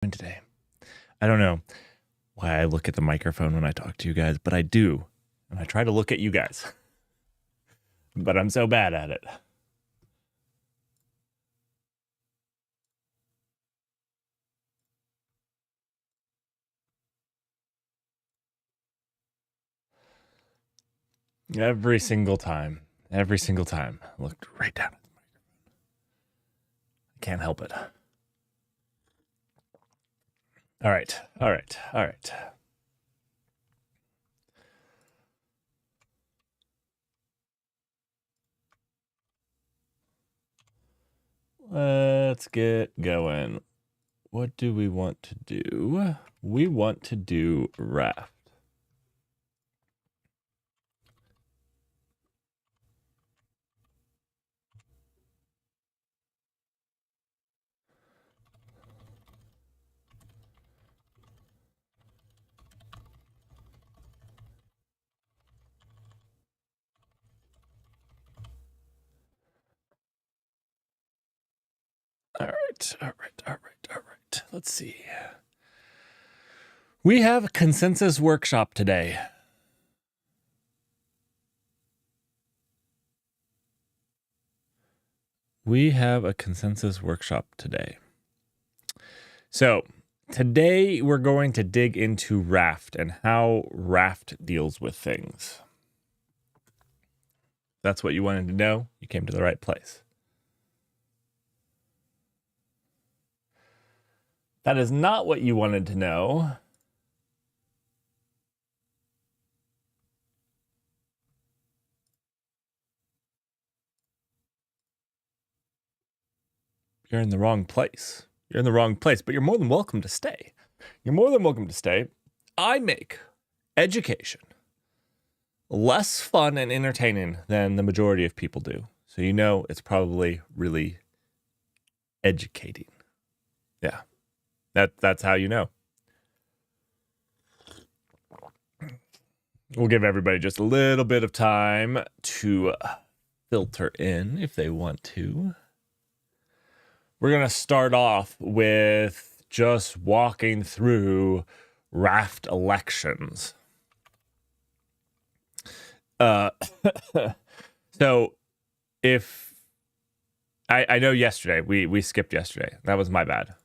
Today. I don't know why I look at the microphone when I talk to you guys, but I do. And I try to look at you guys. But I'm so bad at it. Every single time. I looked right down at the microphone. I can't help it. All right. Let's get going. What do we want to do? We want to do Raft. All right. Let's see. We have a consensus workshop today. So today we're going to dig into Raft and how Raft deals with things. That's what you wanted to know. You came to the right place. That is not what you wanted to know. You're in the wrong place. But you're more than welcome to stay. I make education less fun and entertaining than the majority of people do. So you know it's probably really educating. Yeah. That's how you know. We'll give everybody just a little bit of time to filter in if they want to. We're going to start off with just walking through Raft elections. So if I know yesterday, we skipped yesterday. That was my bad.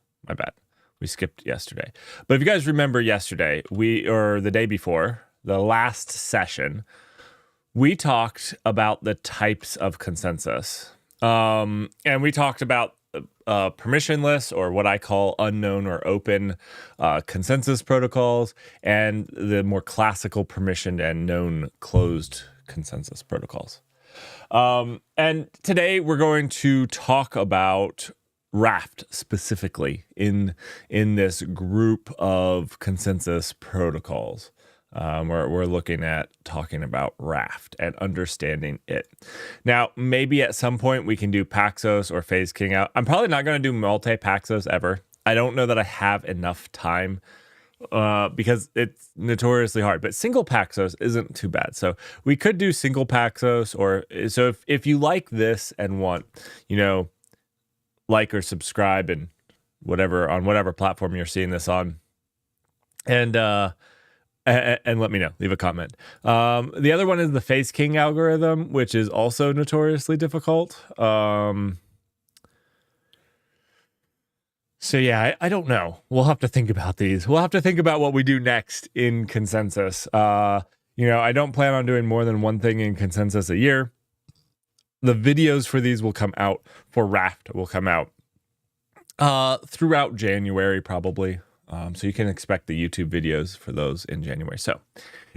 We skipped yesterday. But if you guys remember yesterday, or the day before, the last session, we talked about the types of consensus. And we talked about permissionless, or what I call unknown or open consensus protocols, and the more classical permissioned and known closed consensus protocols. And today we're going to talk about Raft specifically in this group of consensus protocols. We're looking at talking about Raft and understanding it. Now, maybe at some point we can do Paxos or Phase King out. I'm probably not going to do multi-Paxos ever. I don't know that I have enough time because it's notoriously hard. But single Paxos isn't too bad. So we could do single Paxos, so if you like this and want, like or subscribe and on whatever platform you're seeing this on, and let me know. Leave a comment. The other one is the Phase King algorithm, which is also notoriously difficult. So yeah, I don't know. We'll have to think about these. We'll have to think about what we do next in consensus. I don't plan on doing more than one thing in consensus a year. The videos for these will come out, for Raft will come out throughout January probably. So you can expect the YouTube videos for those in January. So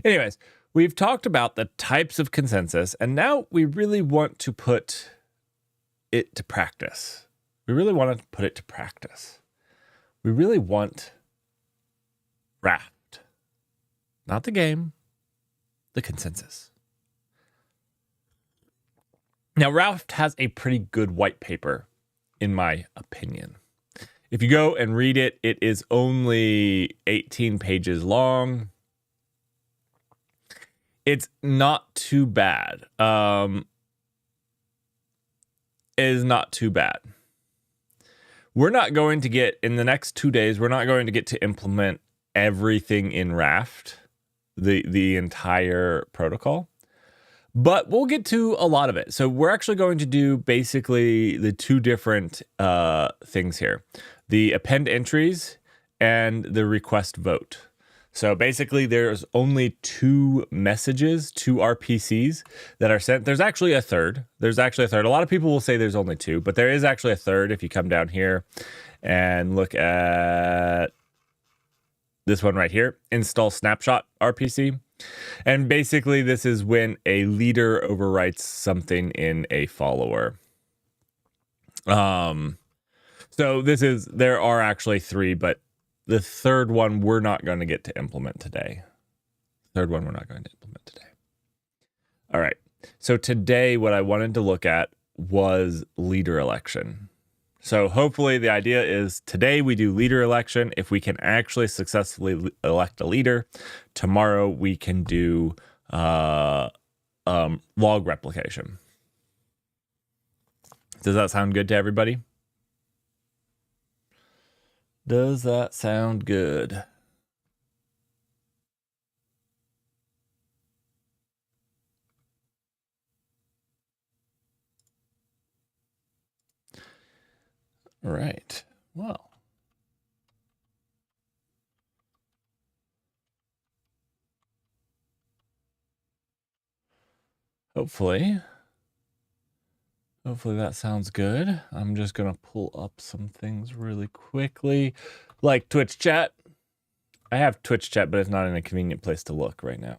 anyways, we've talked about the types of consensus, and now we really want to put it to practice. We really want Raft. Not the game, the consensus. Now, Raft has a pretty good white paper, in my opinion. If you go and read it, it is only 18 pages long. It's not too bad. It is not too bad. we're not going to get, in the next 2 days, we're not going to get to implement everything in Raft, the entire protocol, but we'll get to a lot of it. So we're actually going to do basically the two different things here, the append entries and the request vote. So basically there's only two messages, two RPCs that are sent. There's actually a third. A lot of people will say there's only two, but there is actually a third if you come down here and look at this one right here, install snapshot RPC. And basically this is when a leader overwrites something in a follower. So there are actually three, but the third one we're not going to get to implement today. All right. So today what I wanted to look at was leader election. So hopefully the idea is today we do leader election. If we can actually successfully elect a leader, tomorrow we can do log replication. Does that sound good to everybody? Does that sound good? All right. Well, hopefully that sounds good. I'm just going to pull up some things really quickly, like Twitch chat. I have Twitch chat, but it's not in a convenient place to look right now.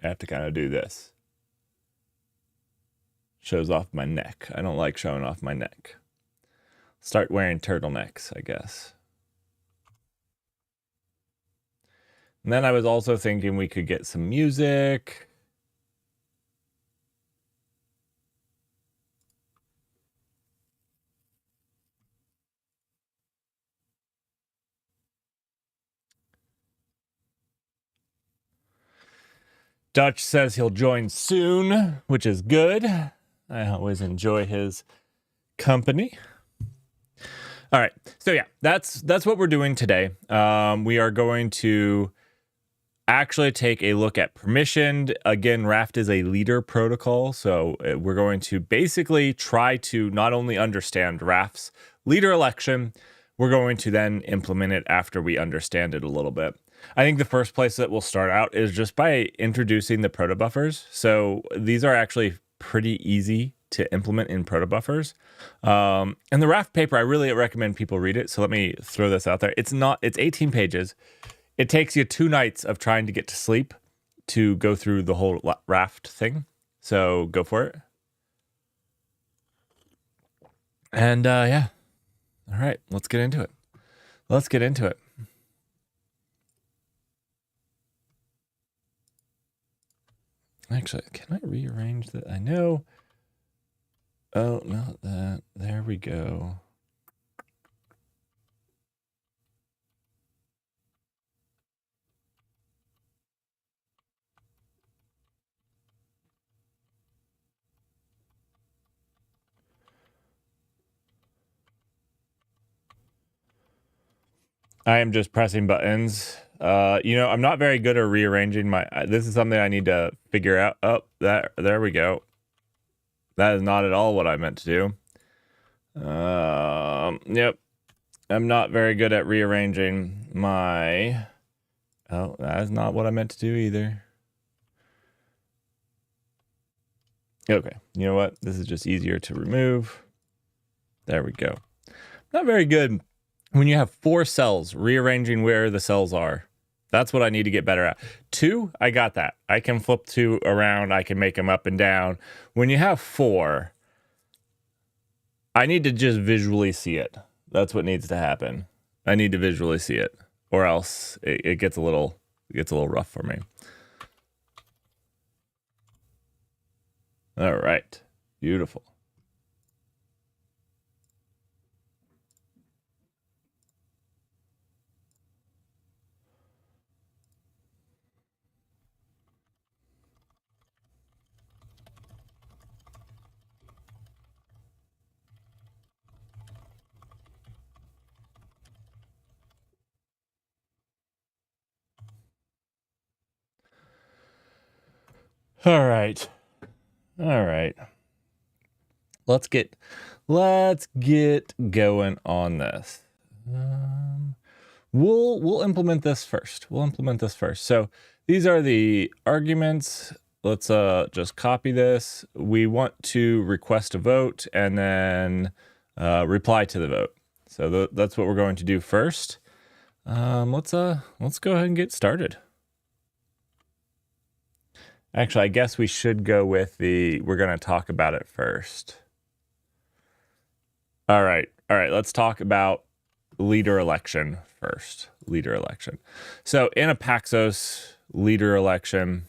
I have to kind of do this. Shows off my neck. I don't like showing off my neck. Start wearing turtlenecks, I guess. And then I was also thinking we could get some music. Dutch says he'll join soon, which is good. I always enjoy his company. All right. So yeah, that's what we're doing today. We are going to actually take a look at permissioned. Again, Raft is a leader protocol, so we're going to basically try to not only understand Raft's leader election, we're going to then implement it after we understand it a little bit. I think the first place that we'll start out is just by introducing the protobufers. So these are actually pretty easy to implement in protobufers. And the Raft paper, I really recommend people read it. So let me throw this out there. It's 18 pages. It takes you 2 nights of trying to get to sleep to go through the whole Raft thing. So go for it. And yeah. All right, let's get into it. Actually, can I rearrange that? I know. Oh, not that. There we go. I am just pressing buttons. I'm not very good at rearranging my. This is something I need to figure out. Oh, there we go. That is not at all what I meant to do. Yep. I'm not very good at rearranging my. Oh, that is not what I meant to do either. Okay. You know what? This is just easier to remove. There we go. Not very good when you have 4 cells, rearranging where the cells are. That's what I need to get better at. 2, I got that. I can flip 2 around. I can make them up and down. When you have 4, I need to just visually see it. That's what needs to happen. I need to visually see it, or else it gets a little rough for me. All right. Beautiful. All right. Let's get going on this. We'll implement this first. So these are the arguments. Let's just copy this. We want to request a vote and then reply to the vote. So that's what we're going to do first. Let's go ahead and get started. Actually, I guess we should go with we're going to talk about it first. All right. Let's talk about leader election first. Leader election. So in a Paxos leader election,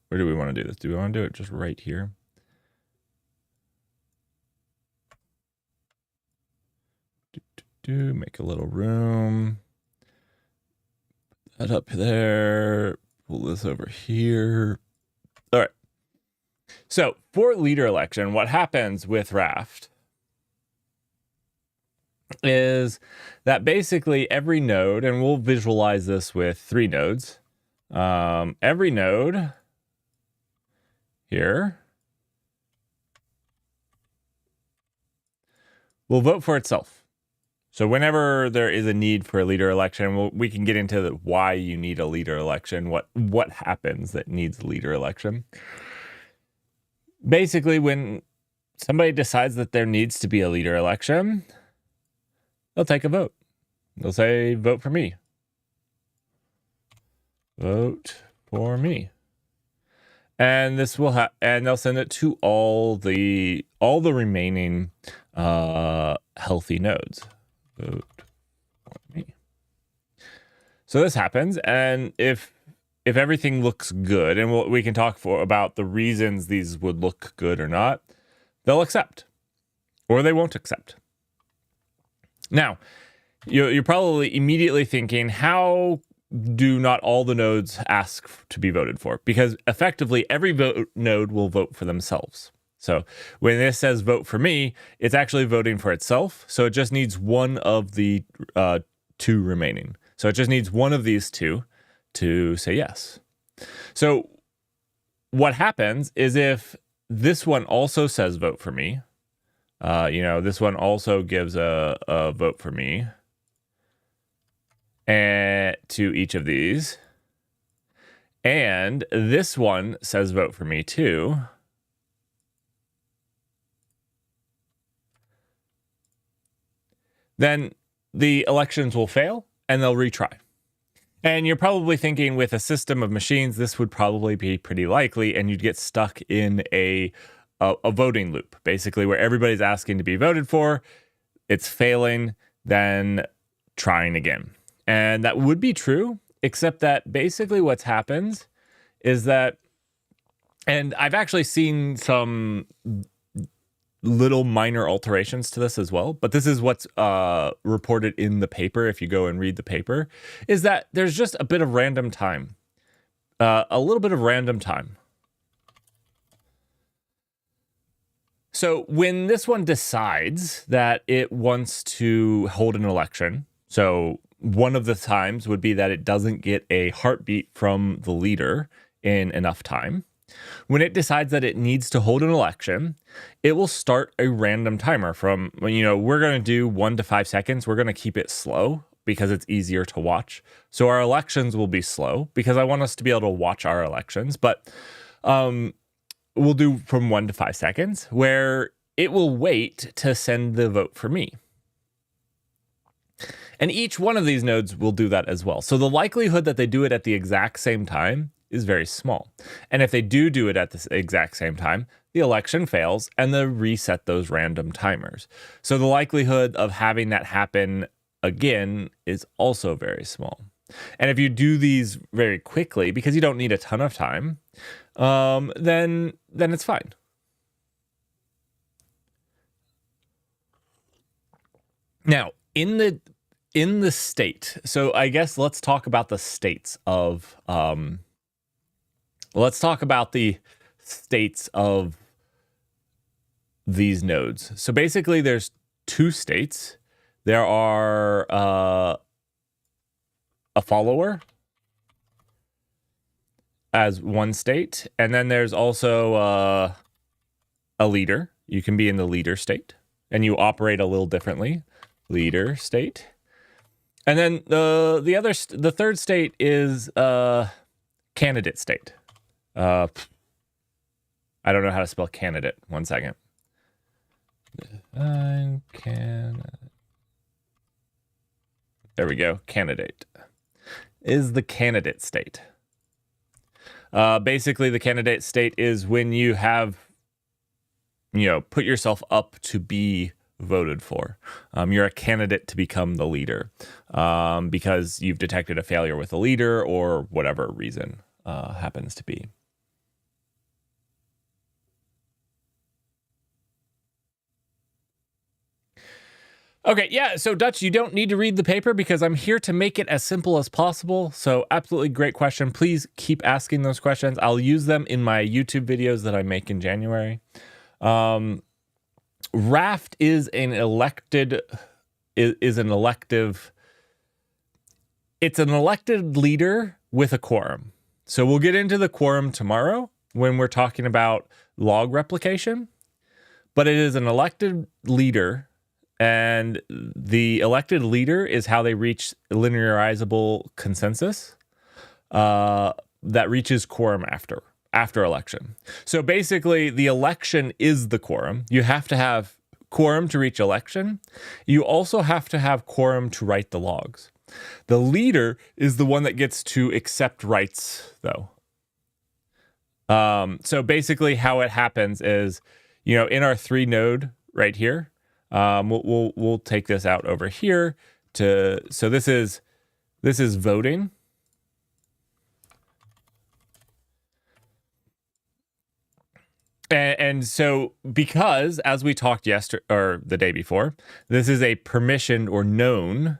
where do we want to do this? Do we want to do it just right here? Make a little room. Put that up there. Pull this over here. All right. So for leader election, what happens with Raft is that basically every node, and we'll visualize this with 3 nodes, every node here will vote for itself. So whenever there is a need for a leader election, we can get into why you need a leader election, what happens that needs a leader election. Basically, when somebody decides that there needs to be a leader election, they'll take a vote. They'll say, vote for me. Vote for me. And this will and they'll send it to all the remaining healthy nodes. Vote for me. So this happens, and if everything looks good, and we can talk about the reasons these would look good or not, they'll accept, or they won't accept. Now, you're probably immediately thinking, how do not all the nodes ask to be voted for? Because effectively, every node will vote for themselves. So when this says vote for me, it's actually voting for itself. So it just needs one of the 2 remaining. So it just needs one of these 2 to say yes. So what happens is if this one also says vote for me, this one also gives a vote for me and to each of these, and this one says vote for me too, then the elections will fail and they'll retry. And you're probably thinking, with a system of machines, this would probably be pretty likely, and you'd get stuck in a voting loop, basically, where everybody's asking to be voted for, it's failing, then trying again. And that would be true, except that basically what's happened is that, and I've actually seen some little minor alterations to this as well, but this is what's reported in the paper. If you go and read the paper, is that there's just a bit of random time, a little bit of random time. So when this one decides that it wants to hold an election, so one of the times would be that it doesn't get a heartbeat from the leader in enough time. When it decides that it needs to hold an election, it will start a random timer from, we're going to do 1 to 5 seconds. We're going to keep it slow because it's easier to watch. So our elections will be slow because I want us to be able to watch our elections. But we'll do from 1 to 5 seconds, where it will wait to send the vote for me. And each one of these nodes will do that as well. So the likelihood that they do it at the exact same time is very small. And if they do it at the exact same time, the election fails and they reset those random timers. So the likelihood of having that happen again is also very small. And if you do these very quickly, because you don't need a ton of time, then it's fine. Now, in the state, so I guess let's talk about the states of these nodes. So basically there's 2 states. There are a follower as one state. And then there's also a leader. You can be in the leader state, and you operate a little differently. Leader state. And then the third state is candidate state. I don't know how to spell candidate. One second. There we go. Candidate is the candidate state. Basically, the candidate state is when you have, put yourself up to be voted for. You're a candidate to become the leader because you've detected a failure with a leader or whatever reason happens to be. Okay, yeah, so Dutch, you don't need to read the paper because I'm here to make it as simple as possible. So absolutely great question. Please keep asking those questions. I'll use them in my YouTube videos that I make in January. Raft is an elected leader with a quorum. So we'll get into the quorum tomorrow when we're talking about log replication, but it is an elected leader, and the elected leader is how they reach linearizable consensus that reaches quorum after election. So basically, the election is the quorum. You have to have quorum to reach election. You also have to have quorum to write the logs. The leader is the one that gets to accept rights, though. So basically, how it happens is, in our 3 node right here, we'll take this out over here so this is voting. And so, because as we talked yesterday or the day before, this is a permissioned or known,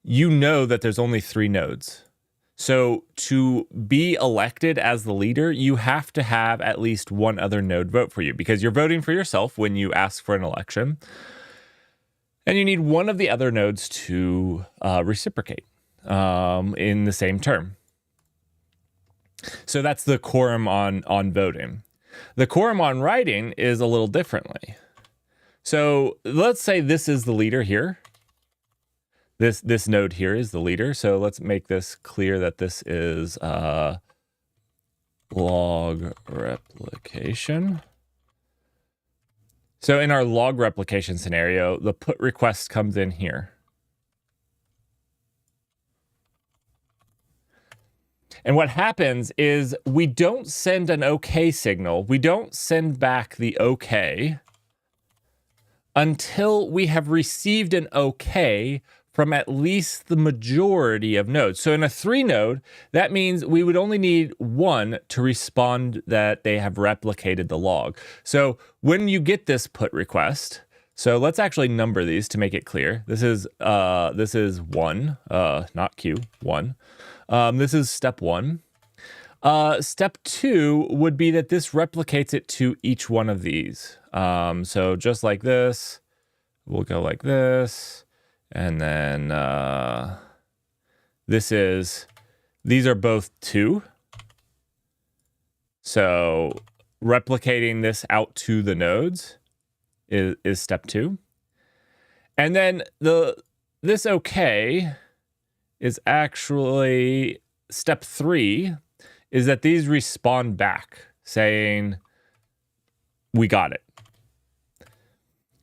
that there's only 3 nodes. So to be elected as the leader, you have to have at least one other node vote for you, because you're voting for yourself when you ask for an election. And you need one of the other nodes to reciprocate in the same term. So that's the quorum on voting. The quorum on writing is a little differently. So let's say this is the leader here. This node here is the leader. So let's make this clear that this is log replication. So in our log replication scenario, the put request comes in here. And what happens is we don't send an OK signal. We don't send back the OK until we have received an OK from at least the majority of nodes. So in a 3 node, that means we would only need 1 to respond that they have replicated the log. So when you get this put request, so let's actually number these to make it clear. This is 1, not Q, 1. This is step 1. Step 2 would be that this replicates it to each one of these. So just like this, we'll go like this. And then these are both 2. So replicating this out to the nodes is step 2. And then this OK is actually step 3, is that these respond back saying, we got it.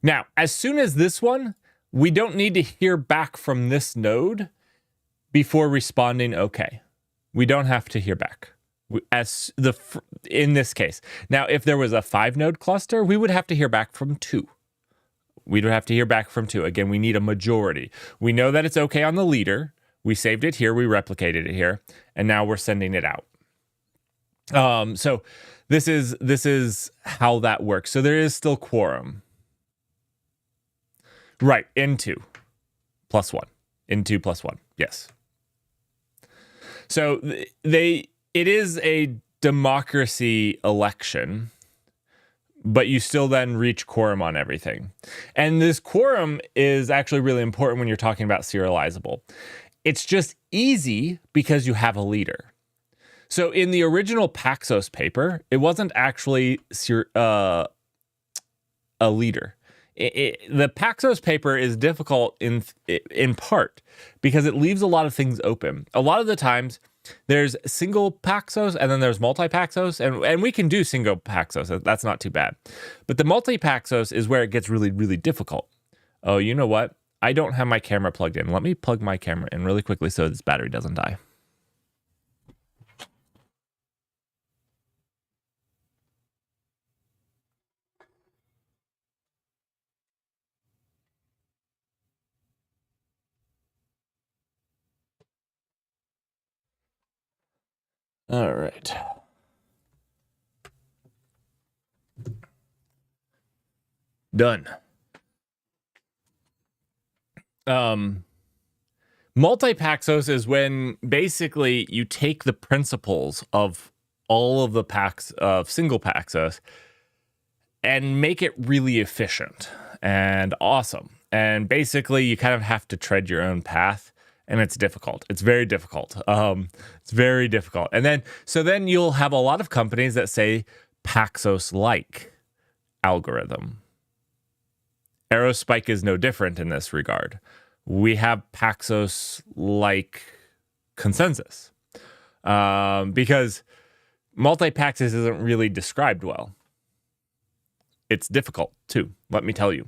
Now, as soon as this one, we don't need to hear back from this node before responding OK. We don't have to hear back in this case. Now, if there was a 5-node cluster, we would have to hear back from 2. We'd have to hear back from 2. Again, we need a majority. We know that it's OK on the leader. We saved it here. We replicated it here. And now we're sending it out. So this is how that works. So there is still quorum. Right, N2 plus 1. N2 plus 1, yes. So it is a democracy election, but you still then reach quorum on everything. And this quorum is actually really important when you're talking about serializable. It's just easy because you have a leader. So in the original Paxos paper, it wasn't actually a leader. The Paxos paper is difficult in part because it leaves a lot of things open. A lot of the times there's single Paxos and then there's multi-Paxos, and we can do single Paxos. That's not too bad. But the multi-Paxos is where it gets really, really difficult. Oh, you know what? I don't have my camera plugged in. Let me plug my camera in really quickly so this battery doesn't die. All right. Done. Multi-Paxos is when basically you take the principles of all of the packs of single Paxos and make it really efficient and awesome. And basically you kind of have to tread your own path, and it's difficult. It's very difficult. It's very difficult. And then you'll have a lot of companies that say Paxos-like algorithm. Aerospike is no different in this regard. We have Paxos-like consensus because multi-Paxos isn't really described well. It's difficult too, let me tell you.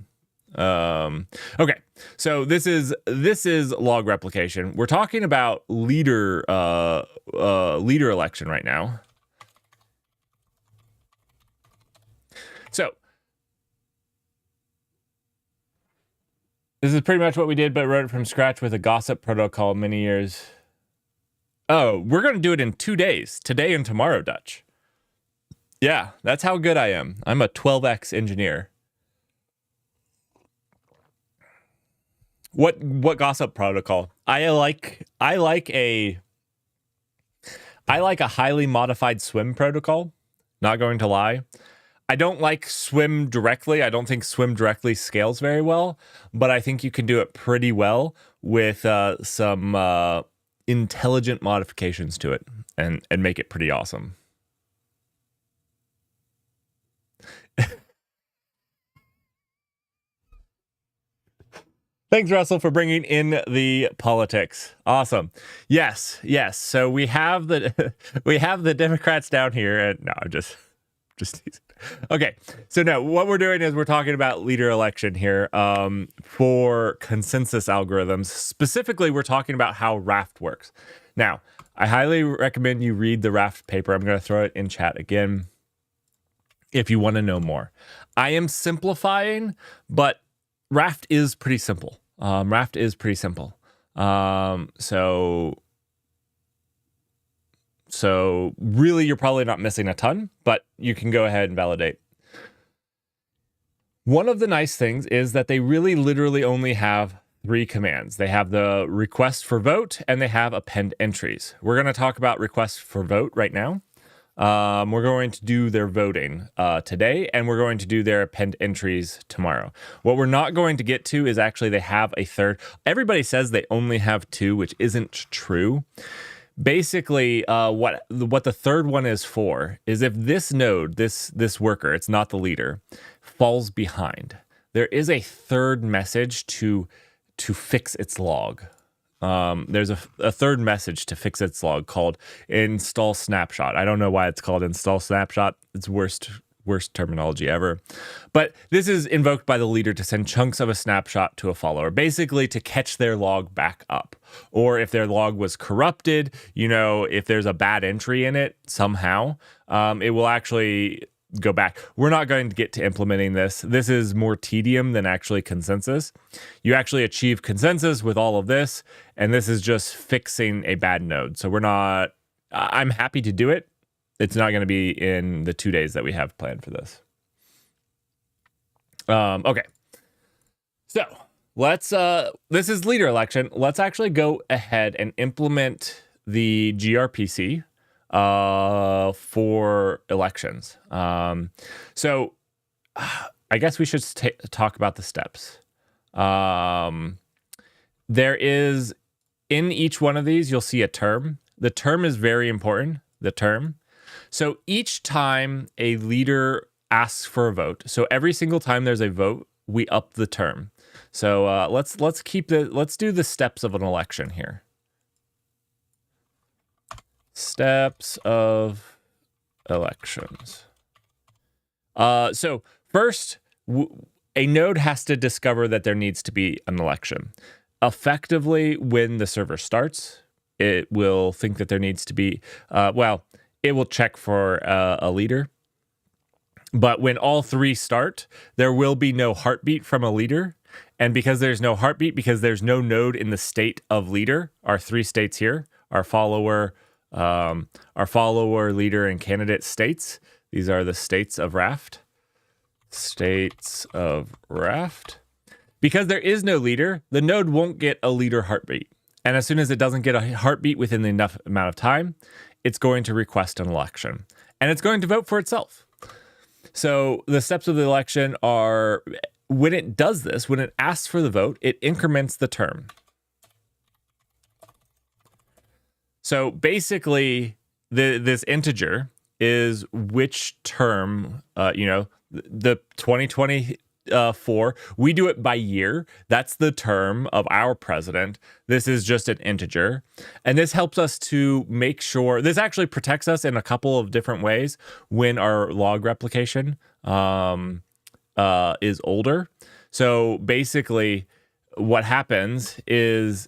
Okay, so this is log replication. We're talking about leader election right now. So this is pretty much what we did, but wrote it from scratch with a gossip protocol many years. Oh, we're going to do it in 2 days, today and tomorrow, Dutch. Yeah, that's how good I am. I'm a 12x engineer. What gossip protocol? I like a highly modified swim protocol. Not going to lie. I don't like swim directly. I don't think swim directly scales very well, but I think you can do it pretty well with some intelligent modifications to it and make it pretty awesome. Thanks, Russell, for bringing in the politics. Awesome. Yes. So we have the Democrats down here, and no, I'm just okay. So no, what we're doing is we're talking about leader election here for consensus algorithms. Specifically, we're talking about how Raft works. Now, I highly recommend you read the Raft paper. I'm going to throw it in chat again if you want to know more. I am simplifying, but Raft is pretty simple. Raft is pretty simple. So really, you're probably not missing a ton, but you can go ahead and validate. One of the nice things is that they really literally only have 3 commands. They have the request for vote and they have append entries. We're going to talk about request for vote right now. We're going to do their voting today, and we're going to do their append entries tomorrow. What we're not going to get to is actually they have a third. Everybody says they only have 2, which isn't true. Basically, what the third one is for is if this node, this worker, it's not the leader, falls behind, there is a third message to fix its log. There's a third message to fix its log called install snapshot. I don't know why it's called install snapshot. It's worst terminology ever. But this is invoked by the leader to send chunks of a snapshot to a follower, basically to catch their log back up. Or if their log was corrupted, if there's a bad entry in it somehow, it will actually go back. We're not going to get to implementing this. This is more tedium than actually consensus. You actually achieve consensus with all of this, and this is just fixing a bad node. So I'm happy to do it. It's not going to be in the 2 days that we have planned for this. Okay. So let's, this is leader election. Let's actually go ahead and implement the gRPC for elections. So I guess we should talk about the steps. There is, in each one of these, you'll see a term. The term is very important. the term. So each time a leader asks for a vote, so every single time there's a vote, we up the term. So let's do the steps of an election here. Steps of elections. So first, a node has to discover that there needs to be an election. Effectively, when the server starts, it will think that there needs to be, it will check for a leader. But when all three start, there will be no heartbeat from a leader. And because there's no heartbeat, because there's no node in the state of leader, our three states here, our follower, leader, and candidate states. These are the states of Raft. States of Raft. Because there is no leader, the node won't get a leader heartbeat. And as soon as it doesn't get a heartbeat within the enough amount of time, it's going to request an election. And it's going to vote for itself. So the steps of the election are, when it does this, when it asks for the vote, it increments the term. So basically, this integer is which term, the 2024, we do it by year. That's the term of our president. This is just an integer. And this helps us to make sure, this actually protects us in a couple of different ways when our log replication is older. So basically, what happens is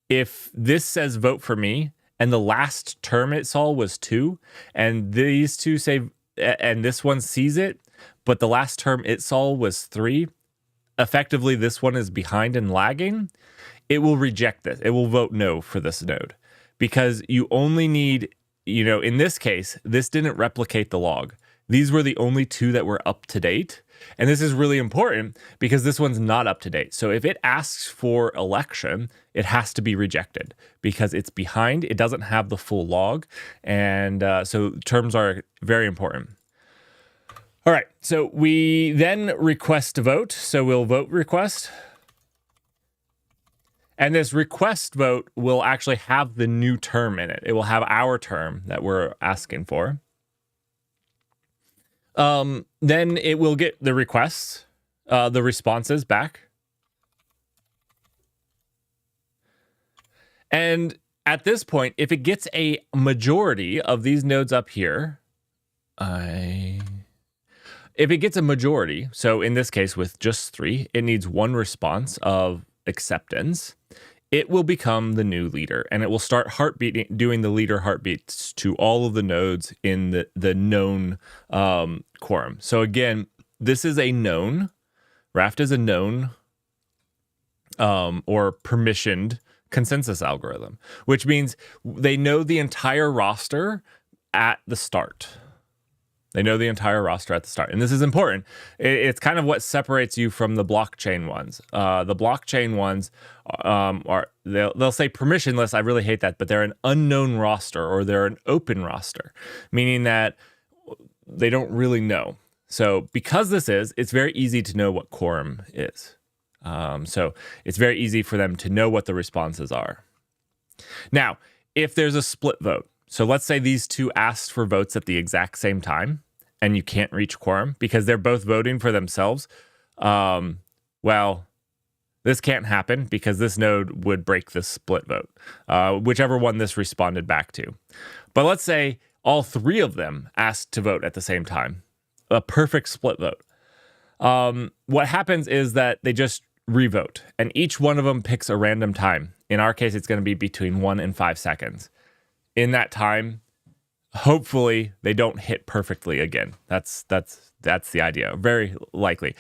if this says vote for me, and the last term it saw was 2, and these two say, and this one sees it, but the last term it saw was 3, effectively this one is behind and lagging, it will reject this. It will vote no for this node because you only need, in this case, this didn't replicate the log. These were the only 2 that were up to date. And this is really important because this one's not up to date. So if it asks for election, it has to be rejected because it's behind. It doesn't have the full log. And so terms are very important. All right. So we then request to vote. So we'll vote request. And this request vote will actually have the new term in it. It will have our term that we're asking for. Then it will get the requests, the responses back. And at this point, if it gets a majority of these nodes up here, if it gets a majority, so in this case with just 3, it needs 1 response of acceptance, it will become the new leader, and it will start doing the leader heartbeats to all of the nodes in the known quorum. So again, this is a known. Raft is a known or permissioned consensus algorithm, which means they know the entire roster at the start. They know the entire roster at the start. And this is important. It's kind of what separates you from the blockchain ones. The blockchain ones they'll say permissionless. I really hate that, but they're an unknown roster or they're an open roster, meaning that they don't really know. So because it's very easy to know what quorum is. So it's very easy for them to know what the responses are. Now, if there's a split vote, so let's say these 2 asked for votes at the exact same time and you can't reach quorum because they're both voting for themselves. This can't happen because this node would break the split vote, whichever one this responded back to. But let's say all 3 of them asked to vote at the same time, a perfect split vote. What happens is that they just revote and each one of them picks a random time. In our case, it's going to be between 1 and 5 seconds. In that time, hopefully they don't hit perfectly again. That's the idea. Very likely.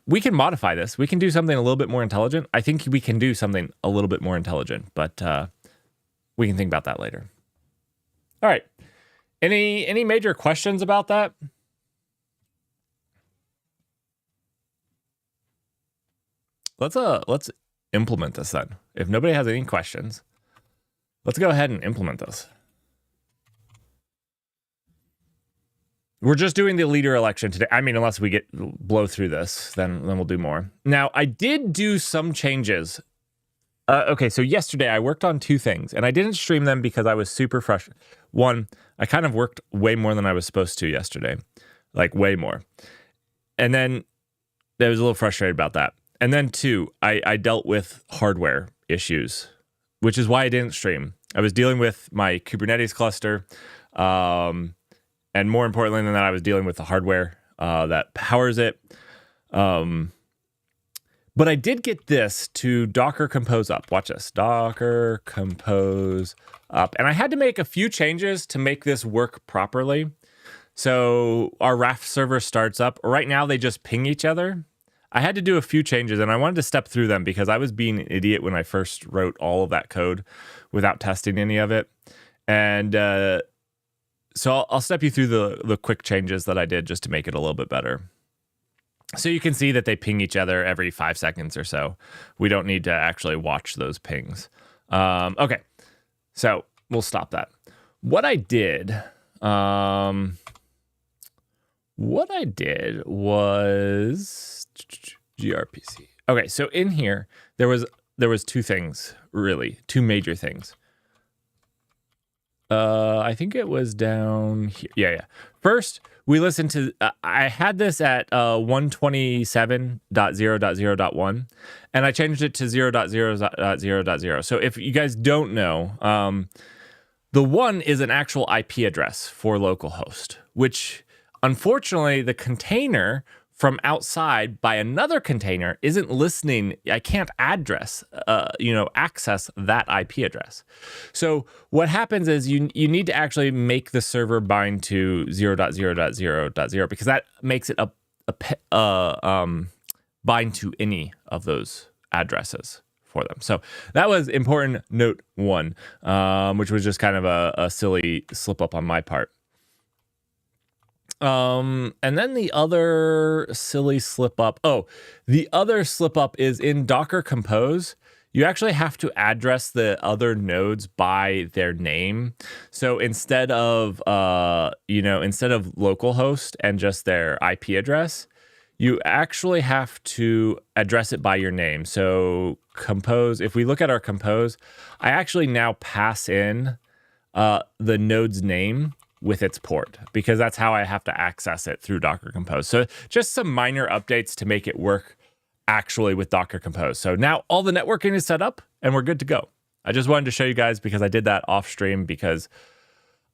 We can modify this. We can do something a little bit more intelligent. I think we can do something a little bit more intelligent, but we can think about that later. All right. Any major questions about that? Let's implement this then. If nobody has any questions, let's go ahead and implement this. We're just doing the leader election today. I mean, unless we blow through this, then we'll do more. Now, I did do some changes Okay, so yesterday I worked on two things, and I didn't stream them because I was super frustrated. One, I kind of worked way more than I was supposed to yesterday, like way more. And then I was a little frustrated about that. And then two, I dealt with hardware issues, which is why I didn't stream. I was dealing with my Kubernetes cluster, and more importantly than that, I was dealing with the hardware that powers it. But I did get this to Docker Compose up. Watch this. Docker Compose up. And I had to make a few changes to make this work properly. So our Raft server starts up. Right now, they just ping each other. I had to do a few changes, and I wanted to step through them because I was being an idiot when I first wrote all of that code without testing any of it. And so I'll step you through the quick changes that I did just to make it a little bit better. So you can see that they ping each other every 5 seconds or so. We don't need to actually watch those pings. Okay, so we'll stop that. What I did was gRPC. Okay, so in here there was two things, really, two major things. I think it was down here. Yeah. First, we listened to, I had this at 127.0.0.1, and I changed it to 0.0.0.0. So if you guys don't know, the one is an actual IP address for localhost, which unfortunately the container from outside by another container isn't listening. I can't access that IP address. So what happens is you need to actually make the server bind to 0.0.0.0 because that makes it bind to any of those addresses for them. So that was important note one, which was just kind of a silly slip up on my part. And then the other silly slip up. The other slip up is in Docker Compose. You actually have to address the other nodes by their name. So instead of localhost and just their IP address, you actually have to address it by your name. So Compose, if we look at our Compose, I actually now pass in the node's name with its port, because that's how I have to access it through Docker Compose. So just some minor updates to make it work actually with Docker Compose. So now all the networking is set up and we're good to go. I just wanted to show you guys because I did that off stream because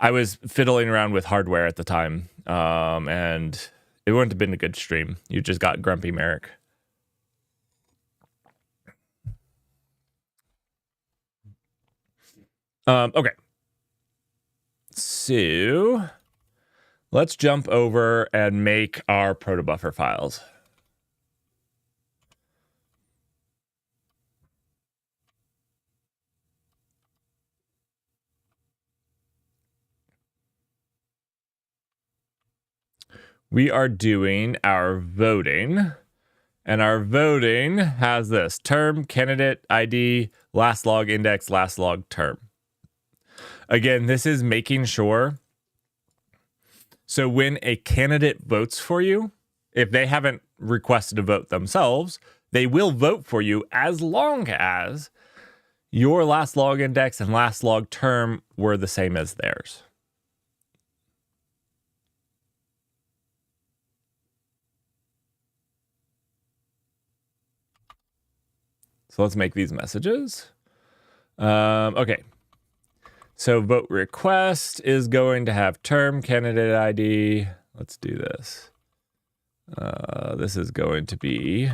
I was fiddling around with hardware at the time, and it wouldn't have been a good stream. You just got grumpy Merrick. Okay. So let's jump over and make our protobuffer files. We are doing our voting, and our voting has this: term, candidate ID, last log index, last log term. Again, this is making sure. So when a candidate votes for you, if they haven't requested a vote themselves, they will vote for you as long as your last log index and last log term were the same as theirs. So let's make these messages. Okay. So vote request is going to have term, candidate ID. Let's do this. This is going to be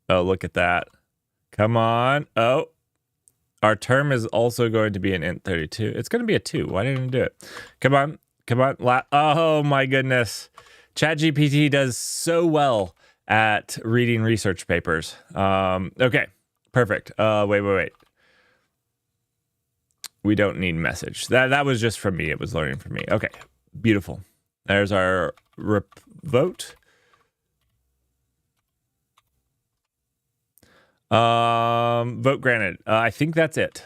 oh, look at that. Come on. Oh, our term is also going to be an int 32. It's going to be a 2. Why didn't it do it? Come on. Come on. Oh, my goodness. ChatGPT does so well at reading research papers. Okay, perfect. Wait. We don't need message. That was just from me. It was learning from me. Okay, beautiful. There's our vote. Vote granted. I think that's it.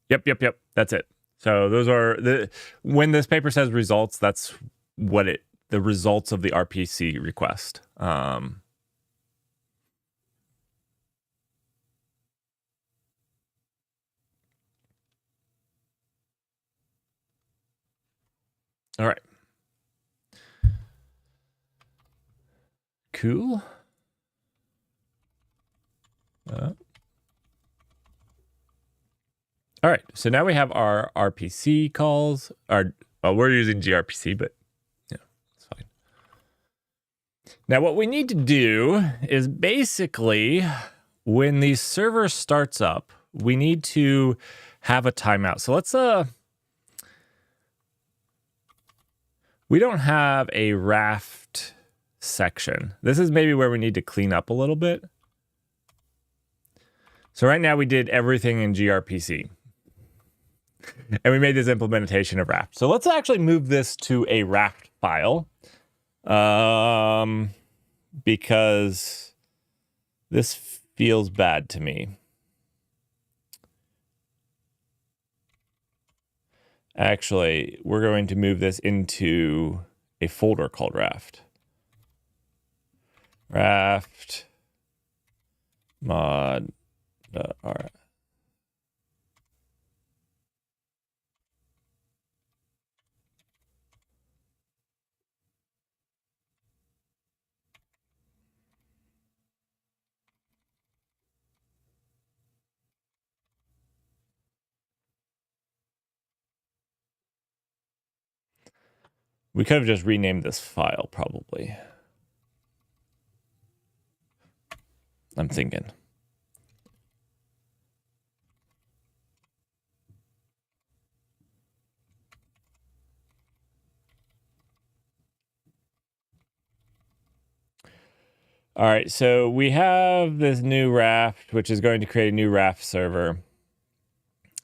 Yep. That's it. So those are when this paper says results, that's the results of the RPC request. All right. Cool. All right, so now we have our RPC calls. We're using gRPC, but yeah, it's fine. Now what we need to do is basically when the server starts up, we need to have a timeout. So let's we don't have a Raft section. This is maybe where we need to clean up a little bit. So right now we did everything in gRPC. And we made this implementation of Raft. So let's actually move this to a Raft file. Because this feels bad to me. Actually, we're going to move this into a folder called Raft. Raft mod. R. We could have just renamed this file, probably. I'm thinking. All right, so we have this new Raft, which is going to create a new Raft server.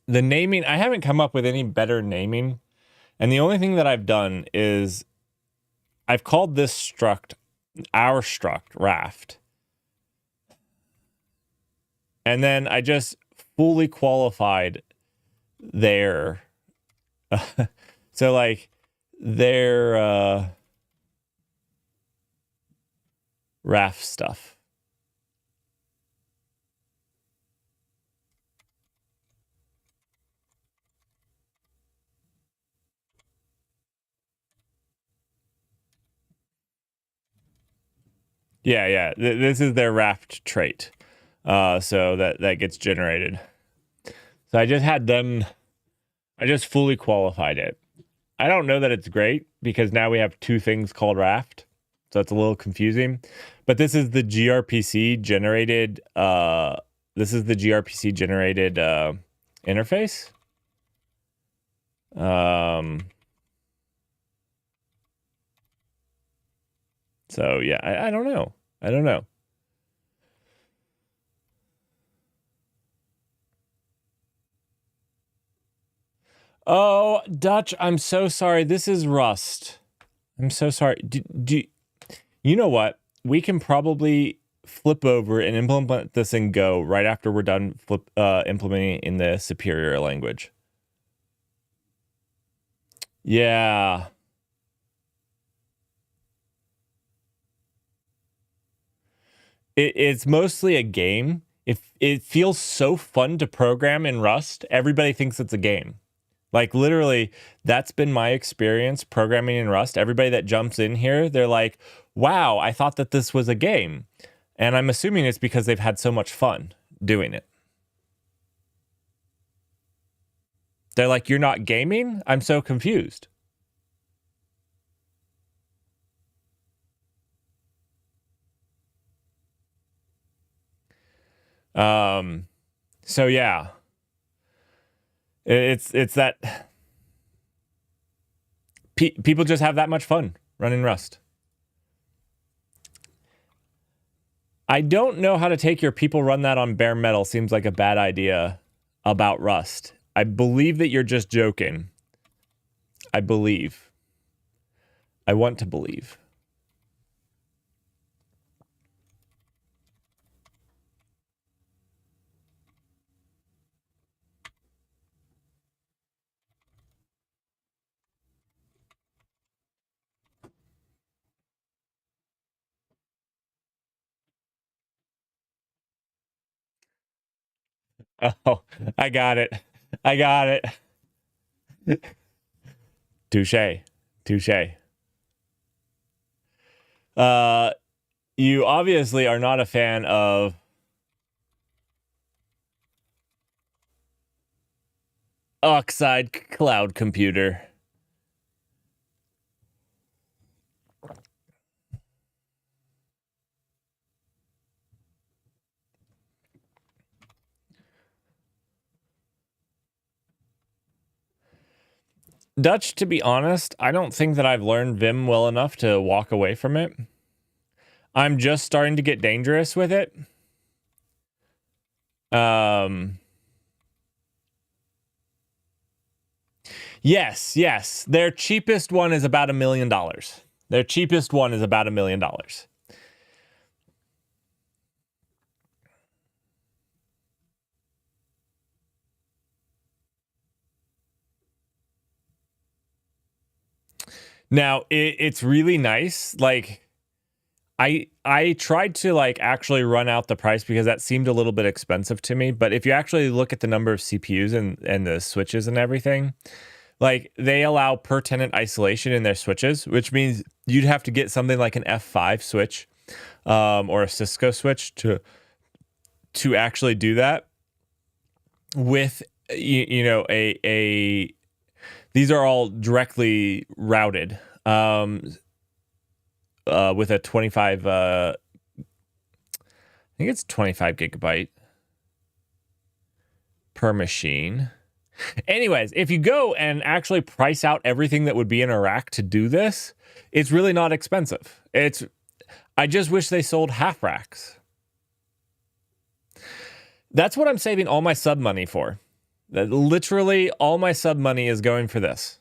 The naming, I haven't come up with any better naming. And the only thing that I've done is I've called this struct, our struct, Raft. And then I just fully qualified their, so like their Raft stuff. Yeah. This is their Raft trait. So that gets generated. So I just had them, I just fully qualified it. I don't know that it's great because now we have two things called Raft. So it's a little confusing. But this is the gRPC generated interface. So yeah, I don't know. I don't know. Oh, Dutch, I'm so sorry. This is Rust. I'm so sorry. You know what? We can probably flip over and implement this in Go right after we're done implementing in the superior language. Yeah. It's mostly a game. If it feels so fun to program in Rust, everybody thinks it's a game. Like literally, that's been my experience programming in Rust. Everybody that jumps in here, they're like, wow, I thought that this was a game. And I'm assuming it's because they've had so much fun doing it. They're like, you're not gaming? I'm so confused. So yeah. It's that people just have that much fun running Rust. I don't know how to take your people run that on bare metal seems like a bad idea about Rust. I believe that you're just joking. I believe. I want to believe. Oh, I got it. I got it. Touche. Touche. You obviously are not a fan of Oxide Cloud Computer. Dutch, to be honest, I don't think that I've learned Vim well enough to walk away from it. I'm just starting to get dangerous with it. Yes. Their cheapest one is about $1 million. Their cheapest one is about $1 million. Now, it's really nice. Like, I tried to like actually run out the price because that seemed a little bit expensive to me. But if you actually look at the number of CPUs and the switches and everything, like they allow per tenant isolation in their switches, which means you'd have to get something like an F5 switch or a Cisco switch to actually do that with you know a these are all directly routed with a 25 I think it's 25 gigabyte per machine. Anyways, if you go and actually price out everything that would be in a rack to do this, it's really not expensive. I just wish they sold half racks. That's what I'm saving all my sub money for. Literally all my sub money is going for this.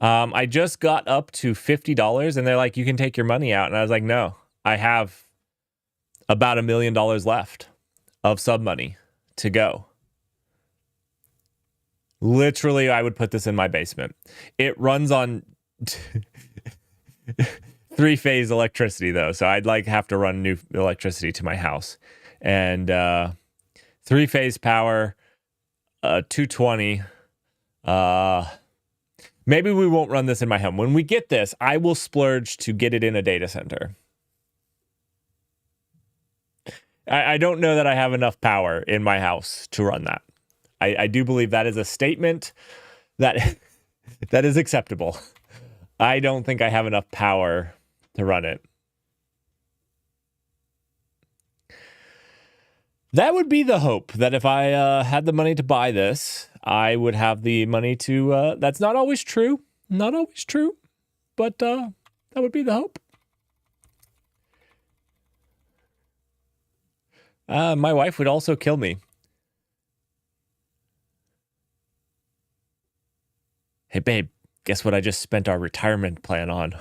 I just got up to $50 and they're like, you can take your money out. And I was like, no, I have about $1 million left of sub money to go. Literally, I would put this in my basement. It runs on 3-phase electricity though. So I'd like have to run new electricity to my house and 3-phase power, 220, maybe we won't run this in my home. When we get this, I will splurge to get it in a data center. I don't know that I have enough power in my house to run that. I do believe that is a statement that that is acceptable. I don't think I have enough power to run it. That would be the hope, that if I had the money to buy this, I would have the money to... that's not always true. Not always true. But that would be the hope. My wife would also kill me. Hey, babe, guess what I just spent our retirement plan on?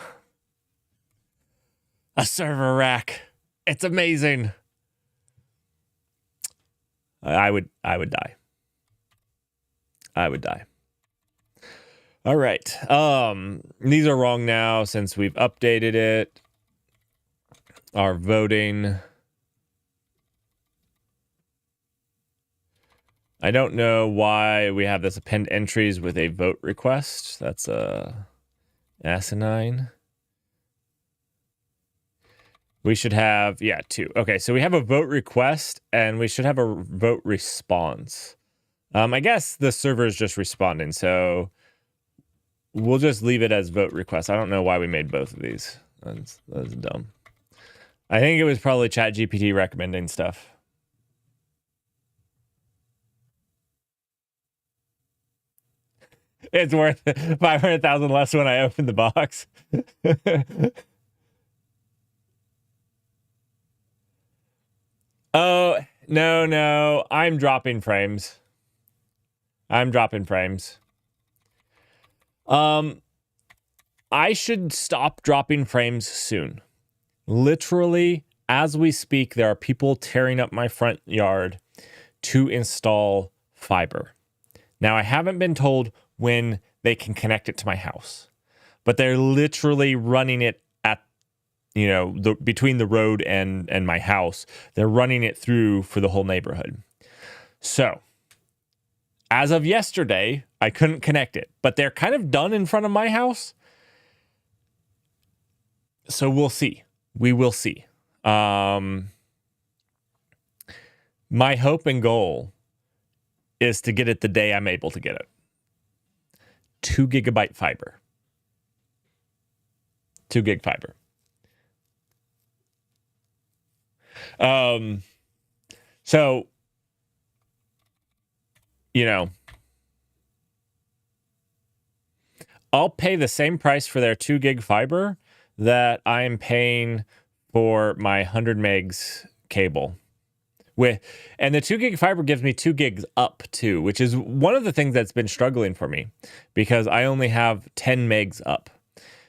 A server rack. It's amazing. I would die. I would die. All right. These are wrong now since we've updated it. Our voting. I don't know why we have this append entries with a vote request. That's asinine. We should have, yeah, 2. Okay, so we have a vote request and we should have a vote response. I guess the server is just responding, so we'll just leave it as vote request. I don't know why we made both of these. That's dumb. I think it was probably ChatGPT recommending stuff. It's worth 500,000 less when I open the box. Oh, no. I'm dropping frames. I should stop dropping frames soon. Literally, as we speak, there are people tearing up my front yard to install fiber. Now, I haven't been told when they can connect it to my house, but they're literally running it at, between the road and my house. They're running it through for the whole neighborhood. So, as of yesterday, I couldn't connect it, but they're kind of done in front of my house. So we'll see. We will see. My hope and goal is to get it the day I'm able to get it. 2 gigabyte fiber. 2 gig fiber. So, you know, I'll pay the same price for their 2 gig fiber that I'm paying for my 100 megs cable. And the 2 gig fiber gives me 2 gigs up too, which is one of the things that's been struggling for me because I only have 10 megs up.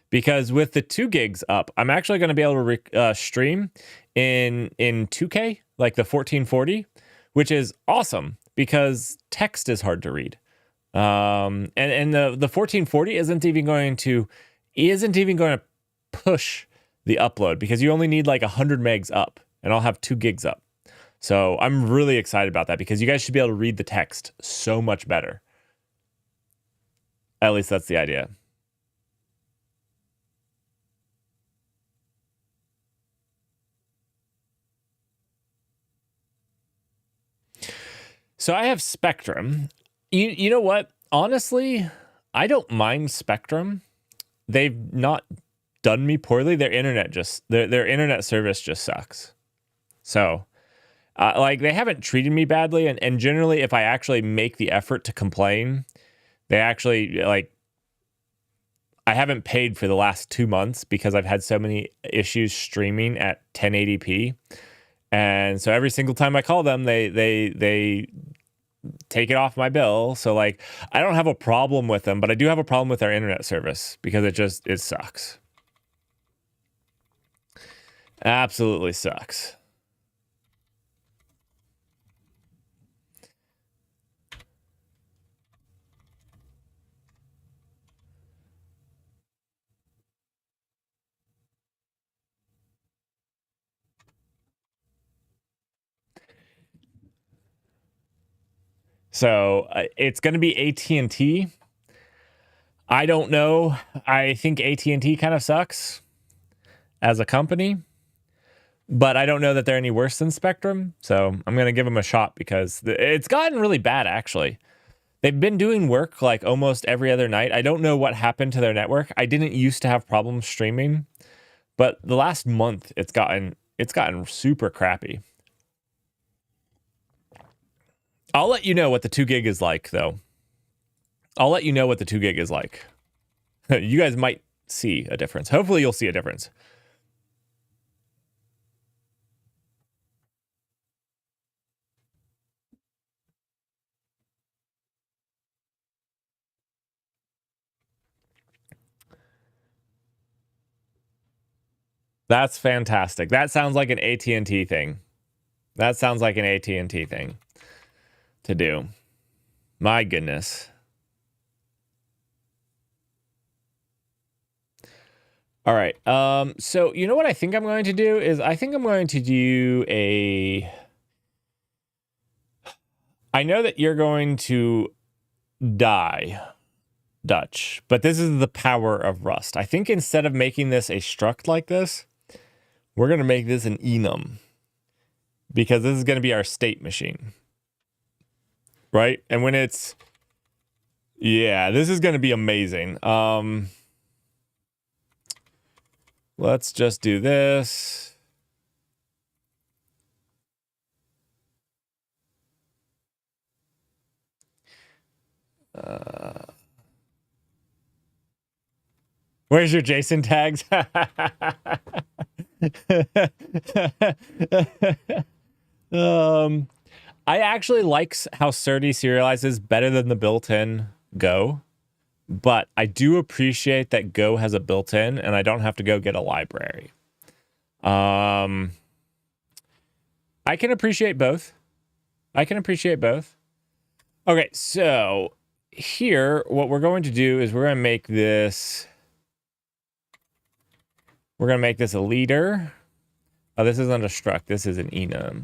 Because with the 2 gigs up, I'm actually going to be able to stream in 2K, like the 1440, which is awesome because text is hard to read. And the 1440 isn't even going to push the upload because you only need like 100 megs up, and I'll have 2 gigs up. So I'm really excited about that because you guys should be able to read the text so much better. At least that's the idea. So I have Spectrum. You know what? Honestly, I don't mind Spectrum. They've not done me poorly. Their internet service just sucks. So, like, they haven't treated me badly, and generally, if I actually make the effort to complain, they actually, like, I haven't paid for the last 2 months because I've had so many issues streaming at 1080p. And so every single time I call them, they take it off my bill. So, like, I don't have a problem with them, but I do have a problem with their internet service because it sucks. Absolutely sucks. So it's going to be AT&T. I don't know. I think AT&T kind of sucks as a company, but I don't know that they're any worse than Spectrum. So I'm going to give them a shot because it's gotten really bad, actually. They've been doing work like almost every other night. I don't know what happened to their network. I didn't used to have problems streaming, but the last month it's gotten super crappy. I'll let you know what the 2 gig is like, though. I'll let you know what the 2 gig is like. You guys might see a difference. Hopefully you'll see a difference. That's fantastic. That sounds like an AT&T thing. That sounds like an AT&T thing to do. My goodness. All right. So you know what I think I'm going to do is I think I'm going to do I know that you're going to die, Dutch, but this is the power of Rust. I think instead of making this a struct like this, we're going to make this an enum because this is going to be our state machine. Right? And when it's, yeah, this is going to be amazing. Let's just do this. Where's your JSON tags? I actually like how Surdy serializes better than the built-in Go, but I do appreciate that Go has a built-in and I don't have to go get a library. I can appreciate both. Okay, so here, what we're going to do is we're going to make this a leader. Oh, this isn't a struct. This is an enum.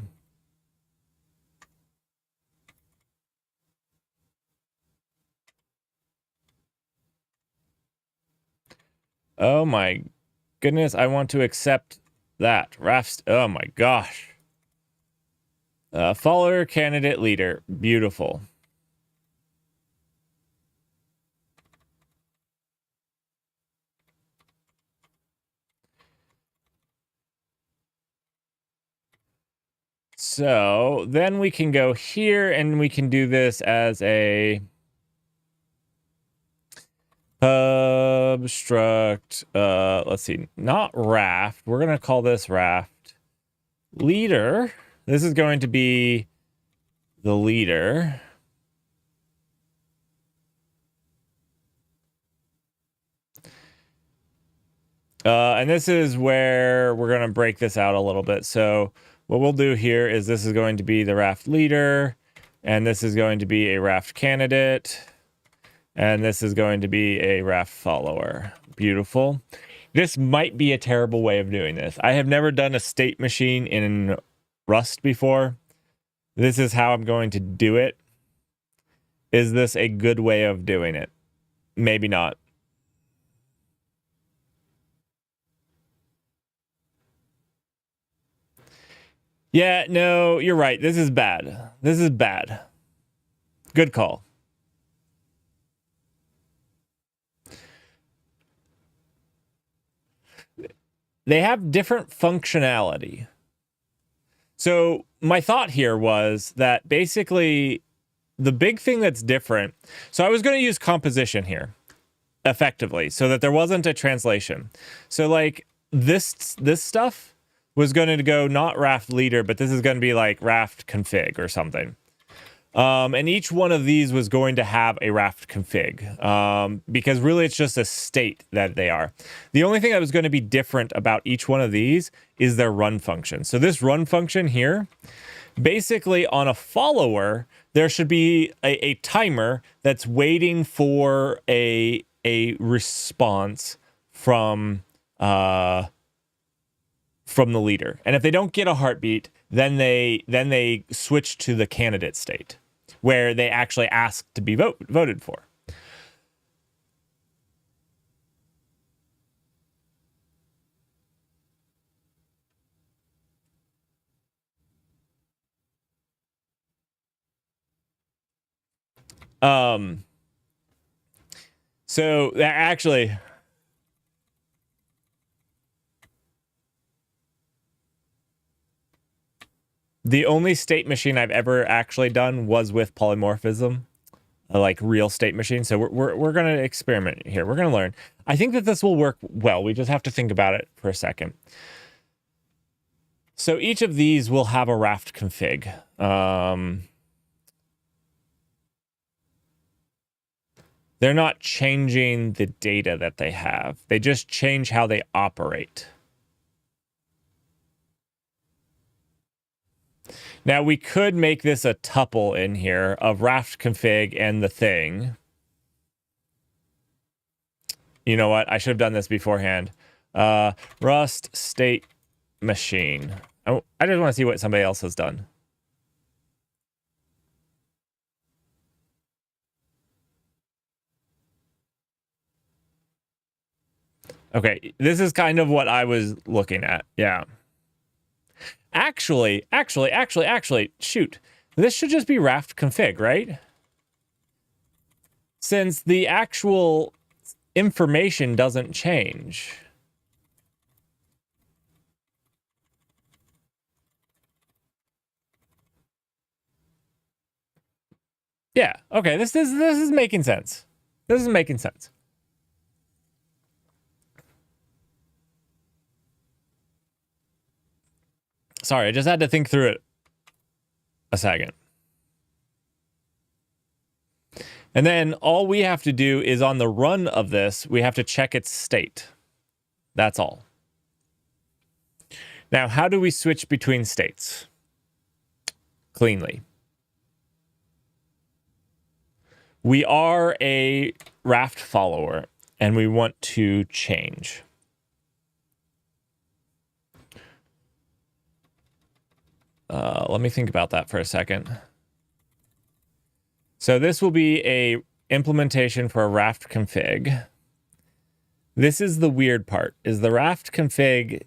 Oh my goodness, I want to accept that. Raft, oh my gosh. Follower, candidate, leader. Beautiful. So then we can go here and we can do this as a pub struct. Let's see, not raft. We're going to call this raft leader. This is going to be the leader. And this is where we're going to break this out a little bit. So what we'll do here is this is going to be the raft leader, and this is going to be a raft candidate, and this is going to be a raft follower. Beautiful. This might be a terrible way of doing this. I have never done a state machine in Rust before. This is how I'm going to do it. Is this a good way of doing it? Maybe not. Yeah, no, you're right. This is bad. This is bad. Good call. They have different functionality. So my thought here was that basically the big thing that's different. So I was going to use composition here effectively so that there wasn't a translation. So like this stuff was going to go not raft leader, but this is going to be like raft config or something. And each one of these was going to have a raft config because really it's just a state that they are. The only thing that was going to be different about each one of these is their run function. So this run function here, basically on a follower, there should be a timer that's waiting for a response from the leader. And if they don't get a heartbeat, then they switch to the candidate state, where they actually ask to be voted for. So that actually, the only state machine I've ever actually done was with polymorphism, like real state machine. So we're going to experiment here. We're going to learn. I think that this will work well. We just have to think about it for a second. So each of these will have a raft config. They're not changing the data that they have. They just change how they operate. Now we could make this a tuple in here of raft config and the thing. You know what? I should have done this beforehand. Rust state machine. I just want to see what somebody else has done. Okay, this is kind of what I was looking at. Yeah. Actually, shoot. This should just be raft config, right? Since the actual information doesn't change. Yeah, okay, this is making sense. This is making sense. Sorry, I just had to think through it a second. And then all we have to do is on the run of this, we have to check its state. That's all. Now, how do we switch between states cleanly? We are a raft follower and we want to change. Let me think about that for a second. So this will be a implementation for a raft config. This is the weird part, is the Raft config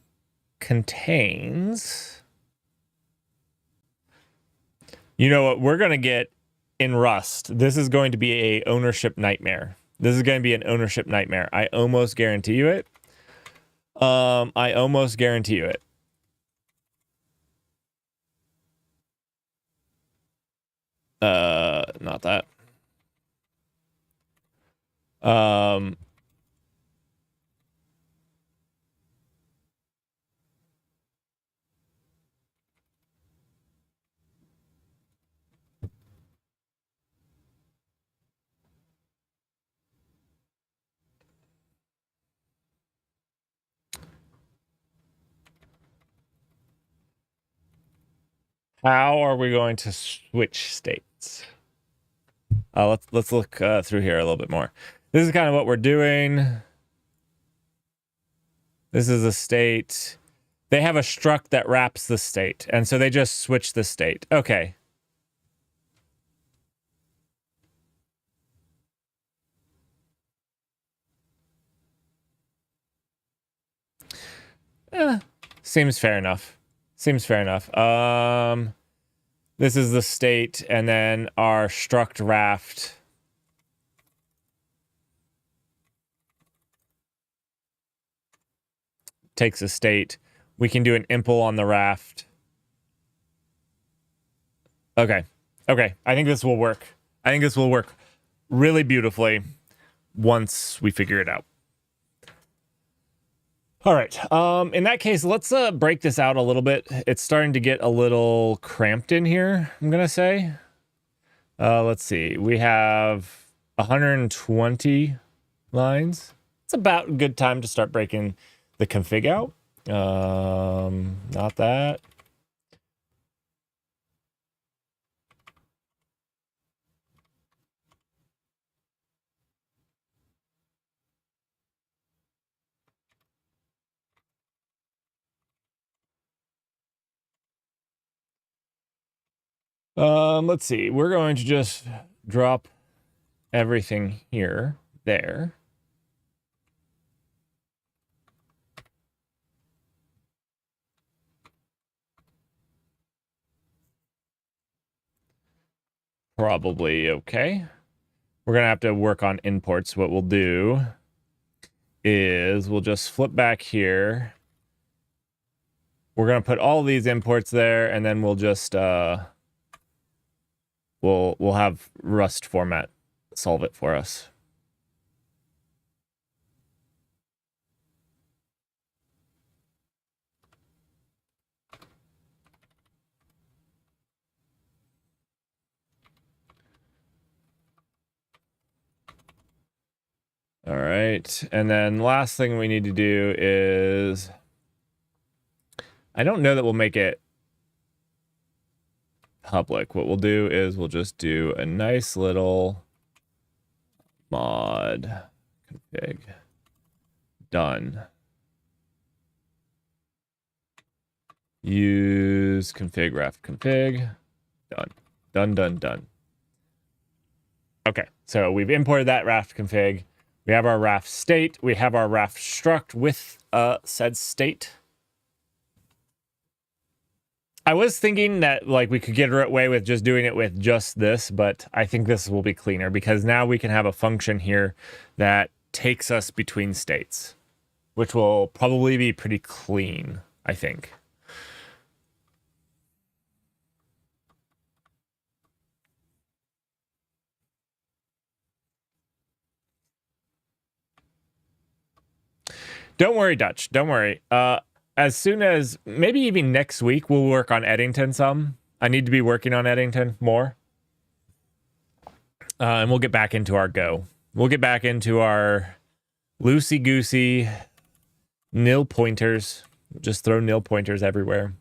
contains... You know what? We're going to get in Rust. This is going to be a ownership nightmare. This is going to be an ownership nightmare. I almost guarantee you it. I almost guarantee you it. Not that. How are we going to switch states? Let's look through here a little bit more. This is kind of what we're doing. This is a state. They have a struct that wraps the state, and so they just switch the state. Okay. Seems fair enough. Seems fair enough. This is the state, and then our struct raft takes a state. We can do an impl on the raft. Okay. Okay. I think this will work. I think this will work really beautifully once we figure it out. All right. In that case, let's break this out a little bit. It's starting to get a little cramped in here, I'm going to say. Let's see. We have 120 lines. It's about a good time to start breaking the config out. Not that. Let's see. We're going to just drop everything here, there. Probably okay. We're going to have to work on imports. What we'll do is we'll just flip back here. We're going to put all these imports there, and then we'll just we'll have Rust format solve it for us. All right, and then last thing we need to do is, I don't know that we'll make it public. What we'll do is we'll just do a nice little mod config. Done. Use config raft config. Done. Done, done, done. Okay, so we've imported that raft config. We have our raft state. We have our raft struct with said state. I was thinking that like we could get away with just doing it with just this, but I think this will be cleaner because now we can have a function here that takes us between states, which will probably be pretty clean, I think. Don't worry, Dutch. Don't worry. As soon as maybe even next week, we'll work on Eddington some. I need to be working on Eddington more. And we'll get back into our Go. We'll get back into our loosey-goosey nil pointers. Just throw nil pointers everywhere.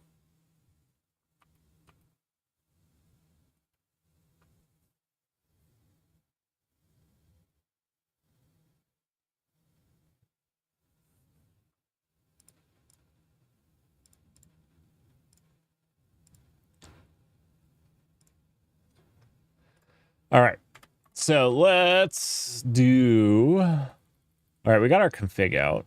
All right. So let's do All right, we got our config out.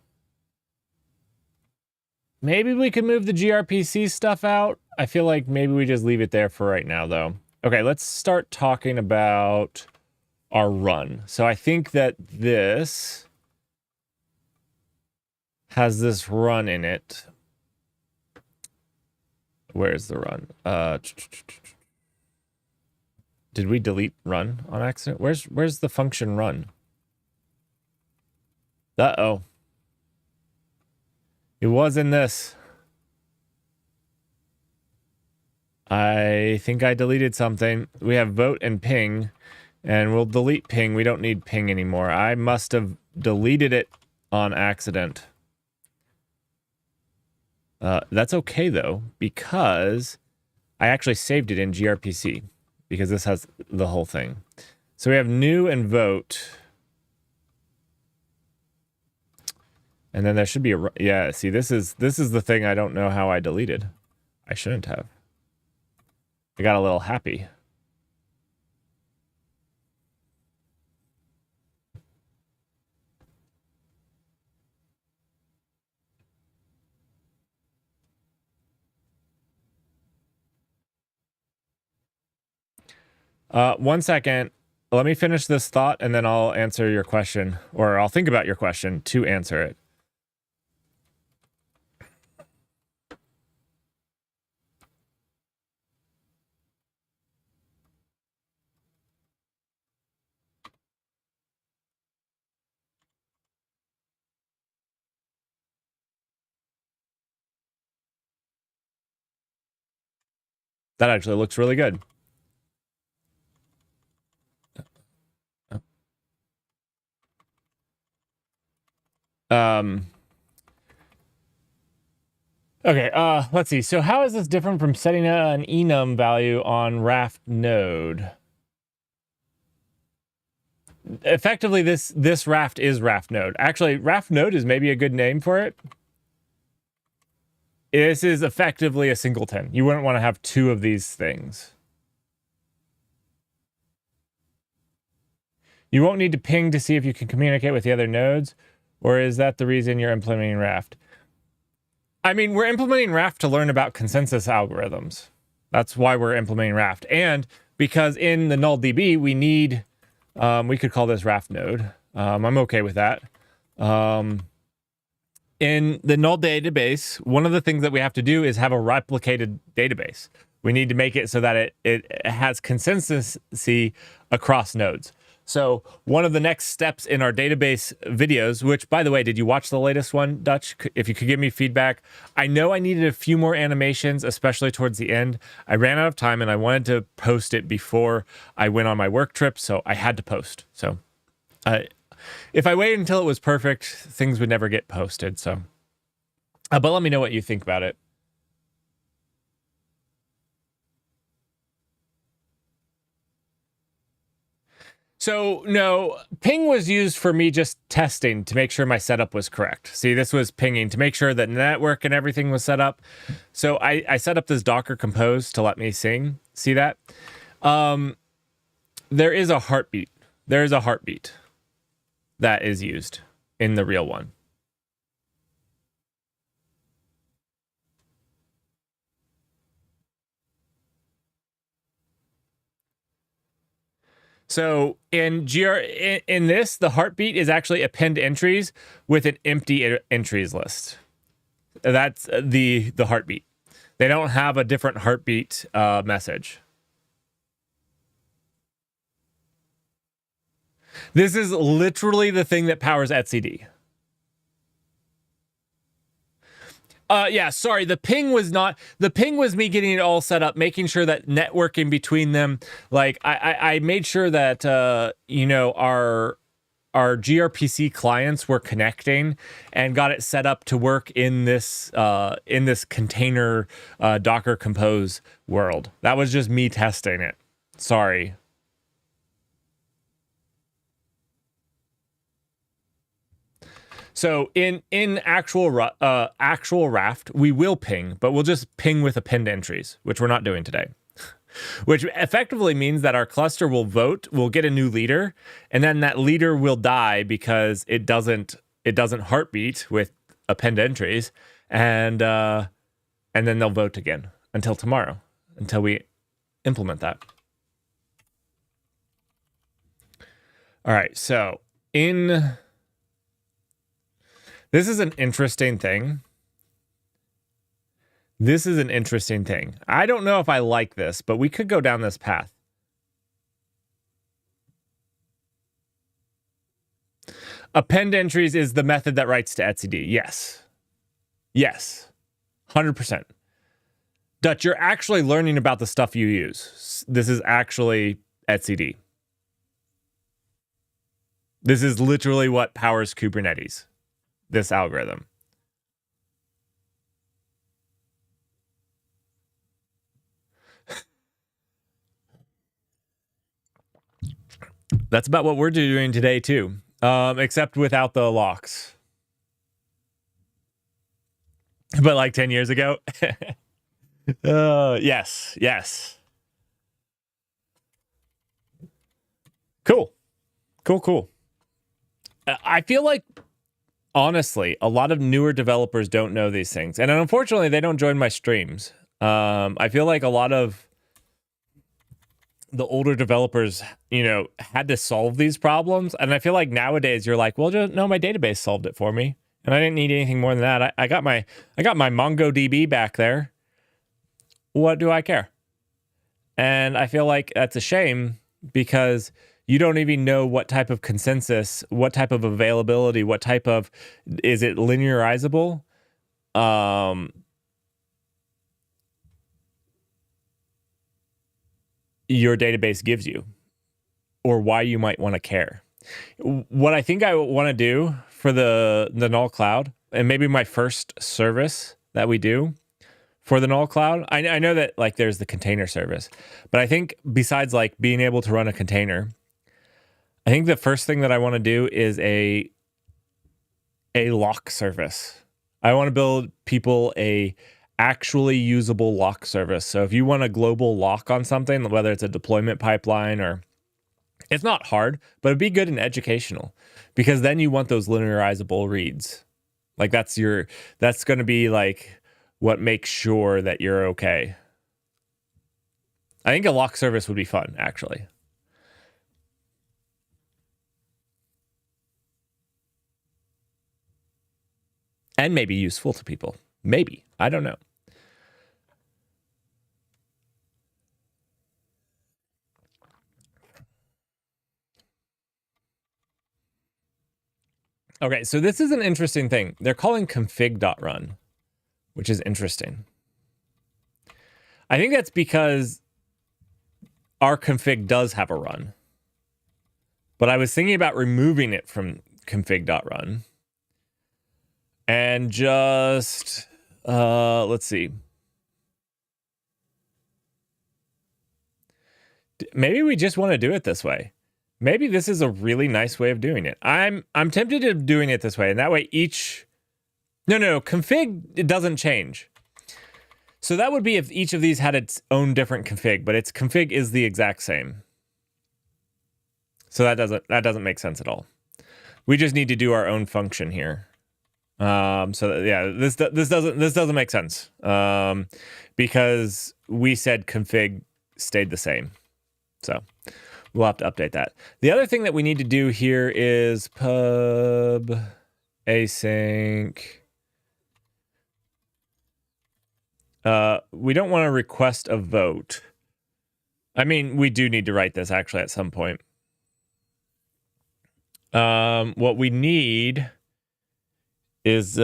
Maybe we can move the gRPC stuff out. I feel like maybe we just leave it there for right now, though. Okay, let's start talking about our run. So I think that this has this run in it. Where's the run? Did we delete run on accident? Where's the function run? Uh-oh. It was in this. I think I deleted something. We have vote and ping, and we'll delete ping. We don't need ping anymore. I must have deleted it on accident. That's okay, though, because I actually saved it in gRPC, because this has the whole thing. So we have new and vote. And then there should be a... Yeah, see, this is the thing I don't know how I deleted. I shouldn't have. I got a little happy. One second. Let me finish this thought, and then I'll answer your question. Or I'll think about your question to answer it. That actually looks really good. Okay, let's see. So how is this different from setting an enum value on Raft node? Effectively, this Raft is Raft node. Actually, Raft node is maybe a good name for it. This is effectively a singleton. You wouldn't want to have two of these things. You won't need to ping to see if you can communicate with the other nodes, or is that the reason you're implementing Raft? I mean, we're implementing Raft to learn about consensus algorithms. That's why we're implementing Raft. And because in the null.db, we need, we could call this Raft node. I'm okay with that. In the null database, one of the things that we have to do is have a replicated database. We need to make it so that it has consistency across nodes. So one of the next steps in our database videos, which, by the way, did you watch the latest one, Dutch? If you could give me feedback. I know I needed a few more animations, especially towards the end. I ran out of time, and I wanted to post it before I went on my work trip, so I had to post. So if I waited until it was perfect, things would never get posted. So, but let me know what you think about it. So, no, ping was used for me just testing to make sure my setup was correct. See, this was pinging to make sure that network and everything was set up. So I set up this Docker Compose to let me sing. See that? There is a heartbeat. There is a heartbeat that is used in the real one. So in this, the heartbeat is actually append entries with an empty entries list. That's the heartbeat. They don't have a different heartbeat message. This is literally the thing that powers etcd. Yeah, sorry. The ping was me getting it all set up, making sure that networking between them, like I made sure that, our gRPC clients were connecting and got it set up to work in this container Docker Compose world. That was just me testing it. Sorry. So in actual Raft, we will ping, but we'll just ping with append entries, which we're not doing today. Which effectively means that our cluster will vote, we'll get a new leader, and then that leader will die because it doesn't it doesn't heartbeat with append entries, and then they'll vote again until tomorrow, until we implement that. All right, so this is an interesting thing. This is an interesting thing. I don't know if I like this, but we could go down this path. Append entries is the method that writes to etcd. Yes. Yes. 100%. Dutch, you're actually learning about the stuff you use. This is actually etcd. This is literally what powers Kubernetes, this algorithm. That's about what we're doing today, too, except without the locks. But like 10 years ago. Yes. Cool. I feel like, honestly, a lot of newer developers don't know these things. And unfortunately, they don't join my streams. I feel like a lot of the older developers, had to solve these problems. And I feel like nowadays you're like, well, just, no, my database solved it for me. And I didn't need anything more than that. I got my MongoDB back there. What do I care? And I feel like that's a shame because you don't even know what type of consensus, what type of availability, what type of, is it linearizable? Your database gives you, or why you might want to care. What I think I want to do for the null cloud, and maybe my first service that we do for the null cloud, I know that like there's the container service, but I think besides like being able to run a container, I think the first thing that I want to do is a lock service. I want to build people a actually usable lock service. So if you want a global lock on something, whether it's a deployment pipeline or, it's not hard, but it'd be good and educational, because then you want those linearizable reads. Like that's going to be like what makes sure that you're okay. I think a lock service would be fun, actually. And maybe useful to people. Maybe. I don't know. Okay, so this is an interesting thing. They're calling config.run, which is interesting. I think that's because our config does have a run. But I was thinking about removing it from config.run. And just, let's see. Maybe we just want to do it this way. Maybe this is a really nice way of doing it. I'm tempted of doing it this way, and that way no, config, it doesn't change. So that would be if each of these had its own different config, but its config is the exact same. So that doesn't make sense at all. We just need to do our own function here. This doesn't make sense. Because we said config stayed the same. So we'll have to update that. The other thing that we need to do here is pub async. We don't want to request a vote. I mean, we do need to write this actually at some point. What we need is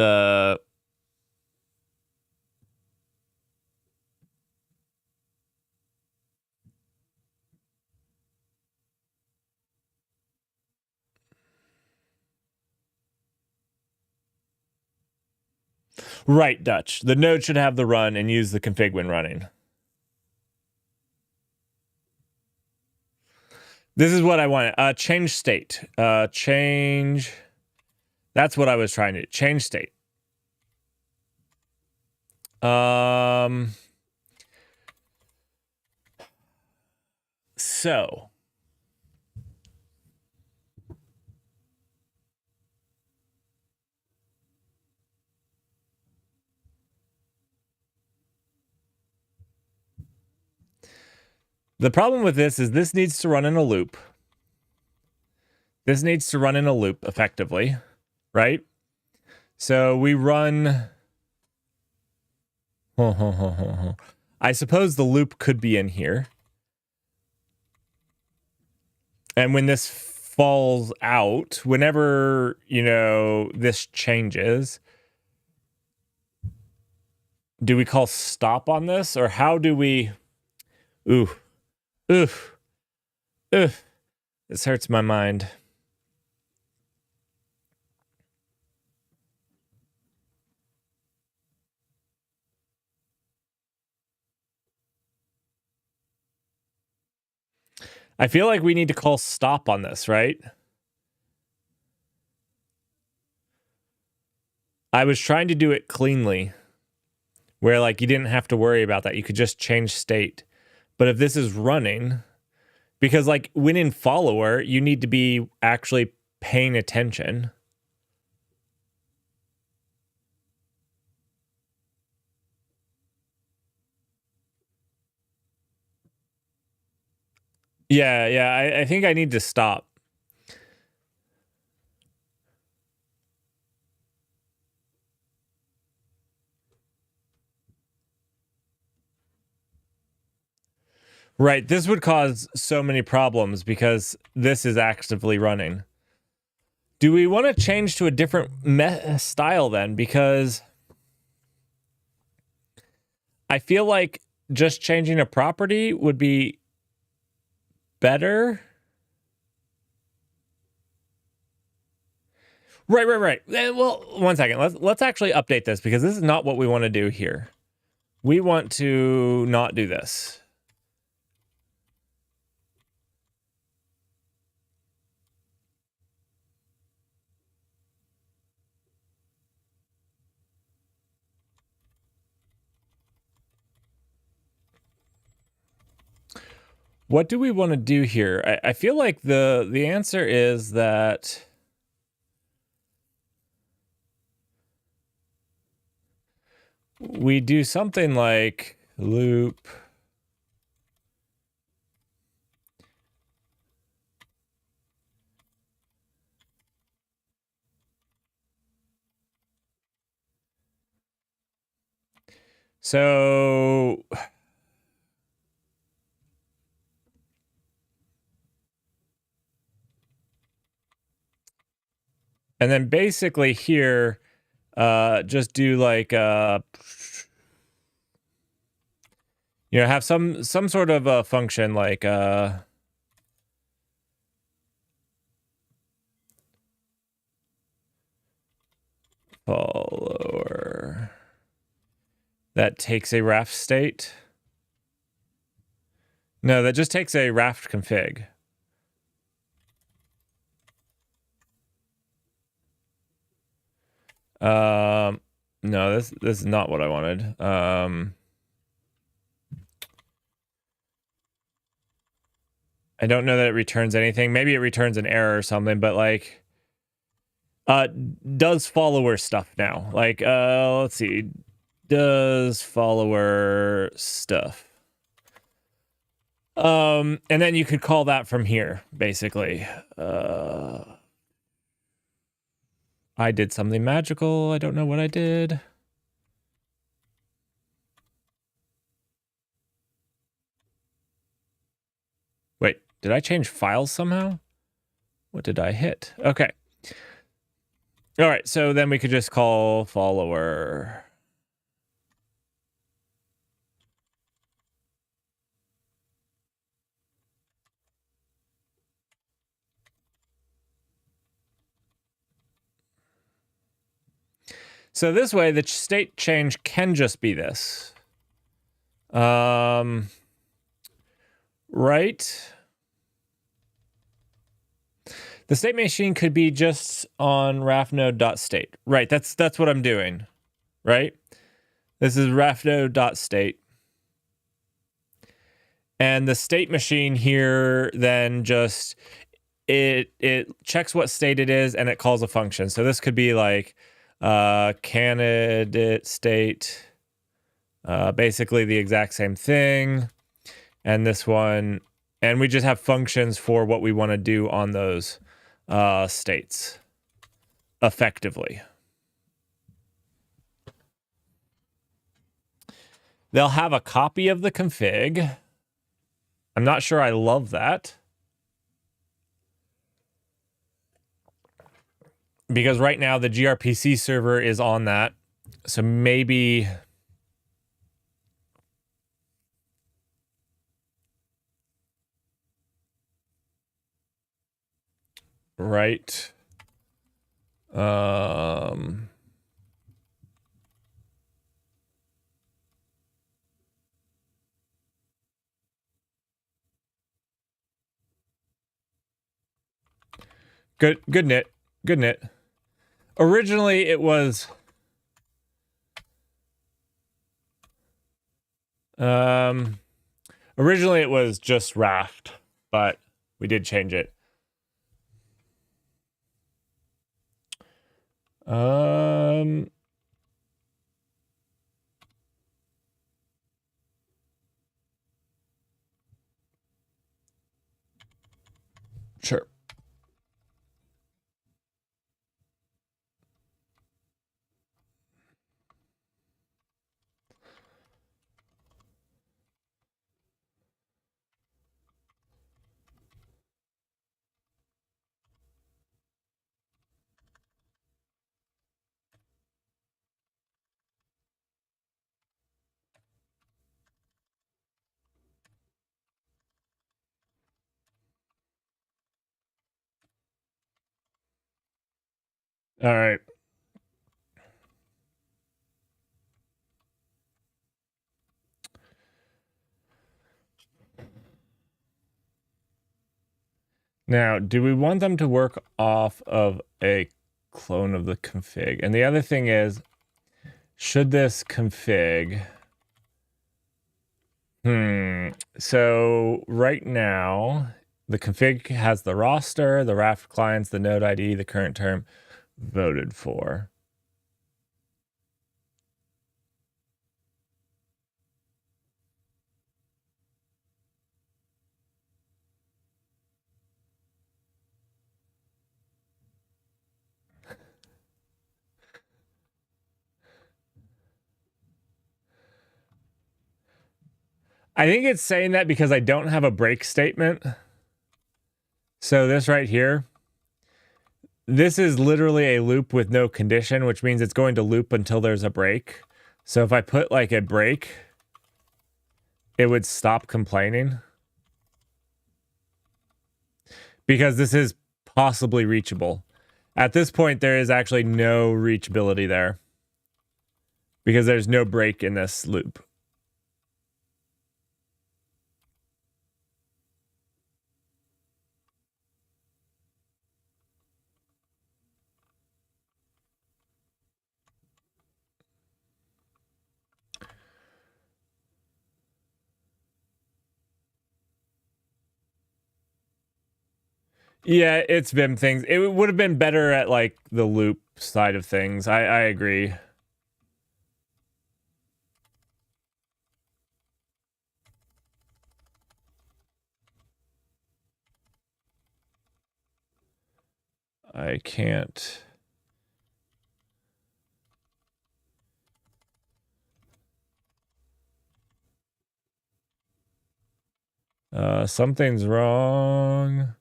right, Dutch. The node should have the run and use the config when running. This is what I wanted. Change state. Change. That's what I was trying to do. Change state. So. The problem with this is this needs to run in a loop. This needs to run in a loop effectively, right? So we run... I suppose the loop could be in here. And when this falls out, whenever, this changes, do we call stop on this? Or how do we... Oof. This hurts my mind. I feel like we need to call stop on this, right? I was trying to do it cleanly, where like you didn't have to worry about that. You could just change state. But if this is running, because like when in follower, you need to be actually paying attention. Yeah, I think I need to stop. Right, this would cause so many problems because this is actively running. Do we want to change to a different style then? Because I feel like just changing a property would be better. Right. Well, one second. Let's actually update this because this is not what we want to do here. We want to not do this. What do we want to do here? I feel like the answer is that we do something like loop. So and then basically here, just do like have some sort of a function like follower that takes a Raft state. No, that just takes a Raft config. No, this is not what I wanted. I don't know that it returns anything. Maybe it returns an error or something, but like does follower stuff now. Like let's see. Does follower stuff. And then you could call that from here, basically. I did something magical. I don't know what I did. Wait, did I change files somehow? What did I hit? Okay. All right, so then we could just call follower. So this way, the state change can just be this. Right? The state machine could be just on raftnode.state. Right, that's what I'm doing. Right? This is raftnode.state. And the state machine here then just it checks what state it is and it calls a function. So this could be like candidate state, basically the exact same thing. and this one, and we just have functions for what we want to do on those states effectively. They'll have a copy of the config. I'm not sure I love that, because right now the gRPC server is on that. So maybe right. Good knit. Good knit. Originally it was originally it was just Raft, but we did change it. Sure. All right. Now, do we want them to work off of a clone of the config? And the other thing is, should this config... So right now, the config has the roster, the Raft clients, the node ID, the current term voted for. I think it's saying that because I don't have a break statement. So this right here, this is literally a loop with no condition, which means it's going to loop until there's a break. So if I put like a break, it would stop complaining. Because this is possibly reachable. At this point, there is actually no reachability there. Because there's no break in this loop. Yeah, it's Vim things. It would have been better at like the loop side of things. I agree. I can't. Something's wrong.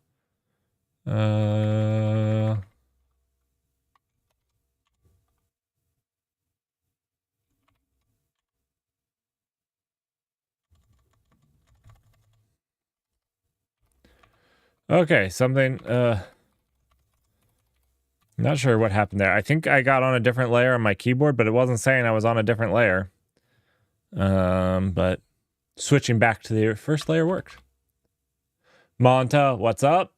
Okay, something, not sure what happened there. I think I got on a different layer on my keyboard, but it wasn't saying I was on a different layer. But switching back to the first layer worked. Monta, what's up?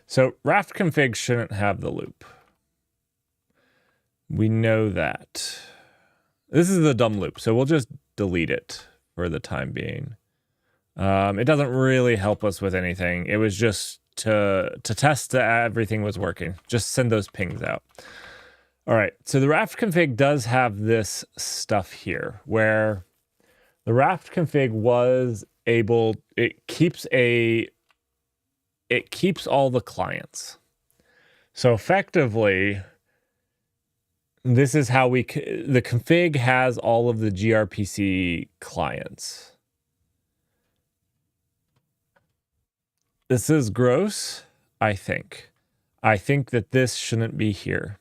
So Raft config shouldn't have the loop. We know that. This is the dumb loop, so we'll just delete it for the time being. It doesn't really help us with anything. It was just to test that everything was working. Just send those pings out. All right, so the Raft config does have this stuff here where the Raft config was able, it keeps all the clients. So effectively, this is how the config has all of the gRPC clients. This is gross, I think. I think that this shouldn't be here.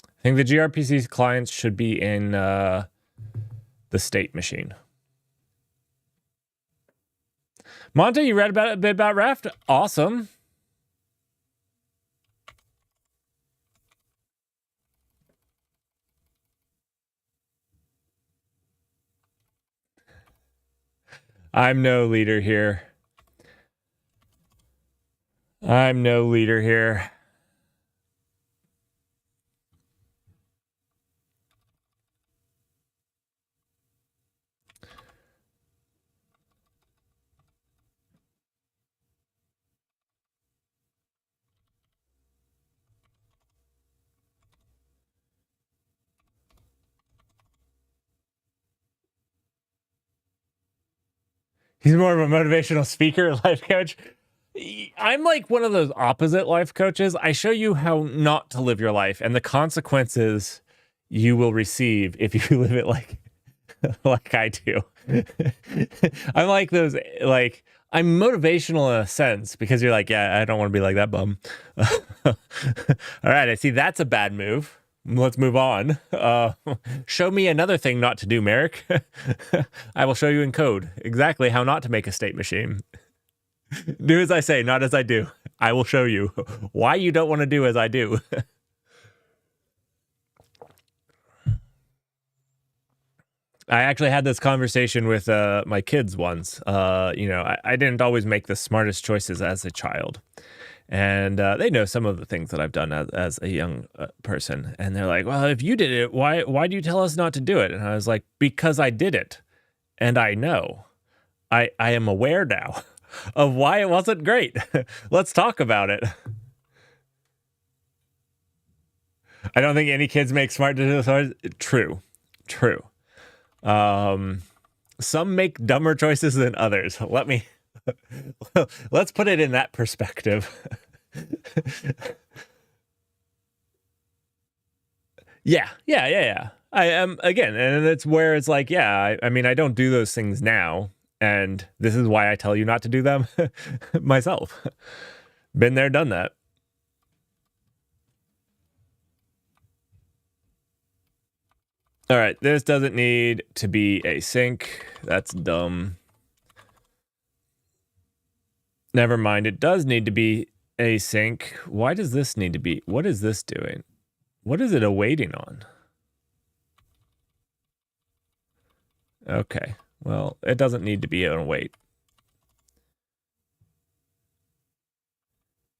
I think the gRPC clients should be in the state machine. Monte, you read a bit about Raft? Awesome. I'm no leader here. I'm no leader here. He's more of a motivational speaker, life coach. I'm like one of those opposite life coaches. I show you how not to live your life and the consequences you will receive if you live it like I do. I'm like those, like, I'm motivational in a sense because you're like, yeah, I don't want to be like that bum. All right, I see that's a bad move. Let's move on. Show me another thing not to do, Merrick. I will show you in code exactly how not to make a state machine. Do as I say, not as I do. I will show you why you don't want to do as I do. I actually had this conversation with my kids once. I didn't always make the smartest choices as a child. And they know some of the things that I've done as a young person. And they're like, well, if you did it, why do you tell us not to do it? And I was like, because I did it. And I know. I am aware now of why it wasn't great. Let's talk about it. I don't think any kids make smart decisions. True. Some make dumber choices than others. Let's put it in that perspective. Yeah. I am, again, and it's where it's like, yeah, I mean, I don't do those things now, and this is why I tell you not to do them myself. Been there, done that. All right, this doesn't need to be async. That's dumb. Never mind, it does need to be async. Why does this need to be? What is this doing? What is it awaiting on? Okay, well, it doesn't need to be on await.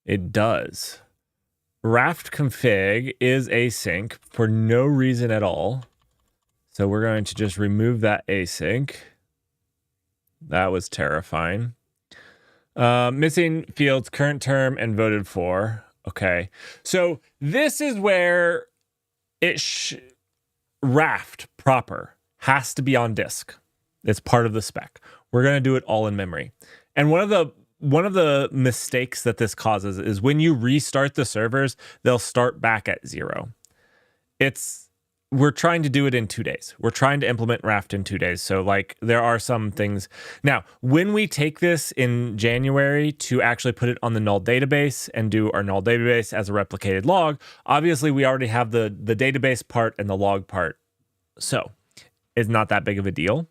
It does. Raft config is async for no reason at all. So we're going to just remove that async. That was terrifying. Missing fields, current term, and voted for. Okay. So this is where Raft proper has to be on disk. It's part of the spec. We're going to do it all in memory. And one of the mistakes that this causes is when you restart the servers, they'll start back at 0. We're trying to do it in 2 days. We're trying to implement Raft in 2 days. So like there are some things. Now, when we take this in January to actually put it on the null database and do our null database as a replicated log, obviously we already have the database part and the log part. So it's not that big of a deal.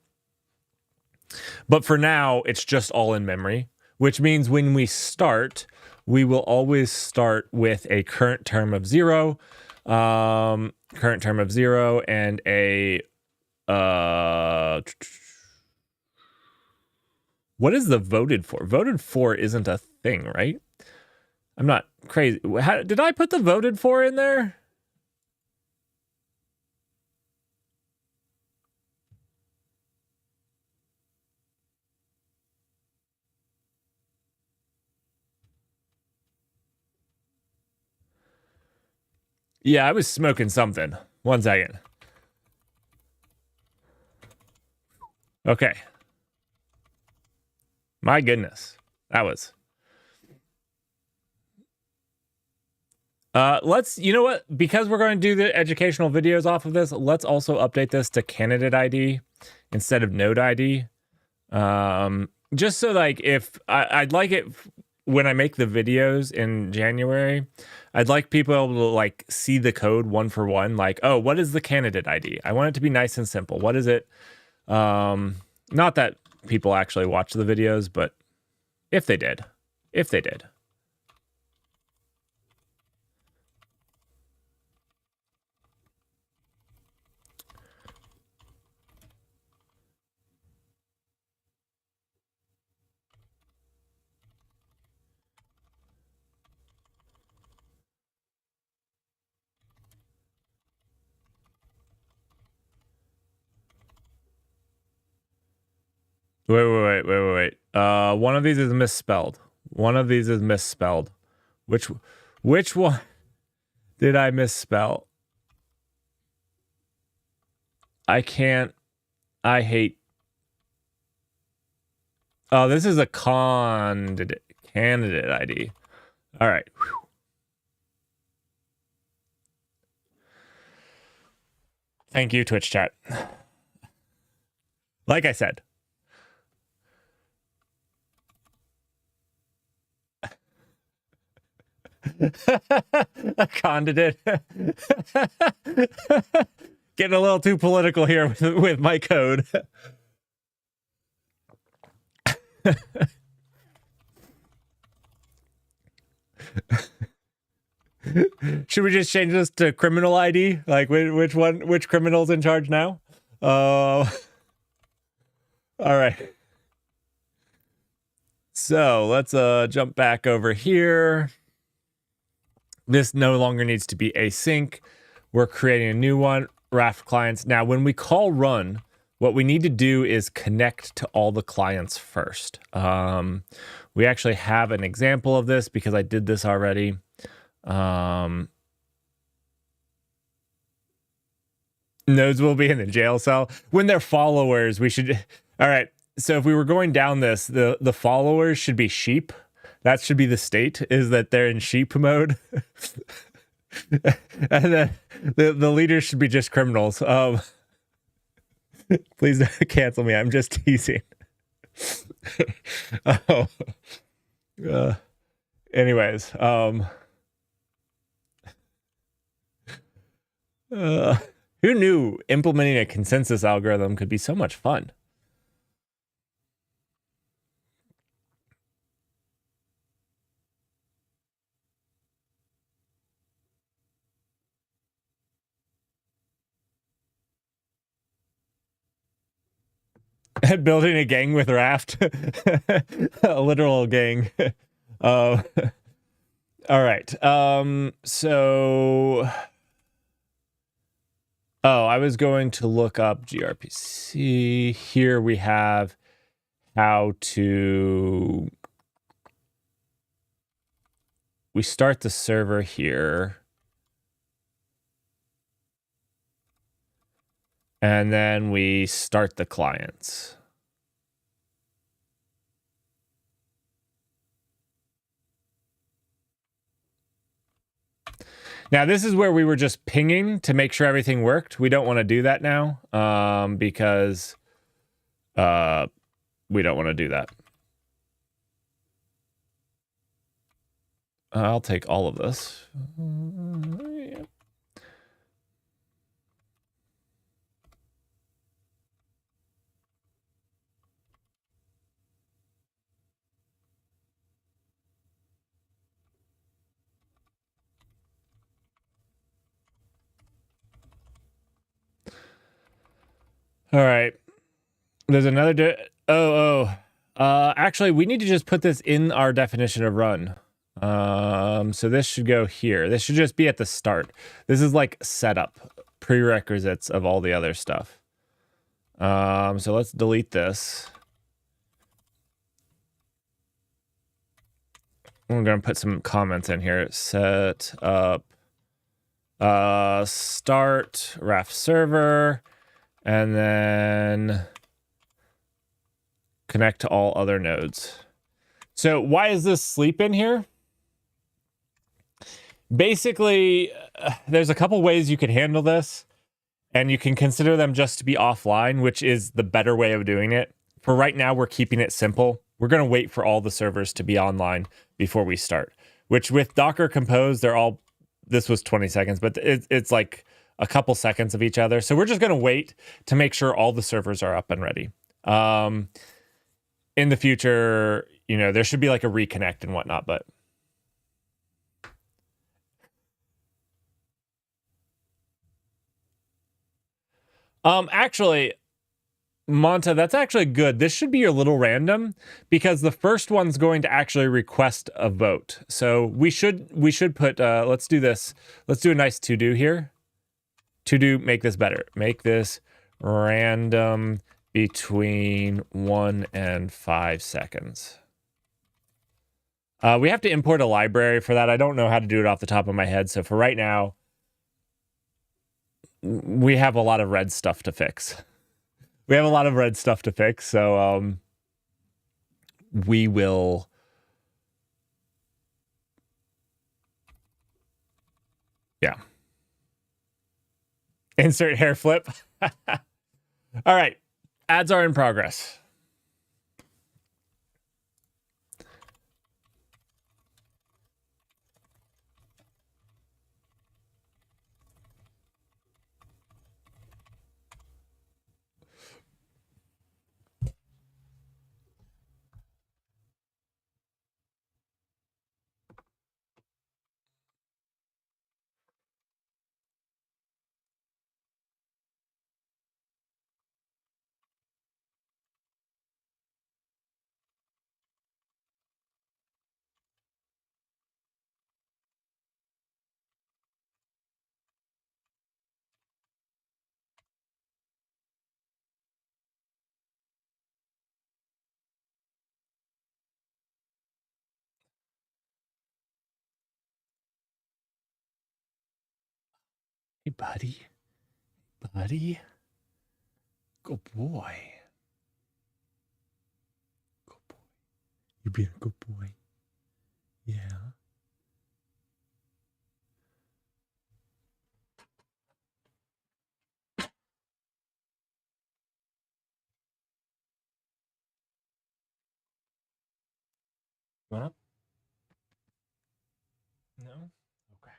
But for now, it's just all in memory, which means when we start, we will always start with a current term of 0. Current term of 0 and a what is the voted for? Voted for isn't a thing, right? I'm not crazy. Did I put the voted for in there? Yeah, I was smoking something. 1 second. Okay. My goodness. That was. Let's, you know what? Because we're going to do the educational videos off of this, let's also update this to candidate ID instead of node ID. Just so like if I'd like it when I make the videos in January, I'd like people able to like see the code one for one. Like, oh, what is the candidate ID? I want it to be nice and simple. What is it? Not that people actually watch the videos, but if they did. Wait. One of these is misspelled. Which one did I misspell? I hate. Oh, this is a candidate ID. All right. Whew. Thank you, Twitch chat. Like I said. A candidate. Getting a little too political here with my code. Should we just change this to criminal ID? Like which criminal's in charge now? All right. So let's jump back over here. This no longer needs to be async. We're creating a new one, Raft clients. Now, when we call run, what we need to do is connect to all the clients first. We actually have an example of this because I did this already. Nodes will be in the jail cell. When they're followers, we should... All right, so if we were going down this, the followers should be sheep. That should be the state, is that they're in sheep mode. And then the leaders should be just criminals. Please don't cancel me. I'm just teasing. Anyways, who knew implementing a consensus algorithm could be so much fun? Building a gang with Raft. A literal gang. All right. So... Oh, I was going to look up gRPC. Here we have how to... We start the server here. And then we start the clients. Now, this is where we were just pinging to make sure everything worked. We don't want to do that now because we don't want to do that. I'll take all of this. Yeah. All right. There's another... actually, we need to just put this in our definition of run. So this should go here. This should just be at the start. This is like setup, prerequisites of all the other stuff. So let's delete this. I'm going to put some comments in here. Set up Start Raft server, and then connect to all other nodes. So why is this sleep in here? Basically, there's a couple ways you could handle this, and you can consider them just to be offline, which is the better way of doing it. For right now, we're keeping it simple. We're going to wait for all the servers to be online before we start, which with Docker Compose, this was 20 seconds, but it's like a couple seconds of each other. So we're just going to wait to make sure all the servers are up and ready. In the future, there should be like a reconnect and whatnot, but actually, Monta, that's actually good. This should be a little random because the first one's going to actually request a vote. So we should put let's do this. Let's do a nice to do here. To do, make this better. Make this random between 1 and 5 seconds. We have to import a library for that. I don't know how to do it off the top of my head. So for right now, we have a lot of red stuff to fix. So we will. Yeah. Insert hair flip. All right. Ads are in progress. Hey, buddy. Buddy. Good boy. Good boy. You're being a good boy. Yeah. Want up? No? Okay.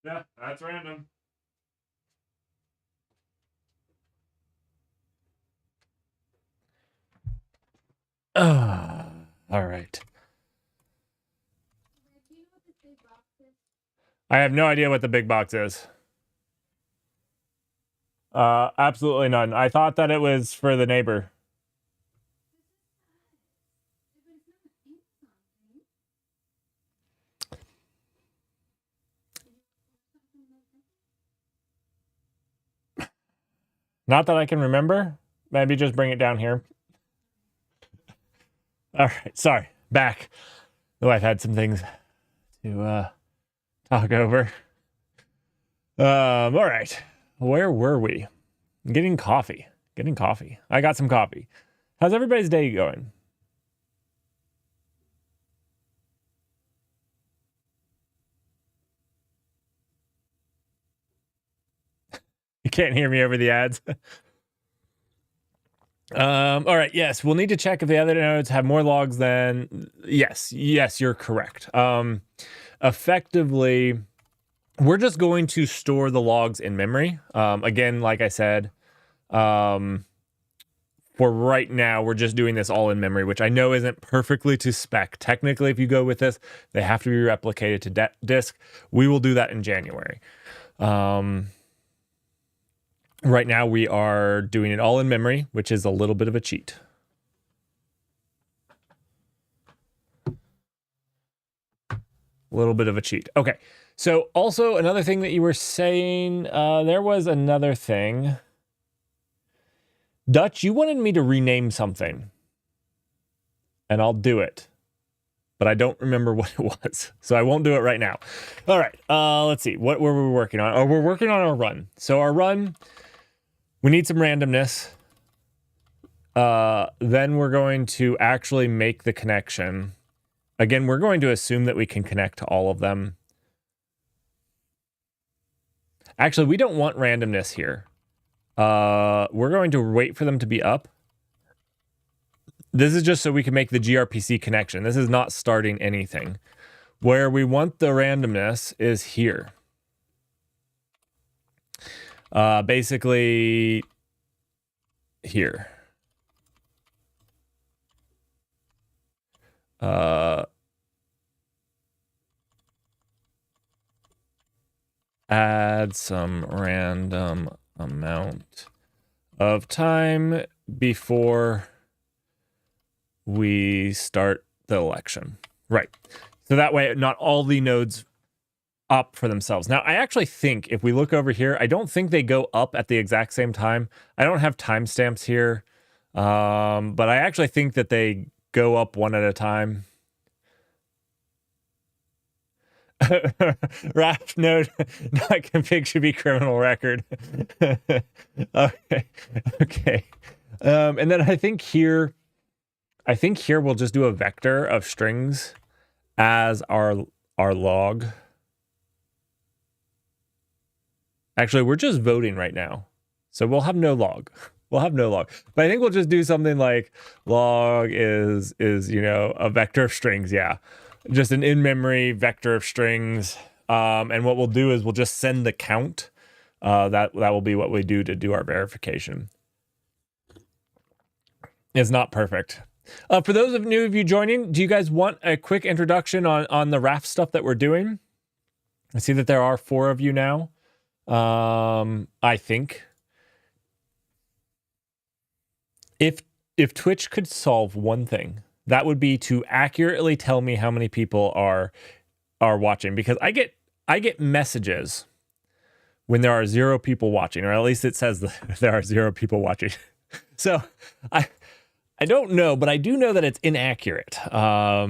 Yeah, that's random. All right. I have no idea what the big box is. Absolutely none. I thought that it was for the neighbor. Not that I can remember. Maybe just bring it down here. All right. Sorry. Back. Oh, I've had some things to talk over. All right. Where were we? Getting coffee. Getting coffee. I got some coffee. How's everybody's day going? You can't hear me over the ads. All right. Yes, we'll need to check if the other nodes have more logs than. Yes, you're correct. Effectively, we're just going to store the logs in memory. Again, like I said, for right now, we're just doing this all in memory, which I know isn't perfectly to spec. Technically, if you go with this, they have to be replicated to disk. We will do that in January. Right now, we are doing it all in memory, which is a little bit of a cheat. Okay. So also another thing that you were saying, there was another thing. Dutch, you wanted me to rename something. And I'll do it. But I don't remember what it was. So I won't do it right now. All right. Let's see. What were we working on? Oh, we're working on our run. So our run, we need some randomness. Then we're going to actually make the connection. Again, we're going to assume that we can connect to all of them. Actually, we don't want randomness here. We're going to wait for them to be up. This is just so we can make the gRPC connection. This is not starting anything. Where we want the randomness is here. Basically here. Add some random amount of time before we start the election. Right. So that way, not all the nodes up for themselves. Now, I actually think if we look over here, I don't think they go up at the exact same time. I don't have timestamps here, but I actually think that they go up one at a time. Raft node not config should be criminal record. Okay. And then I think here we'll just do a vector of strings as our log. Actually, we're just voting right now. So we'll have no log. But I think we'll just do something like log is a vector of strings. Yeah. Just an in-memory vector of strings. And what we'll do is we'll just send the count. That will be what we do to do our verification. It's not perfect. For those of you joining, do you guys want a quick introduction on the Raft stuff that we're doing? I see that there are 4 of you now. I think if Twitch could solve one thing, that would be to accurately tell me how many people are watching, because I get messages when there are 0 people watching, or at least it says that there are 0 people watching. So I don't know, but I do know that it's inaccurate. All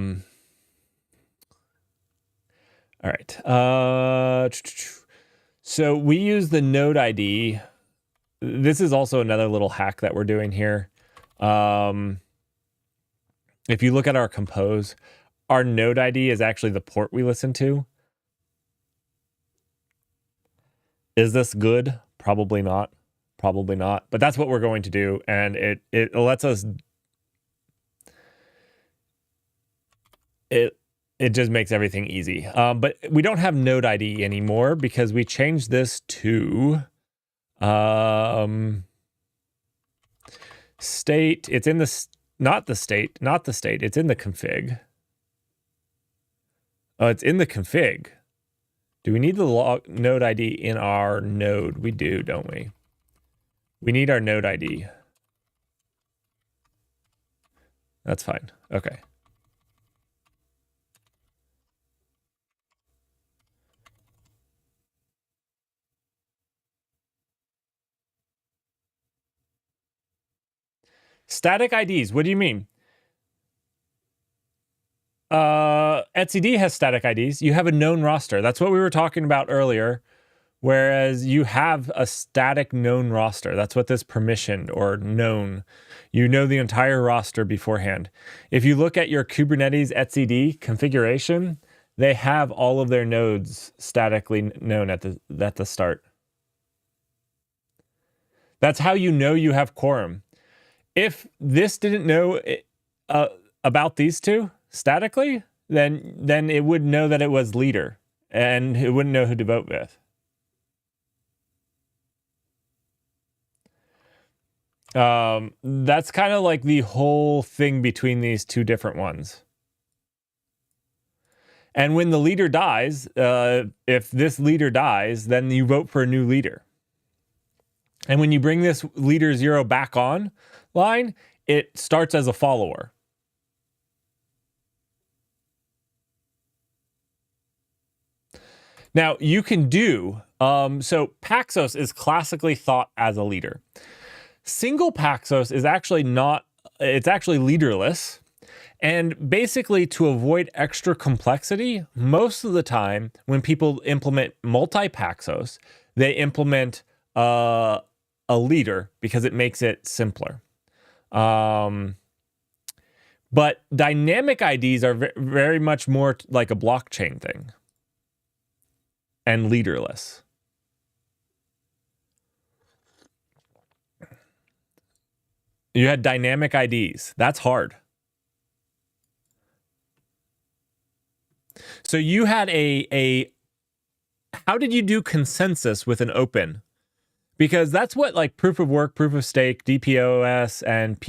right. So we use the node ID. This is also another little hack that we're doing here. If you look at our compose, our node ID is actually the port we listen to. Is this good? Probably not. But that's what we're going to do, and it lets us. it just makes everything easy. But we don't have node ID anymore because we changed this to state. It's in the not the state. It's in the config. Oh, it's in the config. Do we need the node ID in our node? We do, don't we? We need our node ID. That's fine. Okay. Static IDs. What do you mean? etcd has static IDs. You have a known roster. That's what we were talking about earlier. Whereas you have a static known roster. That's what this permissioned or known. You know the entire roster beforehand. If you look at your Kubernetes etcd configuration, they have all of their nodes statically known at the start. That's how you know you have quorum. If this didn't know about these two statically, then it would know that it was leader, and it wouldn't know who to vote with. That's kind of like the whole thing between these two different ones. And when the leader dies, if this leader dies, then you vote for a new leader. And when you bring this leader 0 back on line, it starts as a follower. Now you can do, so Paxos is classically thought as a leader. Single Paxos is actually not, it's actually leaderless. And basically, to avoid extra complexity, most of the time when people implement multi-Paxos, they implement a leader because it makes it simpler. But dynamic IDs are very much more like a blockchain thing and leaderless. You had dynamic IDs. That's hard. So you had how did you do consensus with an open? Because that's what like proof of work, proof of stake, DPoS, and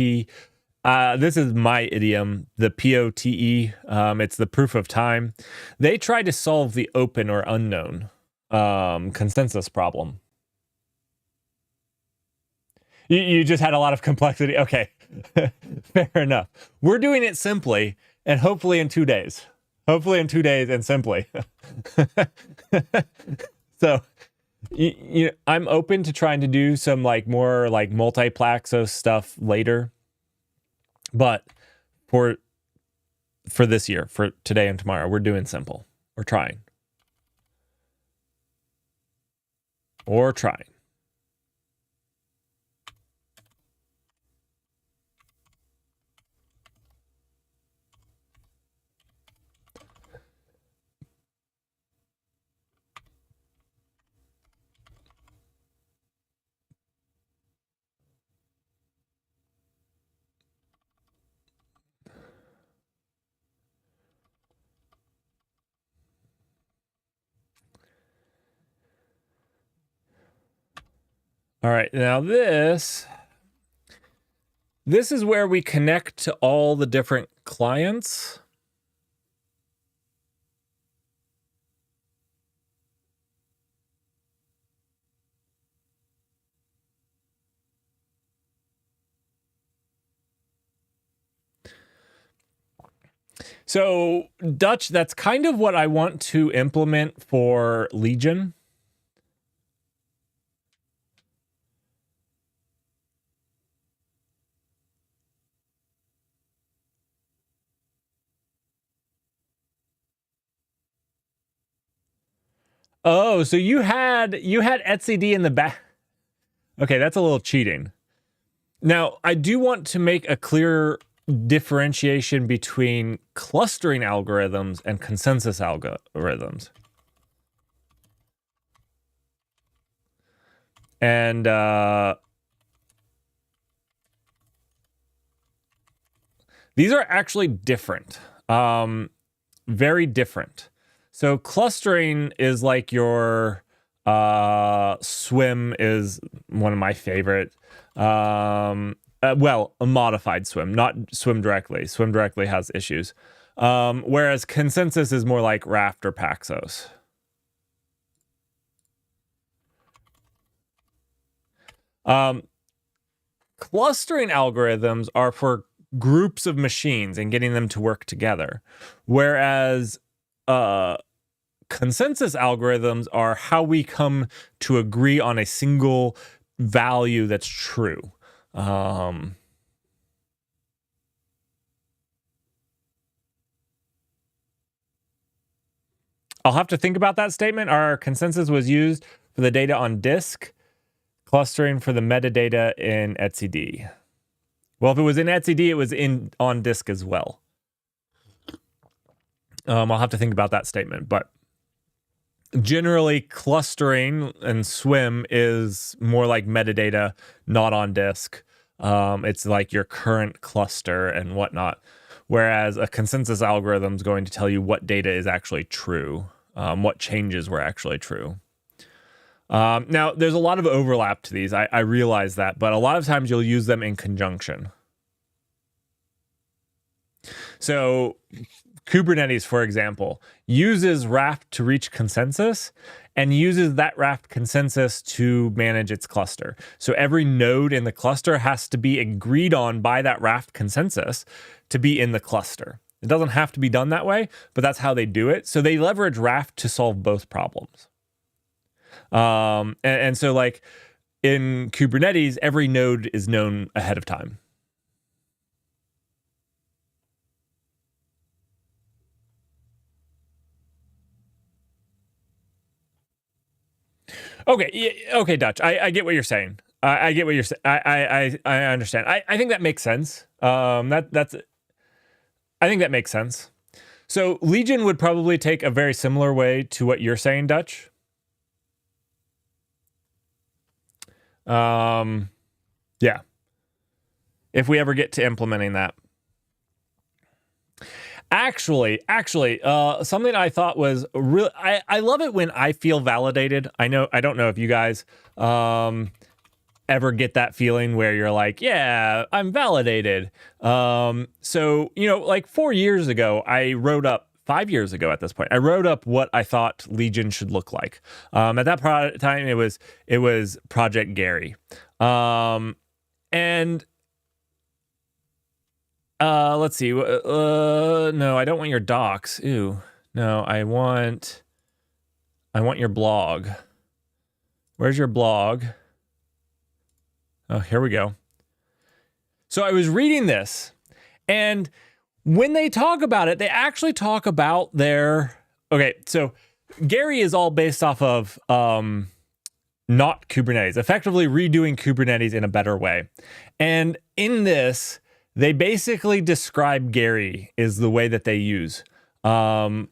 this is my idiom, the POTE. It's the proof of time. They tried to solve the open or unknown consensus problem. You just had a lot of complexity. Okay, fair enough. We're doing it simply and hopefully in 2 days. Hopefully in 2 days and simply. So, I'm open to trying to do some like more like multi-Paxos stuff later. But for this year, for today and tomorrow, we're doing simple. We're trying. Or trying. All right, now this is where we connect to all the different clients. So Dutch, that's kind of what I want to implement for Legion. Oh, so you had etcd in the back. Okay, that's a little cheating. Now, I do want to make a clear differentiation between clustering algorithms and consensus algorithms. And these are actually different. very different. So clustering is like your swim is one of my favorite. Well, a modified swim, not swim directly. Swim directly has issues. Whereas consensus is more like Raft or Paxos. Clustering algorithms are for groups of machines and getting them to work together, whereas consensus algorithms are how we come to agree on a single value that's true. I'll have to think about that statement. Our consensus was used for the data on disk, clustering for the metadata in etcd. Well, if it was in etcd, it was on disk as well. I'll have to think about that statement, but generally clustering and swim is more like metadata, not on disk. It's like your current cluster and whatnot. Whereas a consensus algorithm is going to tell you what data is actually true, what changes were actually true. Now, there's a lot of overlap to these. I realize that, but a lot of times you'll use them in conjunction. So Kubernetes, for example, uses Raft to reach consensus and uses that Raft consensus to manage its cluster. So every node in the cluster has to be agreed on by that Raft consensus to be in the cluster. It doesn't have to be done that way, but that's how they do it. So they leverage Raft to solve both problems. And so like in Kubernetes, every node is known ahead of time. Okay, Dutch. I get what you're saying. I get what you're saying. I understand. I think that makes sense. I think that makes sense. So Legion would probably take a very similar way to what you're saying, Dutch. Yeah. If we ever get to implementing that. Actually, something I thought was really, I love it when I feel validated. I don't know if you guys ever get that feeling where you're like, yeah, I'm validated. So, like 4 years ago, I wrote up 5 years ago at this point, I wrote up what I thought Legion should look like. At that time, it was Project Gary. And let's see. No, I don't want your docs. Ew. No, I want your blog. Where's your blog? Oh, here we go. So I was reading this, and when they talk about it, they actually talk about okay, so Gary is all based off of not Kubernetes, effectively redoing Kubernetes in a better way. And in this, they basically describe Gary is the way that they use,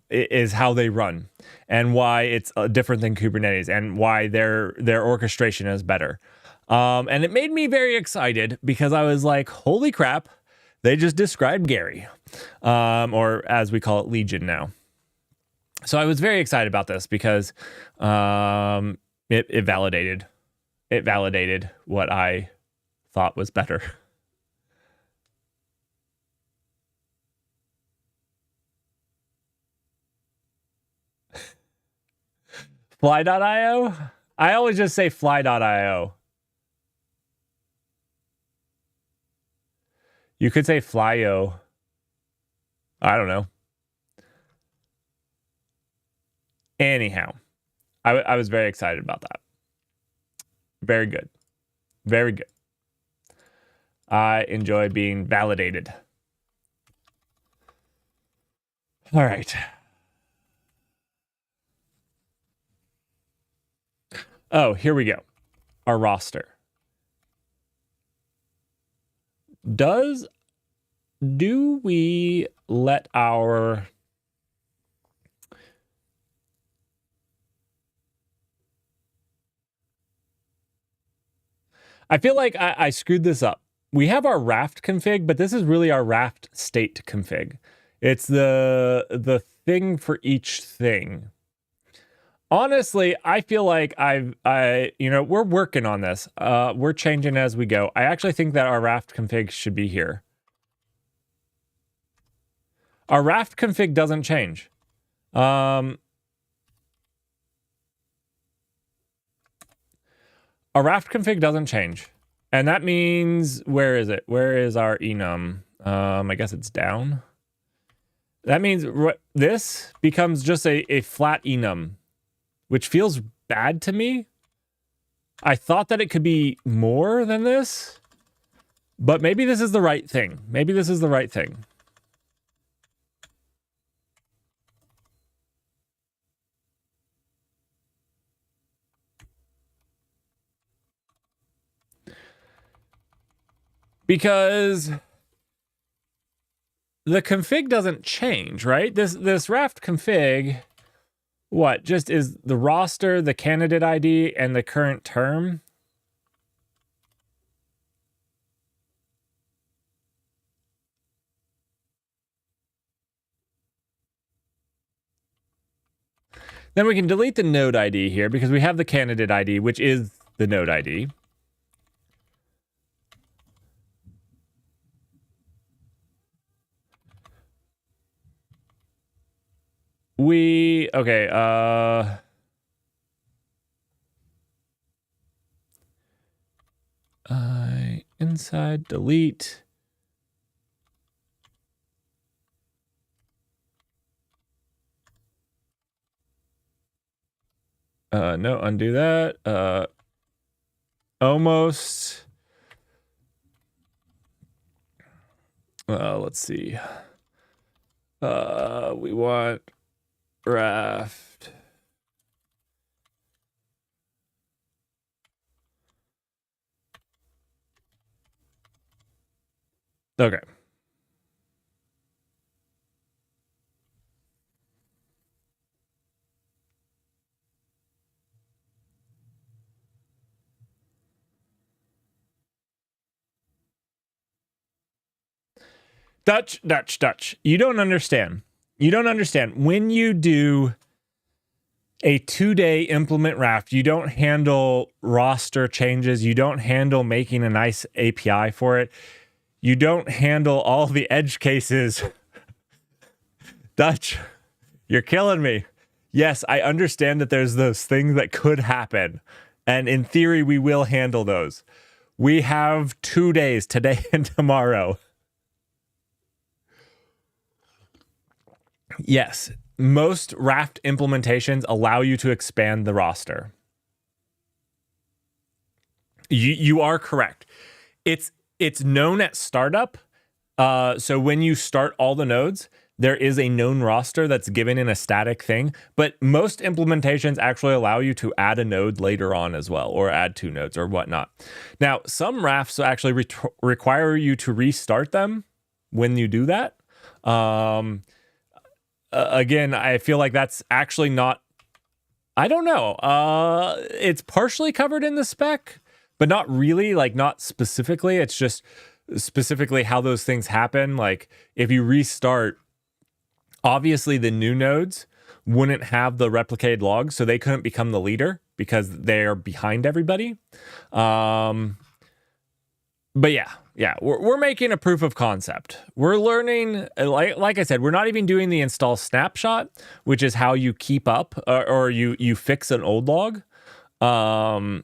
is how they run, and why it's different than Kubernetes, and why their orchestration is better. And it made me very excited because I was like, holy crap, they just described Gary, or as we call it, Legion now. So I was very excited about this because it validated what I thought was better. Fly.io? I always just say fly.io. You could say Flyo. I don't know. Anyhow, I was very excited about that. Very good. Very good. I enjoy being validated. All right. Oh, here we go. Our roster. Do we let our I feel like I screwed this up. We have our Raft config, but this is really our Raft state config. It's the thing for each thing. Honestly, I feel like we're working on this. We're changing as we go. I actually think that our Raft config should be here. Our Raft config doesn't change. Our Raft config doesn't change. And that means, where is it? Where is our enum? I guess it's down. That means this becomes just a flat enum, which feels bad to me. I thought that it could be more than this, but maybe this is the right thing. Maybe this is the right thing. Because the config doesn't change, right? This Raft config, what, just is the roster, the candidate ID, and the current term? Then we can delete the node ID here because we have the candidate ID, which is the node ID. Inside delete. No, undo that. Almost. Let's see. We want Raft. Okay. Dutch. You don't understand. You don't understand. When you do a 2-day implement Raft, you don't handle roster changes. You don't handle making a nice API for it. You don't handle all the edge cases. Dutch, you're killing me. Yes, I understand that there's those things that could happen. And in theory, we will handle those. We have 2 days, today and tomorrow. Yes, most Raft implementations allow you to expand the roster. You are correct. It's known at startup. So when you start all the nodes, there is a known roster that's given in a static thing. But most implementations actually allow you to add a node later on as well, or add 2 nodes or whatnot. Now, some Rafts actually require you to restart them when you do that. Again, I feel like that's actually not, I don't know. It's partially covered in the spec, but not really, like not specifically. It's just specifically how those things happen. Like if you restart, obviously the new nodes wouldn't have the replicated logs, so they couldn't become the leader because they're behind everybody. But yeah, we're making a proof of concept. We're learning, like I said, we're not even doing the install snapshot, which is how you keep up or you fix an old log. Oh,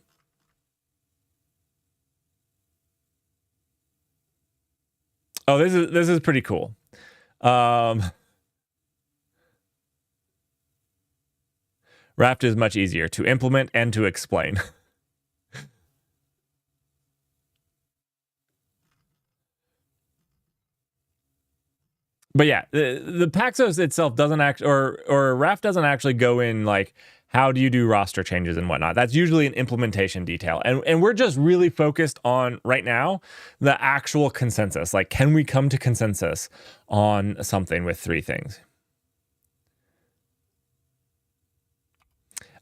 this is pretty cool. Raft is much easier to implement and to explain. But yeah, the Paxos itself doesn't or Raft doesn't actually go in like how do you do roster changes and whatnot. That's usually an implementation detail. And we're just really focused on right now the actual consensus. Like, can we come to consensus on something with 3 things?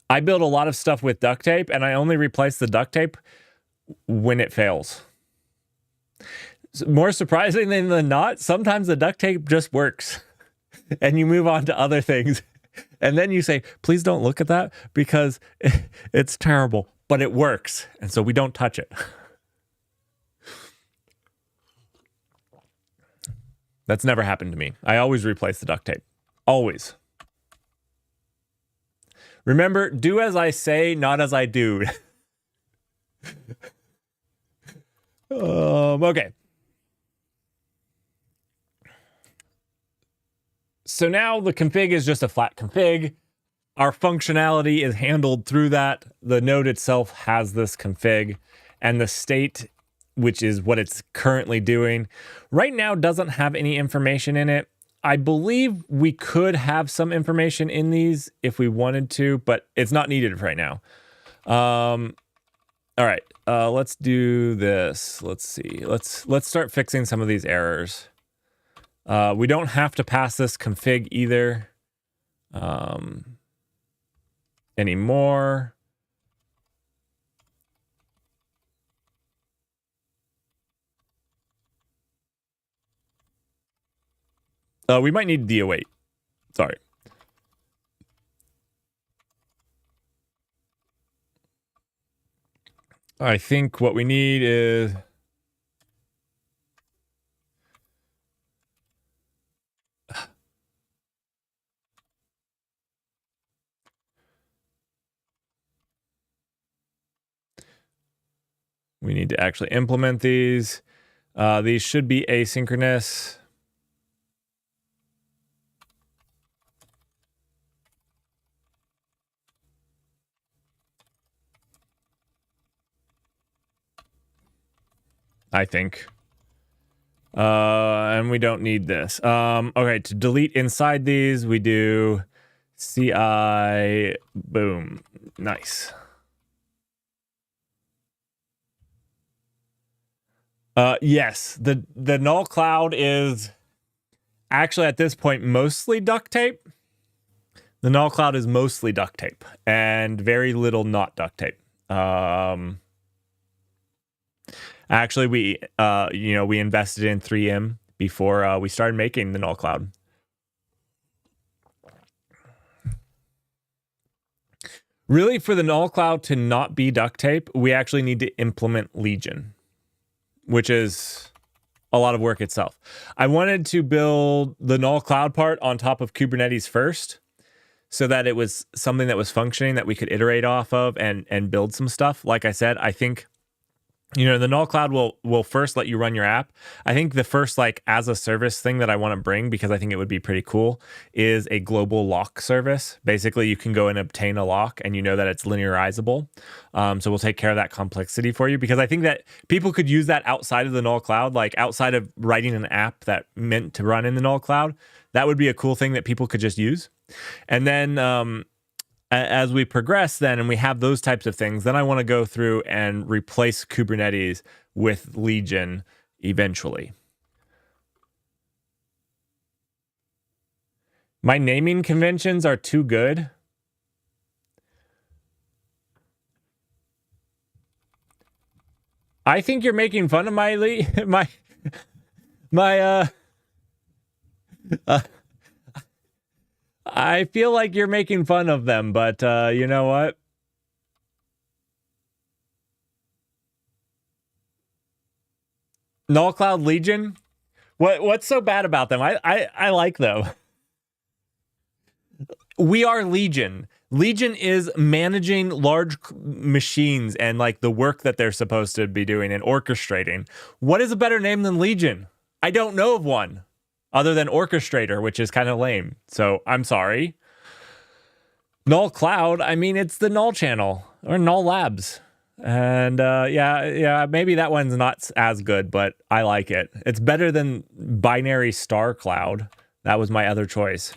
I build a lot of stuff with duct tape, and I only replace the duct tape when it fails. More surprising than not, sometimes the duct tape just works. and you move on to other things. And then you say, please don't look at that because it's terrible, but it works. And so we don't touch it. That's never happened to me. I always replace the duct tape. Always. Remember, do as I say, not as I do. Okay. So now the config is just a flat config. Our functionality is handled through that. The node itself has this config, and the state, which is what it's currently doing, right now doesn't have any information in it. I believe we could have some information in these if we wanted to, but it's not needed right now. All right, let's do this. Let's see. Let's start fixing some of these errors. We don't have to pass this config either anymore. We might need D08. Sorry. I think what we need is... We need to actually implement these. These should be asynchronous. I think. And we don't need this. Okay, to delete inside these, we do CI, boom, nice. Yes, the null cloud is actually at this point mostly duct tape. The null cloud is mostly duct tape and very little not duct tape. Actually, we invested in 3M before we started making the null cloud. Really, for the null cloud to not be duct tape, we actually need to implement Legion, which is a lot of work itself. I wanted to build the null cloud part on top of Kubernetes first, so that it was something that was functioning that we could iterate off of and build some stuff. Like I said, I think, the null cloud will first let you run your app. I think the first as a service thing that I want to bring, because I think it would be pretty cool, is a global lock service. Basically, you can go and obtain a lock and you know that it's linearizable. So we'll take care of that complexity for you, because I think that people could use that outside of the null cloud, like outside of writing an app that meant to run in the null cloud. That would be a cool thing that people could just use. And then as we progress then and we have those types of things, then I want to go through and replace Kubernetes with Legion eventually. My naming conventions are too good. I think you're making fun of I feel like you're making fun of them, but you know what? Null Cloud Legion? What's so bad about them? I like them. We are Legion. Legion is managing large machines and the work that they're supposed to be doing and orchestrating. What is a better name than Legion? I don't know of one. Other than orchestrator, which is kind of lame. So I'm sorry. Null Cloud, I mean, it's the Null channel or Null Labs. And yeah, maybe that one's not as good, but I like it. It's better than Binary Star Cloud. That was my other choice.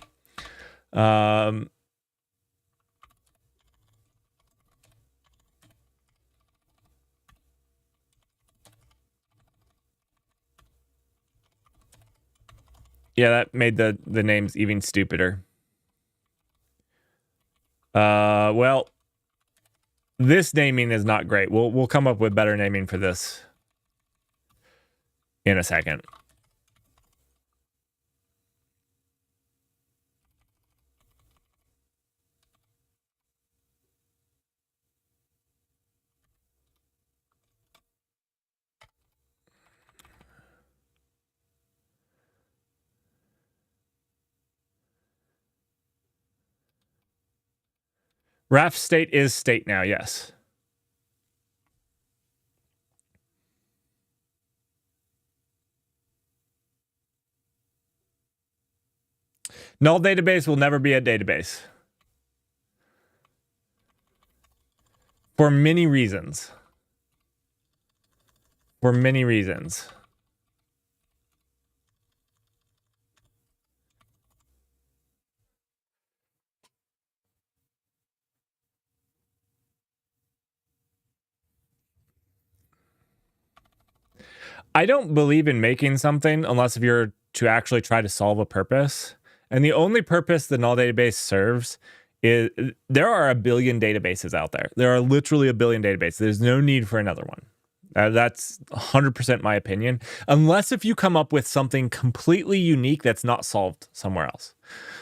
Yeah, that made the names even stupider. Well, this naming is not great. We'll come up with better naming for this in a second. Raft state is state now, yes. Null database will never be a database. For many reasons. For many reasons. I don't believe in making something unless if you're to actually try to solve a purpose. And the only purpose the null database serves is there are a billion databases out there. There are literally a billion databases. There's no need for another one. That's 100% my opinion. Unless if you come up with something completely unique that's not solved somewhere else.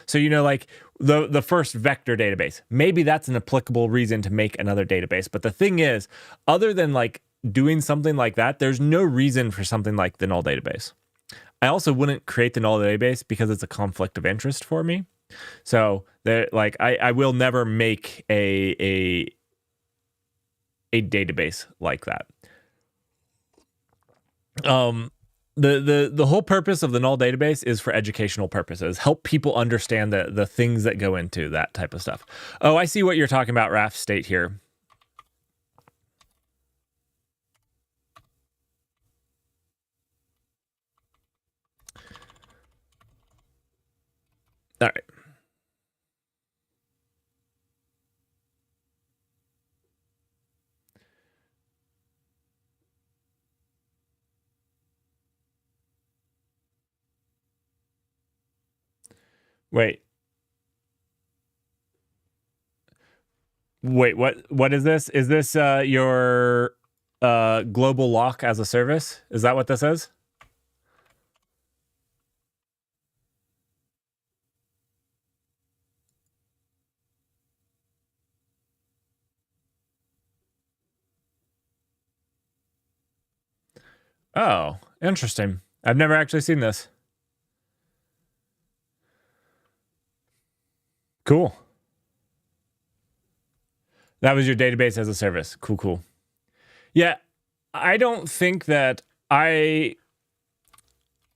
So, you know, like the first vector database, maybe that's an applicable reason to make another database. But the thing is, other than like doing something like that, there's no reason for something like the null database. I also wouldn't create the null database because it's a conflict of interest for me. So there, like I will never make a database like that. The whole purpose of the null database is for educational purposes. Help people understand the things that go into that type of stuff. Oh, I see what you're talking about, Raft State here. All right. Wait, what is this? Is this your global lock as a service? Is that what this is? Oh, interesting. I've never actually seen this. Cool. That was your database as a service. Cool. Yeah, I don't think that I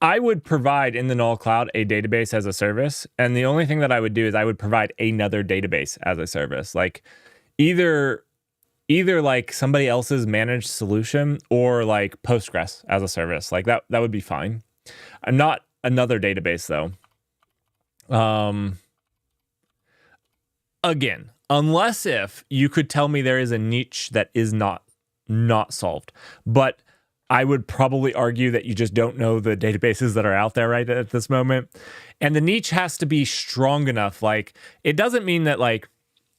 would provide in the null cloud a database as a service, and the only thing that I would do is I would provide another database as a service, like either like somebody else's managed solution or like Postgres as a service. Like that would be fine. I'm not another database though. Again, unless if you could tell me there is a niche that is not solved, but I would probably argue that you just don't know the databases that are out there right at this moment. And the niche has to be strong enough. Like, it doesn't mean that, like,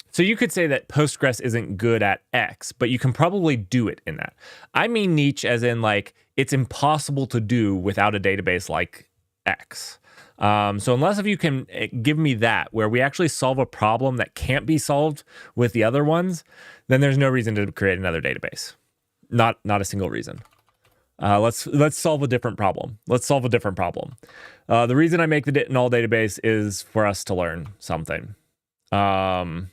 so you could say that Postgres isn't good at X, but you can probably do it in that. I mean niche as in, like, it's impossible to do without a database like X. So unless if you can give me that, where we actually solve a problem that can't be solved with the other ones, then there's no reason to create another database. Not a single reason. Let's solve a different problem. The reason I make the null database is for us to learn something. Hopefully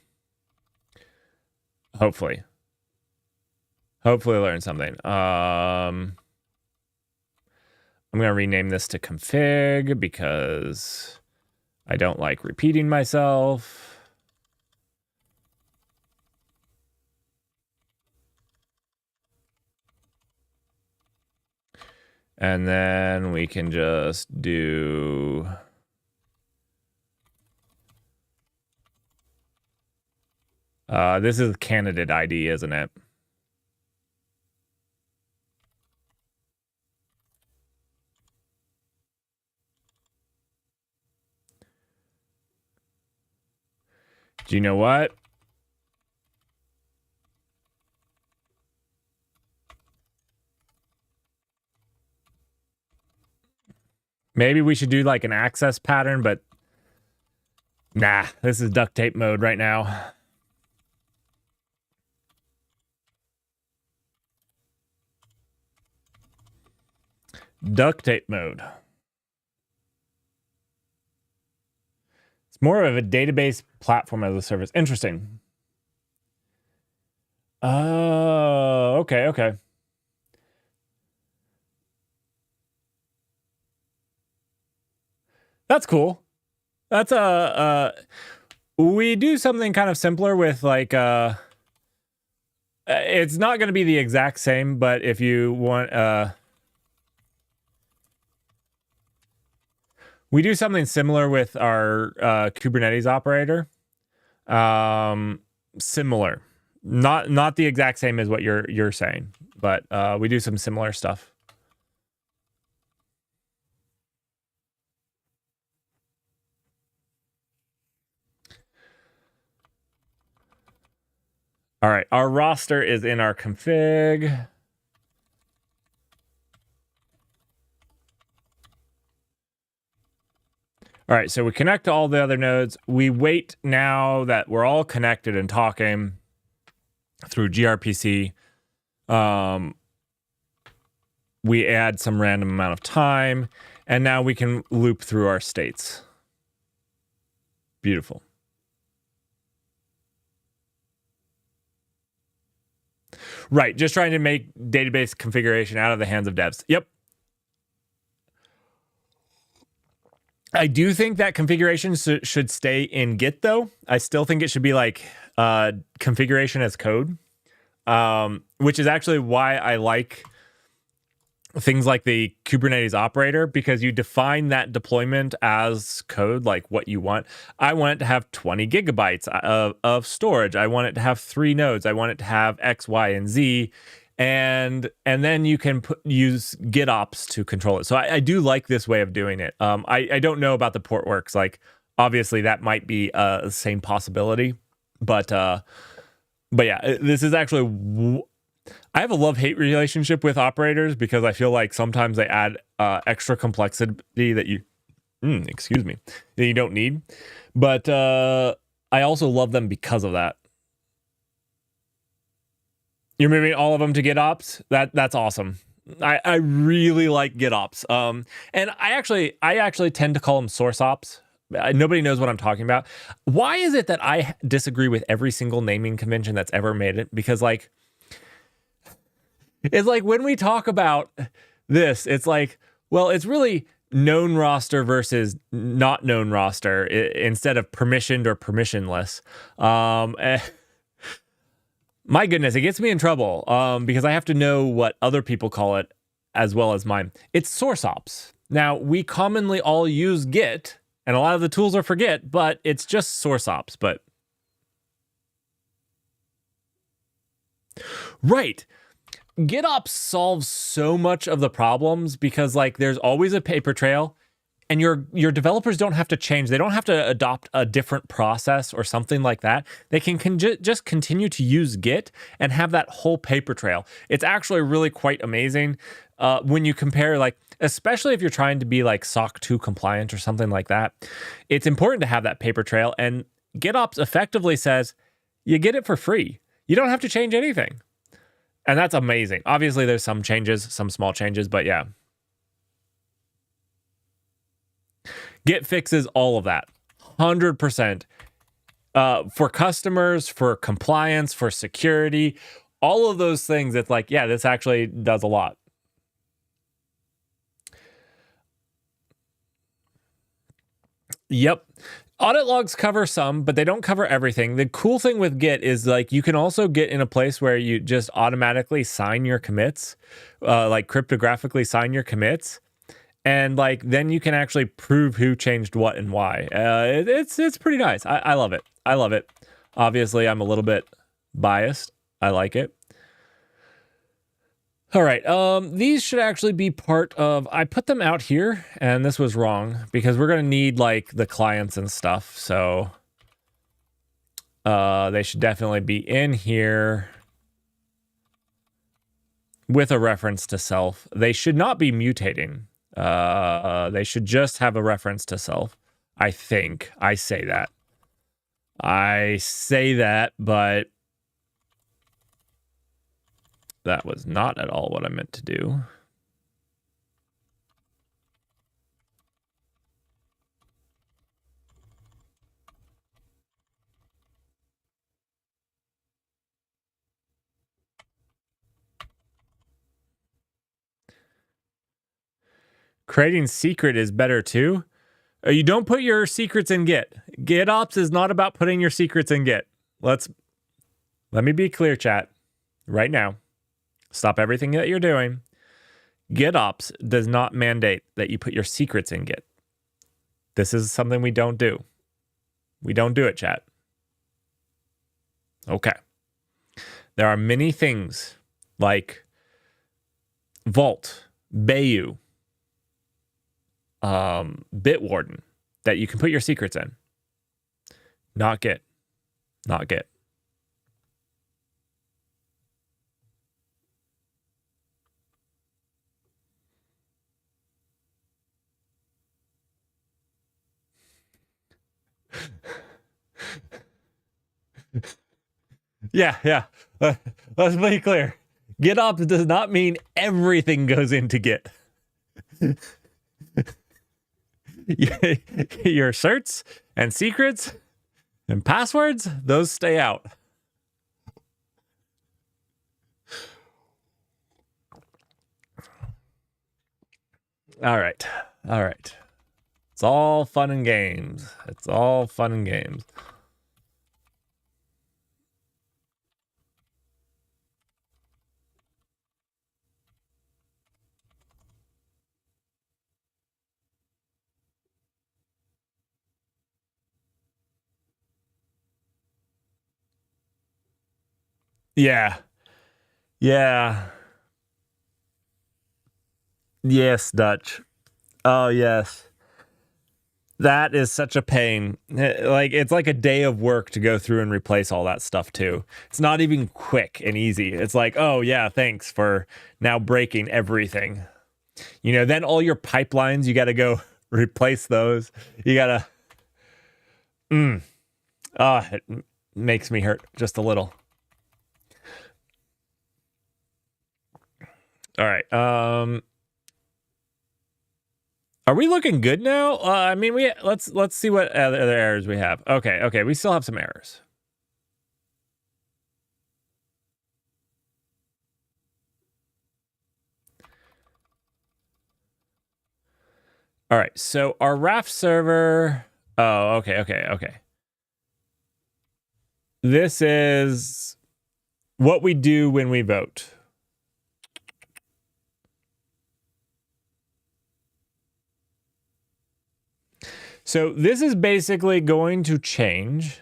learn something. I'm going to rename this to config because I don't like repeating myself. And then we can just do this is candidate ID, isn't it? Do you know what? Maybe we should do like an access pattern, but nah, this is duct tape mode right now. Duct tape mode. It's more of a database platform as a service. Interesting. Oh, okay, okay. That's cool. That's we do something kind of simpler with like it's not going to be the exact same, but if you want we do something similar with our Kubernetes operator. Um Similar. Not the exact same as what you're saying, but we do some similar stuff. All right, our roster is in our config. All right, so we connect to all the other nodes. We wait now that we're all connected and talking through gRPC. We add some random amount of time, and now we can loop through our states. Beautiful. Right, just trying to make database configuration out of the hands of devs. Yep. I do think that configuration should stay in Git, though. I still think it should be like configuration as code, which is actually why I like things like the Kubernetes operator, because you define that deployment as code, like what you want. I want it to have 20 gigabytes of storage. I want it to have 3 nodes. I want it to have X, Y, and Z. And then you can use GitOps to control it. So I do like this way of doing it. I don't know about the Portworx. Like, obviously that might be the same possibility, but yeah, this is actually I have a love-hate relationship with operators because I feel like sometimes they add extra complexity that you excuse me, that you don't need. But I also love them because of that. You're moving all of them to GitOps? That's awesome. I really like GitOps. And I actually tend to call them source ops. Nobody knows what I'm talking about. Why is it that I disagree with every single naming convention that's ever made it? Because like, it's like when we talk about this, it's like, well, it's really known roster versus not known roster instead of permissioned or permissionless. My goodness, it gets me in trouble because I have to know what other people call it as well as mine. It's source ops. Now, we commonly all use Git, and a lot of the tools are for Git, but it's just source ops. But right. GitOps solves so much of the problems because like there's always a paper trail, and your developers don't have to change. They don't have to adopt a different process or something like that. They can just continue to use Git and have that whole paper trail. It's actually really quite amazing when you compare, like, especially if you're trying to be like SOC 2 compliant or something like that. It's important to have that paper trail, and GitOps effectively says you get it for free. You don't have to change anything. And that's amazing. Obviously, there's some changes, some small changes, but yeah. Git fixes all of that. 100%. For customers, for compliance, for security, all of those things, it's like, yeah, this actually does a lot. Yep. Audit logs cover some, but they don't cover everything. The cool thing with Git is like you can also get in a place where you just automatically sign your commits, like cryptographically sign your commits, and like then you can actually prove who changed what and why. It's pretty nice. I love it. I love it. Obviously, I'm a little bit biased. I like it. All right. These should actually be part of. I put them out here, and this was wrong because we're gonna need like the clients and stuff. So, they should definitely be in here with a reference to self. They should not be mutating. They should just have a reference to self. I think I say that. But that was not at all what I meant to do. Creating secret is better too. You don't put your secrets in Git. GitOps is not about putting your secrets in Git. Let me be clear, chat, right now. Stop everything that you're doing. GitOps does not mandate that you put your secrets in Git. This is something we don't do. We don't do it, chat. Okay. There are many things like Vault, Bayou, Bitwarden that you can put your secrets in. Not Git. Not Git. Yeah. Let's be clear. GitOps does not mean everything goes into Git. Your certs and secrets and passwords, those stay out. All right. It's all fun and games. Yeah. Yes, Dutch. Oh, yes. That is such a pain. Like, it's like a day of work to go through and replace all that stuff too. It's not even quick and easy. It's like, oh yeah, thanks for now breaking everything. Then all your pipelines, you got to go replace those. You got to, it makes me hurt just a little. All right. Are we looking good now? Let's see what other errors we have. Okay, we still have some errors. All right, so our Raft server. Oh, okay. This is what we do when we vote. So this is basically going to change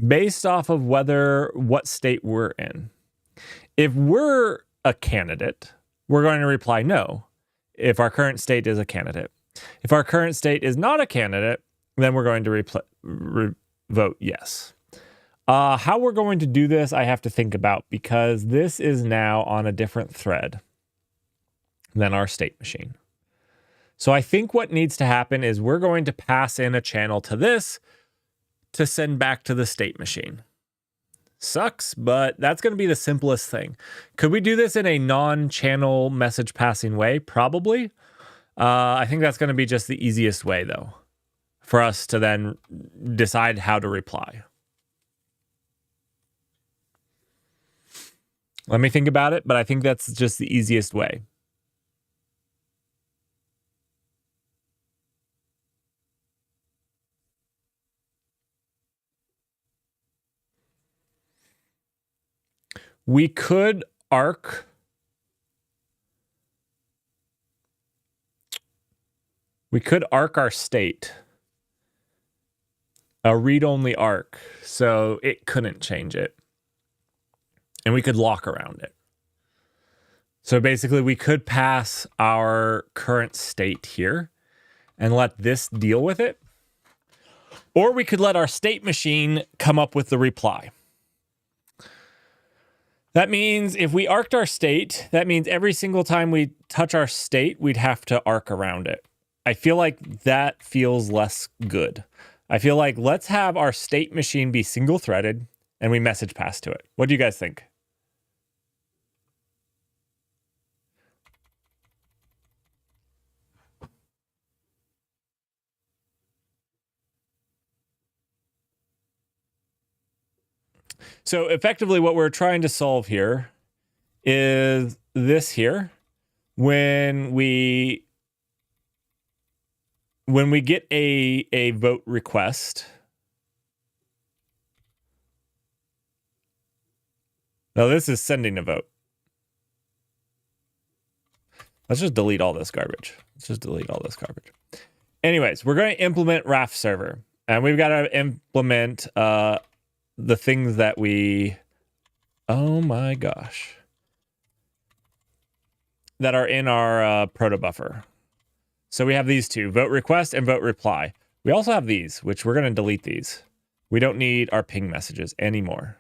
based off of what state we're in. If we're a candidate, we're going to reply no if our current state is a candidate. If our current state is not a candidate, then we're going to vote yes. How we're going to do this, I have to think about, because this is now on a different thread than our state machine. So I think what needs to happen is we're going to pass in a channel to this to send back to the state machine. Sucks, but that's going to be the simplest thing. Could we do this in a non-channel message passing way? Probably. I think that's going to be just the easiest way, though, for us to then decide how to reply. Let me think about it, but I think that's just the easiest way. We could arc. We could arc our state. A read-only arc, so it couldn't change it. And we could lock around it. So basically, we could pass our current state here and let this deal with it. Or we could let our state machine come up with the reply. That means if we arced our state, that means every single time we touch our state, we'd have to arc around it. I feel like that feels less good. I feel like let's have our state machine be single-threaded and we message pass to it. What do you guys think? So effectively what we're trying to solve here is this here. When we when we get a vote request. No, this is sending a vote. Let's just delete all this garbage. Anyways, we're going to implement Raft server. And we've got to implement the things that we... Oh my gosh. That are in our proto buffer. So we have these two, vote request and vote reply. We also have these, which we're going to delete these. We don't need our ping messages anymore.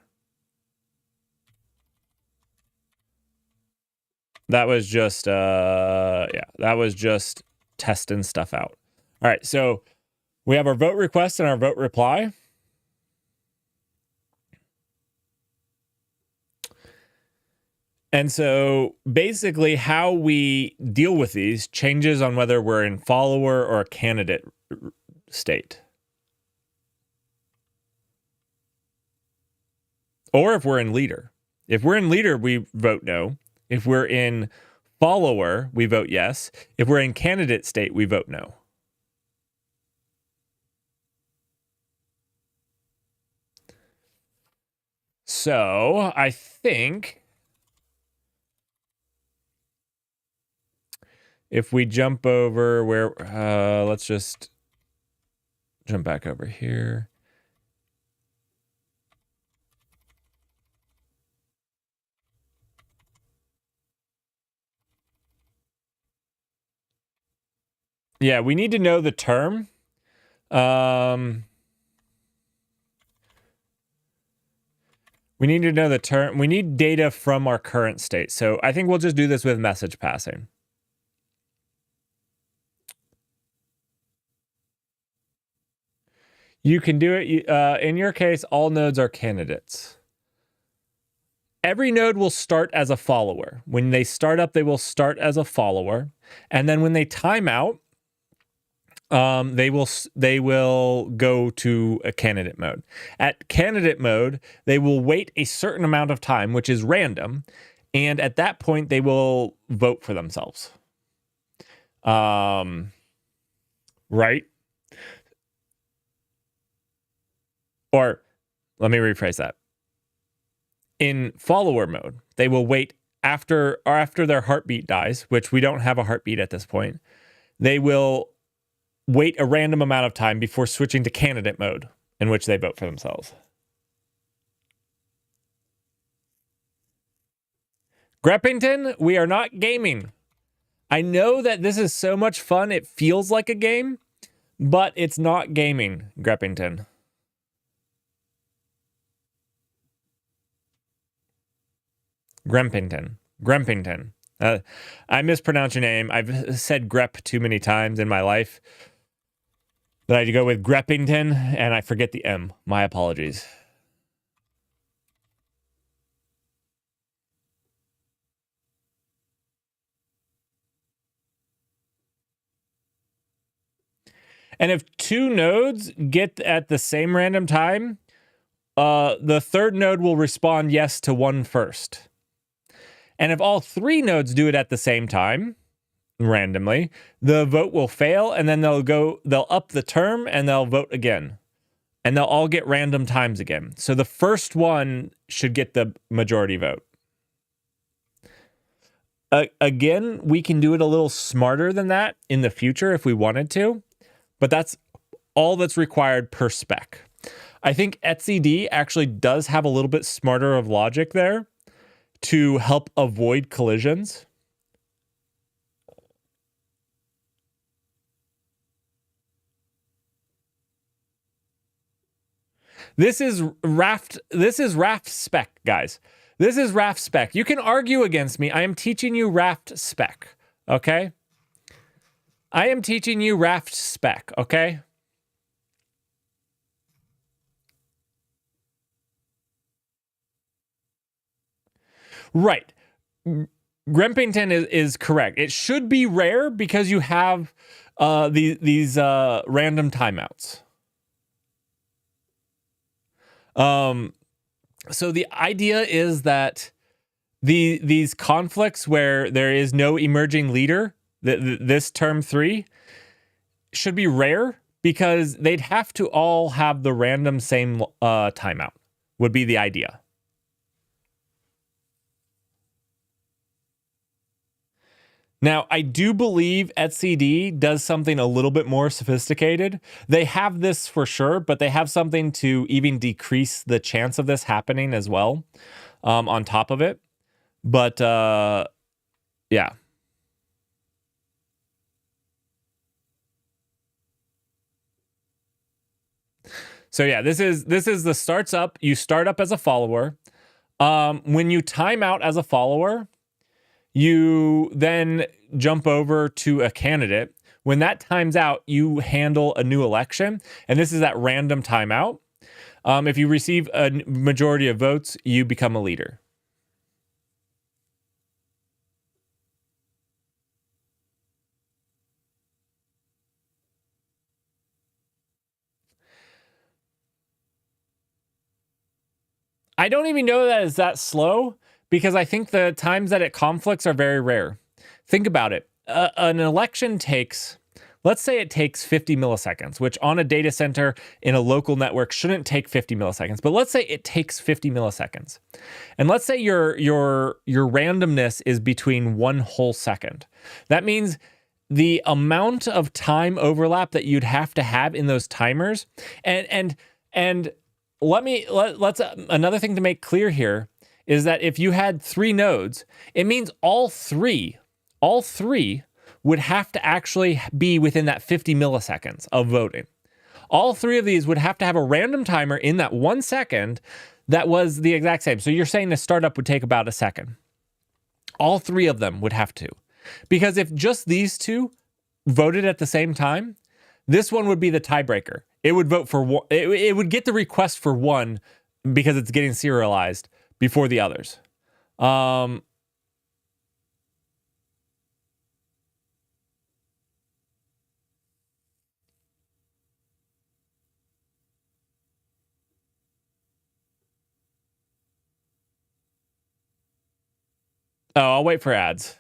That was just, that was just testing stuff out. All right, so we have our vote request and our vote reply. And so basically how we deal with these changes on whether we're in follower or a candidate state. Or if we're in leader. If we're in leader, we vote no. If we're in follower, we vote yes. If we're in candidate state, we vote no. So I think if we jump over where, let's just jump back over here. Yeah, we need to know the term. We need to know the term. We need data from our current state. So I think we'll just do this with message passing. You can do it. In your case, all nodes are candidates. Every node will start as a follower. When they start up, they will start as a follower. And then when they time out, they will go to a candidate mode. At candidate mode, they will wait a certain amount of time, which is random, and at that point, they will vote for themselves. Right? Or let me rephrase that. In follower mode, they will wait after their heartbeat dies, which we don't have a heartbeat at this point. They will wait a random amount of time before switching to candidate mode, in which they vote for themselves. Greppington, we are not gaming. I know that this is so much fun, it feels like a game, but it's not gaming, Greppington. Grempington. I mispronounce your name. I've said Grep too many times in my life that I go with Greppington, and I forget the M. My apologies. And if two nodes get at the same random time, the third node will respond yes to one first. And if all three nodes do it at the same time, randomly, the vote will fail, and then they'll up the term and they'll vote again. And they'll all get random times again. So the first one should get the majority vote. Again, we can do it a little smarter than that in the future if we wanted to, but that's all that's required per spec. I think etcd actually does have a little bit smarter of logic there to help avoid collisions. This is Raft spec, guys. This is Raft spec. You can argue against me. I am teaching you Raft spec, okay? I am teaching you Raft spec, okay? Right. Grempington is correct. It should be rare because you have these random timeouts. So the idea is that these conflicts where there is no emerging leader, this term 3, should be rare because they'd have to all have the random same timeout would be the idea. Now, I do believe etcd does something a little bit more sophisticated. They have this for sure, but they have something to even decrease the chance of this happening as well, on top of it. But yeah. So yeah, this is the starts up. You start up as a follower. When you time out as a follower, you then jump over to a candidate. When that times out, you handle a new election, and this is that random timeout. If you receive a majority of votes, you become a leader. I don't even know that it's that slow because I think the times that it conflicts are very rare. Think about it. An election takes, let's say it takes 50 milliseconds, which on a data center in a local network shouldn't take 50 milliseconds. But let's say it takes 50 milliseconds. And let's say your randomness is between 1 whole second. That means the amount of time overlap that you'd have to have in those timers and let's another thing to make clear here is that if you had 3 nodes, it means all three would have to actually be within that 50 milliseconds of voting. All 3 of these would have to have a random timer in that 1 second that was the exact same. So you're saying the startup would take about a second. All 3 of them would have to. Because if just these 2 voted at the same time, this one would be the tiebreaker. It would vote for one. It would get the request for one because it's getting serialized before the others. Oh, I'll wait for ads.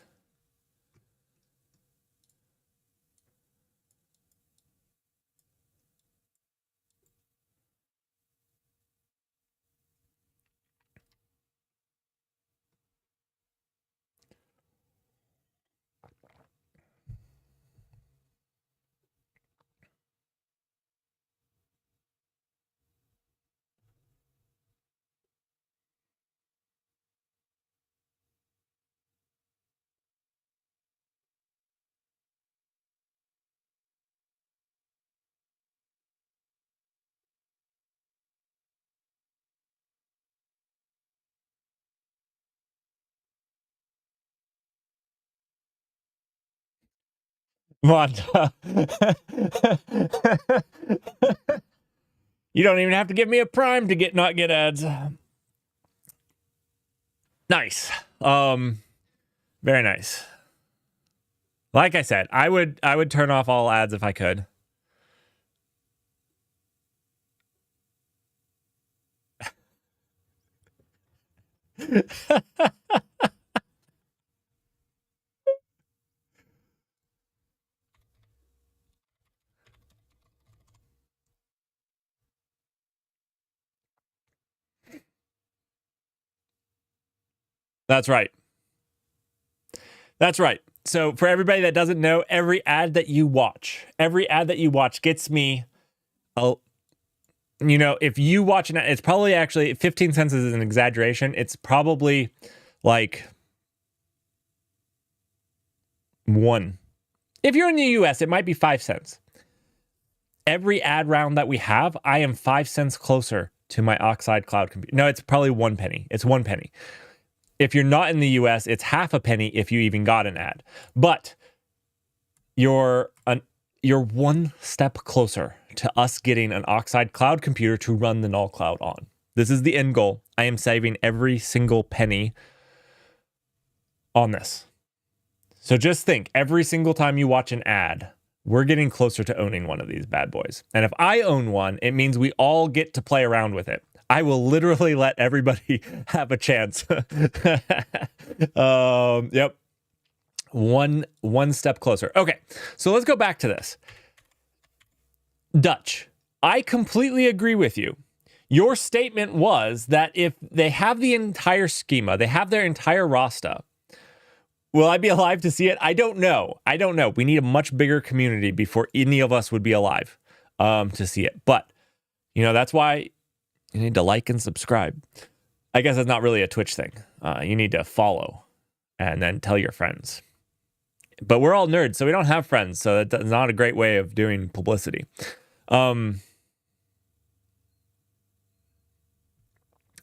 Wanda. You don't even have to give me a prime to not get ads. Nice. Very nice. Like I said, I would turn off all ads if I could. That's right. That's right. So for everybody that doesn't know, every ad that you watch gets me a, if you watch an ad, it's probably actually 15 cents is an exaggeration. It's probably like 1. If you're in the US, it might be 5 cents. Every ad round that we have, I am 5 cents closer to my Oxide cloud computer. No, it's probably 1 penny. It's 1 penny. If you're not in the US, it's half a penny if you even got an ad. But you're 1 step closer to us getting an Oxide cloud computer to run the null cloud on. This is the end goal. I am saving every single penny on this. So just think, every single time you watch an ad, we're getting closer to owning one of these bad boys. And if I own one, it means we all get to play around with it. I will literally let everybody have a chance. Yep. One step closer. Okay, so let's go back to this. Dutch, I completely agree with you. Your statement was that if they have the entire schema, they have their entire roster, will I be alive to see it? I don't know. We need a much bigger community before any of us would be alive to see it. But, that's why you need to like and subscribe. I guess it's not really a Twitch thing. You need to follow and then tell your friends. But we're all nerds, so we don't have friends. So that's not a great way of doing publicity.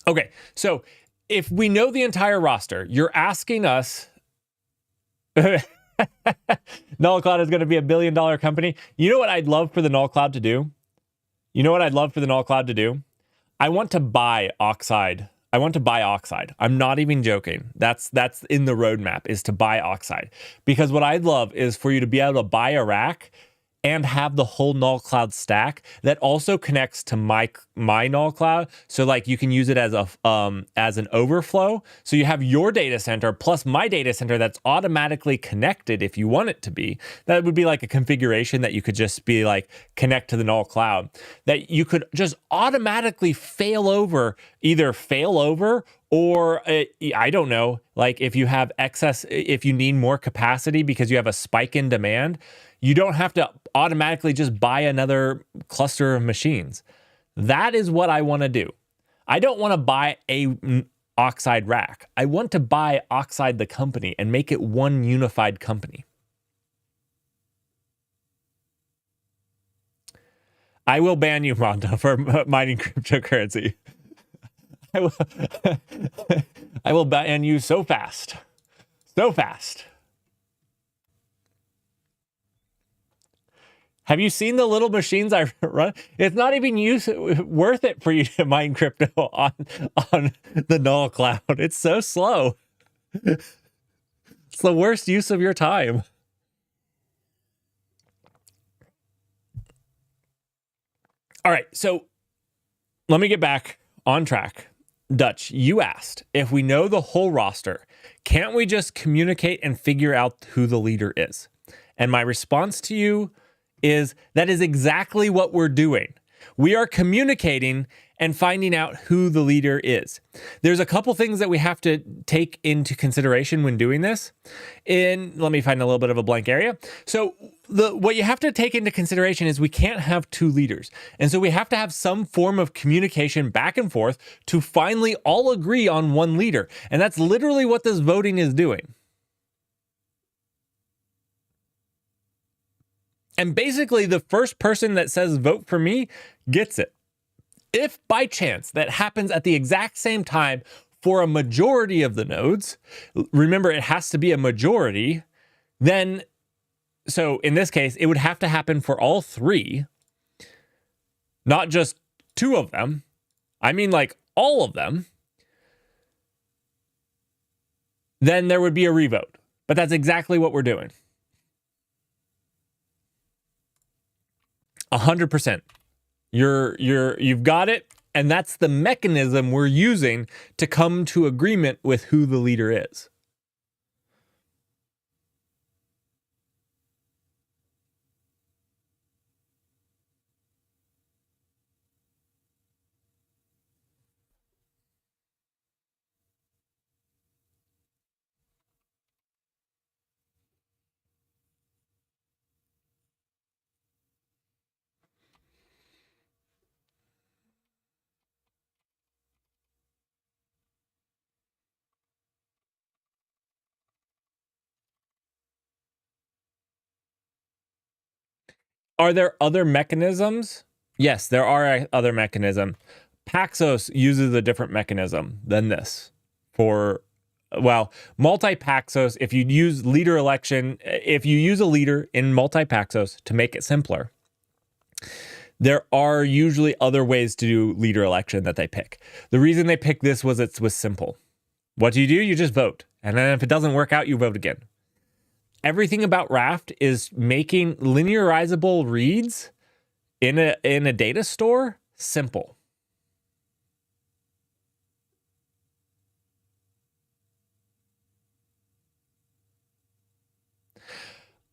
Okay, so if we know the entire roster, you're asking us... Null Cloud is going to be $1 billion company. You know what I'd love for the Null Cloud to do? I want to buy Oxide. I'm not even joking. That's in the roadmap, is to buy Oxide. Because what I'd love is for you to be able to buy a rack and have the whole Null Cloud stack that also connects to my Null Cloud. So like you can use it as an overflow. So you have your data center plus my data center that's automatically connected if you want it to be. That would be like a configuration that you could just be like connect to the Null Cloud. That you could just automatically fail over or I don't know, like if you have excess, if you need more capacity because you have a spike in demand, you don't have to automatically just buy another cluster of machines. That is what I want to do. I don't want to buy a Oxide rack. I want to buy Oxide the company and make it one unified company. I will ban you, Monta, for mining cryptocurrency. I will ban you so fast. So fast. Have you seen the little machines I run? It's not even worth it for you to mine crypto on the Null Cloud. It's so slow. It's the worst use of your time. All right, so let me get back on track. Dutch, you asked, if we know the whole roster, can't we just communicate and figure out who the leader is? And my response to you is that is exactly what we're doing. We are communicating and finding out who the leader is. There's a couple things that we have to take into consideration when doing this. Let me find a little bit of a blank area. So what you have to take into consideration is we can't have two leaders. And so we have to have some form of communication back and forth to finally all agree on one leader. And that's literally what this voting is doing. And basically, the first person that says vote for me gets it. If by chance that happens at the exact same time for a majority of the nodes, remember it has to be a majority, then, so in this case, it would have to happen for all three, not just two of them. I mean like all of them. Then there would be a revote. But that's exactly what we're doing. 100%. You've got it, and that's the mechanism we're using to come to agreement with who the leader is. Are there other mechanisms? Yes, there are other mechanisms. Paxos uses a different mechanism than this for, well, multi-Paxos, if you use leader election, if you use a leader in multi-Paxos to make it simpler, there are usually other ways to do leader election that they pick. The reason they picked this was it was simple. What do? You just vote. And then if it doesn't work out, you vote again. Everything about Raft is making linearizable reads in a data store simple.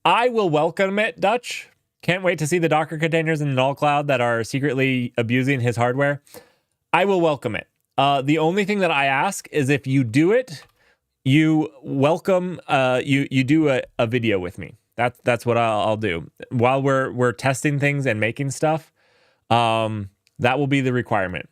I will welcome it, Dutch. Can't wait to see the Docker containers in the null cloud that are secretly abusing his hardware. I will welcome it. The only thing that I ask is if you do it, you welcome. You do a video with me. That's what I'll do while we're testing things and making stuff. That will be the requirement.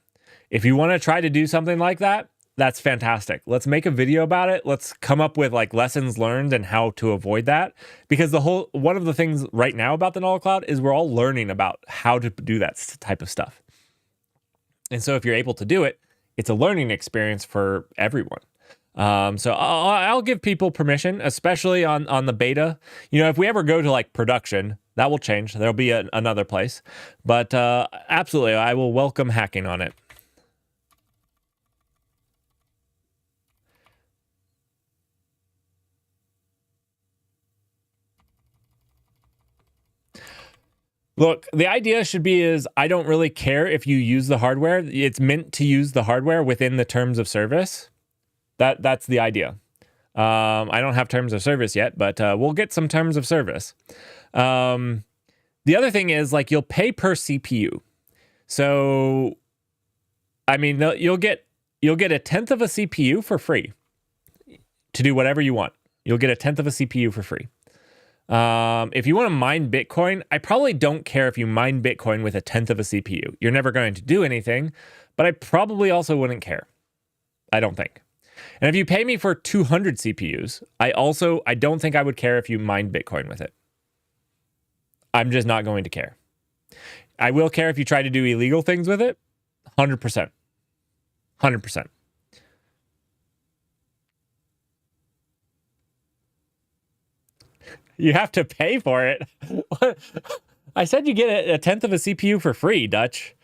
If you want to try to do something like that, that's fantastic. Let's make a video about it. Let's come up with like lessons learned and how to avoid that. Because one of the things right now about the null cloud is we're all learning about how to do that type of stuff. And so if you're able to do it, it's a learning experience for everyone. So I'll give people permission, especially on the beta. You know, if we ever go to like production, that will change. There'll be another place. But absolutely, I will welcome hacking on it. Look, the idea should be is I don't really care if you use the hardware. It's meant to use the hardware within the terms of service. That's the idea. I don't have terms of service yet, but we'll get some terms of service. The other thing is like you'll pay per CPU. So, I mean, you'll get a tenth of a CPU for free to do whatever you want. You'll get a tenth of a CPU for free. If you want to mine Bitcoin, I probably don't care if you mine Bitcoin with a tenth of a CPU. You're never going to do anything, but I probably also wouldn't care. I don't think. And if you pay me for 200 CPUs, I don't think I would care if you mined Bitcoin with it. I'm just not going to care. I will care if you try to do illegal things with it. 100%. 100%. You have to pay for it. I said you get a tenth of a CPU for free, Dutch.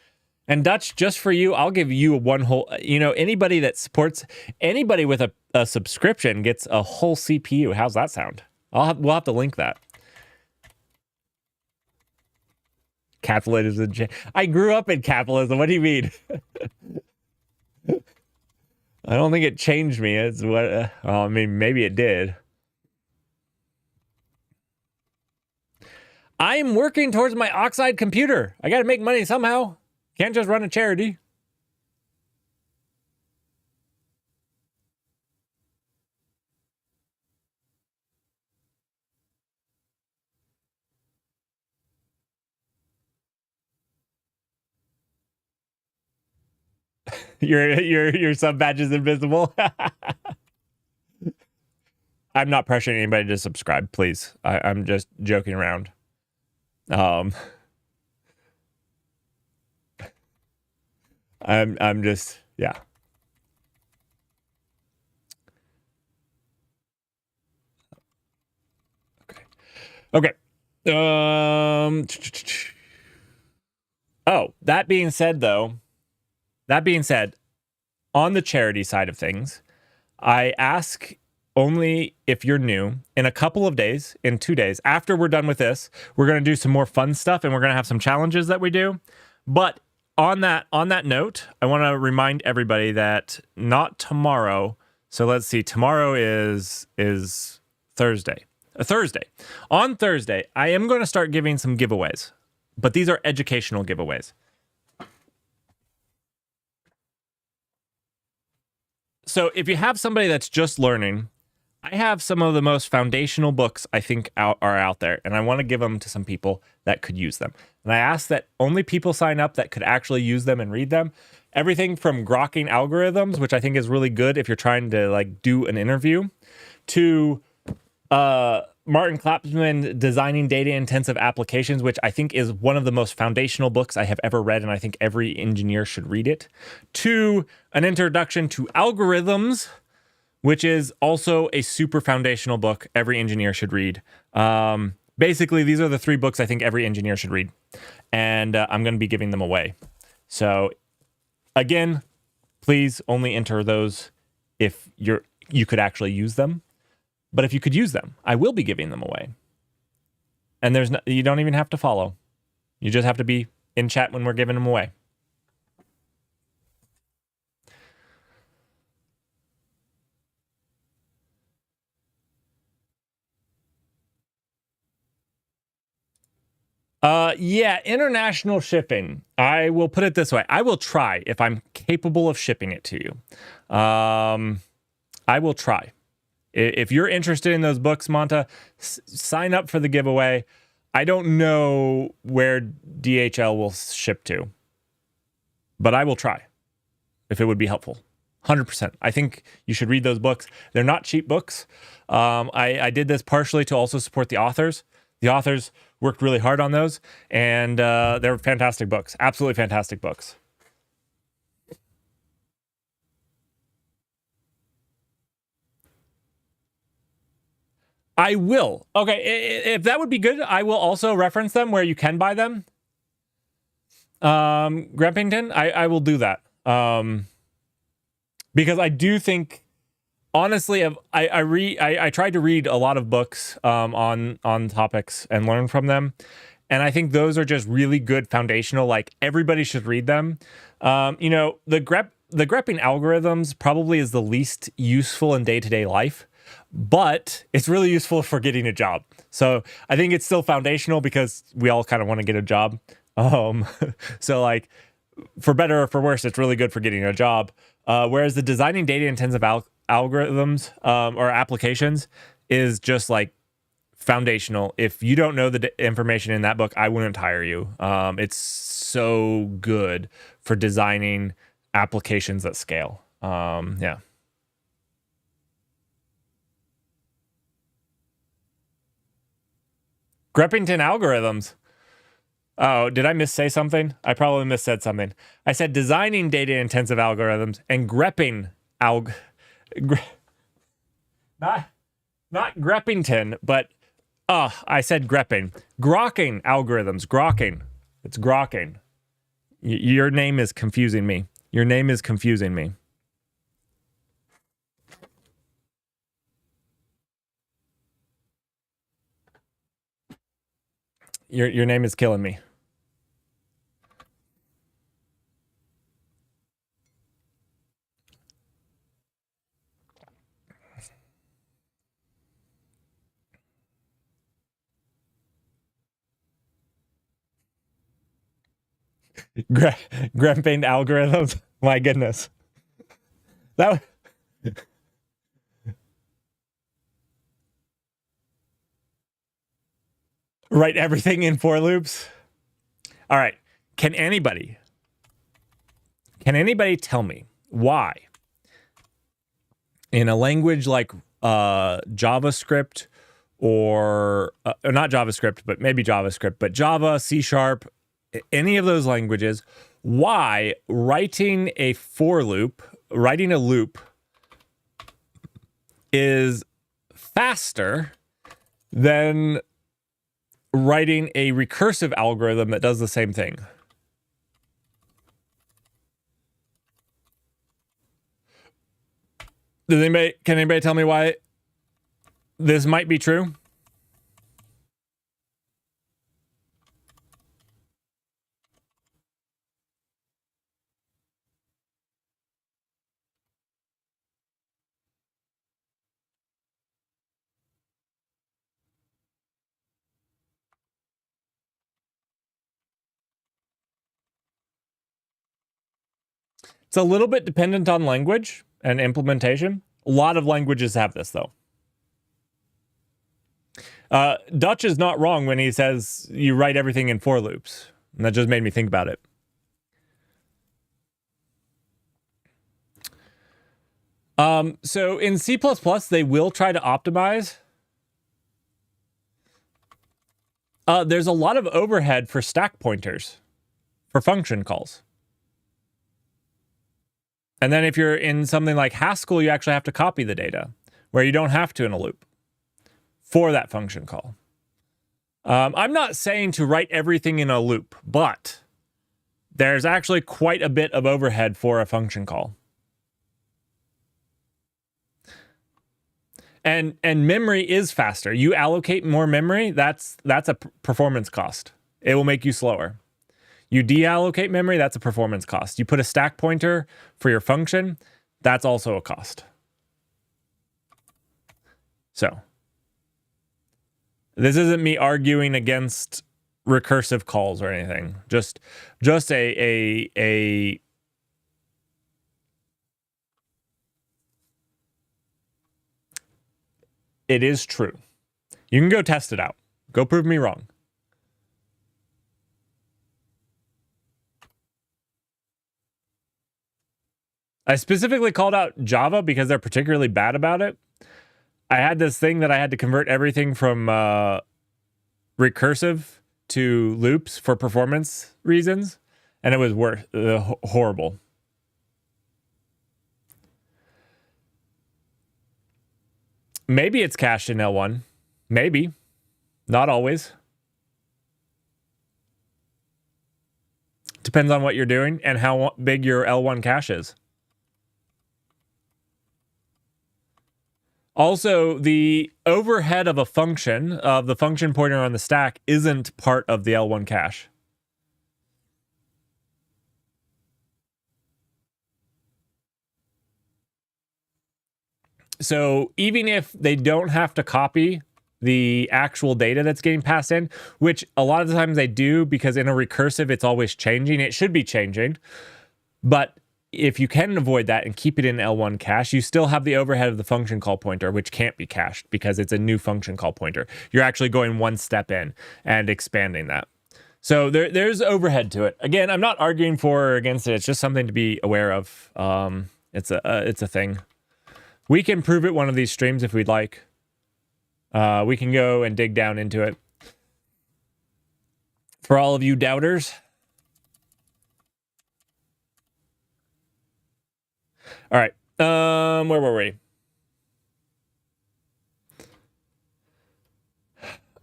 And Dutch, just for you, I'll give you one whole, anybody that supports, anybody with a subscription gets a whole CPU. How's that sound? We'll have to link that. Capitalism. I grew up in capitalism. What do you mean? I don't think it changed me. It's what, I mean, maybe it did. I'm working towards my Oxide computer. I got to make money somehow. Can't just run a charity. Your sub badge is invisible. I'm not pressuring anybody to subscribe, please. I'm just joking around. I'm just, yeah. Okay. Oh, that being said, on the charity side of things, I ask only if you're new. In a couple of days, in 2 days, after we're done with this, we're going to do some more fun stuff and we're going to have some challenges that we do. But on that note, I want to remind everybody that not tomorrow. So let's see. Tomorrow is Thursday. On Thursday, I am going to start giving some giveaways, but these are educational giveaways. So if you have somebody that's just learning, I have some of the most foundational books I think are out there, and I want to give them to some people that could use them. And I ask that only people sign up that could actually use them and read them. Everything from grokking algorithms, which I think is really good if you're trying to like do an interview, to Martin Klapman designing data-intensive applications, which I think is one of the most foundational books I have ever read, and I think every engineer should read it, to an introduction to algorithms, which is also a super foundational book every engineer should read. Basically, these are the 3 books I think every engineer should read, and I'm going to be giving them away. So, again, please only enter those if you could actually use them. But if you could use them, I will be giving them away. And you don't even have to follow. You just have to be in chat when we're giving them away. Yeah, international shipping. I will put it this way. I will try if I'm capable of shipping it to you. I will try. If you're interested in those books, Monta, sign up for the giveaway. I don't know where DHL will ship to, but I will try if it would be helpful. 100%. I think you should read those books. They're not cheap books. I did this partially to also support the authors. The authors worked really hard on those, and they're fantastic books. Absolutely fantastic books. I will. Okay, if that would be good, I will also reference them where you can buy them. Greppington, I will do that. Because I do think, honestly, I tried to read a lot of books on topics and learn from them, and I think those are just really good foundational. Like, everybody should read them. The grepping algorithms probably is the least useful in day-to-day life, but it's really useful for getting a job. So I think it's still foundational because we all kind of want to get a job. So like, for better or for worse, it's really good for getting a job. Whereas the designing data intensive algorithms or applications is just like foundational. If you don't know the information in that book, I wouldn't hire you. It's so good for designing applications at scale. Yeah. Greppington algorithms. Oh, did I missay something? I probably missaid something. I said designing data-intensive algorithms and grepping not Greppington, but I said grepping. Grokking algorithms. Grokking. It's grokking. Your name is confusing me. Your name is confusing me. Your name is killing me. Grepping algorithms. My goodness. That. Write everything in for loops. All right. Can anybody tell me why in a language like JavaScript or not JavaScript, but maybe JavaScript, but Java, C#, any of those languages, why writing a for loop, writing a loop is faster than writing a recursive algorithm that does the same thing? Can anybody tell me why this might be true? It's a little bit dependent on language and implementation. A lot of languages have this, though. Dutch is not wrong when he says you write everything in for loops. And that just made me think about it. So in C++, they will try to optimize. There's a lot of overhead for stack pointers for function calls. And then if you're in something like Haskell, you actually have to copy the data, where you don't have to in a loop for that function call. I'm not saying to write everything in a loop, but there's actually quite a bit of overhead for a function call. And memory is faster. You allocate more memory, that's a performance cost. It will make you slower. You deallocate memory, that's a performance cost. You put a stack pointer for your function, that's also a cost. So, this isn't me arguing against recursive calls or anything. Just a it is true. You can go test it out. Go prove me wrong. I specifically called out Java because they're particularly bad about it. I had this thing that I had to convert everything from recursive to loops for performance reasons, and it was horrible. Maybe it's cached in L1. Maybe. Not always. Depends on what you're doing and how big your L1 cache is. Also, the overhead of a function, of the function pointer on the stack, isn't part of the L1 cache. So even if they don't have to copy the actual data that's getting passed in, which a lot of the times they do, because in a recursive, it's always changing. It should be changing. But if you can avoid that and keep it in L1 cache, you still have the overhead of the function call pointer, which can't be cached because it's a new function call pointer. You're actually going one step in and expanding that. So there's overhead to it. Again, I'm not arguing for or against it. It's just something to be aware of. It's a thing. We can prove it one of these streams if we'd like. We can go and dig down into it. For all of you doubters. All right. Where were we?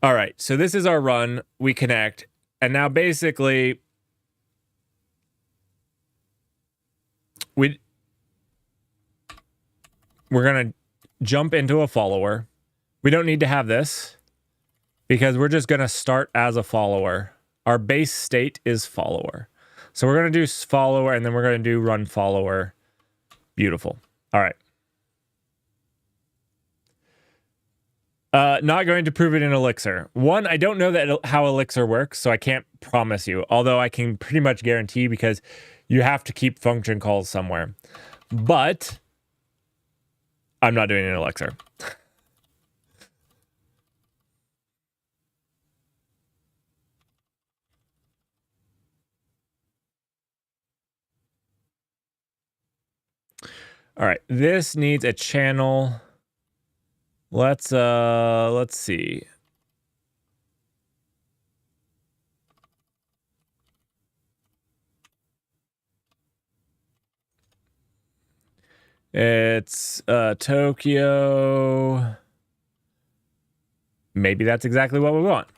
All right. So this is our run. We connect. And now basically we're going to jump into a follower. We don't need to have this because we're just going to start as a follower. Our base state is follower. So we're going to do follower and then we're going to do run follower. Beautiful. All right. Not going to prove it in Elixir. One, I don't know how Elixir works, so I can't promise you. Although I can pretty much guarantee because you have to keep function calls somewhere. But I'm not doing it in Elixir. All right, this needs a channel. Let's see. It's Tokyo. Maybe that's exactly what we want.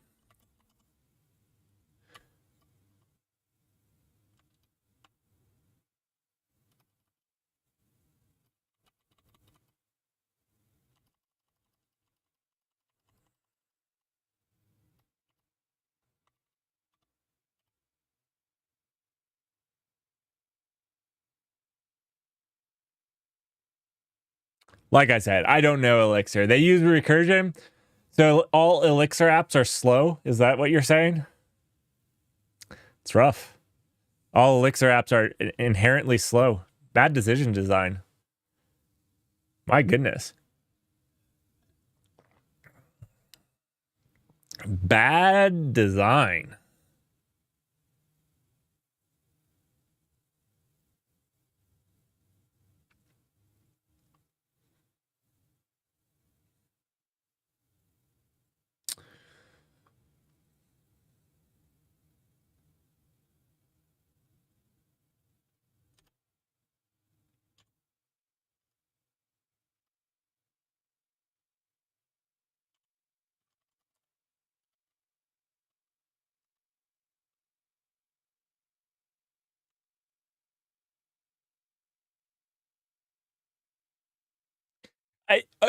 Like I said, I don't know Elixir. They use recursion. So all Elixir apps are slow. Is that what you're saying? It's rough. All Elixir apps are inherently slow. Bad decision design. My goodness. Bad design.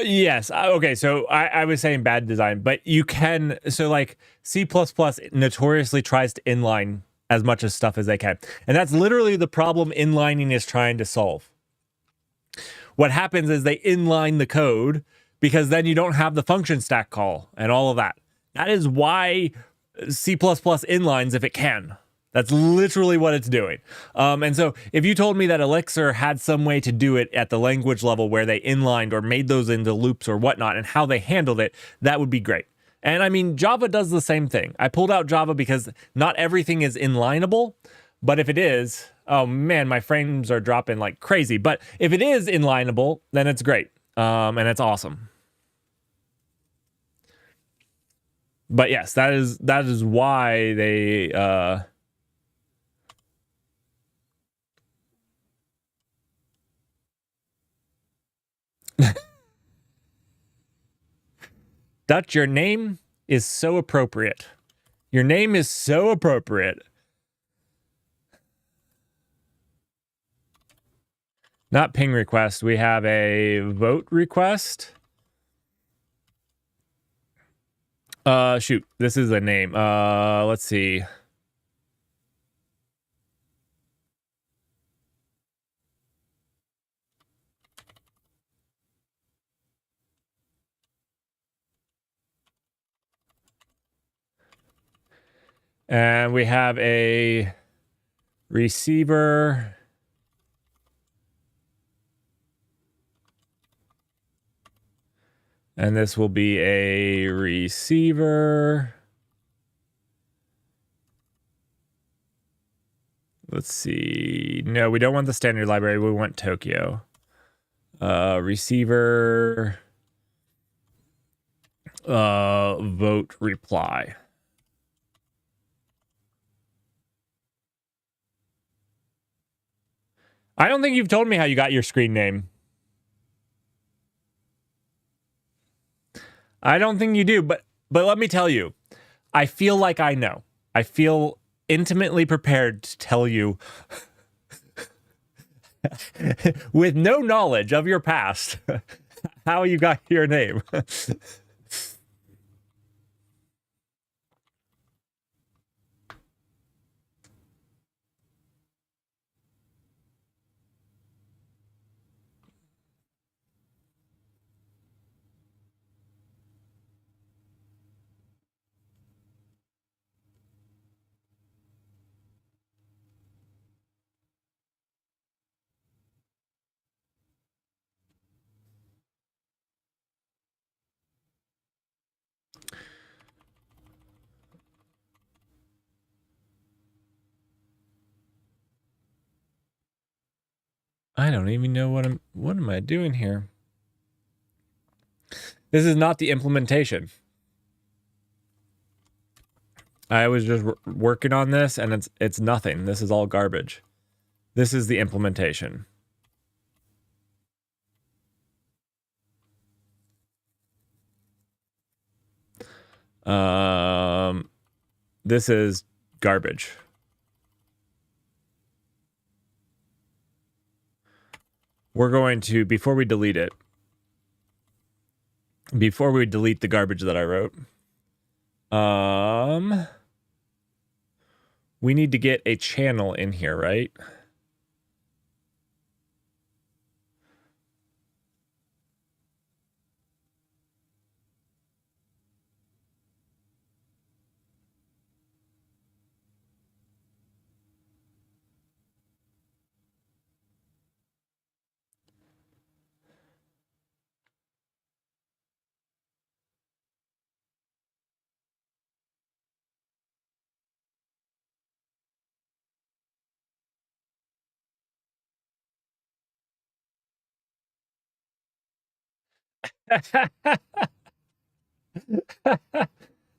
Yes. Okay. So I was saying bad design, but you can. So like C++ notoriously tries to inline as much as stuff as they can. And that's literally the problem inlining is trying to solve. What happens is they inline the code because then you don't have the function stack call and all of that. That is why C++ inlines if it can. That's literally what it's doing. And so if you told me that Elixir had some way to do it at the language level where they inlined or made those into loops or whatnot and how they handled it, that would be great. And I mean, Java does the same thing. I pulled out Java because not everything is inlineable, but if it is, oh man, my frames are dropping like crazy. But if it is inlineable, then it's great. And it's awesome. But yes, that is why they Dutch, your name is so appropriate. Your name is so appropriate. Not ping request. We have a vote request. Shoot. This is a name. Let's see. And we have a receiver. And this will be a receiver. Let's see. No, we don't want the standard library. We want Tokyo. Receiver. Vote reply. I don't think you've told me how you got your screen name. I don't think you do, but let me tell you, I feel like I know. I feel intimately prepared to tell you with no knowledge of your past how you got your name. I don't even know what am I doing here? This is not the implementation. I was just working on this and it's nothing. This is all garbage. This is the implementation. This is garbage. We're going to, before we delete it, before we delete the garbage that I wrote, we need to get a channel in here, right?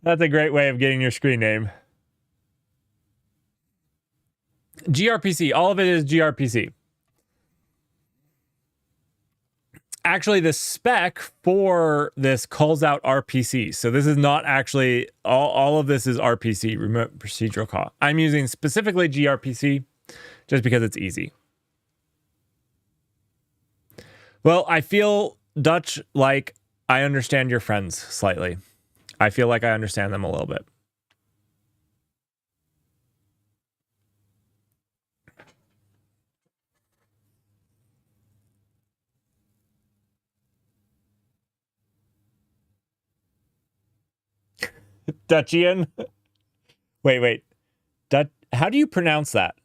That's a great way of getting your screen name. gRPC, all of it is gRPC. Actually, the spec for this calls out RPC. So this is not actually, all of this is RPC, remote procedural call. I'm using specifically gRPC just because it's easy. Well, I feel, Dutch, like I understand your friends slightly. I feel like I understand them a little bit. Dutchian. Wait. Dutch. How do you pronounce that?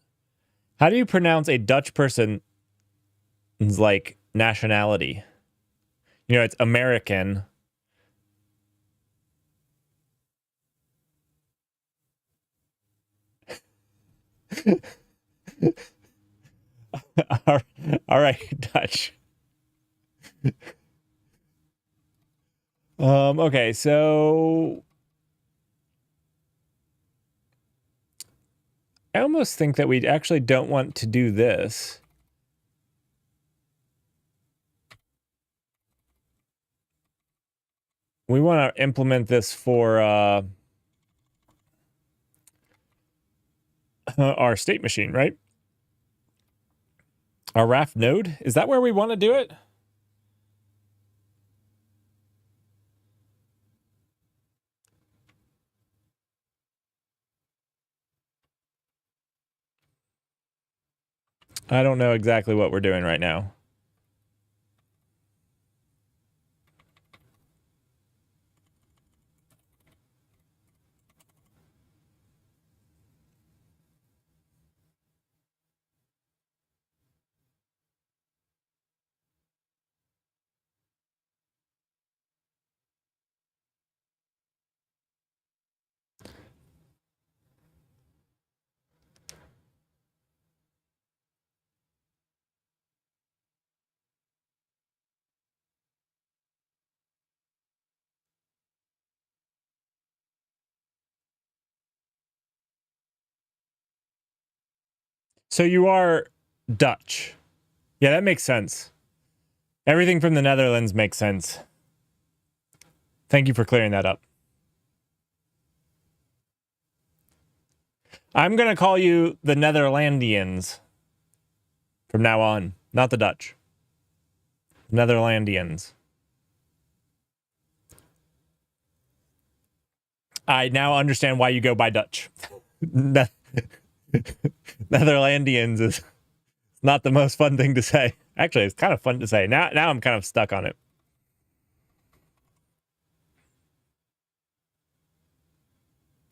How do you pronounce a Dutch person's like nationality? You know, it's American. All right, Dutch. Okay, so I almost think that we actually don't want to do this. We want to implement this for our state machine, right? Our Raft node? Is that where we want to do it? I don't know exactly what we're doing right now. So you are Dutch. Yeah, that makes sense. Everything from the Netherlands makes sense. Thank you for clearing that up. I'm going to call you the Netherlandians from now on, not the Dutch. Netherlandians. I now understand why you go by Dutch. Netherlandians is not the most fun thing to say. Actually, it's kind of fun to say. Now I'm kind of stuck on it.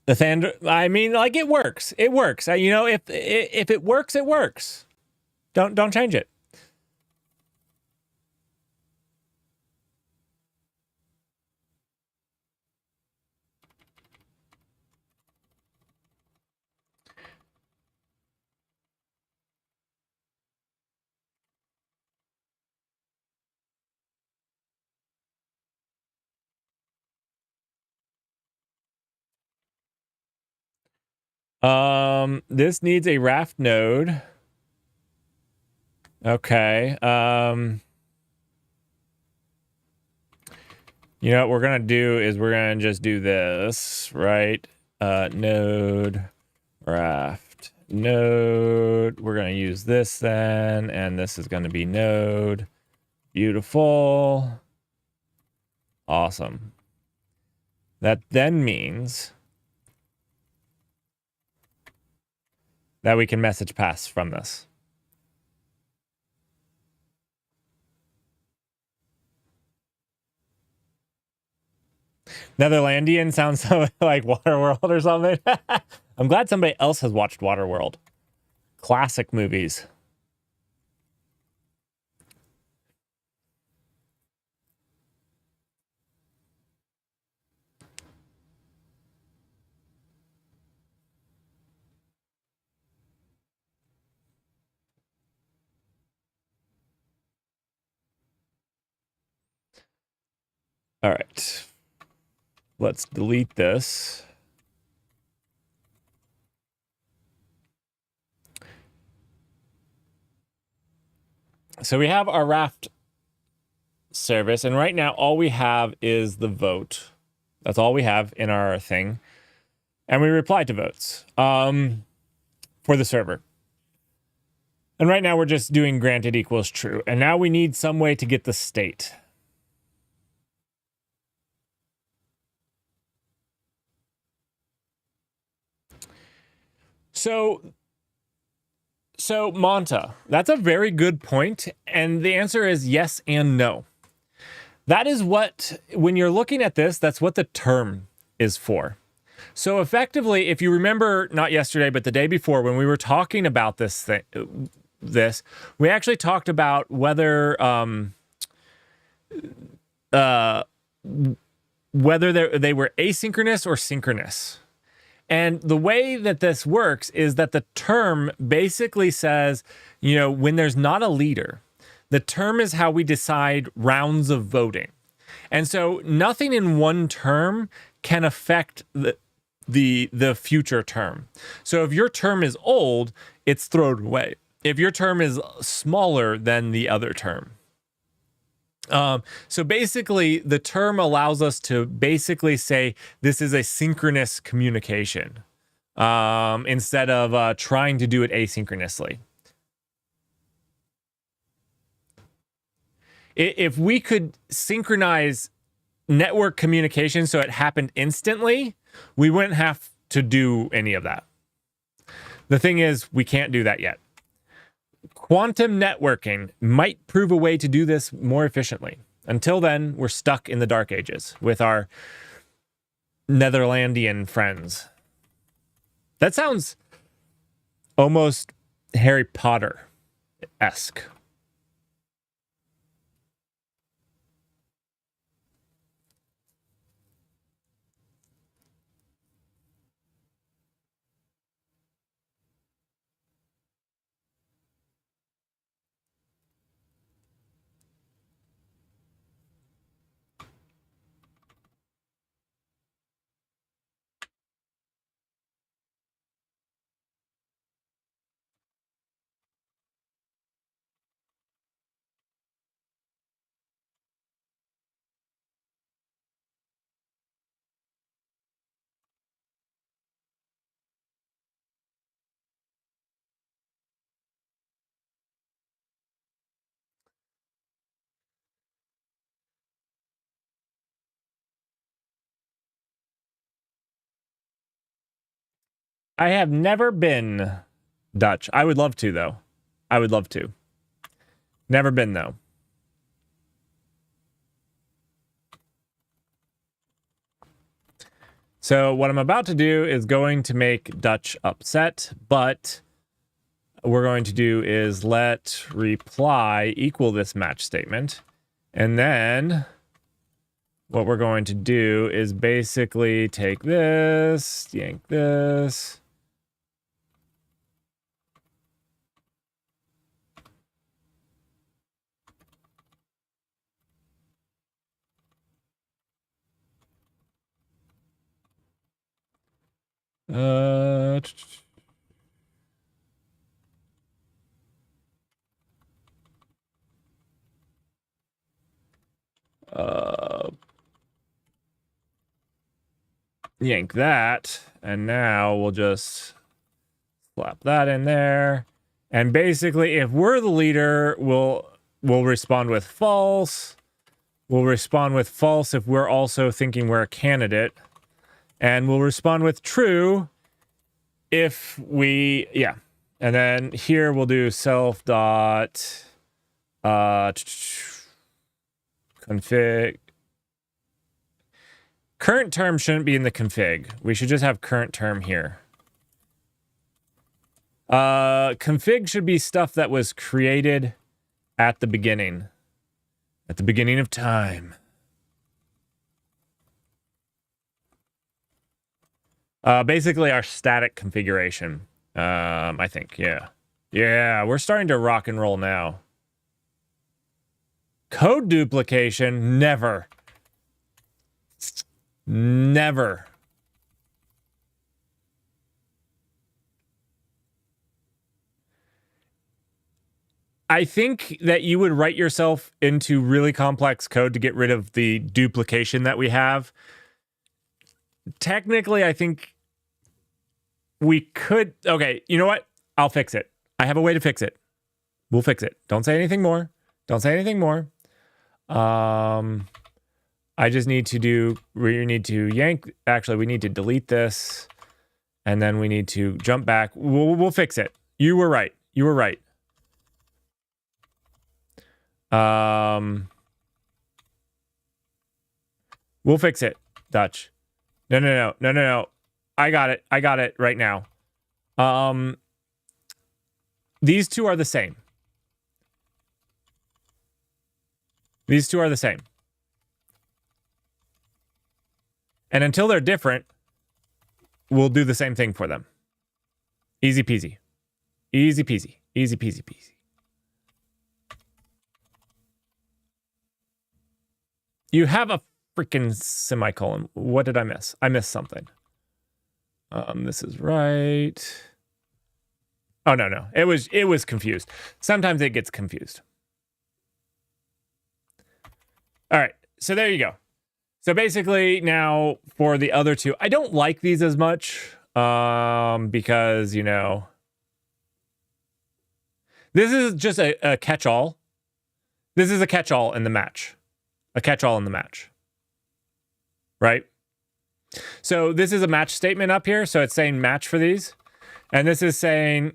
The Thander, I mean, like it works. It works. You know, if it works, it works. Don't change it. This needs a Raft node. Okay. You know what we're gonna do is we're gonna just do this, right? Node Raft node. We're gonna use this then, and this is gonna be node. Beautiful. Awesome. That then means that we can message pass from this. Netherlandian sounds so like Waterworld or something. I'm glad somebody else has watched Waterworld. Classic movies. All right. Let's delete this. So we have our Raft service, and right now all we have is the vote. That's all we have in our thing. And we reply to votes for the server. And right now we're just doing granted equals true. And now we need some way to get the state. So Monta, that's a very good point. And the answer is yes and no. That is what, when you're looking at this, that's what the term is for. So effectively, if you remember, not yesterday, but the day before, when we were talking about this, we actually talked about whether they were asynchronous or synchronous. And the way that this works is that the term basically says, when there's not a leader, the term is how we decide rounds of voting. And so nothing in one term can affect the future term. So if your term is old, it's thrown away. If your term is smaller than the other term. So basically, the term allows us to basically say this is a synchronous communication instead of trying to do it asynchronously. If we could synchronize network communication so it happened instantly, we wouldn't have to do any of that. The thing is, we can't do that yet. Quantum networking might prove a way to do this more efficiently. Until then, we're stuck in the dark ages with our Netherlandian friends. That sounds almost Harry Potter-esque. I have never been Dutch. I would love to, though. I would love to. Never been, though. So what I'm about to do is going to make Dutch upset, but what we're going to do is let reply equal this match statement. And then what we're going to do is basically take this, yank this. Yank that, and now we'll just slap that in there. And basically, if we're the leader, we'll respond with false. We'll respond with false if we're also thinking we're a candidate. And we'll respond with true if we, yeah. And then here we'll do self dot config. Current term shouldn't be in the config. We should just have current term here. Config should be stuff that was created at the beginning. At the beginning of time. Basically our static configuration. I think, yeah. Yeah, we're starting to rock and roll now. Code duplication, never. Never. I think that you would write yourself into really complex code to get rid of the duplication that we have. Technically, I think we could... Okay, you know what? I'll fix it. I have a way to fix it. We'll fix it. Don't say anything more. Don't say anything more. I just need to do... We need to yank... Actually, we need to delete this. And then we need to jump back. We'll fix it. You were right. You were right. We'll fix it, Dutch. No. I got it. I got it right now. These two are the same. These two are the same. And until they're different, we'll do the same thing for them. Easy peasy. Easy peasy. Easy peasy peasy. You have a freaking semicolon. What did I miss? I missed something. This is right. Oh, no. It was confused. Sometimes it gets confused. All right. So there you go. So basically now for the other two, I don't like these as much because, you know, this is just a catch-all. This is a catch-all in the match. A catch-all in the match. Right? So this is a match statement up here. So it's saying match for these. And this is saying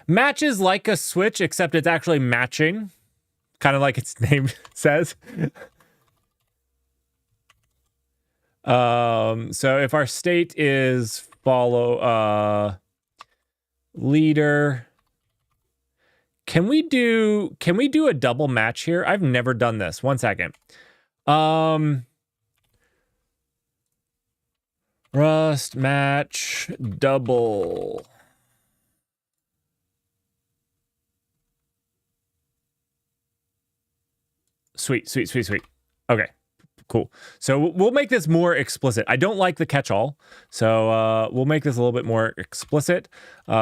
match is like a switch, except it's actually matching. Kind of like its name says. So if our state is follow leader, can we do a double match here? I've never done this. One second. Rust match double. Sweet. Okay, cool. So we'll make this more explicit. I don't like the catch-all, so we'll make this a little bit more explicit.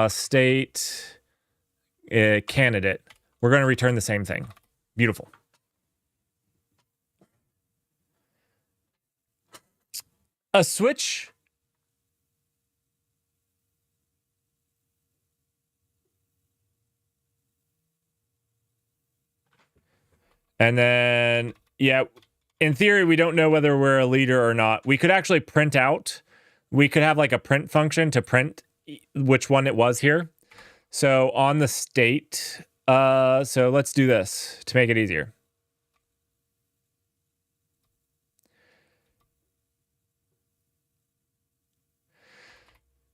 State candidate. We're going to return the same thing. Beautiful. A switch. And then, yeah, in theory, we don't know whether we're a leader or not. We could actually print out. We could have like a print function to print which one it was here. So on the state, so let's do this to make it easier.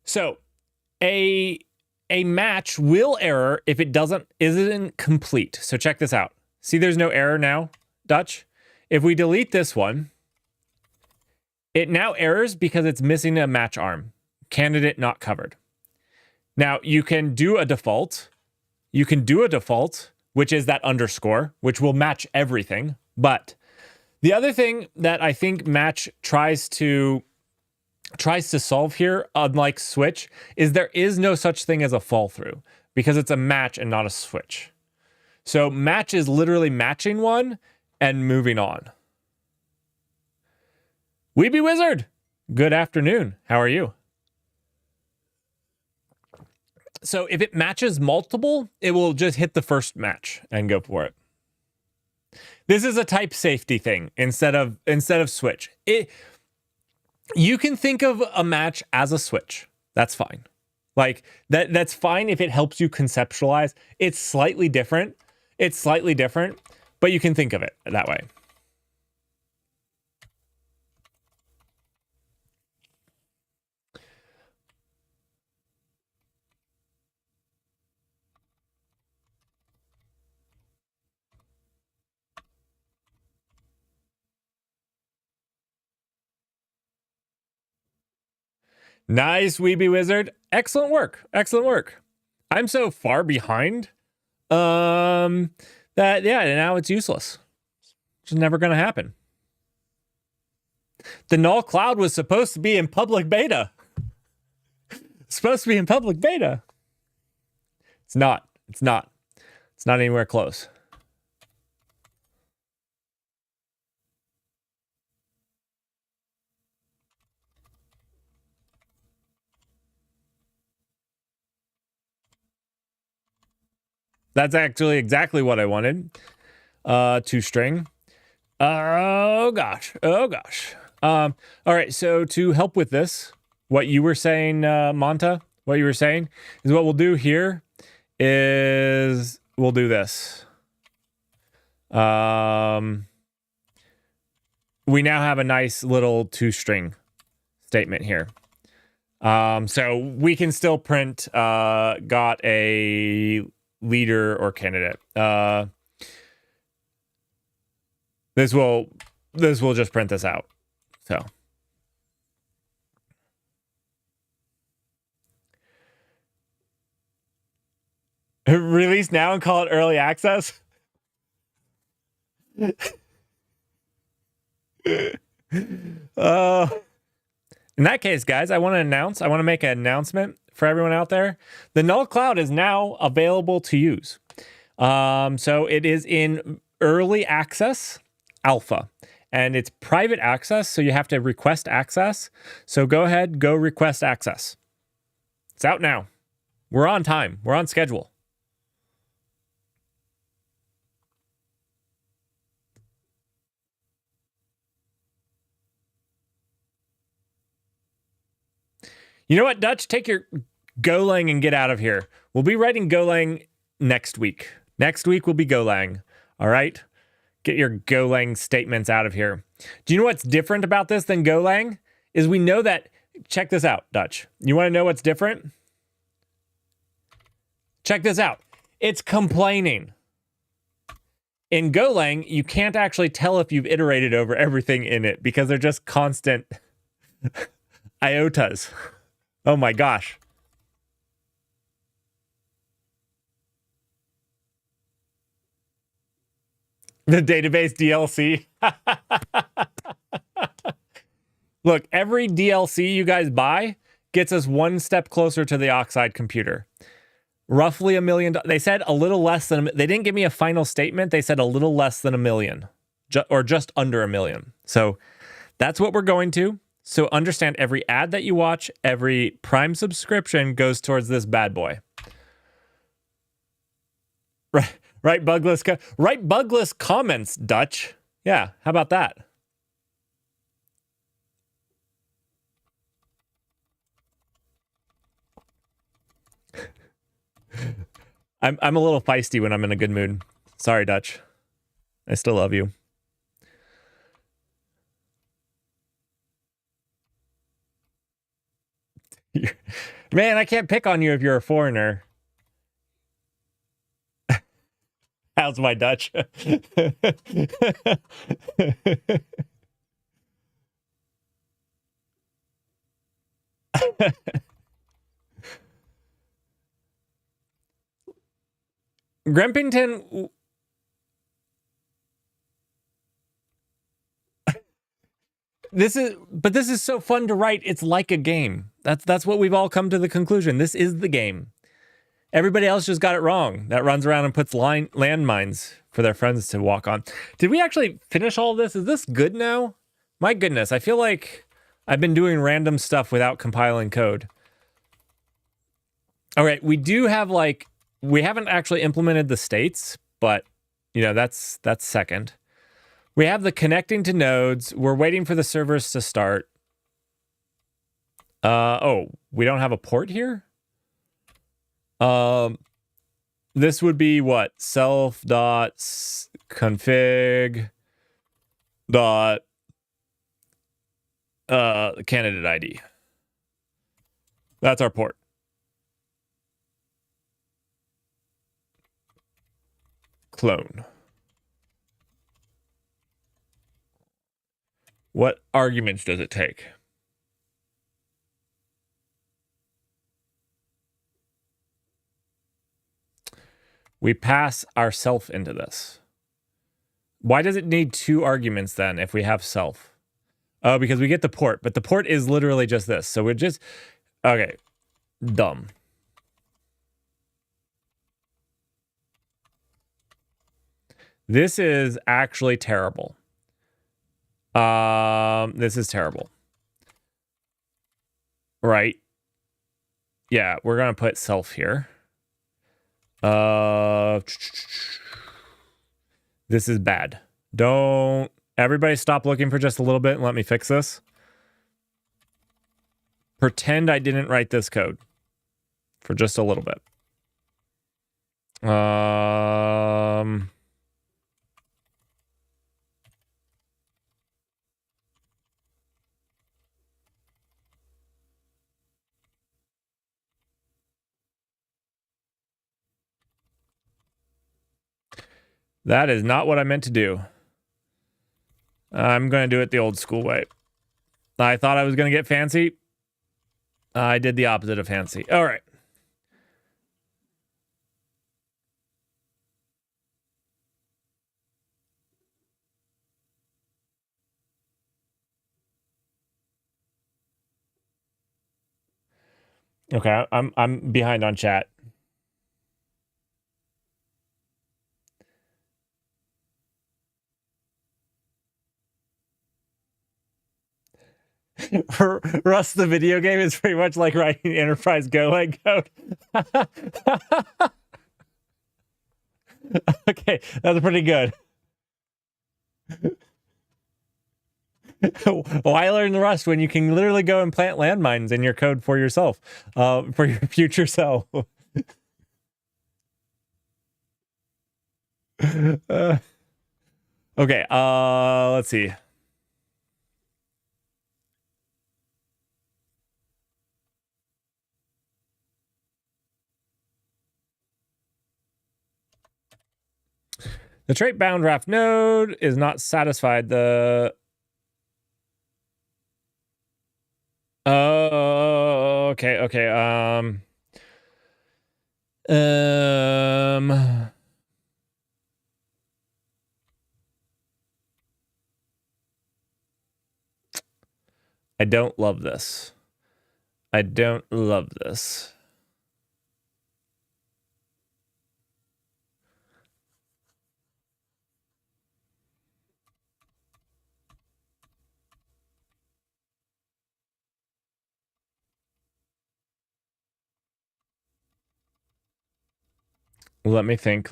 So a match will error if it isn't complete. So check this out. See, there's no error now, Dutch. If we delete this one, it now errors because it's missing a match arm. Candidate not covered. Now, you can do a default. You can do a default, which is that underscore, which will match everything. But the other thing that I think match tries to solve here, unlike switch, is there is no such thing as a fall through because it's a match and not a switch. So match is literally matching one and moving on. Weeby Wizard, good afternoon. How are you? So if it matches multiple, it will just hit the first match and go for it. This is a type safety thing instead of switch. You can think of a match as a switch. That's fine. Like that's fine if it helps you conceptualize. It's slightly different. But you can think of it that way. Nice, Weeby Wizard. Excellent work. I'm so far behind that, yeah, now it's useless. It's never going to happen. The null cloud was supposed to be in public beta. It's not. It's not anywhere close. That's actually exactly what I wanted. ToString. Oh gosh. All right. So to help with this, what you were saying, Monta, what you were saying is what we'll do here is we'll do this. We now have a nice little toString statement here. So we can still print got a leader or candidate. This will just print this out. So release now and call it early access. In that case, guys, I want to make an announcement for everyone out there. The Null Cloud is now available to use. So it is in early access alpha, and it's private access, so you have to request access. So go ahead, go request access. It's out now. We're on time. We're on schedule. You know what, Dutch? Take your Golang and get out of here. We'll be writing Golang next week. Next week will be Golang. All right? Get your Golang statements out of here. Do you know what's different about this than Golang? Is we know that... Check this out, Dutch. You want to know what's different? Check this out. It's complaining. In Golang, you can't actually tell if you've iterated over everything in it because they're just constant iotas. Oh my gosh. The database DLC. Look, every DLC you guys buy gets us one step closer to the Oxide computer. Roughly $1 million. They said a little less than, they didn't give me a final statement. They said a little less than $1 million, or just under $1 million. So that's what we're going to. So understand, every ad that you watch, every Prime subscription goes towards this bad boy. Right, write bugless comments, Dutch. Yeah, how about that? I'm a little feisty when I'm in a good mood. Sorry, Dutch. I still love you. Man, I can't pick on you if you're a foreigner. How's my Dutch? Grempington... This is so fun to write. It's like a game. That's what we've all come to the conclusion. This is the game. Everybody else just got it wrong. That runs around and puts landmines for their friends to walk on. Did we actually finish all of this? Is this good now? My goodness, I feel like I've been doing random stuff without compiling code. All right, we do have we haven't actually implemented the states, but that's second. We have the connecting to nodes. We're waiting for the servers to start. Oh, we don't have a port here? This would be what? Self.config dot candidate ID. That's our port. Clone. What arguments does it take? We pass our self into this. Why does it need 2 arguments then if we have self? Oh, because we get the port, but the port is literally just this. So we're just, okay, dumb. This is actually terrible. This is terrible. Right. Yeah, we're going to put self here. This is bad. Don't everybody stop looking for just a little bit and let me fix this. Pretend I didn't write this code for just a little bit. That is not what I meant to do. I'm going to do it the old school way. I thought I was going to get fancy. I did the opposite of fancy. All right. Okay, I'm behind on chat. Rust the video game is pretty much like writing Enterprise Golang code. Okay, that's pretty good. Why learn Rust when you can literally go and plant landmines in your code for yourself, for your future self? Okay, let's see. The trait bound Raft node is not satisfied. Oh, okay. I don't love this. I don't love this. Let me think.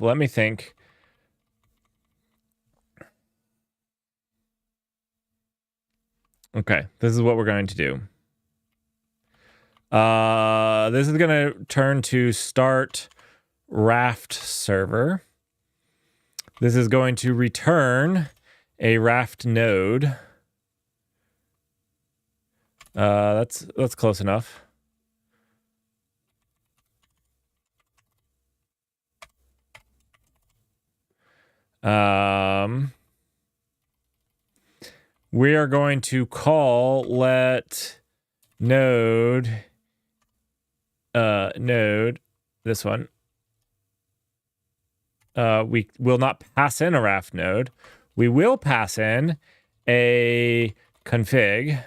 Okay, this is what we're going to do. This is going to turn to start Raft server. This is going to return a Raft node. That's close enough. We are going to call let node this one. We will not pass in a Raft node. We will pass in a config,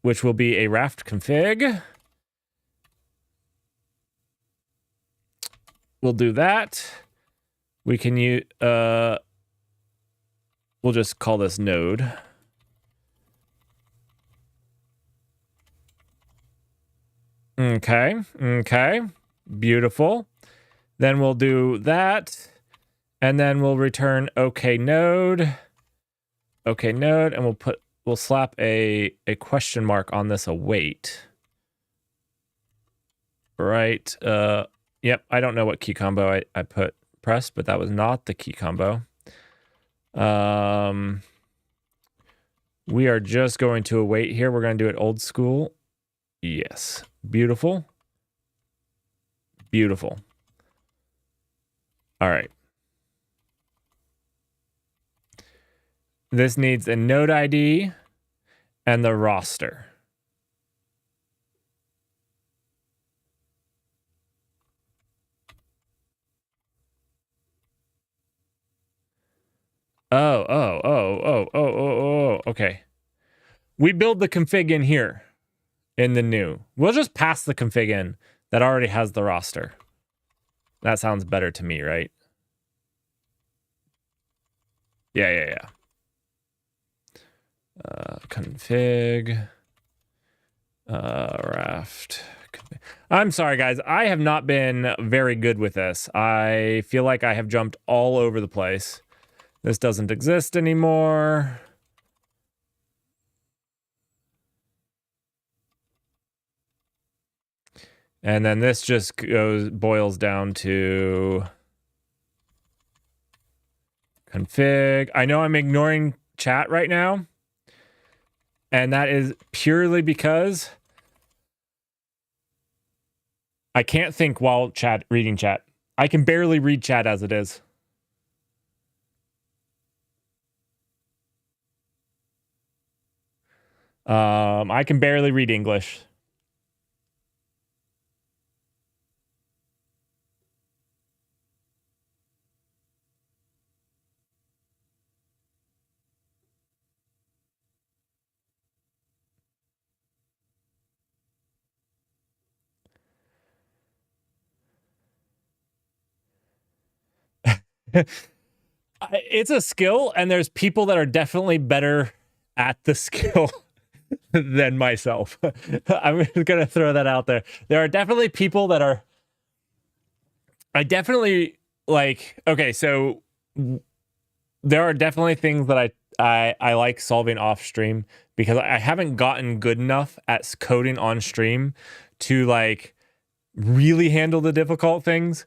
which will be a Raft config. We'll do that. We can use, we'll just call this node. Okay. Beautiful. Then we'll do that. And then we'll return OK node, and we'll slap a question mark on this await. Right. Yep, I don't know what key combo I pressed, but that was not the key combo. We are just going to await here. We're going to do it old school. Yes. Beautiful. All right. This needs a node ID and the roster. Oh. Okay. We build the config in here in the new. We'll just pass the config in that already has the roster. That sounds better to me, right? Yeah. Config. Raft. I'm sorry, guys. I have not been very good with this. I feel like I have jumped all over the place. This doesn't exist anymore. And then this just boils down to config. I know I'm ignoring chat right now. And that is purely because I can't think while reading chat. I can barely read chat as it is. I can barely read English. It's a skill, and there's people that are definitely better at the skill than myself. I'm just gonna throw that out there. There are definitely people that are. I definitely like. Okay, so there are definitely things that I like solving off stream because I haven't gotten good enough at coding on stream to like really handle the difficult things.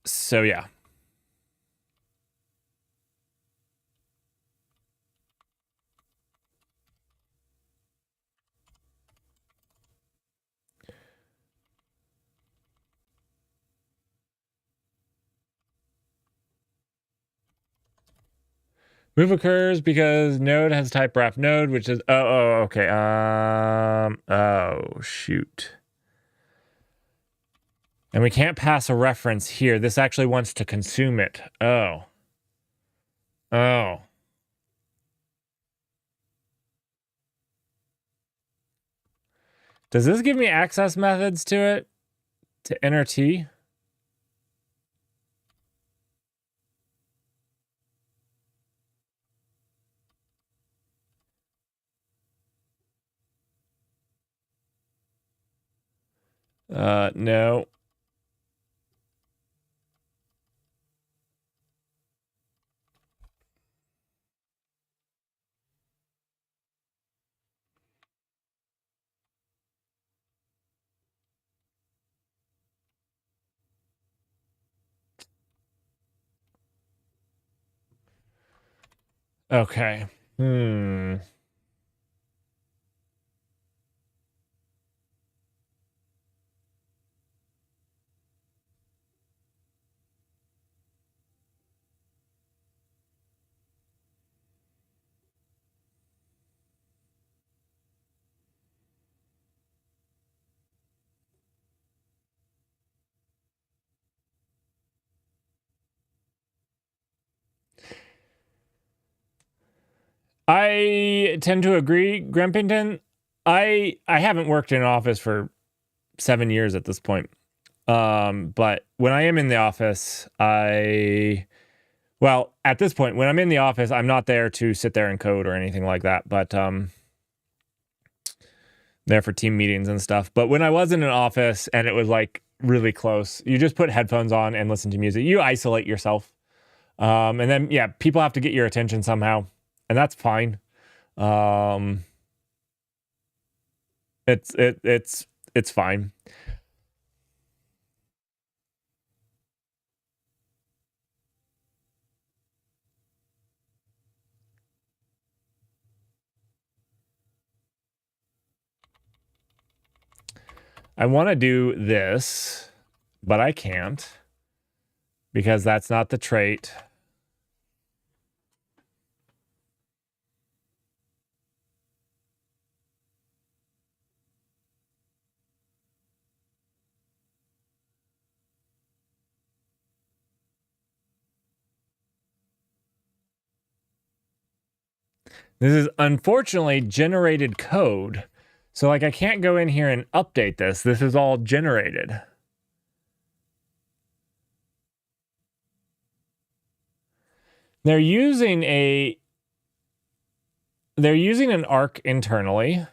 So yeah. Move occurs because node has type Raft node, which is okay. Oh shoot. And we can't pass a reference here. This actually wants to consume it. Oh. Does this give me access methods to it? To enter T? No. Okay. I tend to agree, Grimpington. I haven't worked in an office for 7 years at this point. But when I am in the office, well, at this point, when I'm in the office, I'm not there to sit there and code or anything like that, but there for team meetings and stuff. But when I was in an office and it was like really close, you just put headphones on and listen to music. You isolate yourself. And then yeah, people have to get your attention somehow, and that's fine. It's fine. I want to do this, but I can't because that's not the trait. This is unfortunately generated code. So like I can't go in here and update this. This is all generated. They're using an arc internally.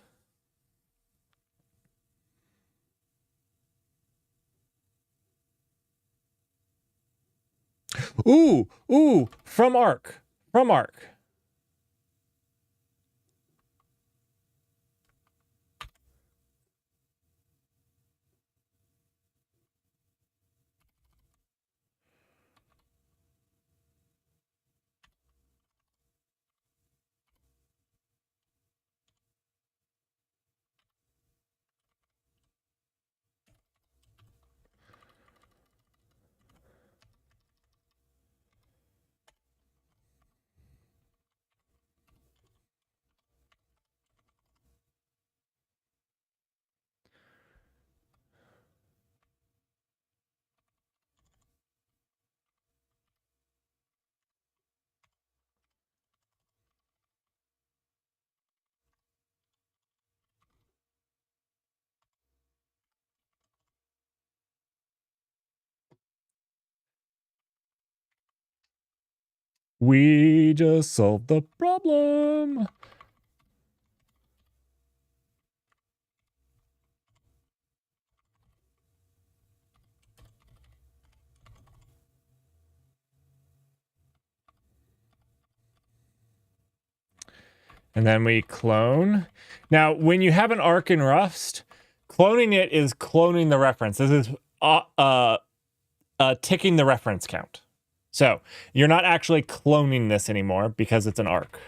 Ooh, from arc. From arc. We just solved the problem. And then we clone. Now, when you have an arc in Rust, cloning it is cloning the reference. This is ticking the reference count. So you're not actually cloning this anymore because it's an arc.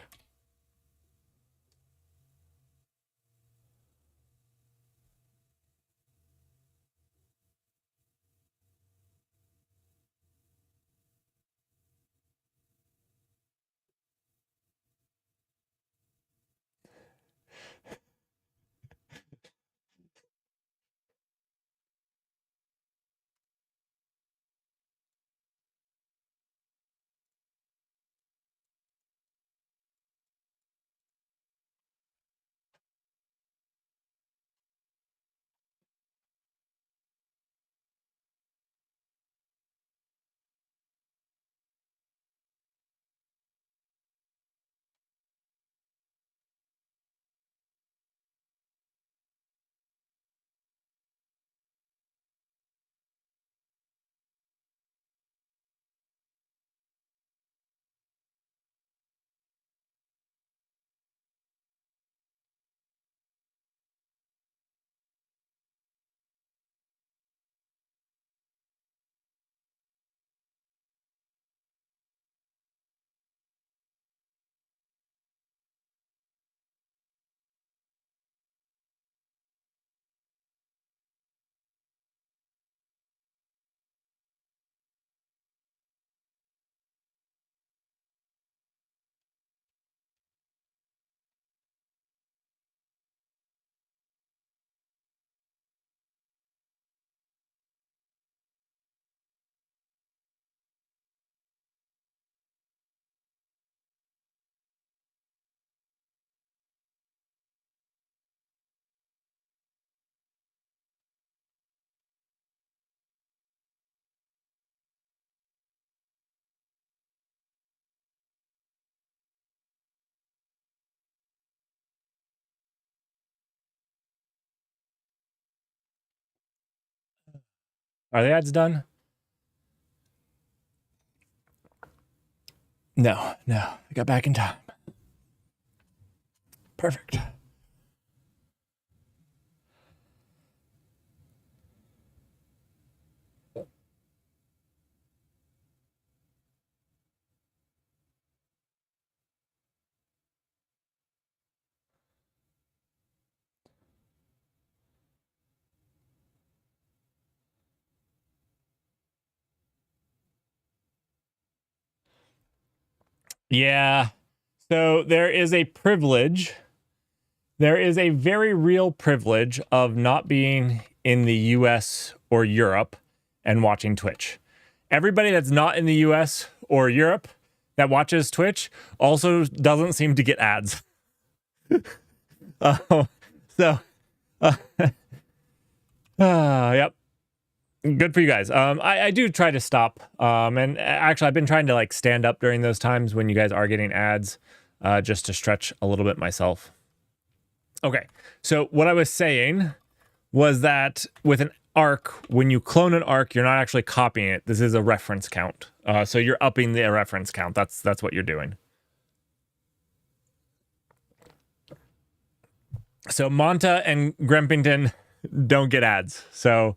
Are the ads done? No. I got back in time. Perfect. Yeah. So there is a privilege. There is a very real privilege of not being in the US or Europe and watching Twitch. Everybody that's not in the US or Europe that watches Twitch also doesn't seem to get ads. Yep. Good for you guys. I do try to stop. And actually, I've been trying to like stand up during those times when you guys are getting ads, just to stretch a little bit myself. Okay. So what I was saying was that with an arc, when you clone an arc, you're not actually copying it. This is a reference count. So you're upping the reference count. That's what you're doing. So Monta and Grempington don't get ads. So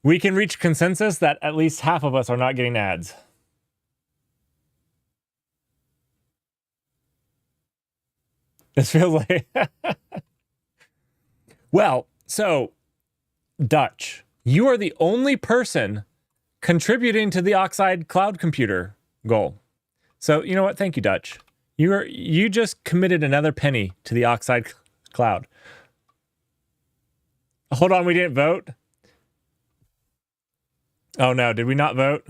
we can reach consensus that at least half of us are not getting ads. This feels like... Well, so, Dutch, you are the only person contributing to the Oxide cloud computer goal. So, you know what? Thank you, Dutch. You just committed another penny to the Oxide cloud. Hold on, we didn't vote? Oh no, did we not vote?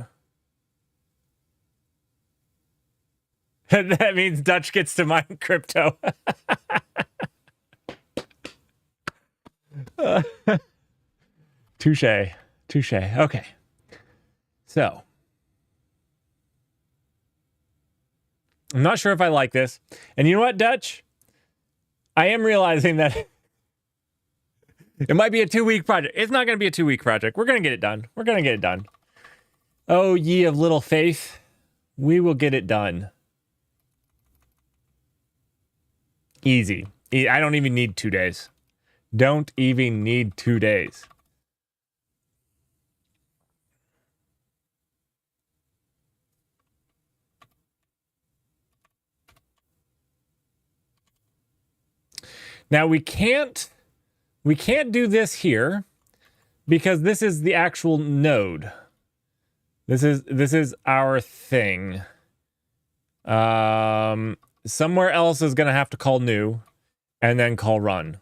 That means Dutch gets to mine crypto. Touche. Okay. So I'm not sure if I like this. And you know what, Dutch? I am realizing that it might be a 2-week project. It's not going to be a 2-week project. We're going to get it done. We're going to get it done. Oh, ye of little faith, we will get it done. Easy. I don't even need 2 days. Don't even need 2 days. Now we can't do this here because this is the actual node. This is our thing. Somewhere else is going to have to call new and then call run.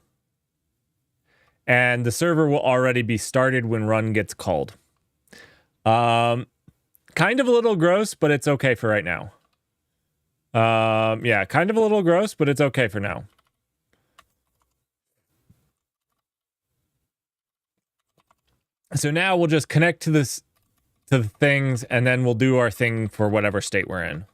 And the server will already be started when run gets called. Kind of a little gross, but it's okay for right now. Yeah, kind of a little gross, but it's okay for now. So now we'll just connect to this, to the things, and then we'll do our thing for whatever state we're in.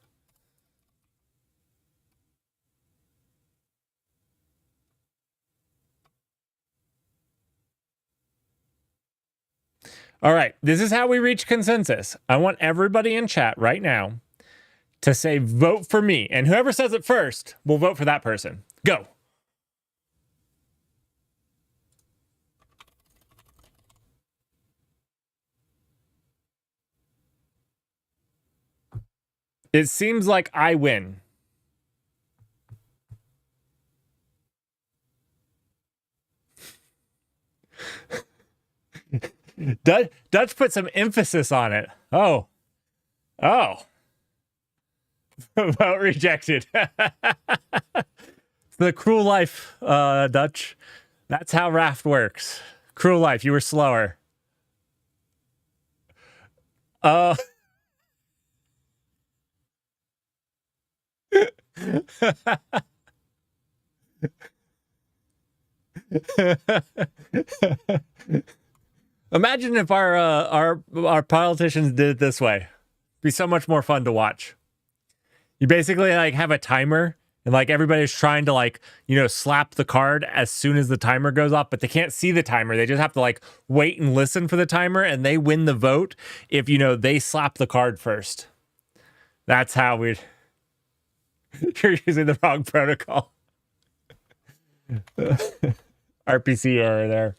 All right, this is how we reach consensus. I want everybody in chat right now to say vote for me, and whoever says it first will vote for that person. Go. It seems like I win. Dutch put some emphasis on it. Oh. Vote rejected. The cruel life, Dutch. That's how Raft works. Cruel life. You were slower. Imagine if our politicians did it this way. It'd be so much more fun to watch. You basically like have a timer and like everybody's trying to like, you know, slap the card as soon as the timer goes off, but they can't see the timer. They just have to like wait and listen for the timer, and they win the vote if, you know, they slap the card first. That's how we'd... You're using the wrong protocol. RPC error there.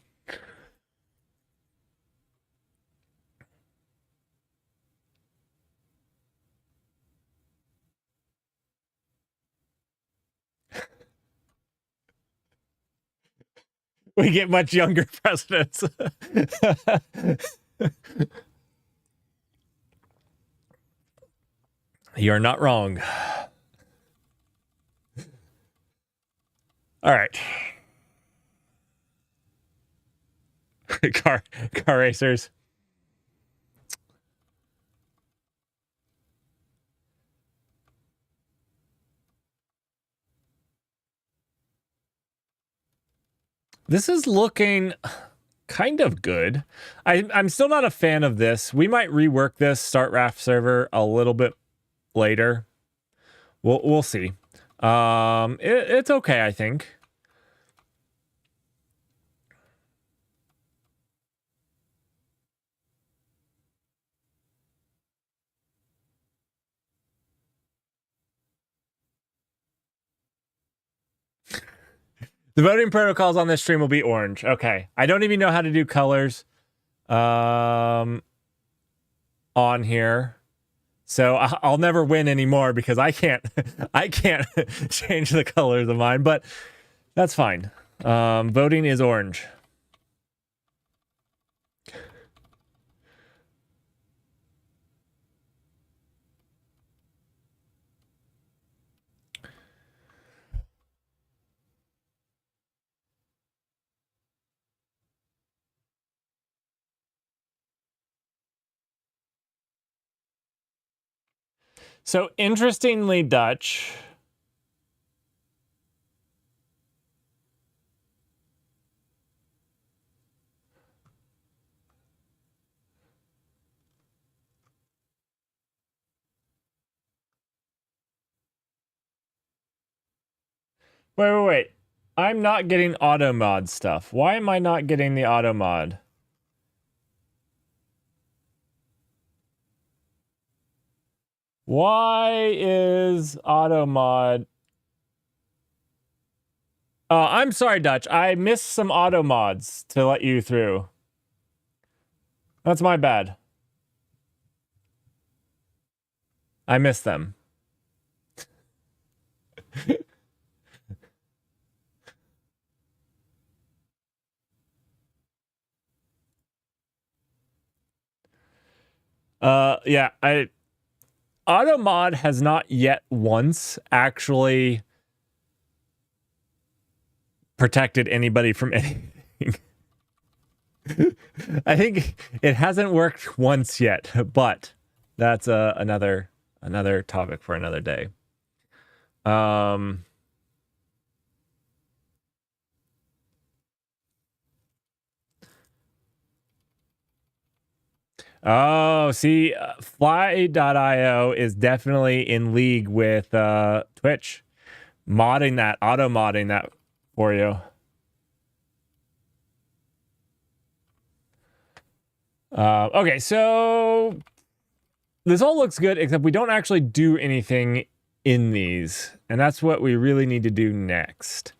We get much younger presidents. You're not wrong. All right. car racers. This is looking kind of good. I'm still not a fan of this. We might rework this start Raft server a little bit later. We'll see. It's okay, I think. The voting protocols on this stream will be orange. Okay. I don't even know how to do colors on here. So I'll never win anymore because I can't change the colors of mine, but that's fine. Voting is orange. So interestingly, Dutch, Wait. I'm not getting auto mod stuff. Why am I not getting the auto mod? Why is auto mod? I'm sorry, Dutch. I missed some auto mods to let you through. That's my bad. I missed them. Yeah, auto mod has not yet once actually protected anybody from anything. I think it hasn't worked once yet, but that's another topic for another day. Oh, see, Fly.io is definitely in league with Twitch, auto modding that for you. Okay, so this all looks good, except we don't actually do anything in these, and that's what we really need to do next,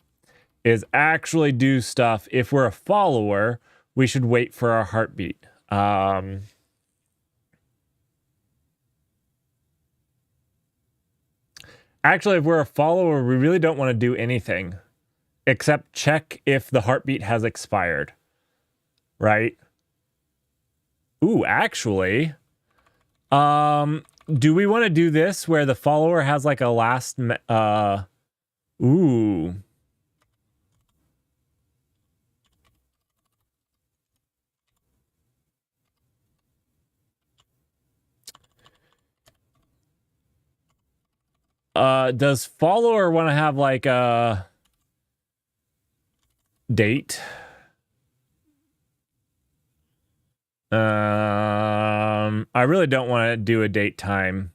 is actually do stuff. If we're a follower, we should wait for our heartbeat. Actually, if we're a follower, we really don't want to do anything except check if the heartbeat has expired, right? Ooh, actually, do we want to do this where the follower has like a last, ooh. Does follower want to have like a date? I really don't want to do a date time.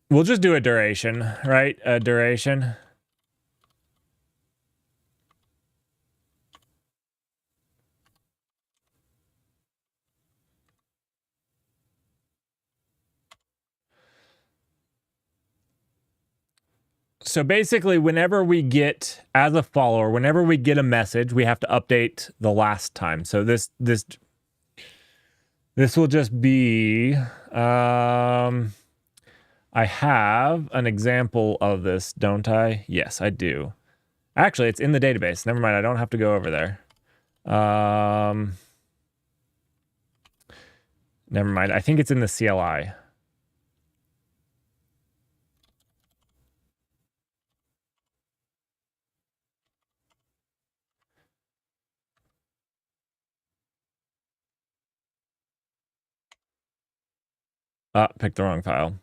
We'll just do a duration, right? A duration. So basically, whenever we get, as a follower, whenever we get a message, we have to update the last time. So this will just be, I have an example of this, don't I? Yes, I do. Actually, it's in the database. Never mind, I don't have to go over there. Never mind, I think it's in the CLI. Picked the wrong file.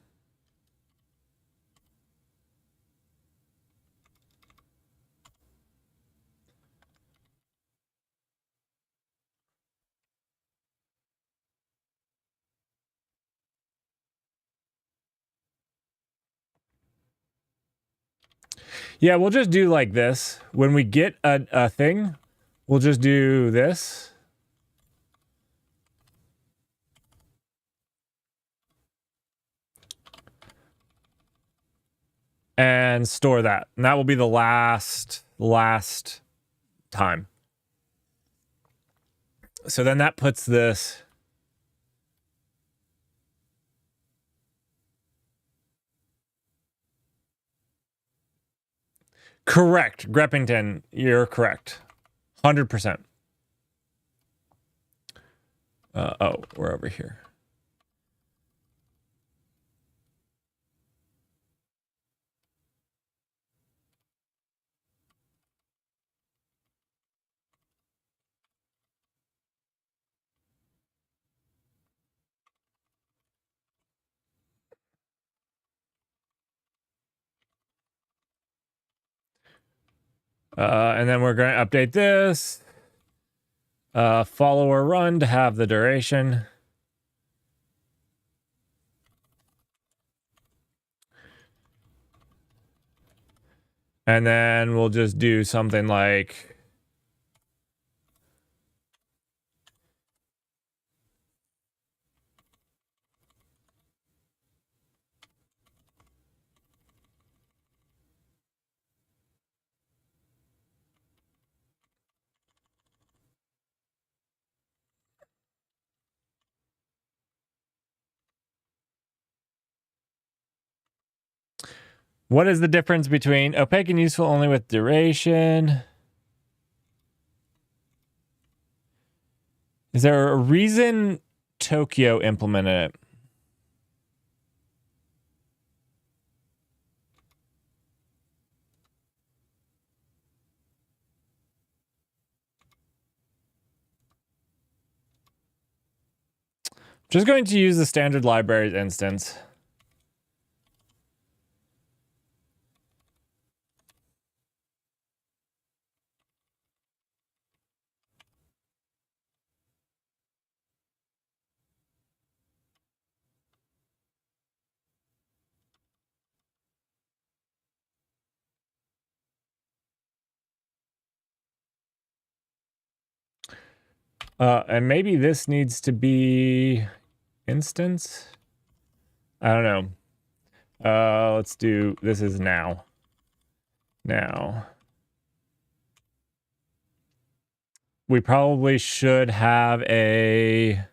Yeah, we'll just do like this. When we get a thing, we'll just do this. And store that. And that will be the last time. So then that puts this. Correct. Greppington, you're correct. 100%. Oh, we're over here. And then we're going to update this. Follower run to have the duration. And then we'll just do something like... What is the difference between opaque and useful only with duration? Is there a reason Tokyo implemented it? Just going to use the standard libraries instance. And maybe this needs to be instance. I don't know. Let's do, this is now. Now. We probably should have a...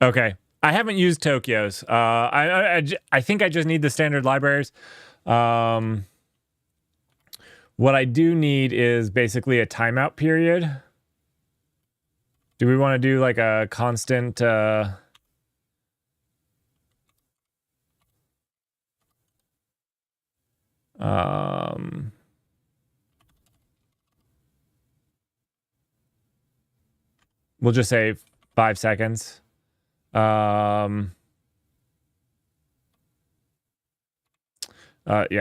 Okay. I haven't used Tokyo's. I think I just need the standard libraries. What I do need is basically a timeout period. Do we want to do like a constant... we'll just say 5 seconds. Yeah,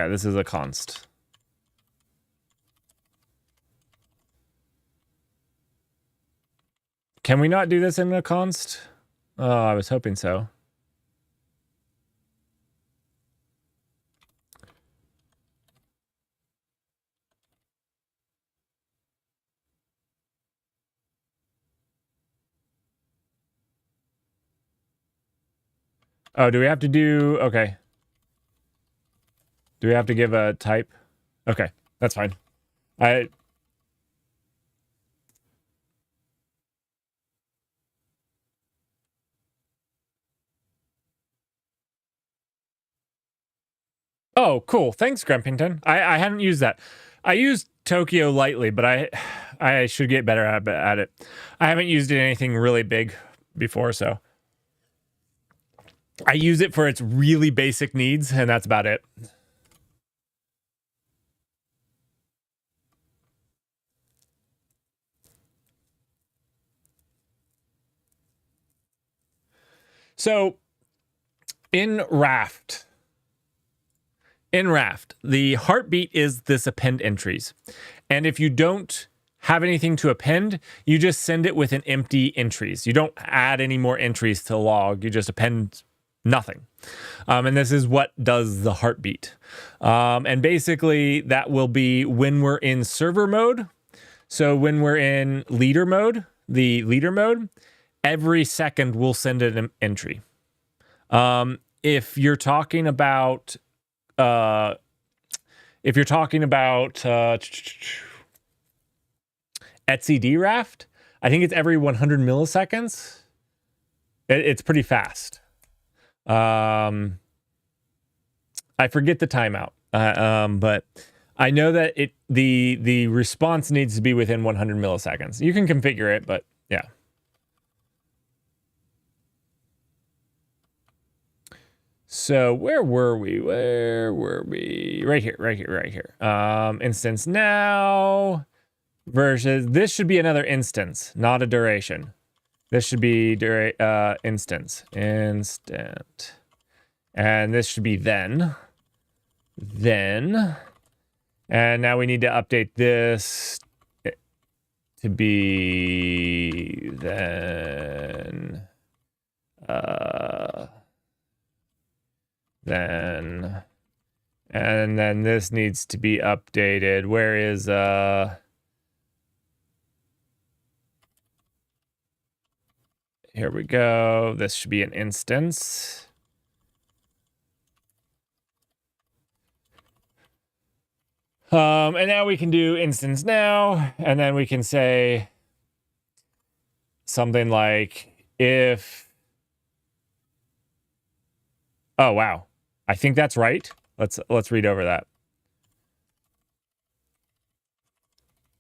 this is a const. Can we not do this in a const? Oh, I was hoping so. Oh, do we have to do... Okay. Do we have to give a type? Okay, that's fine. Oh, cool. Thanks, Grumpington. I hadn't used that. I used Tokyo lightly, but I should get better at it. I haven't used it in anything really big before, so... I use it for its really basic needs, and that's about it. So, in Raft, the heartbeat is this append entries. And if you don't have anything to append, you just send it with an empty entries. You don't add any more entries to log. You just append nothing. And this is what does the heartbeat. And basically that will be when we're in server mode. So when we're in leader mode, the leader mode, every second we'll send an entry. If you're talking about etcd Raft, I think it's every 100 milliseconds. It's pretty fast. I forget the timeout, but I know that the response needs to be within 100 milliseconds. You can configure it, but yeah. So where were we? Right here. Instance now versus this should be another instance, not a duration. This should be instant. And this should be then. And now we need to update this to to be then and then this needs to be updated. Where is here we go. This should be an instance. And now we can do instance now, and then we can say something like if, oh wow, I think that's right. Let's read over that.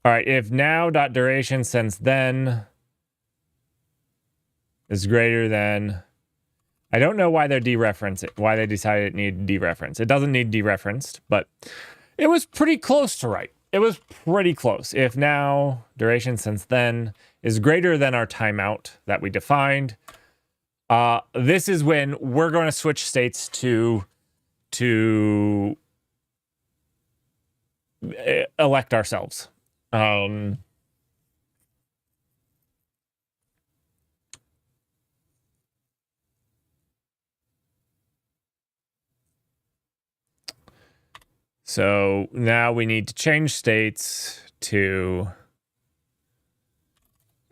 All right, if now dot duration since then is greater than, I don't know why they're dereferencing, why they decided it needed dereference. It doesn't need dereferenced, but it was pretty close to right. It was pretty close. If now duration since then is greater than our timeout that we defined, this is when we're going to switch states to elect ourselves. So now we need to change states to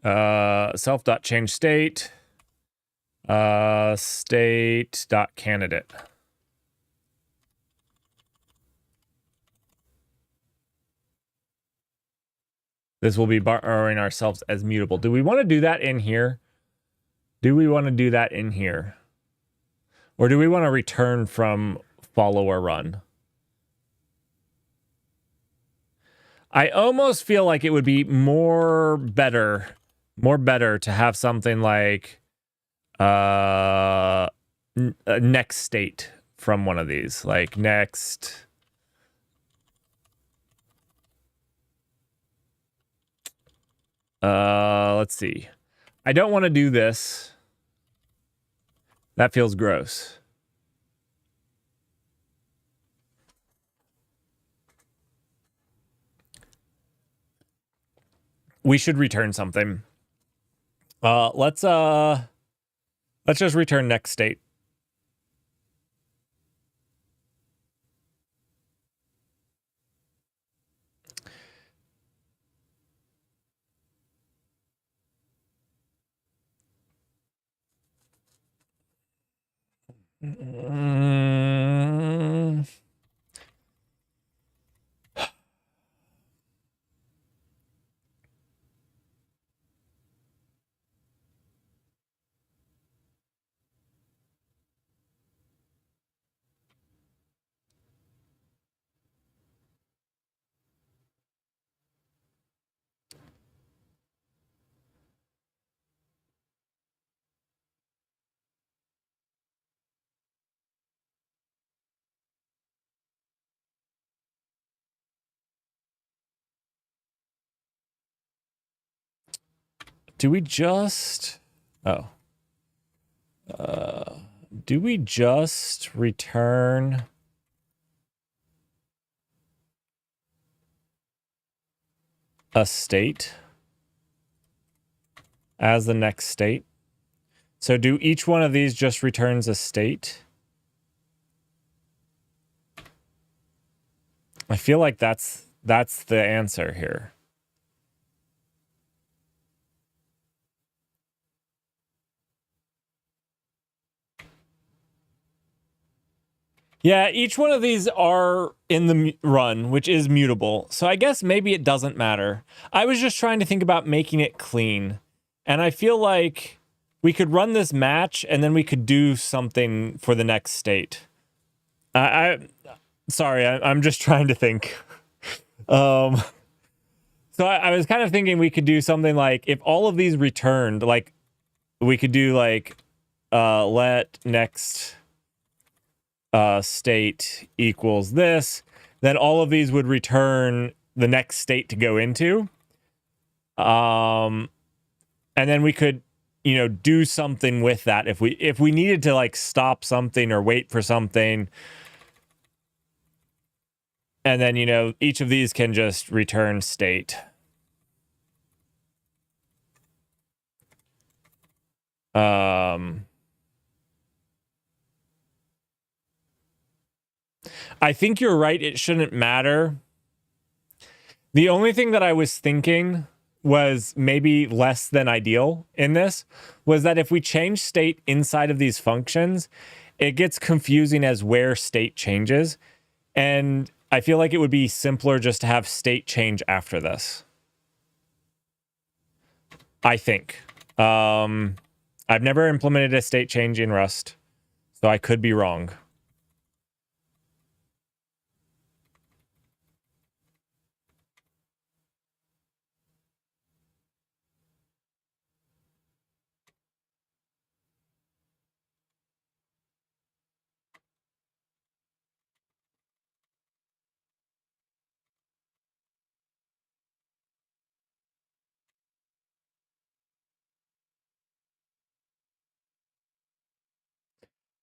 self.change state, state.candidate. This will be borrowing ourselves as mutable. Do we want to do that in here? Do we want to do that in here? Or do we want to return from follow or run? I almost feel like it would be more better to have something like a next state from one of these, like next. Let's see. I don't want to do this. That feels gross. We should return something. Let's just return next state. Do we just... Oh. Do we just return... a state as the next state? So do each one of these just returns a state? I feel like that's the answer here. Yeah, each one of these are in the run, which is mutable. So I guess maybe it doesn't matter. I was just trying to think about making it clean. And I feel like we could run this match and then we could do something for the next state. Sorry, I'm just trying to think. So I was kind of thinking we could do something like if all of these returned, like we could do like let next state equals this, then all of these would return the next state to go into. And then we could, you know, do something with that if we needed to like stop something or wait for something. And then, you know, each of these can just return state. I think you're right. It shouldn't matter. The only thing that I was thinking was maybe less than ideal in this was that if we change state inside of these functions, it gets confusing as where state changes. And I feel like it would be simpler just to have state change after this. I think. I've never implemented a state change in Rust, so I could be wrong.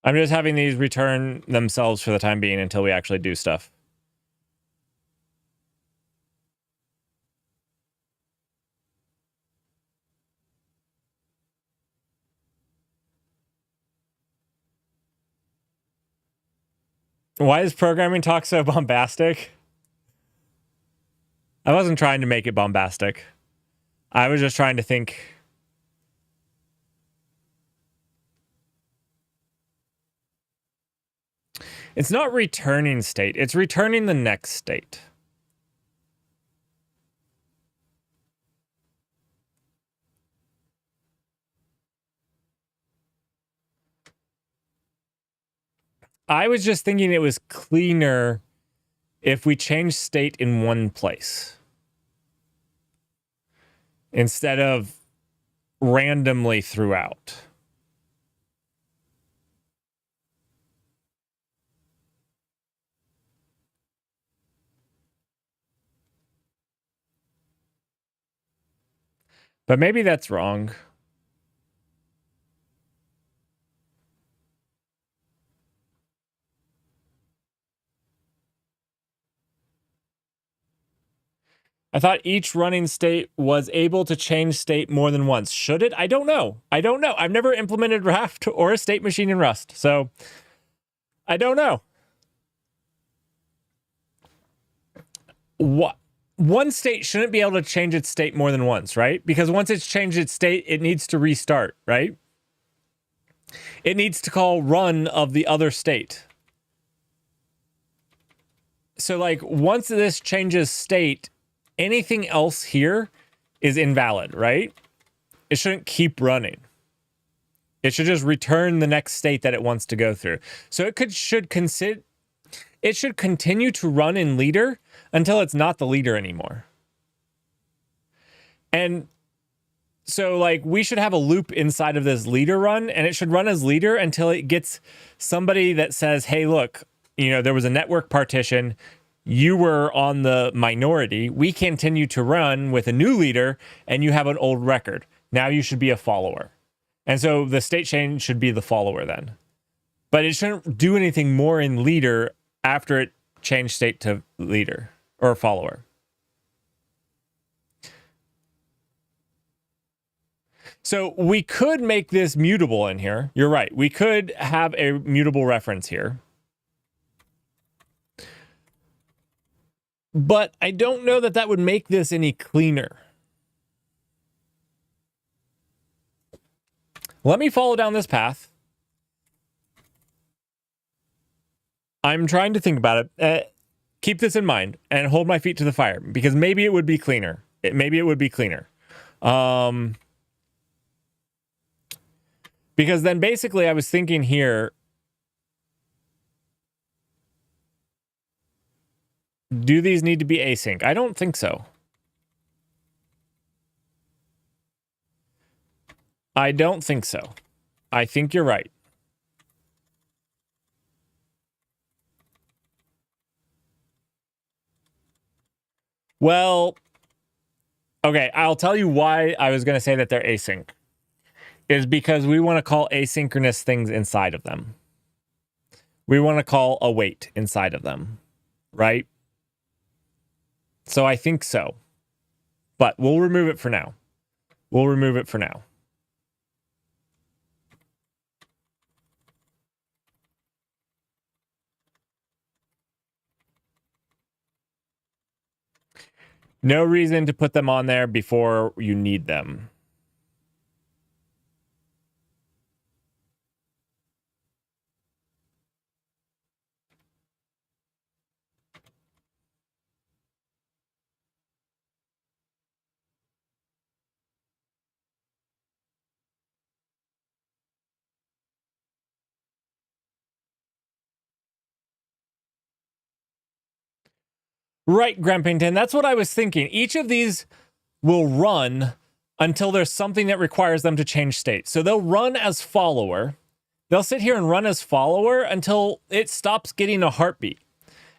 I'm just having these return themselves for the time being until we actually do stuff. Why is programming talk so bombastic? I wasn't trying to make it bombastic. I was just trying to think. It's not returning state. It's returning the next state. I was just thinking it was cleaner if we change state in one place instead of randomly throughout. But maybe that's wrong. I thought each running state was able to change state more than once. Should it? I don't know. I've never implemented Raft or a state machine in Rust, so I don't know. What? One state shouldn't be able to change its state more than once, right? Because once it's changed its state, it needs to restart, right? It needs to call run of the other state. So, like, once this changes state, anything else here is invalid, right? It shouldn't keep running. It should just return the next state that it wants to go through. So it should continue to run in leader until it's not the leader anymore. And so, like, we should have a loop inside of this leader run, and it should run as leader until it gets somebody that says, hey, look, there was a network partition. You were on the minority. We continue to run with a new leader, and you have an old record. Now you should be a follower. And so the state change should be the follower then. But it shouldn't do anything more in leader after it changed state to leader or follower. So we could make this mutable in here. You're right. We could have a mutable reference here. But I don't know that would make this any cleaner. Let me follow down this path. I'm trying to think about it. Keep this in mind and hold my feet to the fire, because maybe it would be cleaner. Maybe it would be cleaner. Because then basically I was thinking here, do these need to be async? I don't think so. I don't think so. I think you're right. Well, okay, I'll tell you why I was going to say that they're async. Is because we want to call asynchronous things inside of them. We want to call await inside of them, right? So I think so. But we'll remove it for now. No reason to put them on there before you need them. Right, Grumpington. That's what I was thinking. Each of these will run until there's something that requires them to change state. So they'll run as follower. They'll sit here and run as follower until it stops getting a heartbeat.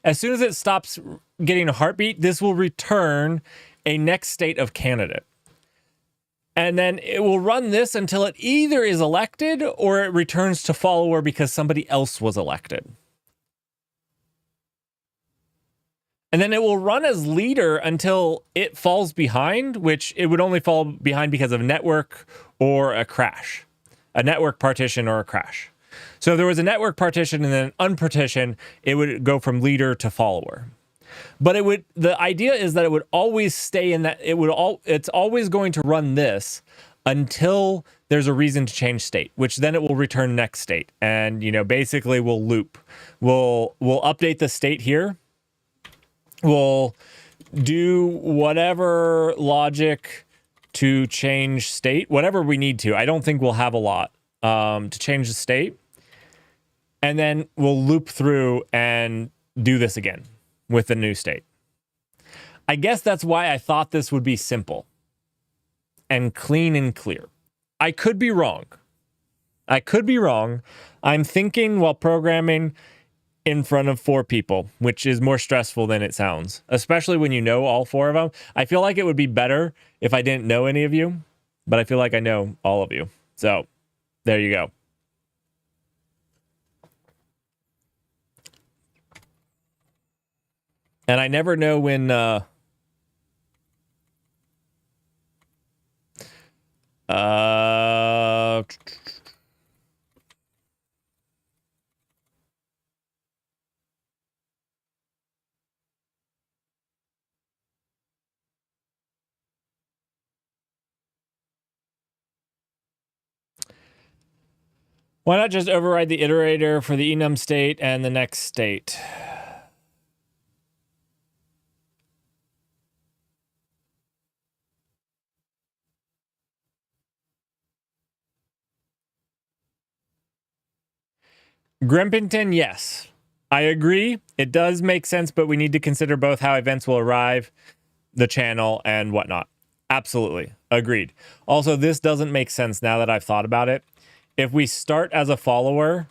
As soon as it stops getting a heartbeat, this will return a next state of candidate. And then it will run this until it either is elected or it returns to follower because somebody else was elected. And then it will run as leader until it falls behind, which it would only fall behind because of network or a crash, a network partition or a crash. So if there was a network partition and then unpartition, it would go from leader to follower. But the idea is that it would always stay in that, it's always going to run this until there's a reason to change state, which then it will return next state. And, basically we'll loop. We'll update the state here. We'll do whatever logic to change state, whatever we need to. I don't think we'll have a lot to change the state. And then we'll loop through and do this again with the new state. I guess that's why I thought this would be simple and clean and clear. I could be wrong. I'm thinking while programming in front of 4 people, which is more stressful than it sounds, especially when you know all 4 of them. I feel like it would be better if I didn't know any of you, but I feel like I know all of you. So there you go. And I never know when why not just override the iterator for the enum state and the next state? Grimpington, yes. I agree. It does make sense, but we need to consider both how events will arrive, the channel, and whatnot. Absolutely. Agreed. Also, this doesn't make sense now that I've thought about it. If we start as a follower,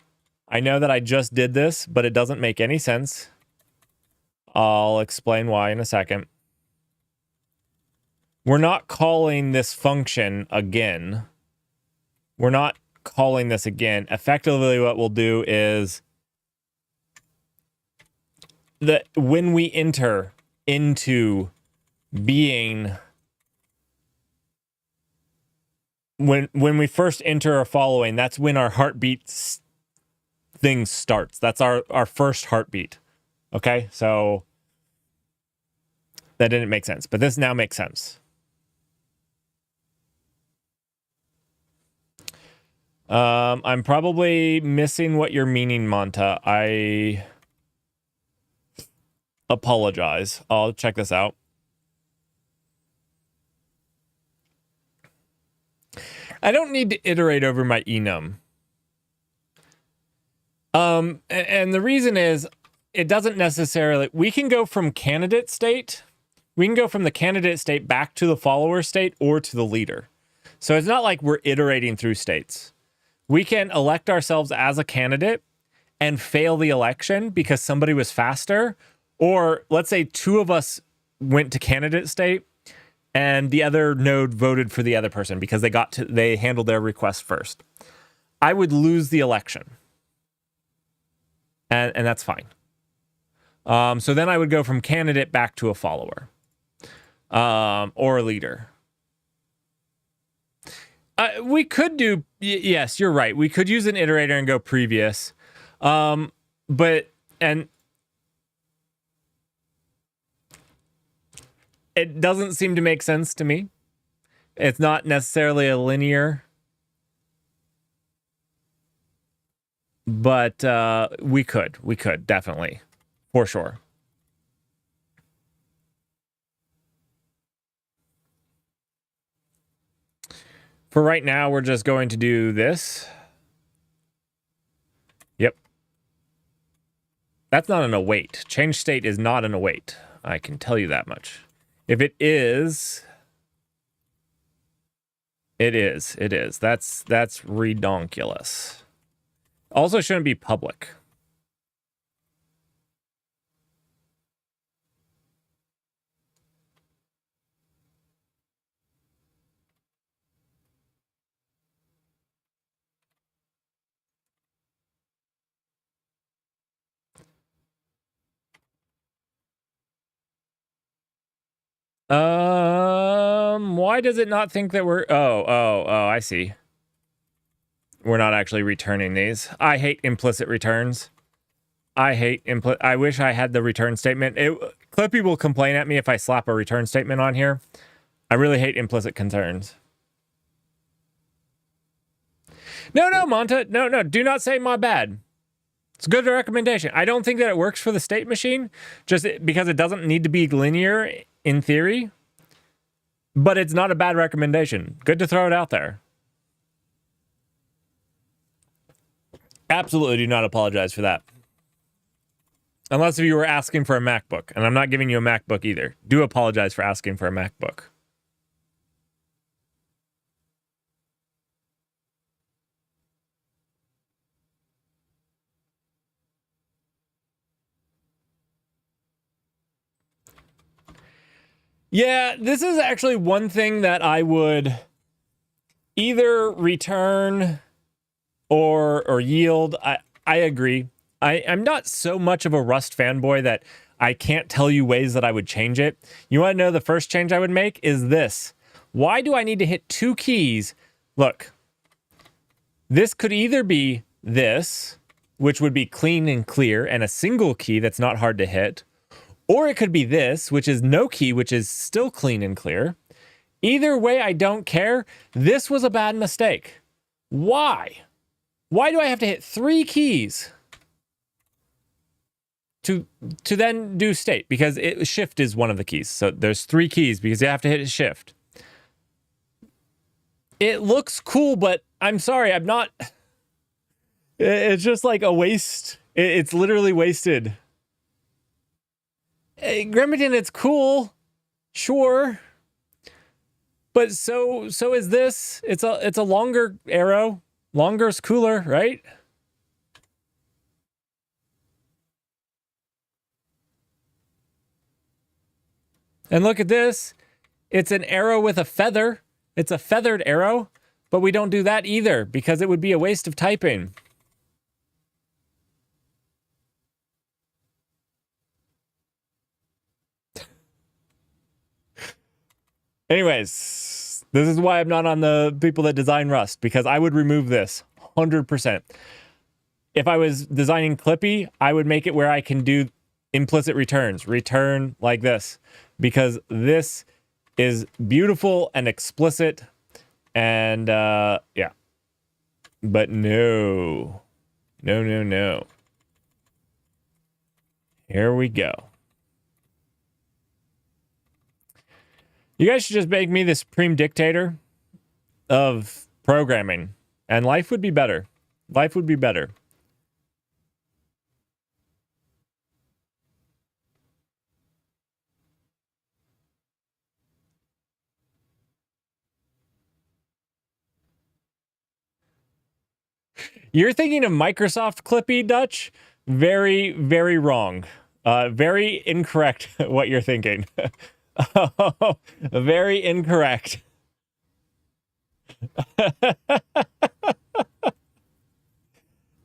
I know that I just did this, but it doesn't make any sense. I'll explain why in a second. We're not calling this function again. We're not calling this again. Effectively, what we'll do is that when we enter into being, when we first enter a following, that's when our heartbeat thing starts. That's our first heartbeat. Okay, so that didn't make sense, but this now makes sense. I'm probably missing what you're meaning, Monta. I apologize. I'll check this out. I don't need to iterate over my enum. And the reason is it doesn't necessarily, we can go from candidate state. We can go from the candidate state back to the follower state or to the leader. So it's not like we're iterating through states. We can elect ourselves as a candidate and fail the election because somebody was faster. Or let's say 2 of us went to candidate state and the other node voted for the other person because they handled their request first. I would lose the election. And that's fine. So then I would go from candidate back to a follower or a leader. We could do, yes, you're right. We could use an iterator and go previous. But It doesn't seem to make sense to me. It's not necessarily a linear, but we could definitely, for sure. For right now, we're just going to do this. Yep. That's not an await. Change state is not an await. I can tell you that much. If it is, it is. It is. That's redonkulous. Also shouldn't be public. Why does it not think that we're... Oh, I see. We're not actually returning these. I hate implicit returns. I wish I had the return statement. Clippy will complain at me if I slap a return statement on here. I really hate implicit concerns. No, Monta. No. Do not say my bad. It's a good recommendation. I don't think that it works for the state machine, just because it doesn't need to be linear in theory. But it's not a bad recommendation. Good to throw it out there. Absolutely do not apologize for that. Unless if you were asking for a MacBook, and I'm not giving you a MacBook either. Do apologize for asking for a MacBook. Yeah, this is actually one thing that I would either return or yield. I agree. I'm not so much of a Rust fanboy that I can't tell you ways that I would change it. You want to know the first change I would make is this. Why do I need to hit 2 keys? Look, this could either be this, which would be clean and clear, and a single key that's not hard to hit, or it could be this, which is no key, which is still clean and clear. Either way, I don't care. This was a bad mistake. Why? Why do I have to hit 3 keys to then do state? Because shift is one of the keys. So there's 3 keys because you have to hit shift. It looks cool, but I'm sorry, I'm not... It's just like a waste. It's literally wasted. Grimmington, it's cool. Sure. But so is this. It's a longer arrow. Longer's cooler, right? And look at this. It's an arrow with a feather. It's a feathered arrow, but we don't do that either because it would be a waste of typing. Anyways, this is why I'm not on the people that design Rust, because I would remove this 100%. If I was designing Clippy, I would make it where I can do implicit returns. Return like this, because this is beautiful and explicit, and yeah. But no. Here we go. You guys should just make me the supreme dictator of programming, and life would be better. Life would be better. You're thinking of Microsoft Clippy, Dutch? Very, very wrong. Very incorrect what you're thinking. Very incorrect.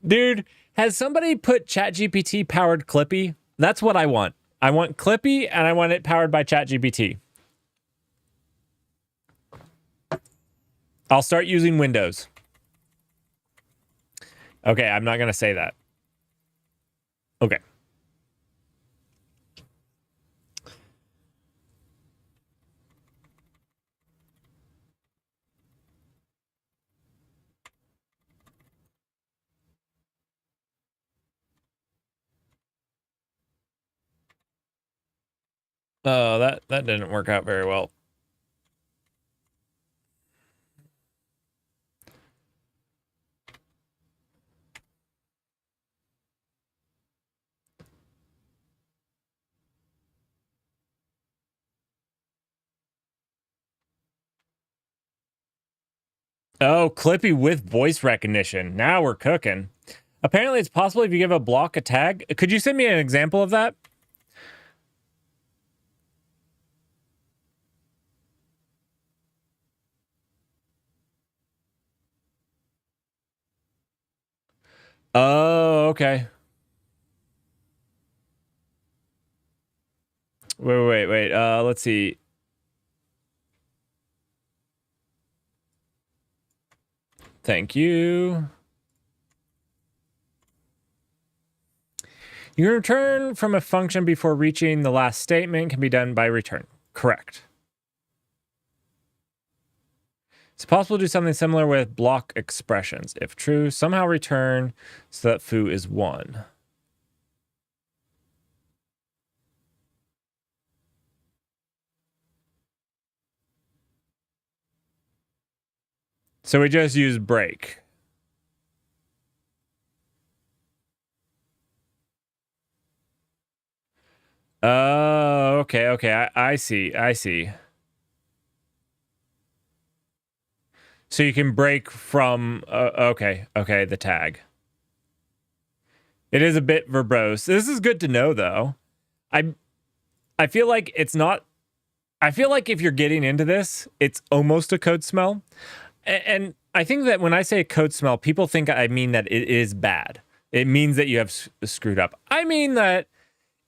Dude, has somebody put ChatGPT powered Clippy? That's what I want. I want Clippy, and I want it powered by ChatGPT. I'll start using Windows. Okay, I'm not going to say that. Okay. Oh, that didn't work out very well. Oh, Clippy with voice recognition. Now we're cooking. Apparently, it's possible if you give a block a tag. Could you send me an example of that? Oh, okay. Wait. Let's see. Thank you. You return from a function before reaching the last statement can be done by return. Correct. It's possible to do something similar with block expressions. If true, somehow return so that foo is 1. So we just use break. Oh, okay. I see. So you can break from, okay, the tag. It is a bit verbose. This is good to know, though. I feel like it's not, I feel like if you're getting into this, it's almost a code smell. And I think that when I say a code smell, people think I mean that it is bad. It means that you have screwed up. I mean that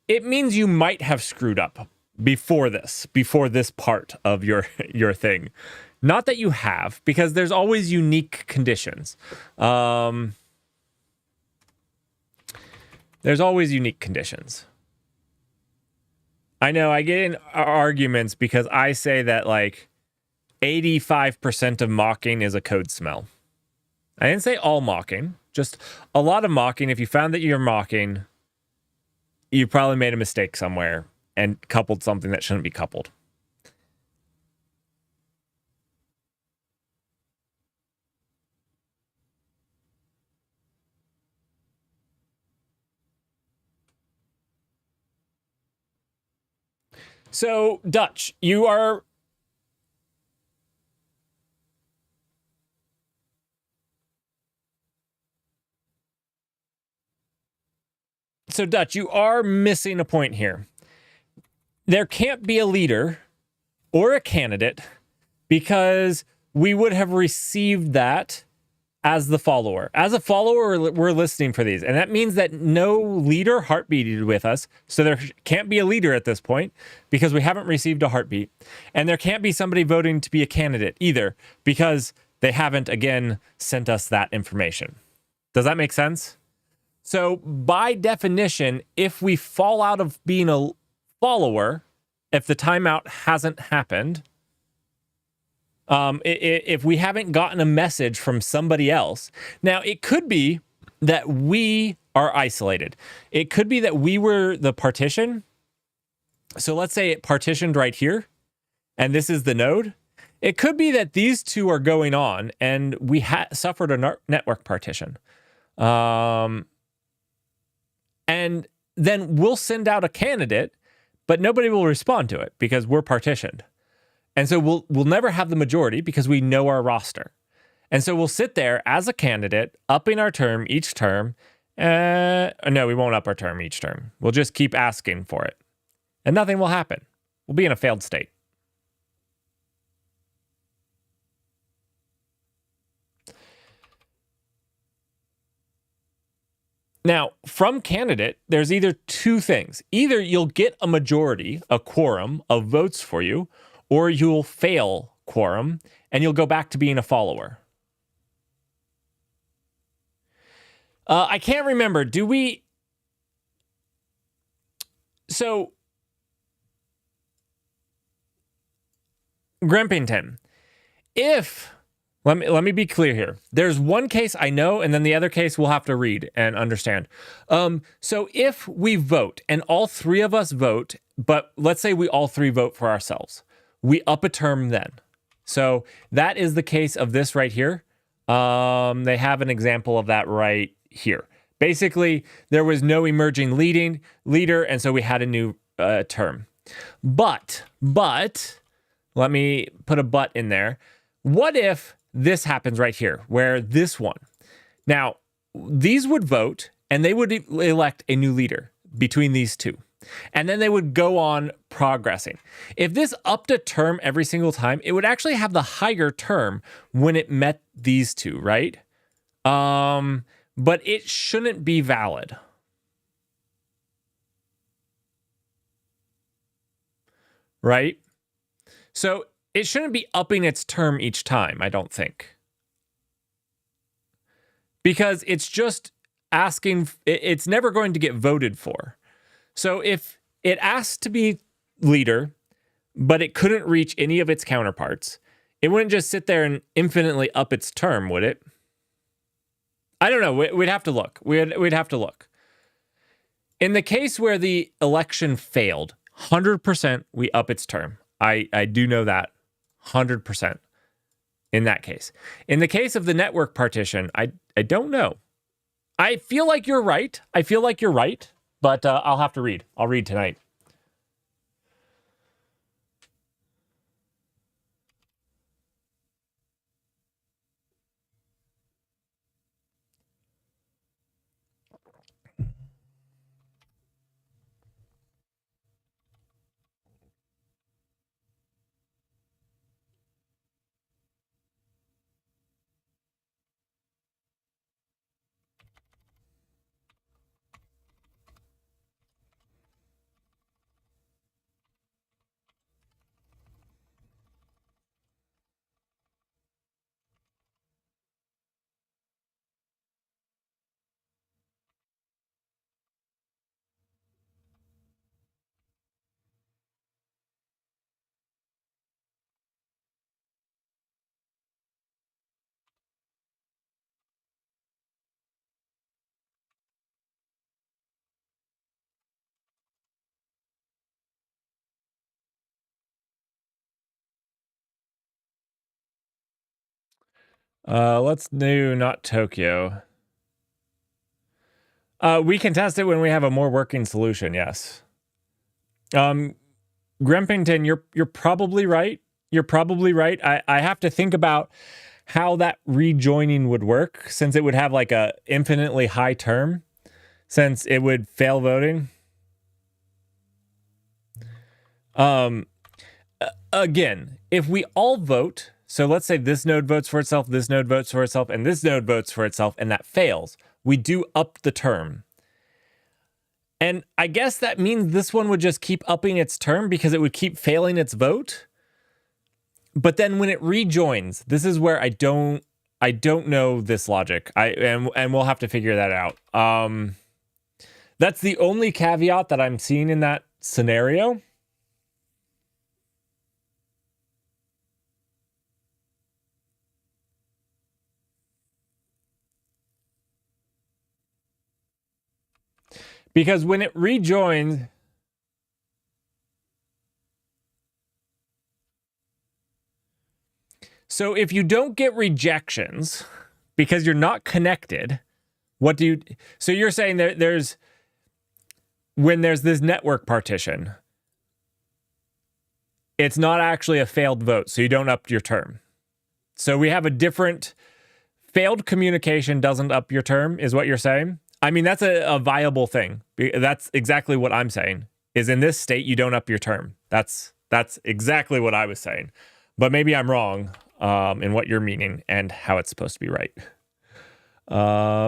it means you might have screwed up before this part of your thing. Not that you have, because there's always unique conditions. There's always unique conditions. I know I get in arguments because I say that like 85% of mocking is a code smell. I didn't say all mocking, just a lot of mocking. If you found that you're mocking, you probably made a mistake somewhere and coupled something that shouldn't be coupled. So, Dutch, you are... So, Dutch, you are missing a point here. There can't be a leader or a candidate because we would have received that as the follower. As a follower, we're listening for these. And that means that no leader heartbeated with us. So there can't be a leader at this point because we haven't received a heartbeat. And there can't be somebody voting to be a candidate either because they haven't, again, sent us that information. Does that make sense? So by definition, if we fall out of being a follower, if the timeout hasn't happened, if we haven't gotten a message from somebody else, now it could be that we are isolated. It could be that we were the partition. So let's say it partitioned right here, and this is the node. It could be that these two are going on, and we suffered a network partition. And then we'll send out a candidate, but nobody will respond to it because we're partitioned. And so we'll never have the majority because we know our roster. And so we'll sit there as a candidate, upping our term each term. No, we won't up our term each term. We'll just keep asking for it. And nothing will happen. We'll be in a failed state. Now, from candidate, there's either two things. Either you'll get a majority, a quorum of votes for you, or you'll fail quorum and you'll go back to being a follower. I can't remember. Do we... So, Grimpington, if Let me be clear here. There's one case I know, and then the other case we'll have to read and understand. So if we vote and all three of us vote, but let's say we all three vote for ourselves, we up a term then. So that is the case of this right here. They have an example of that right here. Basically, there was no emerging leader, and so we had a new term. But let me put a but in there. What if this happens right here, where this one? Now, these would vote, and they would elect a new leader between these two. And then they would go on progressing. If this upped a term every single time, it would actually have the higher term when it met these two, right? But it shouldn't be valid. Right? So it shouldn't be upping its term each time, I don't think. Because it's just asking, it's never going to get voted for. So if it asked to be leader, but it couldn't reach any of its counterparts, it wouldn't just sit there and infinitely up its term, would it? I don't know. We'd have to look. We'd have to look. In the case where the election failed, 100% we up its term. I do know that 100% in that case. In the case of the network partition, I don't know. I feel like you're right. But I'll have to read. I'll read tonight. Let's do not Tokyo. We can test it when we have a more working solution. Yes. Grempington, you're probably right. You're probably right. I have to think about how that rejoining would work, since it would have like a infinitely high term, since it would fail voting. Again, if we all vote, so let's say this node votes for itself, this node votes for itself, and this node votes for itself, and that fails, we do up the term. And I guess that means this one would just keep upping its term because it would keep failing its vote. But then when it rejoins, this is where I don't know this logic. And we'll have to figure that out. That's the only caveat that I'm seeing in that scenario. Because when it rejoins, so if you don't get rejections because you're not connected, what do you, so you're saying there's, when there's this network partition, it's not actually a failed vote, so you don't up your term. So we have a different, failed communication doesn't up your term, is what you're saying? I mean, that's a viable thing. That's exactly what I'm saying, is in this state, you don't up your term. That's exactly what I was saying. But maybe I'm wrong in what you're meaning and how it's supposed to be right.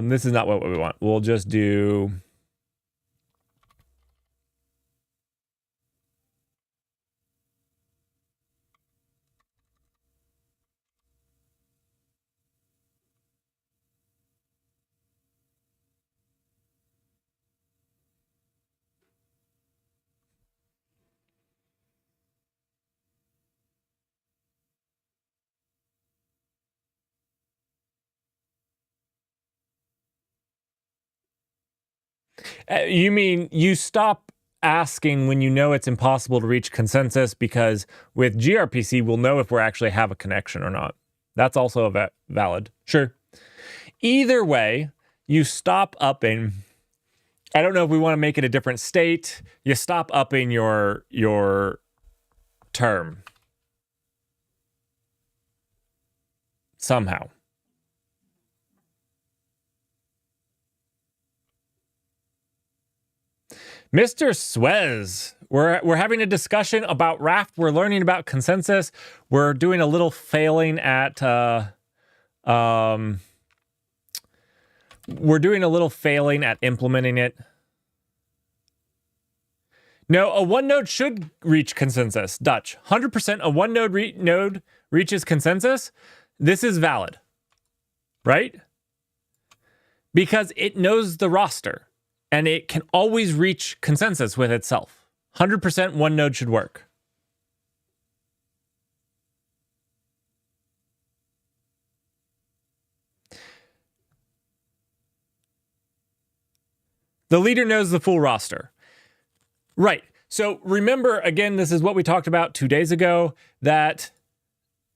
This is not what we want. We'll just do... You mean you stop asking when you know it's impossible to reach consensus, because with gRPC, we'll know if we actually have a connection or not. That's also valid. Sure. Either way, you stop upping. I don't know if we want to make it a different state. You stop upping your term somehow. Mr. Swez, we're having a discussion about Raft. We're learning about consensus. We're doing a little failing at implementing it. No, a one node should reach consensus. Dutch, 100% a one node node reaches consensus. This is valid, right? Because it knows the roster. And it can always reach consensus with itself. 100% one node should work. The leader knows the full roster. Right. So remember, again, this is what we talked about 2 days ago, that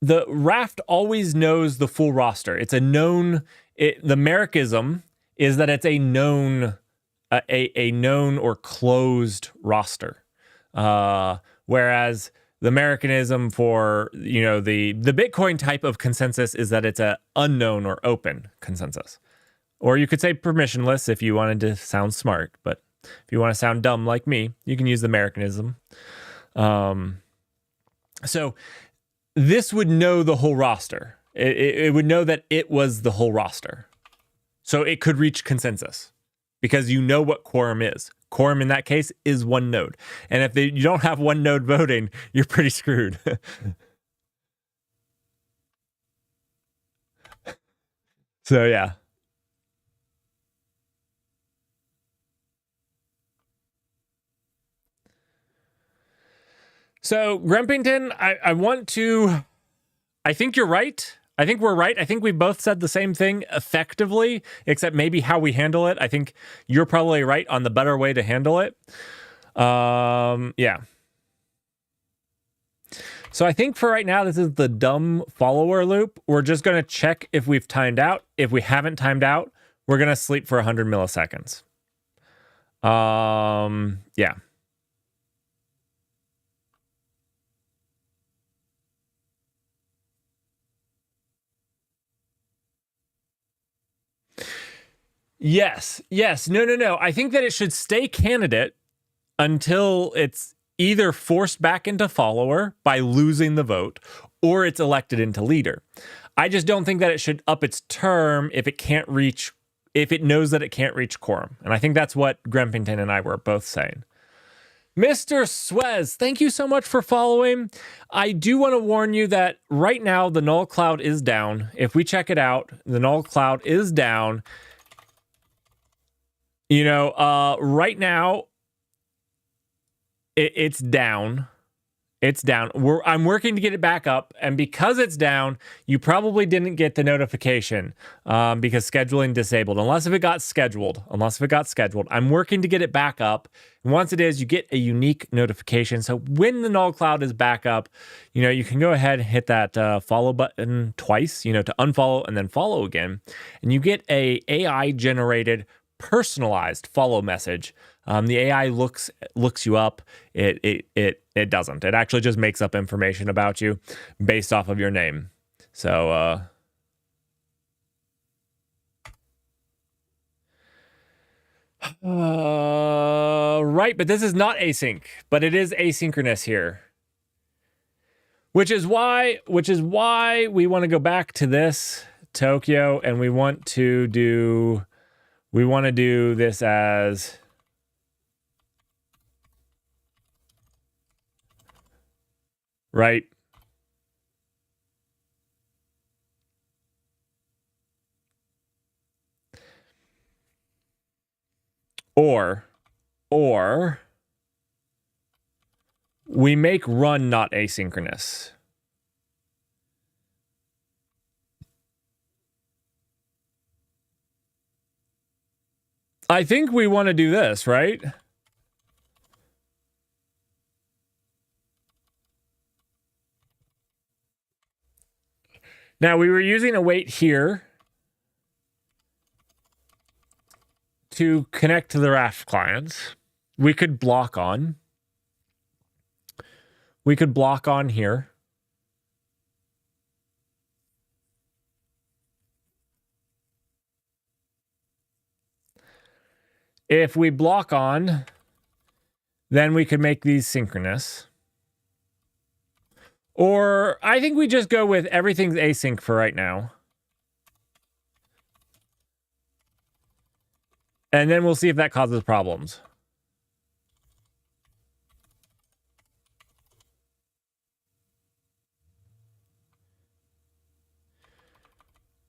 the Raft always knows the full roster. It's a known, the Merrickism is that it's a known a known or closed roster, whereas the Americanism for the Bitcoin type of consensus is that it's a unknown or open consensus, or you could say permissionless if you wanted to sound smart. But if you want to sound dumb like me, you can use the Americanism. So this would know the whole roster. It would know that it was the whole roster, so it could reach consensus. Because you know what quorum is. Quorum in that case is one node. And if you don't have one node voting, you're pretty screwed. So, yeah. So, Grumpington, I think you're right. I think we're right. I think we both said the same thing effectively, except maybe how we handle it. I think you're probably right on the better way to handle it. Yeah. So I think for right now, this is the dumb follower loop. We're just going to check if we've timed out. If we haven't timed out, we're going to sleep for 100 milliseconds. Yeah. Yes. No. I think that it should stay candidate until it's either forced back into follower by losing the vote, or it's elected into leader. I just don't think that it should up its term if it knows that it can't reach quorum. And I think that's what Grumpington and I were both saying. Mr. Swez, thank you so much for following. I do want to warn you that right now the null cloud is down. If we check it out, the null cloud is down. Right now, it's down. It's down. I'm working to get it back up, and because it's down, you probably didn't get the notification because scheduling disabled. Unless if it got scheduled. I'm working to get it back up. And once it is, you get a unique notification. So when the null cloud is back up, you can go ahead and hit that follow button twice, to unfollow and then follow again, and you get a AI generated personalized follow message. The AI looks you up. It doesn't. It actually just makes up information about you based off of your name. So right, but this is not async, but it is asynchronous here. Which is why we want to go back to this Tokyo, and we want to do this as right. Or we make run not asynchronous. I think we want to do this, right? Now, we were using await here to connect to the Raft clients. We could block on. We could block on here. If we block on, then we could make these synchronous. Or I think we just go with everything's async for right now. And then we'll see if that causes problems.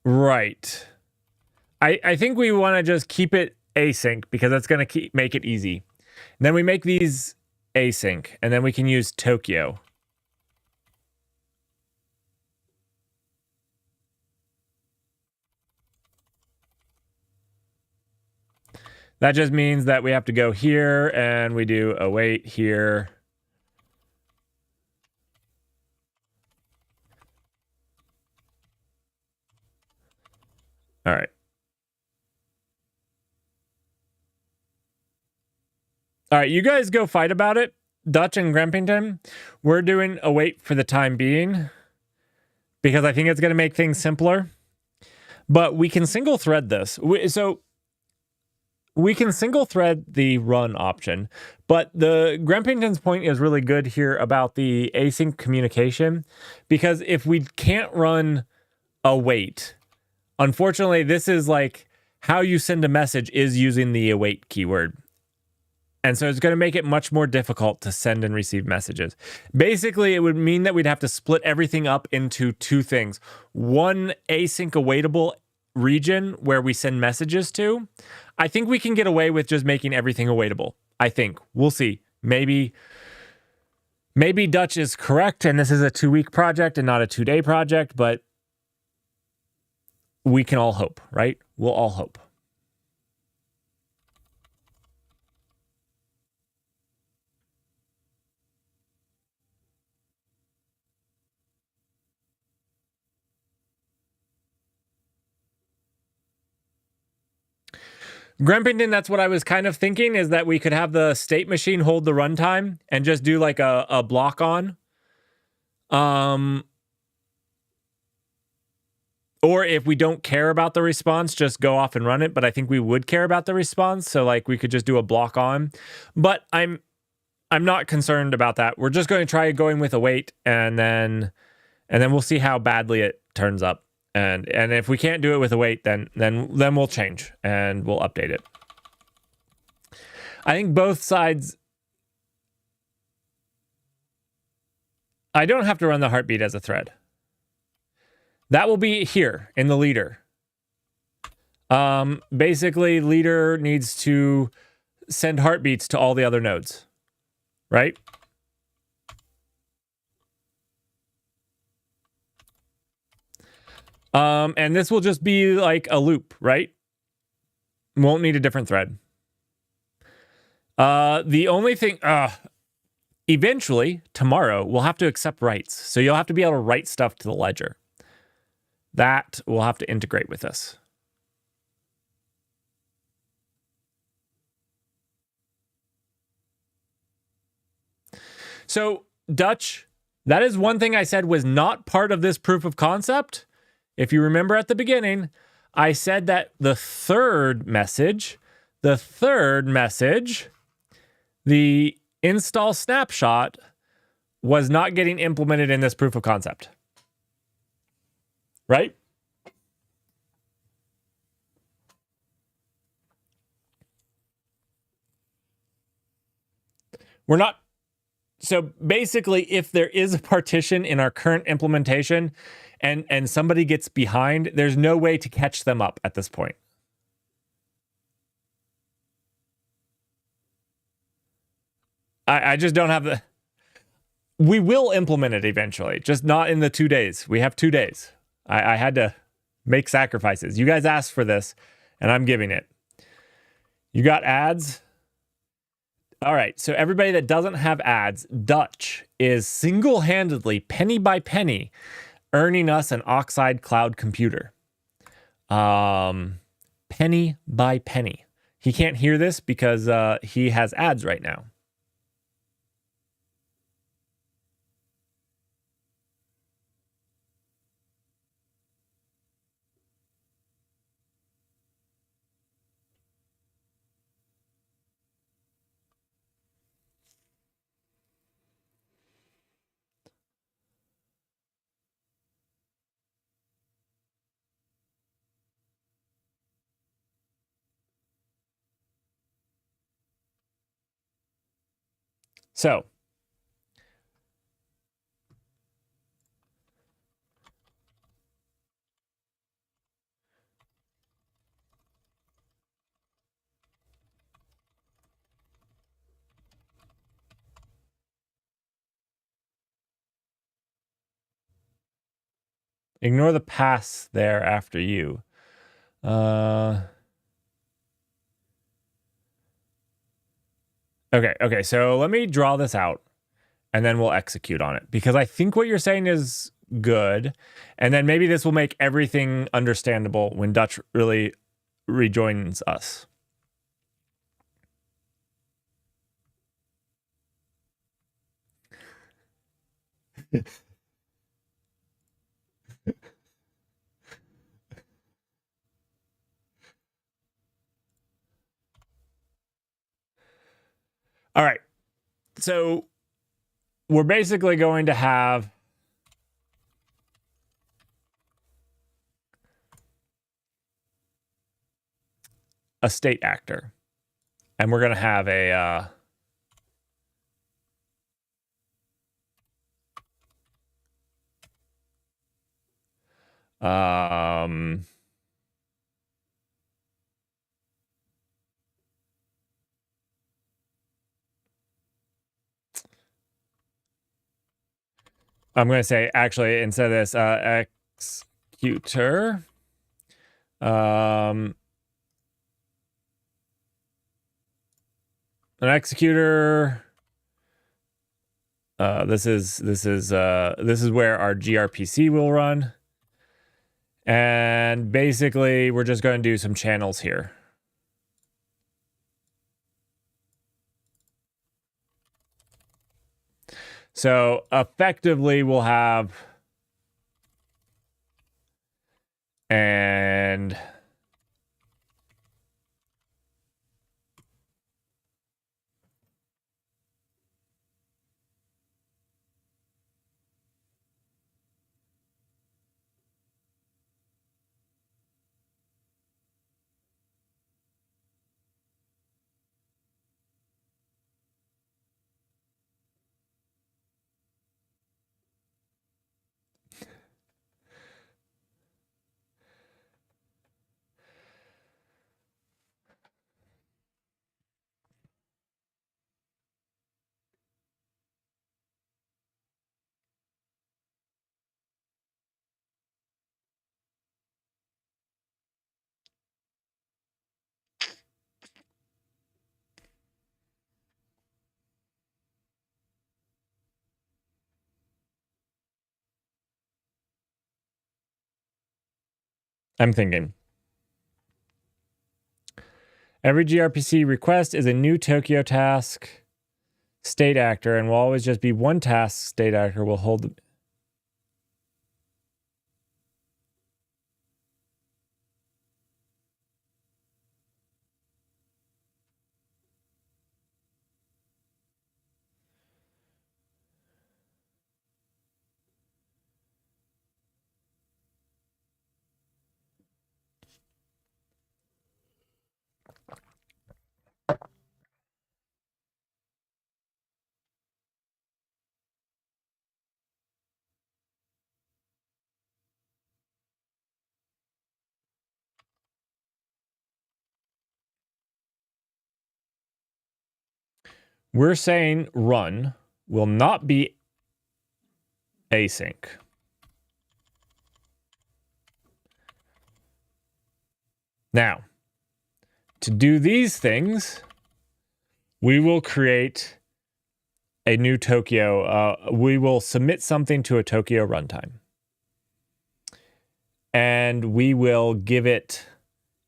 Right. I think we want to just keep it async because that's going to make it easy. And then we make these async, and then we can use Tokyo. That just means that we have to go here, and we do await here. All right. All right, you guys go fight about it. Dutch and Grempington, we're doing await for the time being because I think it's going to make things simpler. But we can single thread this. So we can single thread the run option. But the Grempington's point is really good here about the async communication because if we can't run await, unfortunately, this is like how you send a message is using the await keyword. And so it's going to make it much more difficult to send and receive messages. Basically, it would mean that we'd have to split everything up into two things. One async awaitable region where we send messages to. I think we can get away with just making everything awaitable. I think. We'll see. Maybe Dutch is correct and this is a 2-week project and not a 2-day project, but we can all hope, right? We'll all hope. Grempington, that's what I was kind of thinking, is that we could have the state machine hold the runtime and just do like a block on. Or if we don't care about the response, just go off and run it. But I think we would care about the response. So like we could just do a block on. But I'm not concerned about that. We're just going to try going with await and then we'll see how badly it turns up. And if we can't do it with await, then we'll change and we'll update it. I think both sides. I don't have to run the heartbeat as a thread. That will be here in the leader. Basically, leader needs to send heartbeats to all the other nodes, right? And this will just be like a loop, right? Won't need a different thread. The only thing, eventually, tomorrow, we'll have to accept writes. So you'll have to be able to write stuff to the ledger. That will have to integrate with this. So, Dutch, that is one thing I said was not part of this proof of concept. If you remember at the beginning, I said that the third message, the install snapshot, was not getting implemented in this proof of concept. Right? We're not. So basically, if there is a partition in our current implementation and somebody gets behind, there's no way to catch them up at this point. I just don't have the... We will implement it eventually, just not in the 2 days. We have 2 days. I had to make sacrifices. You guys asked for this, and I'm giving it. You got ads? All right, so everybody that doesn't have ads, Dutch is single-handedly, penny by penny, earning us an Oxide Cloud computer. Penny by penny. He can't hear this because he has ads right now. So, ignore the pass there after you. Okay, so let me draw this out and then we'll execute on it because I think what you're saying is good. And then maybe this will make everything understandable when Dutch really rejoins us. All right. So we're basically going to have a state actor. And we're going to have a I'm going to say, actually, instead of this, executor. An executor. This is where our gRPC will run. And basically, we're just going to do some channels here. So effectively, we'll have and I'm thinking. Every gRPC request is a new Tokyo task state actor and will always just be one task state actor will hold the... We're saying run will not be async. Now, to do these things, we will create a new Tokyo. We will submit something to a Tokyo runtime. And we will give it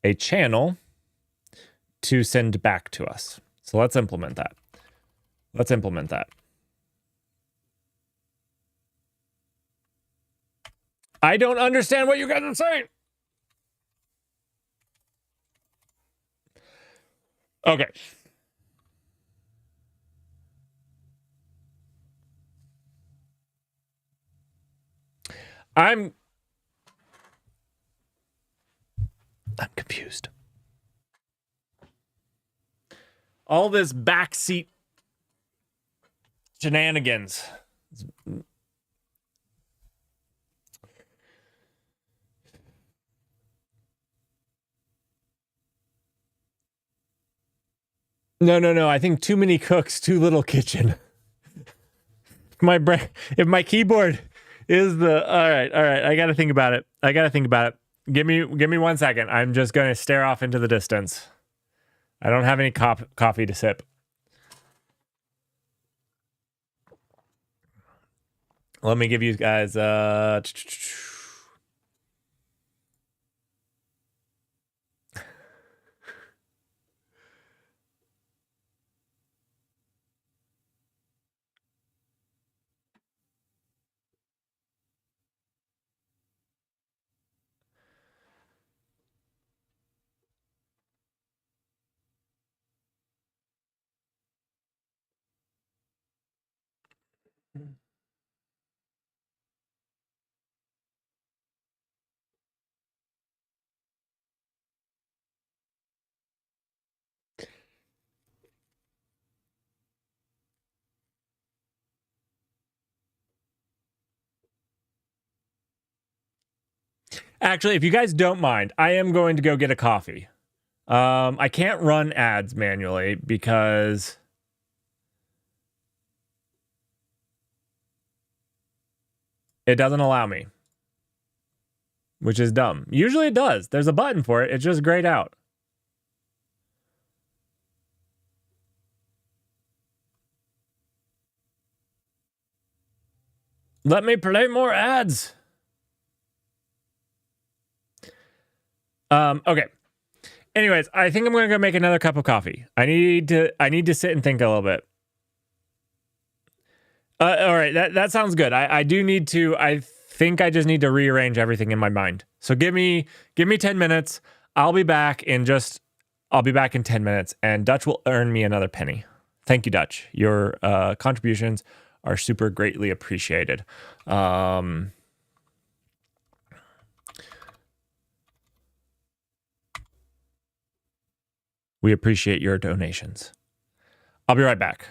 a channel to send back to us. So let's implement that. Let's implement that. I don't understand what you guys are saying. Okay. I'm confused. All this backseat shenanigans. No. I think too many cooks, too little kitchen. If my keyboard is the all right. I got to think about it. Give me 1 second. I'm just going to stare off into the distance. I don't have any coffee to sip. Let me give you guys actually, if you guys don't mind, I am going to go get a coffee. I can't run ads manually because it doesn't allow me, which is dumb. Usually it does. There's a button for it. It's just grayed out. Let me play more ads. Okay. Anyways, I think I'm going to go make another cup of coffee. I need to sit and think a little bit. All right, that sounds good. I do need to. I think I just need to rearrange everything in my mind. So give me 10 minutes. I'll be back in 10 minutes, and Dutch will earn me another penny. Thank you, Dutch. Your contributions are super greatly appreciated. We appreciate your donations. I'll be right back.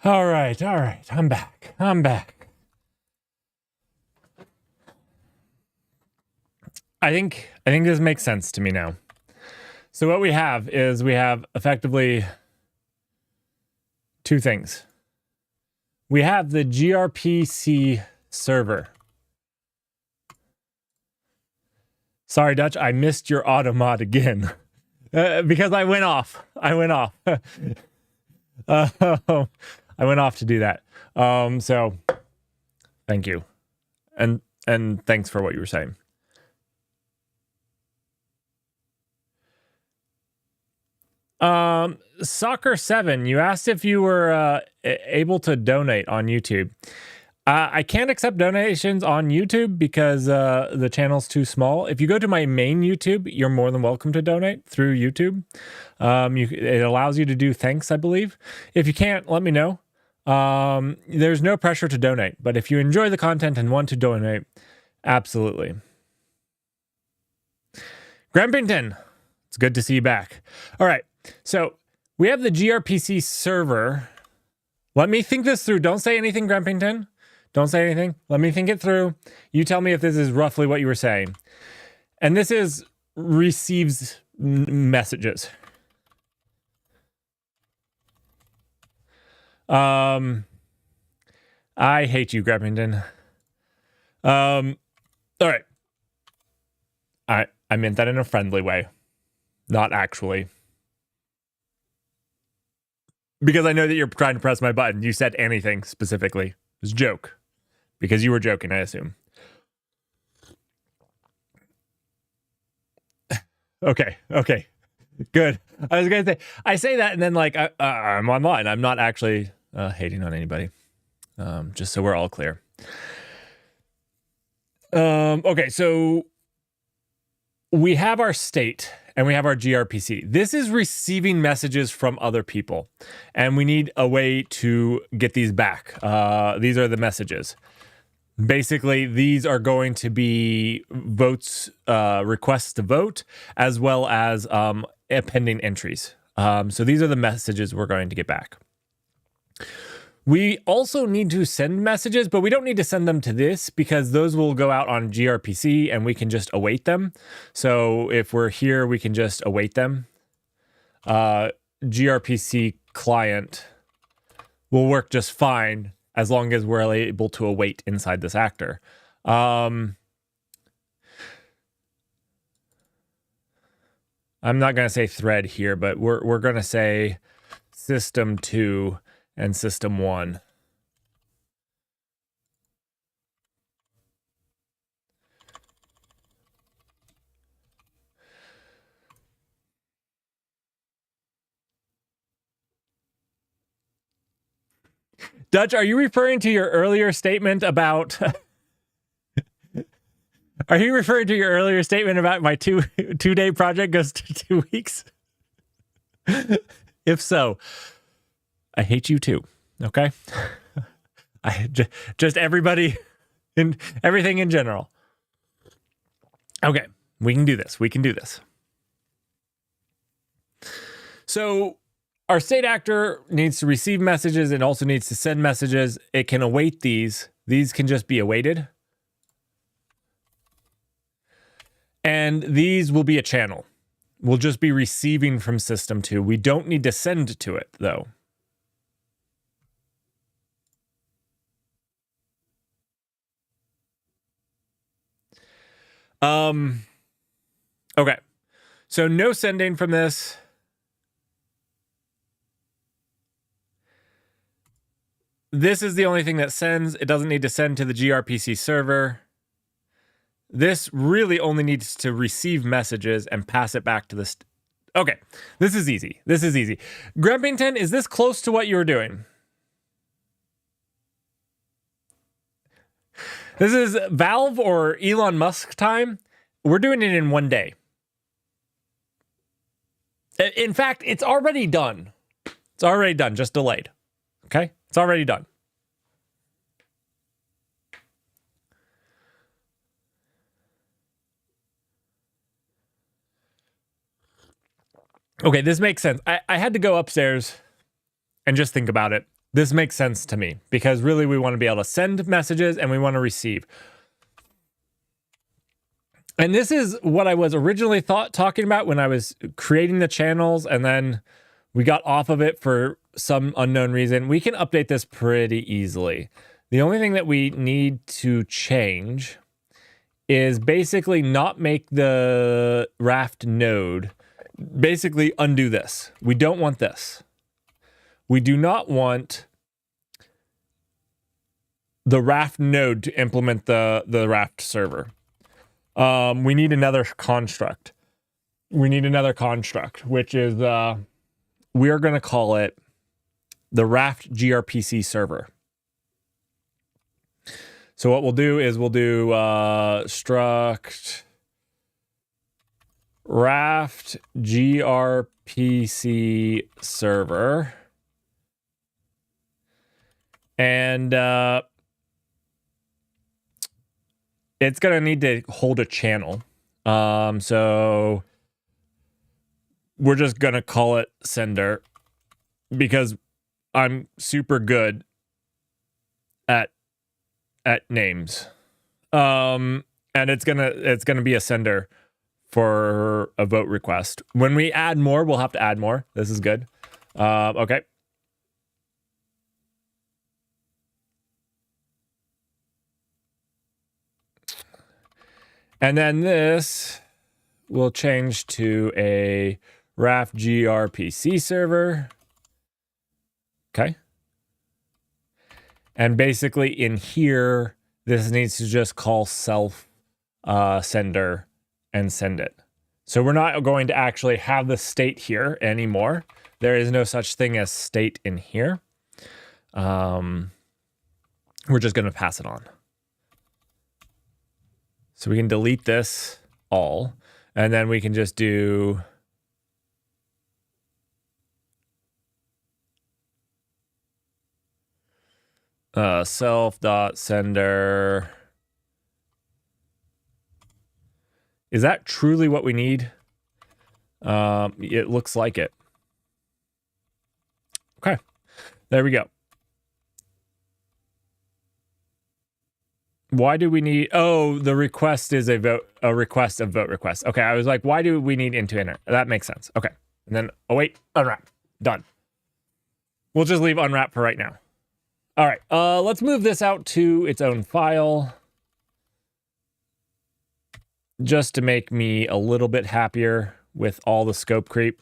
All right. I'm back. I think this makes sense to me now. So what we have is effectively two things. We have the gRPC server. Sorry, Dutch, I missed your automod again because I went off. I went off to do that. So thank you. And thanks for what you were saying. Soccer7, you asked if you were able to donate on YouTube. I can't accept donations on YouTube because the channel's too small. If you go to my main YouTube, you're more than welcome to donate through YouTube. It allows you to do thanks, I believe. If you can't, let me know. There's no pressure to donate, but if you enjoy the content and want to donate, absolutely. Grampington, it's good to see you back. All right, so we have the gRPC server. Let me think this through. Don't say anything, Grampington. Don't say anything. Let me think it through. You tell me if this is roughly what you were saying. And this is receives messages. I hate you, Grampington. All right. I meant that in a friendly way. Not actually. Because I know that you're trying to press my button. You said anything specifically. It was a joke. Because you were joking, I assume. Okay. Good. I was going to say, I say that and then like, I'm online. I'm not actually hating on anybody. Just so we're all clear. Okay, so we have our state and we have our gRPC. This is receiving messages from other people, and we need a way to get these back. These are the messages. Basically, these are going to be votes, requests to vote, as well as pending entries. So these are the messages we're going to get back. We also need to send messages, but we don't need to send them to this because those will go out on gRPC and we can just await them. So if we're here, we can just await them. gRPC client will work just fine as long as we're able to await inside this actor. I'm not going to say thread here, but we're going to say system 2 and system 1. Dutch, are you referring to your earlier statement about... Are you referring to your earlier statement about my two-day project goes to 2 weeks? If so, I hate you too. Okay, just everybody and everything in general. Okay, we can do this. So our state actor needs to receive messages and also needs to send messages. It can await these. These can just be awaited. And these will be a channel. We'll just be receiving from system 2. We don't need to send to it, though. Okay. So no sending from this. This is the only thing that sends. It doesn't need to send to the gRPC server. This really only needs to receive messages and pass it back to the... Okay, this is easy. Grumpington, is this close to what you were doing? This is Valve or Elon Musk time. We're doing it in 1 day. In fact, it's already done. Just delayed. Okay? It's already done. Okay, this makes sense. I had to go upstairs and just think about it. This makes sense to me because really we want to be able to send messages and we want to receive. And this is what I was originally talking about when I was creating the channels, and then we got off of it for some unknown reason. We can update this pretty easily. The only thing that we need to change is basically not make the Raft node, basically undo this. We don't want this. We do not want the Raft node to implement the Raft server. We need another construct. We need another construct, which is, we are going to call it the Raft gRPC server. So what we'll do is we'll do struct Raft gRPC server. And it's going to need to hold a channel. So we're just going to call it sender because I'm super good at names. And it's going to be a sender for a vote request. When we add more, we'll have to add more. This is good. Okay. And then this will change to a Raft gRPC server. Okay. And basically in here, this needs to just call self sender and send it. So we're not going to actually have the state here anymore. There is no such thing as state in here. We're just going to pass it on. So we can delete this all, and then we can just do self.sender. Is that truly what we need? It looks like it. Okay, there we go. Why do we need, oh, the request is a request of vote request. Okay, I was like, why do we need into inner? That makes sense. Okay, and then, oh wait, unwrap, done. We'll just leave unwrap for right now. All right, let's move this out to its own file. Just to make me a little bit happier with all the scope creep.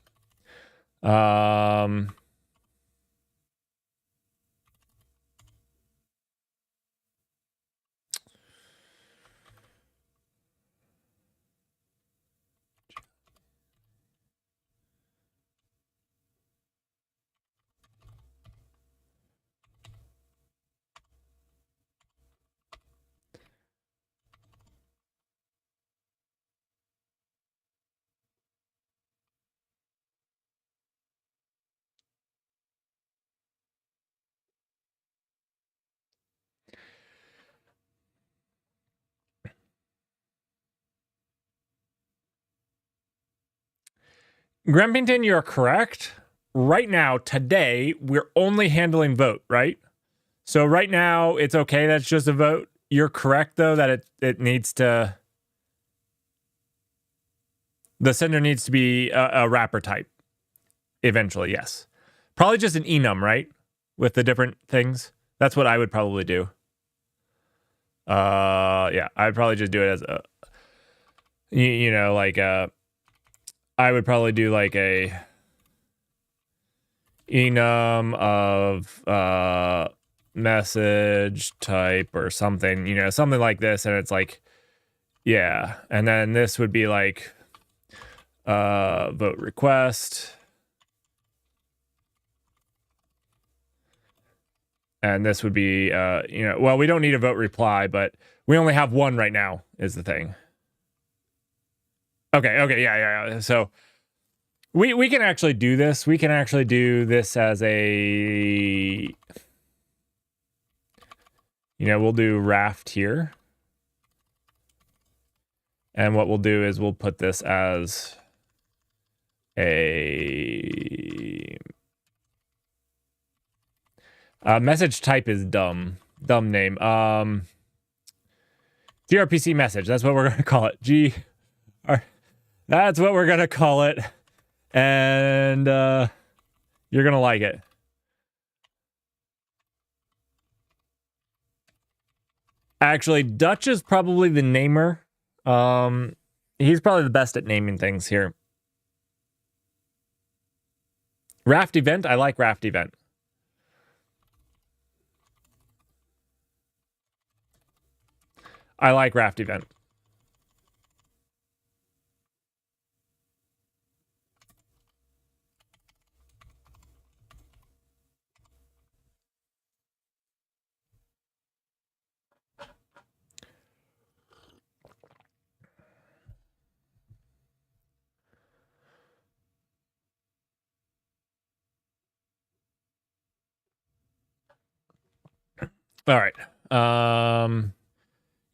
Grempington, you're correct. Right now, today, we're only handling vote, right? So right now, it's okay, that's just a vote. You're correct, though, that it needs to... The sender needs to be a wrapper type. Eventually, yes. Probably just an enum, right? With the different things. That's what I would probably do. Yeah, I'd probably just do it as a... You know, like I would probably do like a enum of message type or something, you know, something like this. And it's like, yeah. And then this would be like vote request. And this would be, you know, well, we don't need a vote reply, but we only have one right now is the thing. Okay, yeah. So we can actually do this. We can actually do this as a, you know, we'll do Raft here. And what we'll do is we'll put this as a Message type is dumb. Dumb name. gRPC message. That's what we're going to call it. That's what we're going to call it. And you're going to like it. Actually, Dutch is probably the namer. He's probably the best at naming things here. Raft event. I like Raft event. I like Raft event. All right.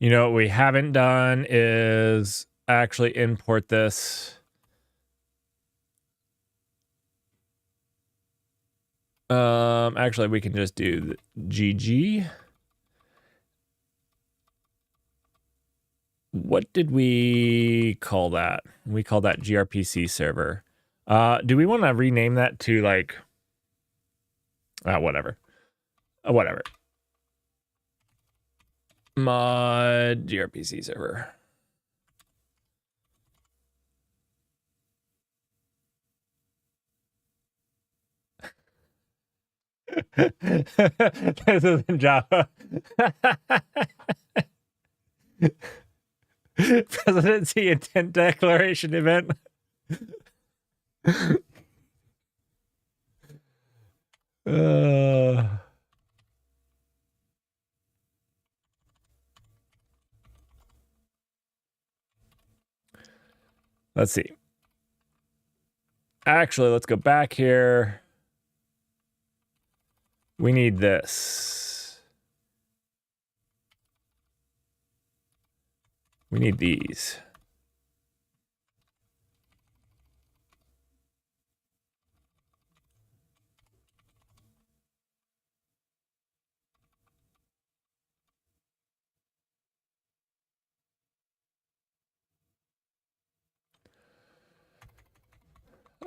You know what we haven't done is actually import this. Actually, we can just do the GG. What did we call that? We called that gRPC server. Do we want to rename that to like, whatever. Whatever. Mod gRPC server. This is in Java. Presidency intent declaration event. Let's see. Actually, let's go back here. We need this. We need these.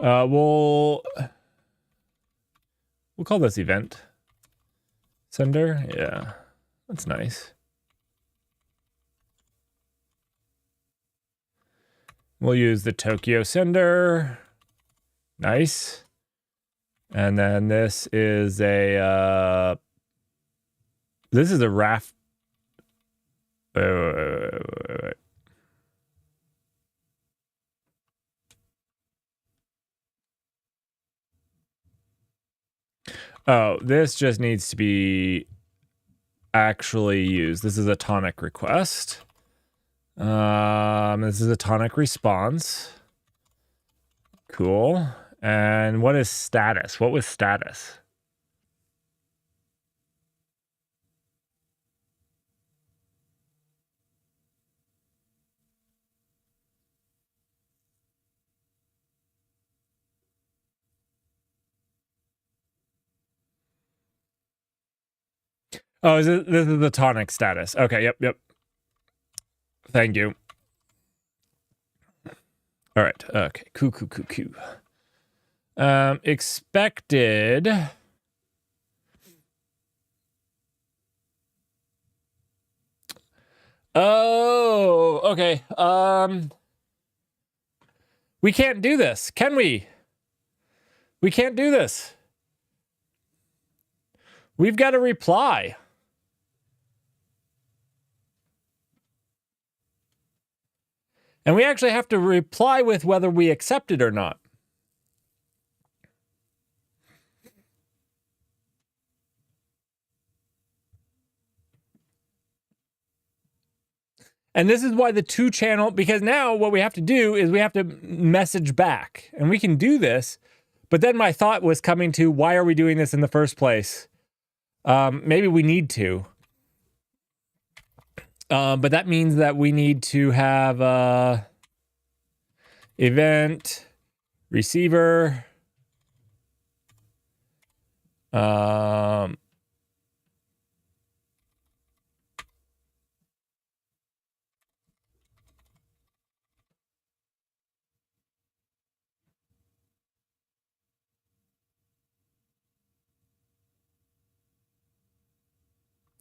We'll call this event sender. Yeah, that's nice. We'll use the Tokyo sender. Nice. And then this is a Raft. Wait. Oh, this just needs to be actually used. This is a tonic request. This is a tonic response. Cool. And what is status? What was status? Oh, this is the tonic status. Okay, yep. Thank you. All right. Okay. Cool. Expected. Oh, okay. We can't do this, can we? We can't do this. We've got to reply. And we actually have to reply with whether we accept it or not. And this is why the 2-channel, because now what we have to do is we have to message back. And we can do this. But then my thought was coming to, why are we doing this in the first place? Maybe we need to. But that means that we need to have event receiver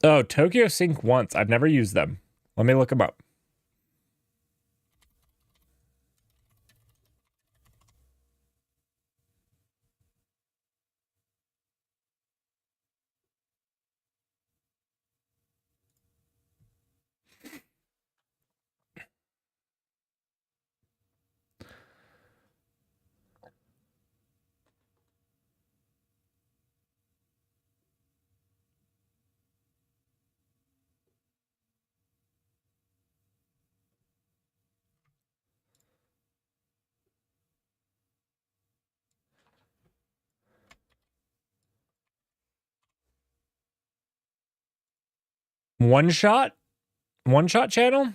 Oh, Tokyo Sync once. I've never used them. Let me look them up. One shot channel.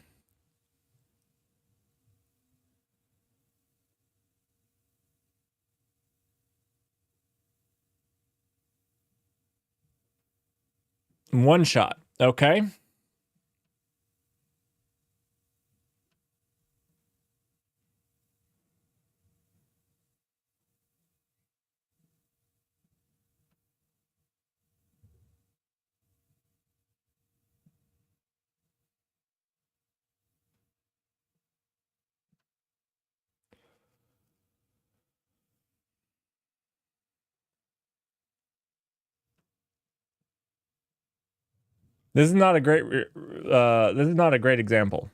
One shot. Okay. This is not a great. This is not a great example.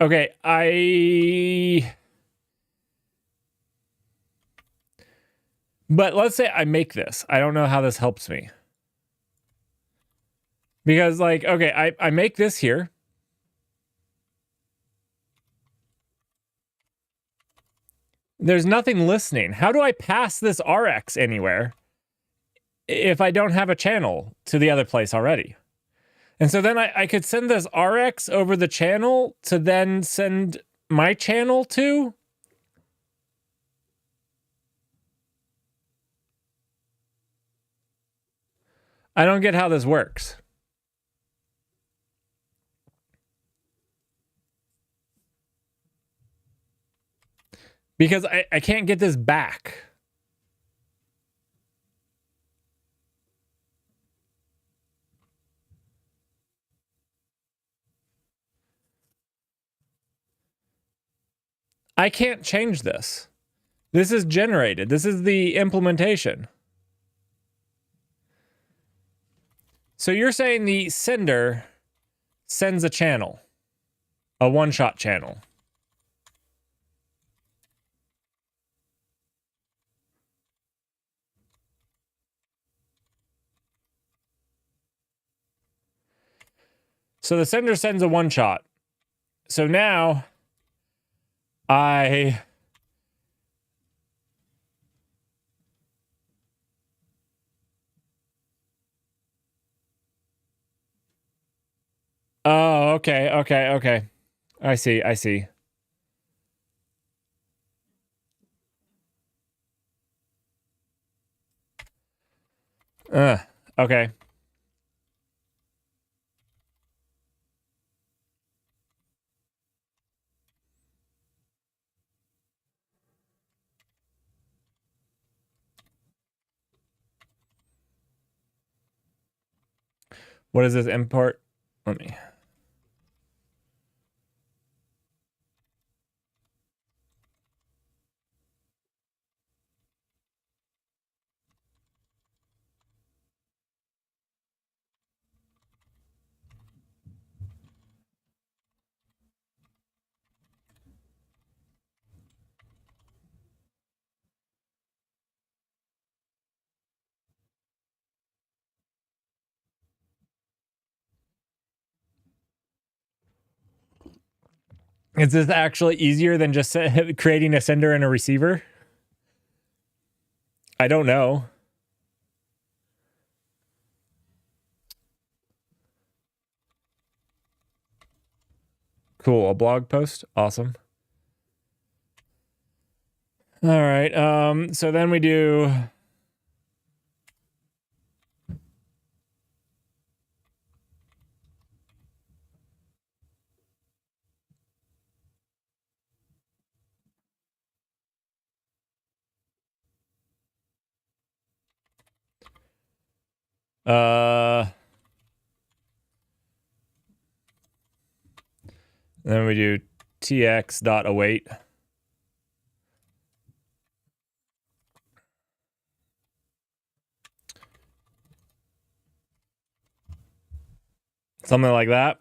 Okay, But let's say I make this. I don't know how this helps me. Because, like, okay, I make this here. There's nothing listening. How do I pass this RX anywhere if I don't have a channel to the other place already? And so then I could send this RX over the channel to then send my channel to. I don't get how this works. Because I can't get this back. I can't change this. This is generated. This is the implementation. So you're saying the sender sends a channel, a one-shot channel. So the sender sends a one-shot. So now I... Oh, okay. I see. Okay. What is this import? Let me... Is this actually easier than just creating a sender and a receiver? I don't know. Cool, a blog post. Awesome. All right. So then we do... Then we do tx.await. Something like that.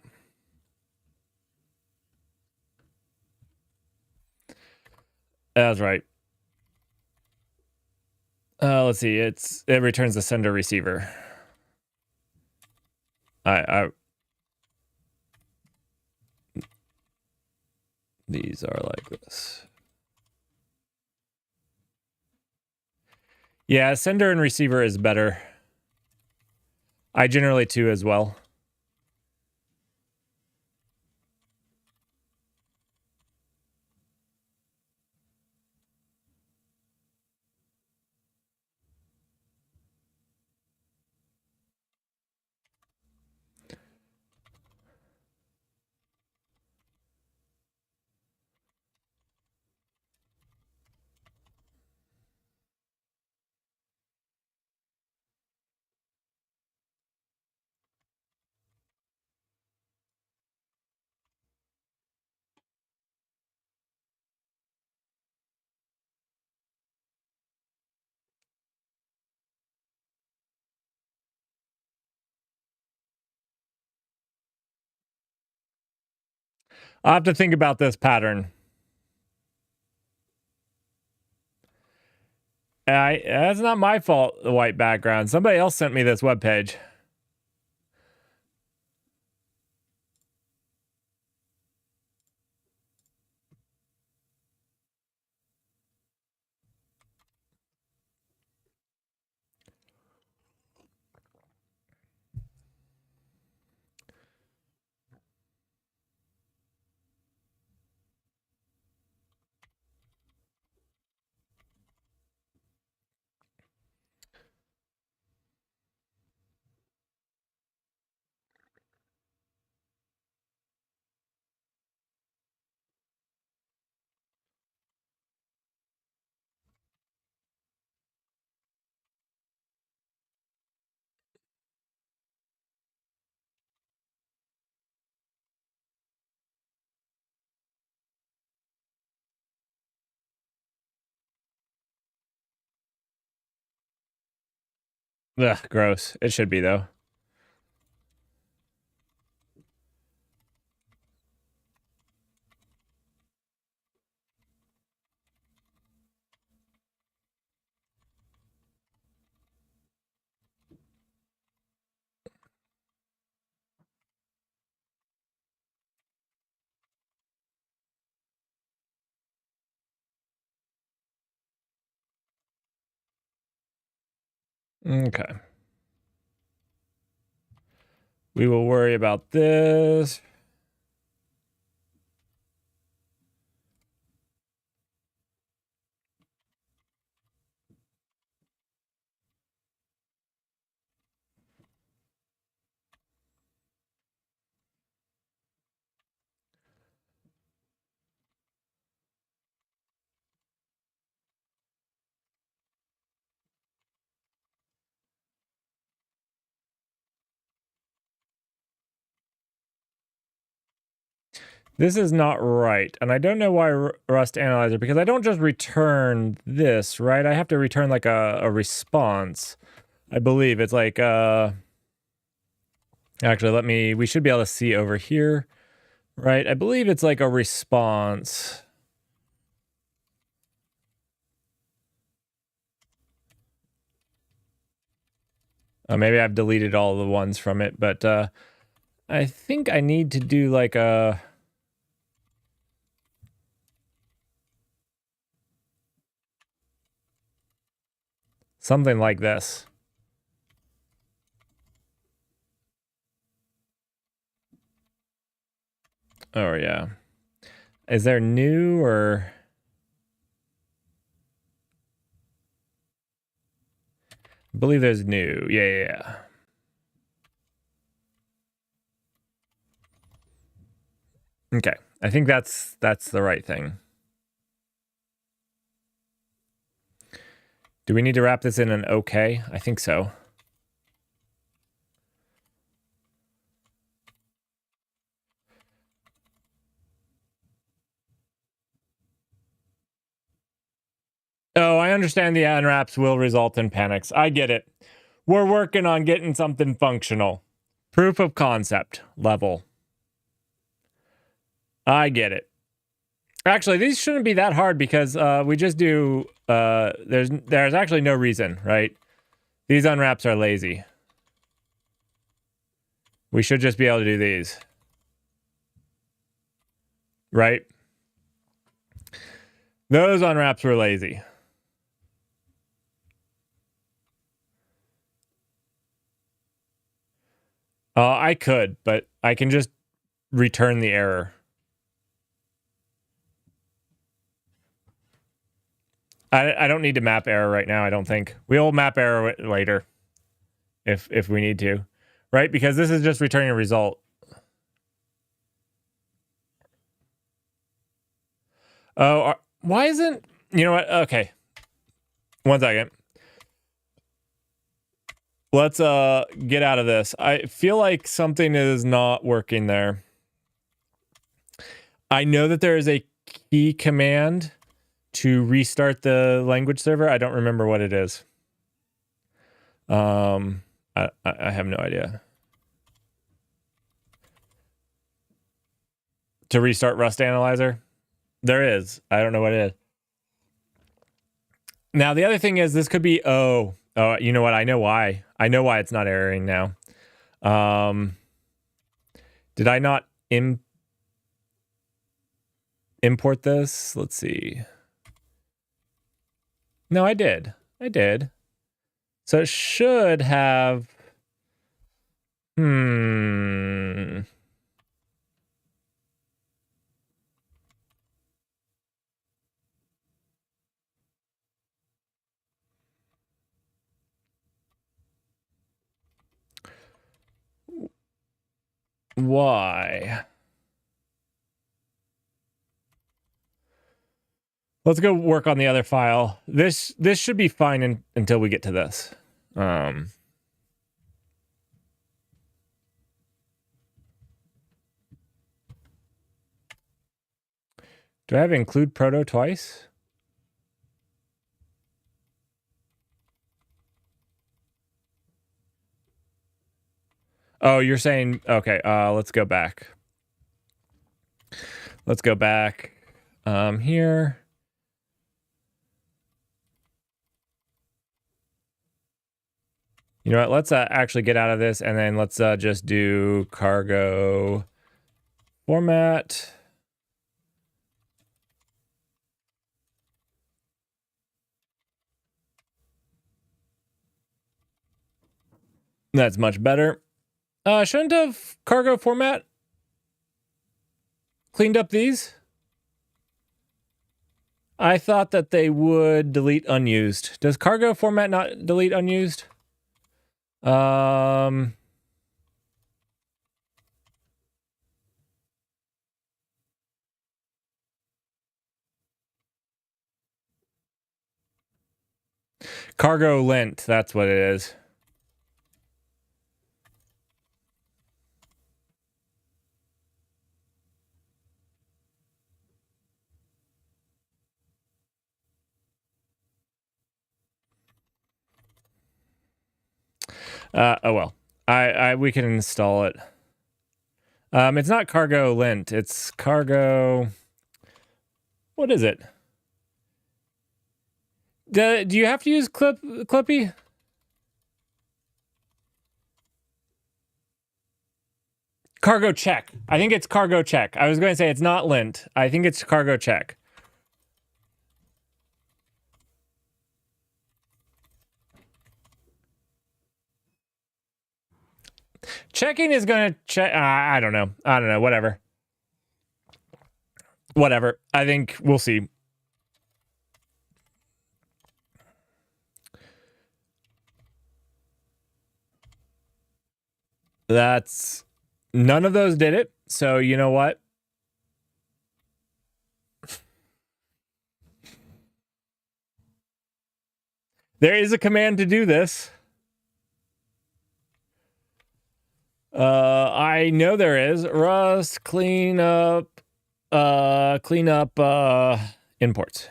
That's right. Let's see. It returns the sender receiver. These are like this. Yeah, sender and receiver is better. I generally too as well. I'll have to think about this pattern. That's not my fault, the white background. Somebody else sent me this webpage. Ugh, gross. It should be, though. Okay. We will worry about this. This is not right. And I don't know why Rust Analyzer, because I don't just return this, right? I have to return like a response. I believe it's like, actually, we should be able to see over here, right? I believe it's like a response. Maybe I've deleted all the ones from it, but I think I need to do like a... something like this. Oh, yeah. Is there new or... I believe there's new. Yeah. Okay. I think that's the right thing. Do we need to wrap this in an okay? I think so. Oh, I understand the unwraps will result in panics. I get it. We're working on getting something functional. Proof of concept level. I get it. Actually, these shouldn't be that hard because we just do... there's actually no reason, right? These unwraps are lazy. We should just be able to do these. Right? Those unwraps were lazy. I could, but I can just return the error. I don't need to map error right now, I don't think. We'll map error later if we need to. Right? Because this is just returning a result. Oh, why isn't... You know what? Okay. 1 second. Let's get out of this. I feel like something is not working there. I know that there is a key command to restart the language server. I don't remember what it is. I have no idea. To restart Rust Analyzer? There is. I don't know what it is. Now, the other thing is this could be... Oh, you know what? I know why. I know why it's not erroring now. Did I not import this? Let's see. No, I did. I did. So it should have... Why? Let's go work on the other file. This should be fine until we get to this. Do I have include proto twice? Oh, you're saying... Okay, let's go back. Let's go back here. You know what? Let's actually get out of this, and then let's just do cargo format. That's much better. Shouldn't have cargo format cleaned up these? I thought that they would delete unused. Does cargo format not delete unused? Cargo lint, that's what it is. Oh well. We can install it. It's not cargo lint, it's cargo... What is it? Do you have to use Clippy? Cargo check. I think it's cargo check. I was going to say it's not lint. I think it's cargo check. Checking is going to check. I don't know. Whatever. Whatever. I think we'll see. That's... None of those did it. So you know what? There is a command to do this. I know there is. Rust clean up imports.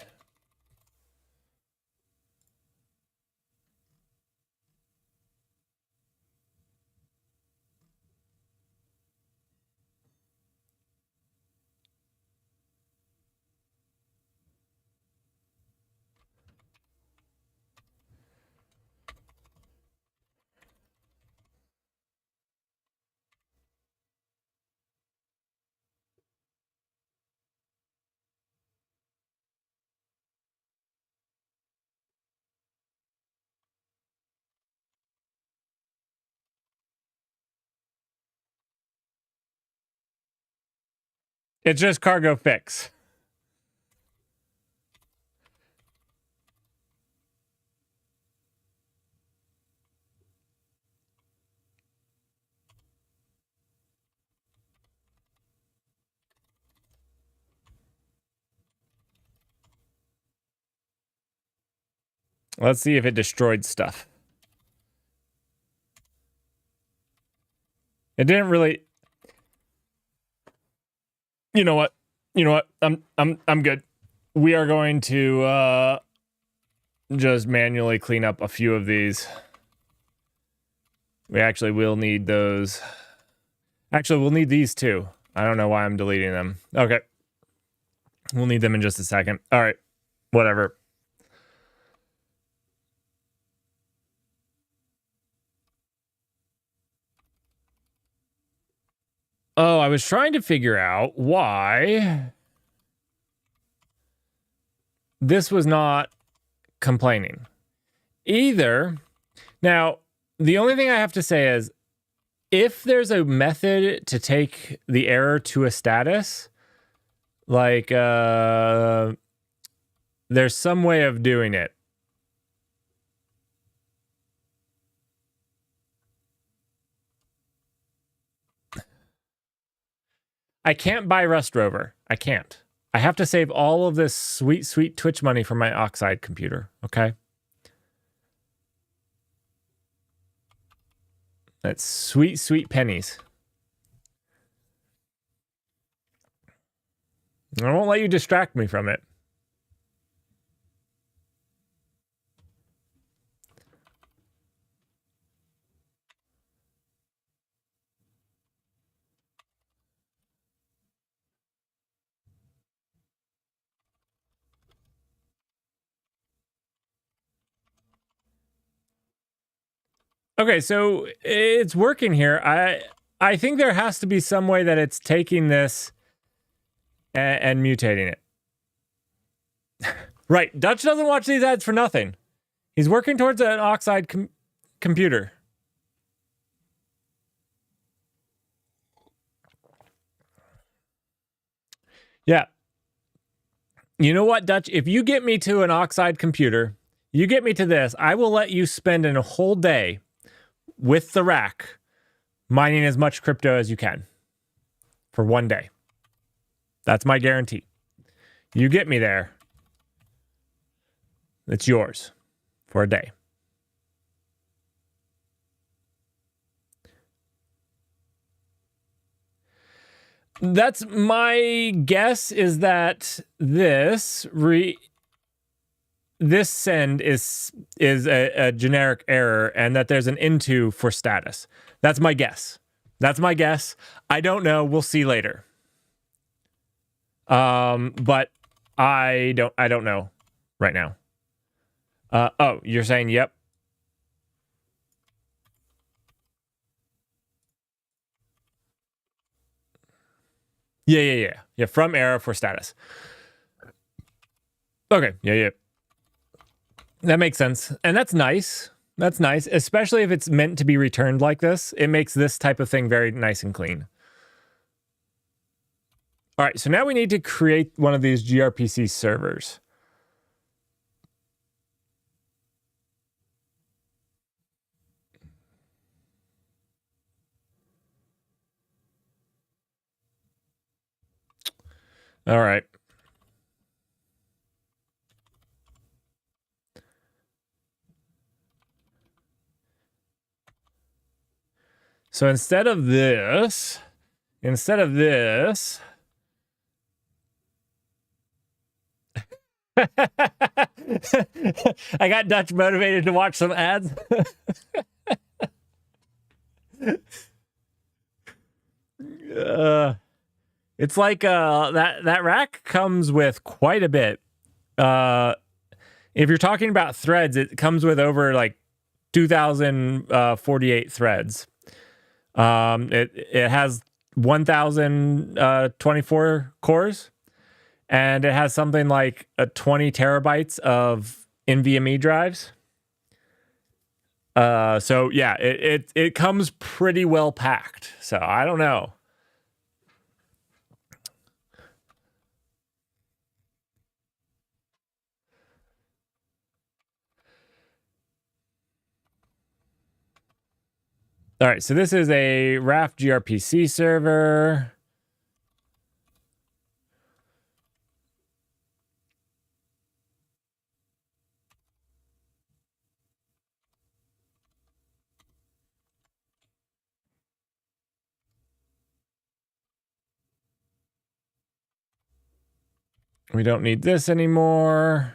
It's just cargo fix. Let's see if it destroyed stuff. It didn't really. You know what? I'm good. We are going to just manually clean up a few of these. We actually will need those. Actually, we'll need these too. I don't know why I'm deleting them. Okay. We'll need them in just a second. All right. Whatever. Oh, I was trying to figure out why this was not complaining. Either. Now, the only thing I have to say is if there's a method to take the error to a status, like there's some way of doing it. I can't buy Rust Rover. I can't. I have to save all of this sweet, sweet Twitch money for my Oxide computer. Okay. That's sweet, sweet pennies. I won't let you distract me from it. Okay, so it's working here. I think there has to be some way that it's taking this and mutating it. Right, Dutch doesn't watch these ads for nothing. He's working towards an Oxide computer. Yeah. You know what, Dutch? If you get me to an Oxide computer, you get me to this, I will let you spend a whole day with the rack mining as much crypto as you can for one day. That's my guarantee. You get me there, it's yours for a day. That's my guess, is that this send is a generic error, and that there's an into for status. That's my guess. That's my guess. I don't know. We'll see later. But I don't know right now. Oh, you're saying yep. Yeah. From error for status. Okay. Yeah. That makes sense. And that's nice. That's nice, especially if it's meant to be returned like this. It makes this type of thing very nice and clean. All right, so now we need to create one of these gRPC servers. All right. So instead of this, I got Dutch motivated to watch some ads. It's like that rack comes with quite a bit. If you're talking about threads, it comes with over like 2,048 threads. It has 1,024 cores, and it has something like 20 terabytes of NVMe drives. So yeah, it comes pretty well packed. So I don't know. All right, so this is a Raft gRPC server. We don't need this anymore.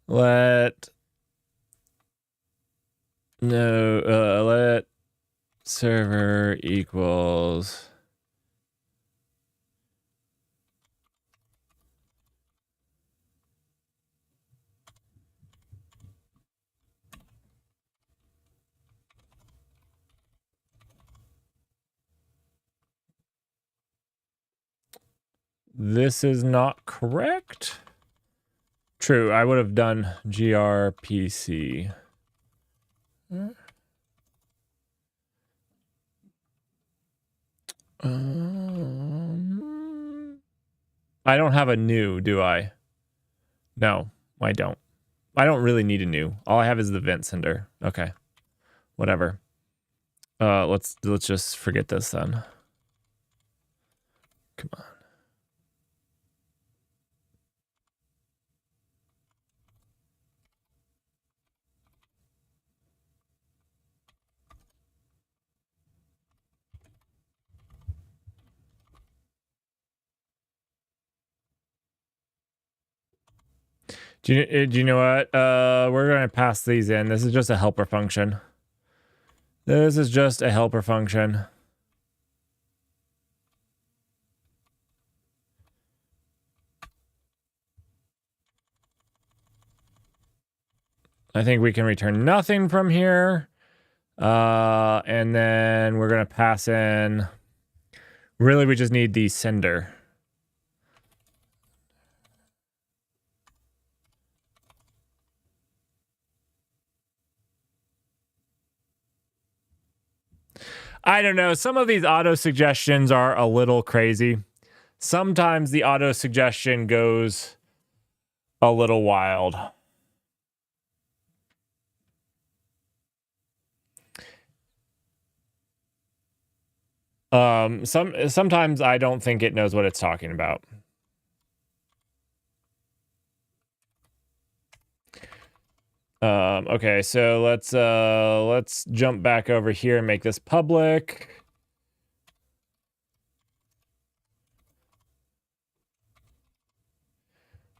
Let server equals this is not correct. True, I would have done gRPC. I don't have a new, do I? No, I don't. I don't really need a new. All I have is the vent sender. Okay, whatever. Let's just forget this then. Come on. Do you know what? We're gonna pass these in. This is just a helper function. This is just a helper function. I think we can return nothing from here. And then we're gonna pass in. Really, we just need the sender. I don't know. Some of these auto suggestions are a little crazy. Sometimes the auto suggestion goes a little wild. Sometimes I don't think it knows what it's talking about. Okay, so let's jump back over here and make this public.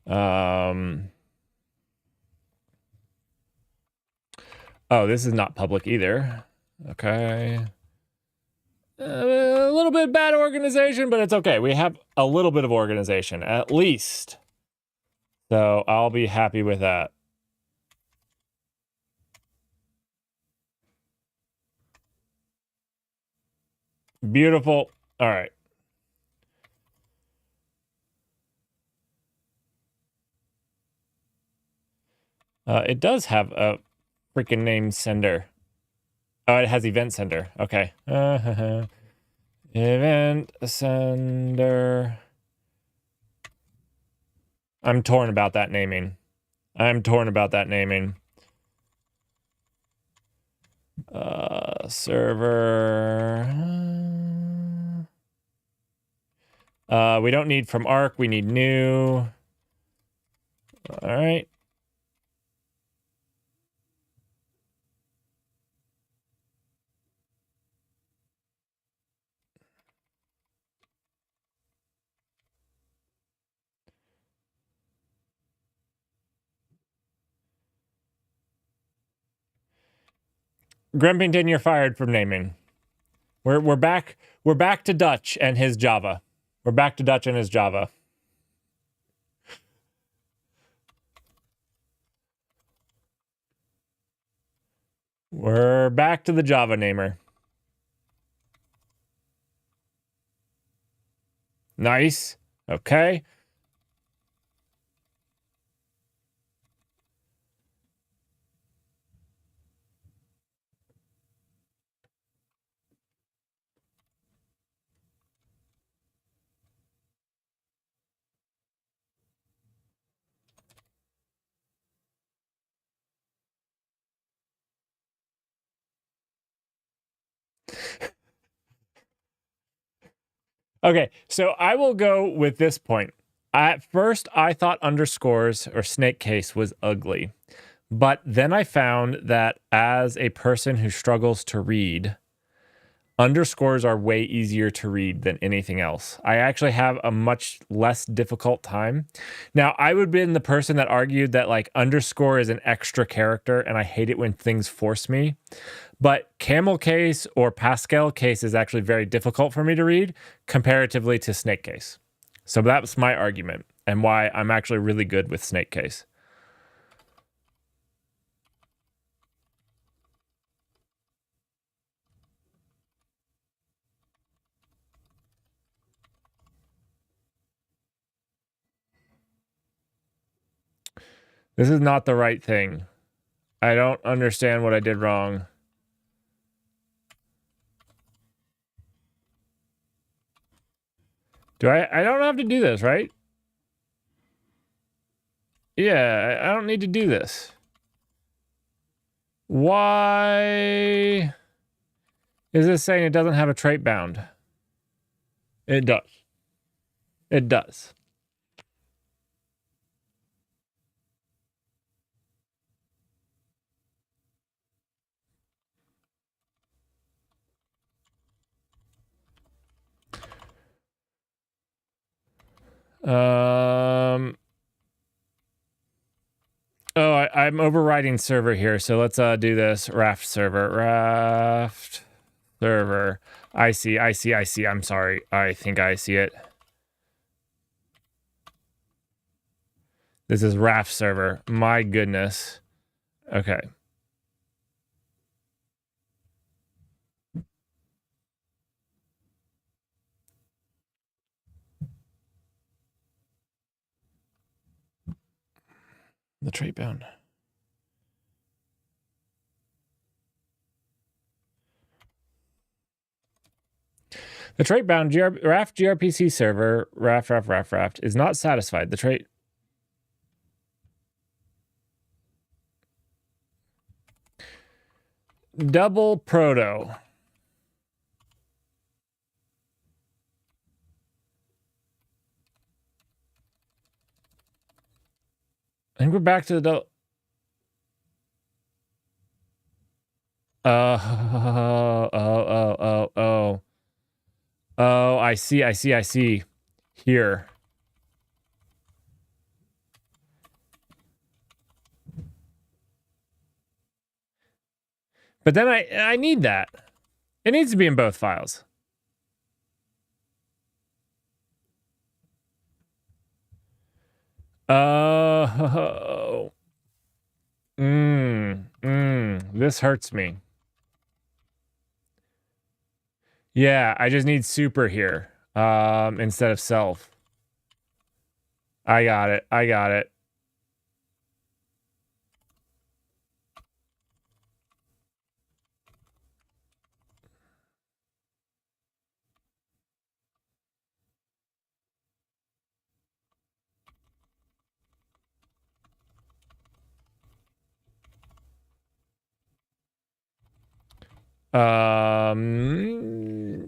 Oh, this is not public either. Okay. A little bit bad organization, but it's okay. We have a little bit of organization, at least. So I'll be happy with that. Beautiful. All right. It does have a freaking name sender. Oh, it has event sender. Okay. Event sender. I'm torn about that naming. Server. We don't need from Arc. We need new. All right. Grumpington, you're fired from naming. We're back to Dutch and his Java. We're back to Dutch and his Java. We're back to the Java namer. Nice. Okay. Okay, so I will go with this point. At first, I thought underscores or snake case was ugly. But then I found that as a person who struggles to read, underscores are way easier to read than anything else. I actually have a much less difficult time. Now, I would have been the person that argued that like underscore is an extra character and I hate it when things force me. But camel case or Pascal case is actually very difficult for me to read comparatively to snake case. So that's my argument and why I'm actually really good with snake case. This is not the right thing. I don't understand what I did wrong. I don't have to do this, right? Yeah, I don't need to do this. Why is this saying it doesn't have a trait bound? It does. It does. Oh, I'm overriding server here, so let's do this. Raft server. Raft server. I see. I'm sorry. I think I see it. This is Raft server. My goodness. Okay. The trait bound. The trait bound Raft gRPC server, Raft is not satisfied. The trait. Double proto. I think we're back to the. Oh, I see. Here. But then I need that. It needs to be in both files. Oh. This hurts me. Yeah, I just need super here. Instead of self. I got it.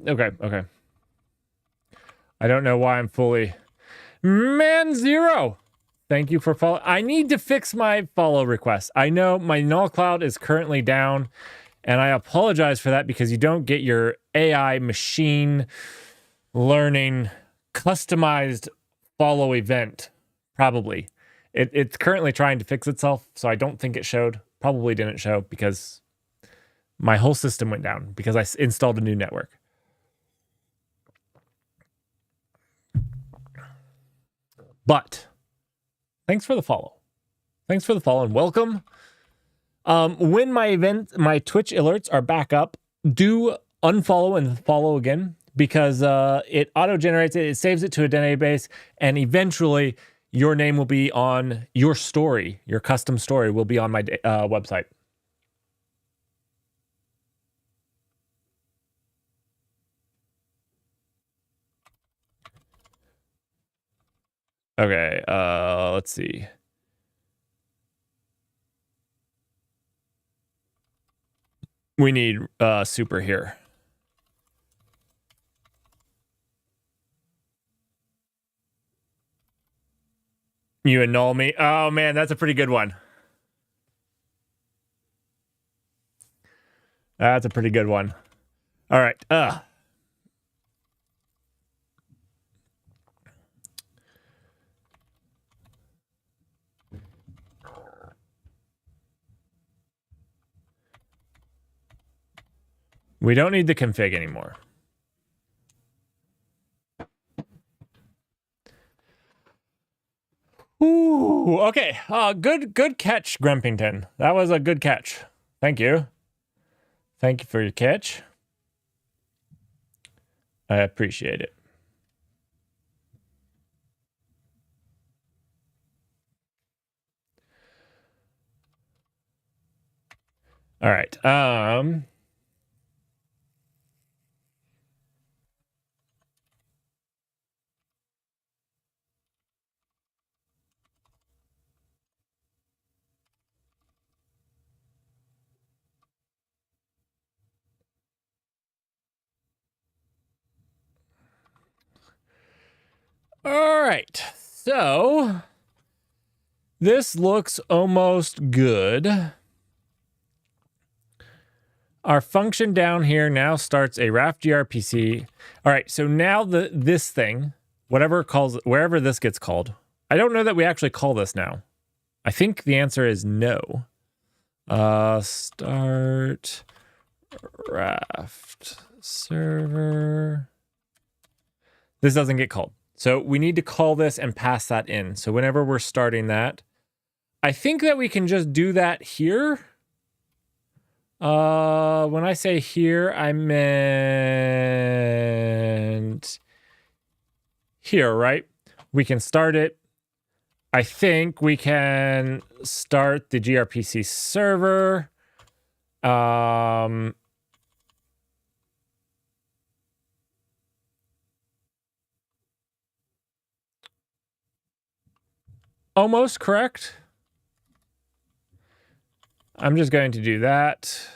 Okay. I don't know why I'm fully. Man Zero! Thank you for follow. I need to fix my follow request. I know my null cloud is currently down, and I apologize for that because you don't get your AI machine learning customized follow event. Probably. It's currently trying to fix itself, so I don't think it showed. Probably didn't show because my whole system went down because I installed a new network. But thanks for the follow. And welcome. When my Twitch alerts are back up, do unfollow and follow again because it auto-generates it, it saves it to a database, and eventually your name will be on your story, your custom story will be on my website. Okay, let's see. We need super here. You annul me. Oh man, that's a pretty good one. That's a pretty good one. All right. We don't need the config anymore. Ooh, okay. Good catch, Grumpington. That was a good catch. Thank you. Thank you for your catch. I appreciate it. All right. All right. So this looks almost good. Our function down here now starts a Raft gRPC. All right, so now this thing, whatever it calls, wherever this gets called, I don't know that we actually call this now. I think the answer is no. Start Raft server. This doesn't get called. So we need to call this and pass that in. So whenever we're starting that, I think that we can just do that here. When I say here, I meant here, right? We can start it. I think we can start the gRPC server. Almost correct. I'm just going to do that.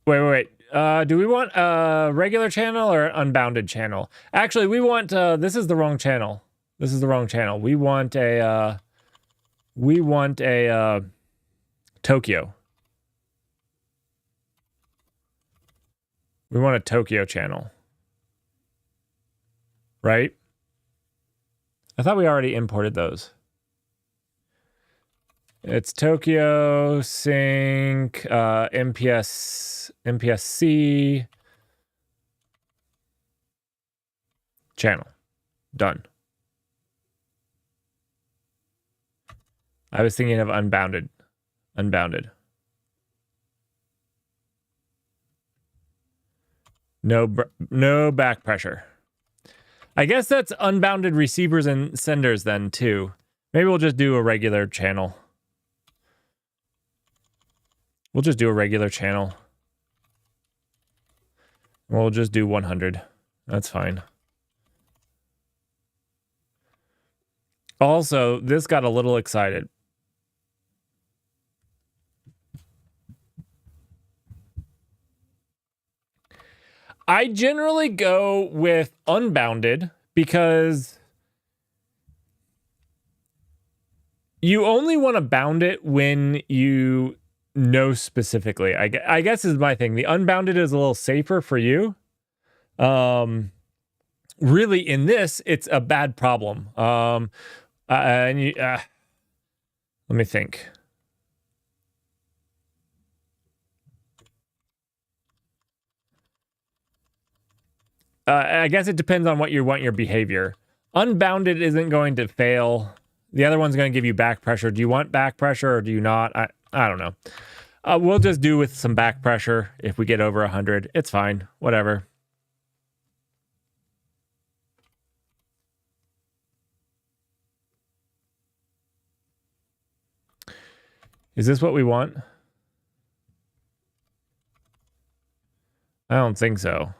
Wait. Do we want a regular channel or an unbounded channel? Actually, we want, this is the wrong channel. This is the wrong channel. We want a Tokyo. We want a Tokyo channel. Right? I thought we already imported those. It's Tokyo, sync, MPSC, channel. Done. I was thinking of unbounded. Unbounded. No back pressure. I guess that's unbounded receivers and senders then too. Maybe we'll just do a regular channel. We'll just do a regular channel. We'll just do 100. That's fine. Also, this got a little excited. I generally go with unbounded because you only want to bound it when you know specifically. I guess is my thing. The unbounded is a little safer for you. Really, in this, it's a bad problem. Let me think. I guess it depends on what you want your behavior. Unbounded isn't going to fail. The other one's going to give you back pressure. Do you want back pressure or do you not? I don't know. We'll just do with some back pressure if we get over 100. It's fine. Whatever. Is this what we want? I don't think so.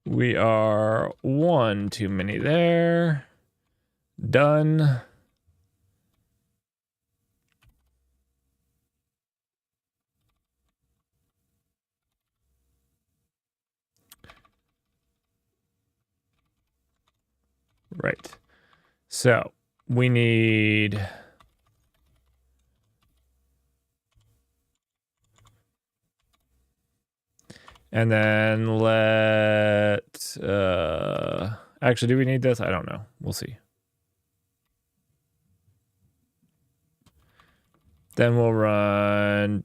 We are one too many there. Done. Right. So we need... And then actually, do we need this? I don't know. We'll see. Then we'll run...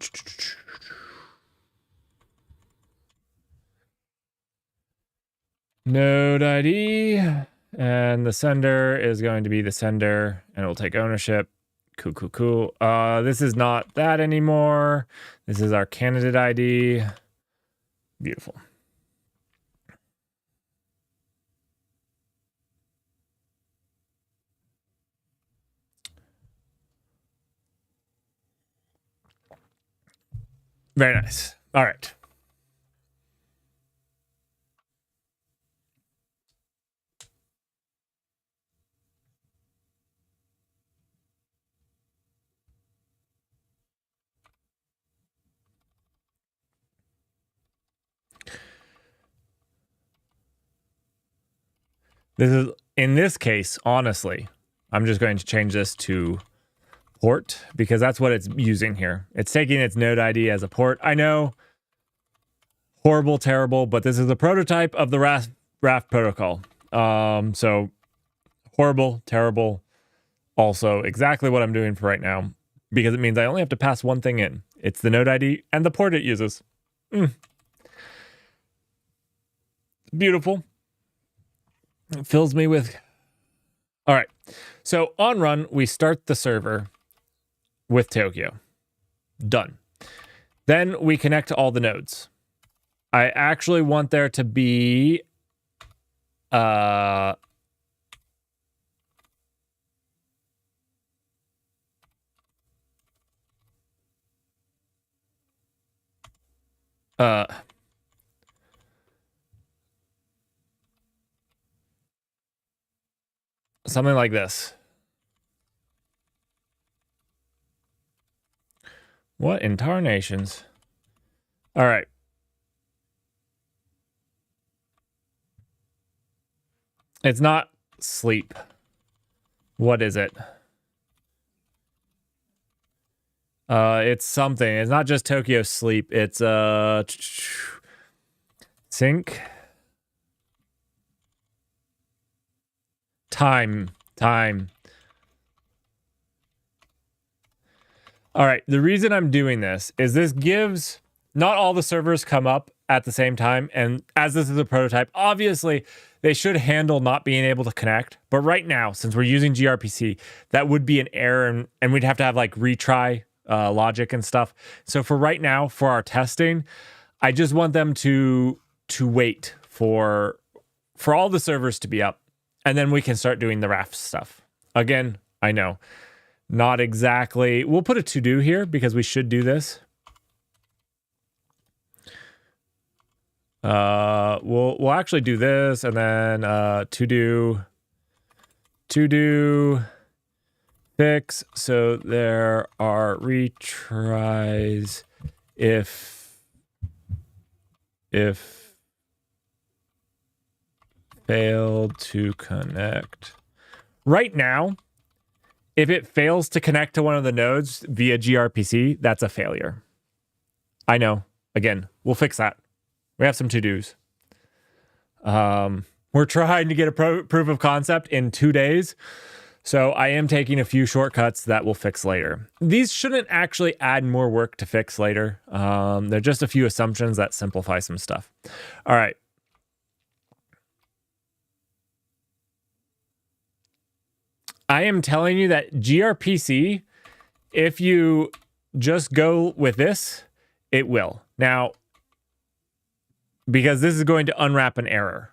Node ID. And the sender is going to be the sender. And it will take ownership. Cool. This is not that anymore. This is our candidate ID. Beautiful. Very nice. All right. This is, in this case, honestly, I'm just going to change this to port because that's what it's using here. It's taking its node ID as a port. I know, horrible, terrible, but this is a prototype of the Raft protocol. So horrible, terrible, also exactly what I'm doing for right now because it means I only have to pass one thing in. It's the node ID and the port it uses. Beautiful. It fills me with... All right. So on run, we start the server with Tokyo. Done. Then we connect to all the nodes. I actually want there to be... something like this. What in tarnations? All right. It's not sleep. What is it? It's something. It's not just Tokyo sleep. It's sync. Time. All right. The reason I'm doing this is this gives... Not all the servers come up at the same time. And as this is a prototype, obviously they should handle not being able to connect. But right now, since we're using gRPC, that would be an error and we'd have to have like retry logic and stuff. So for right now, for our testing, I just want them to wait for all the servers to be up. And then we can start doing the Raft stuff. Again, I know, not exactly. We'll put a to-do here because we should do this. We'll actually do this and then to do fix. So there are retries if failed to connect. Right now, if it fails to connect to one of the nodes via gRPC, that's a failure. I know. Again, we'll fix that. We have some to-dos. We're trying to get a proof of concept in 2 days. So I am taking a few shortcuts that we'll fix later. These shouldn't actually add more work to fix later. They're just a few assumptions that simplify some stuff. All right. I am telling you that gRPC, if you just go with this, it will. Now, because this is going to unwrap an error.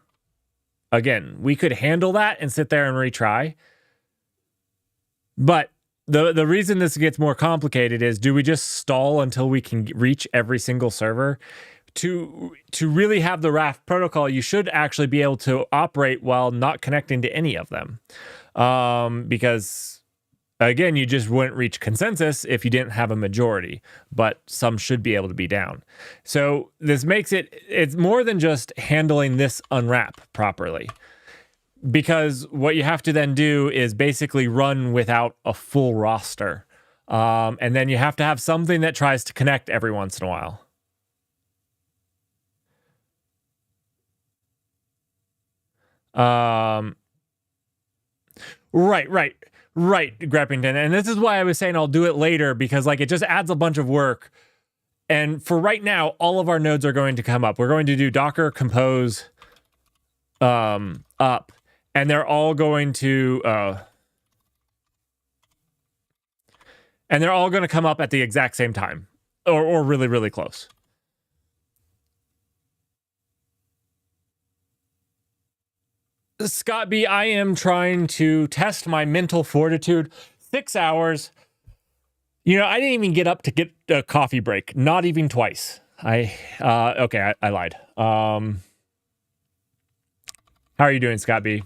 Again, we could handle that and sit there and retry. But the reason this gets more complicated is, do we just stall until we can reach every single server? To really have the Raft protocol, you should actually be able to operate while not connecting to any of them. Because again, you just wouldn't reach consensus if you didn't have a majority, but some should be able to be down. So this makes it's more than just handling this unwrap properly. Because what you have to then do is basically run without a full roster. And then you have to have something that tries to connect every once in a while. Right, Greppington. And this is why I was saying I'll do it later, because like it just adds a bunch of work. And for right now, all of our nodes are going to come up. We're going to do Docker compose up. And they're all going to come up at the exact same time, or really, really close. Scott B, I am trying to test my mental fortitude. 6 hours. You know, I didn't even get up to get a coffee break. Not even twice. Okay, I lied. How are you doing, Scott B?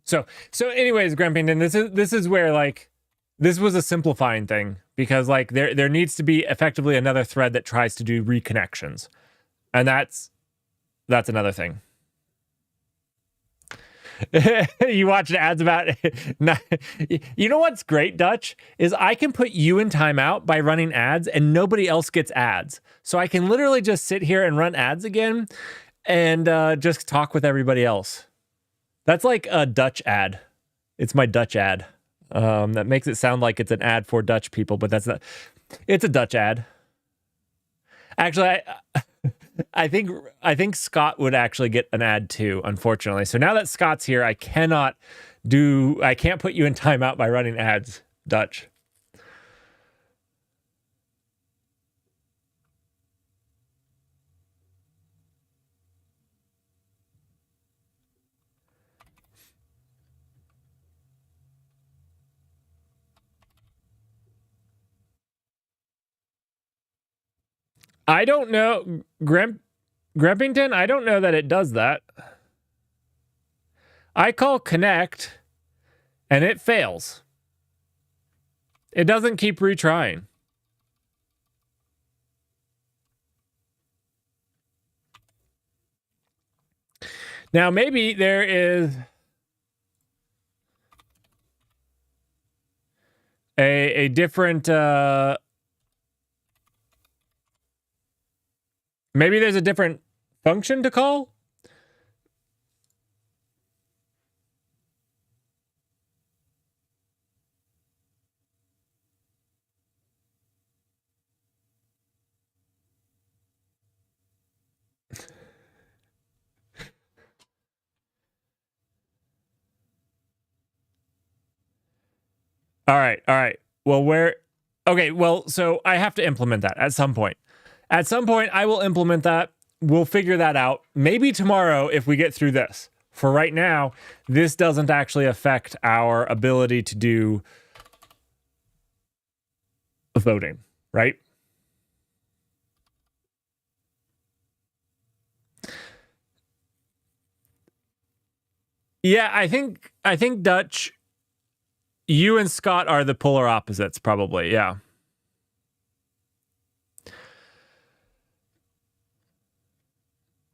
So anyways, Grumpington, this is where like this was a simplifying thing, because like there needs to be effectively another thread that tries to do reconnections. And that's another thing. You watch ads about you know what's great, Dutch, is I can put you in timeout by running ads and nobody else gets ads. So I can literally just sit here and run ads again and just talk with everybody else. That's like a Dutch ad. It's my Dutch ad. That makes it sound like it's an ad for Dutch people, but that's not. It's a Dutch ad. Actually, I think Scott would actually get an ad too, unfortunately. So now that Scott's here, I can't put you in timeout by running ads, Dutch. I don't know, Greppington, I don't know that it does that. I call connect, and it fails. It doesn't keep retrying. Now, maybe there is a different... maybe there's a different function to call? All right. Well, okay, well, so I have to implement that at some point. At some point, I will implement that. We'll figure that out. Maybe tomorrow if we get through this. For right now, this doesn't actually affect our ability to do voting, right? Yeah, I think Dutch, you and Scott are the polar opposites, probably. Yeah.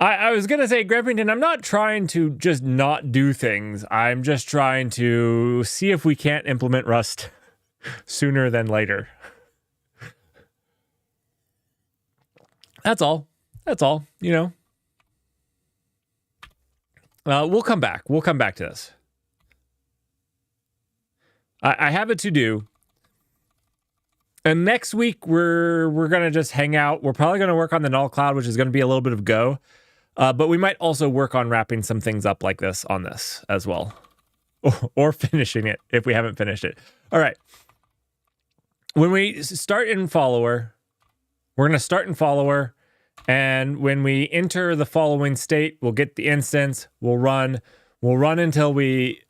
I was going to say, Greppington, I'm not trying to just not do things. I'm just trying to see if we can't implement Rust sooner than later. That's all, you know. We'll come back. We'll come back to this. I have a to-do. And next week, we're going to just hang out. We're probably going to work on the null cloud, which is going to be a little bit of Go. But we might also work on wrapping some things up like this on this as well. Or finishing it if we haven't finished it. All right. When we start in follower, we're going to start in follower. And when we enter the following state, we'll get the instance. We'll run until we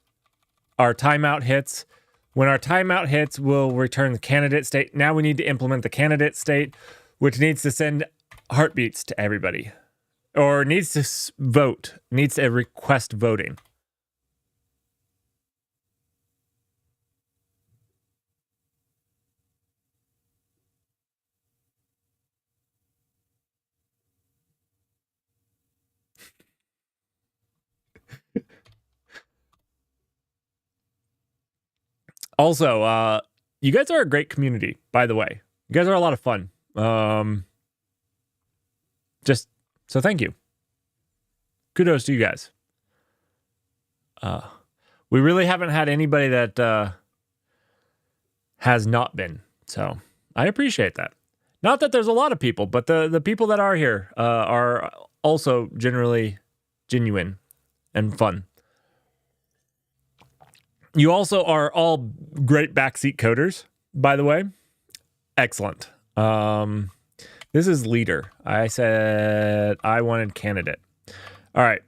our timeout hits. When our timeout hits, we'll return the candidate state. Now we need to implement the candidate state, which needs to send heartbeats to everybody. Or needs to vote, needs to request voting. Also, you guys are a great community, by the way. You guys are a lot of fun. Just so thank you. Kudos to you guys. We really haven't had anybody that has not been. So I appreciate that. Not that there's a lot of people, but the people that are here are also generally genuine and fun. You also are all great backseat coders, by the way. Excellent. This is leader. I said I wanted candidate. All right.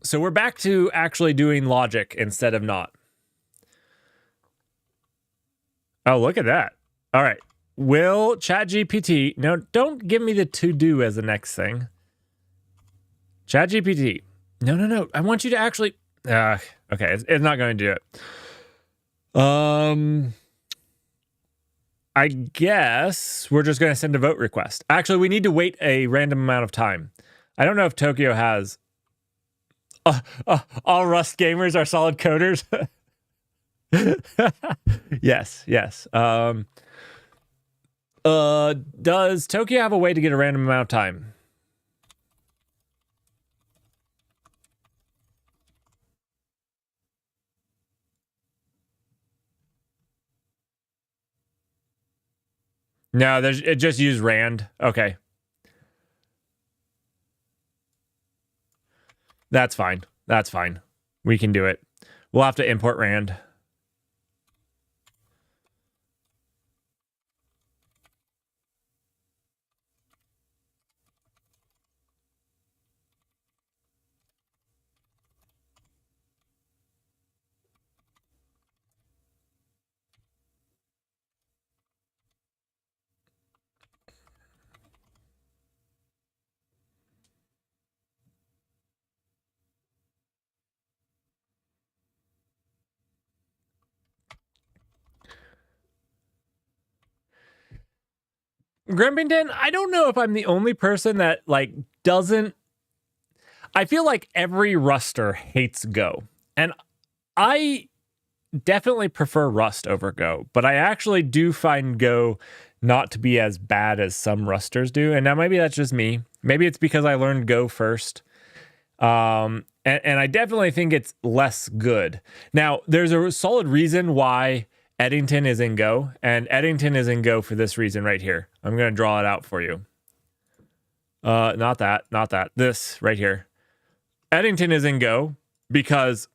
So we're back to actually doing logic instead of not. Oh, look at that. All right. Will ChatGPT... No, don't give me the to-do as the next thing. ChatGPT. No. I want you to actually... okay, it's not going to do it. I guess we're just going to send a vote request. Actually, we need to wait a random amount of time. I don't know if Tokyo has... all Rust gamers are solid coders. Yes. Does Tokyo have a way to get a random amount of time? No, it just used rand. Okay. That's fine. We can do it. We'll have to import rand. Grimpington, I don't know if I'm the only person that doesn't. I feel like every Ruster hates Go, and I definitely prefer Rust over Go, but I actually do find Go not to be as bad as some Rusters do. And now maybe that's just me. Maybe it's because I learned Go first. And I definitely think it's less good. Now, there's a solid reason why Eddington is in Go, and Eddington is in Go for this reason right here. I'm going to draw it out for you. Not that. This right here. Eddington is in Go because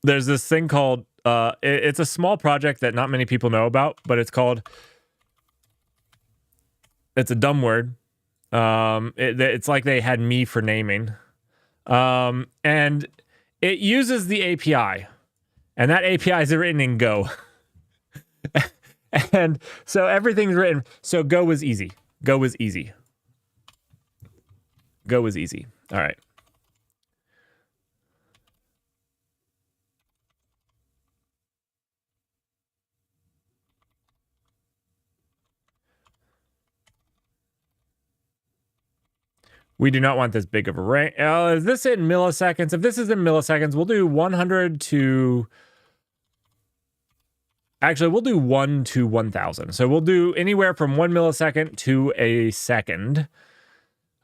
there's this thing called, it's a small project that not many people know about, but it's a dumb word. It's like they had me for naming. And it uses the API, and that API is written in Go. And so everything's written. So Go was easy. All right. We do not want this big of a range. Is this in milliseconds? If this is in milliseconds, we'll do 100 to... Actually, we'll do 1 to 1,000. So we'll do anywhere from 1 millisecond to a second.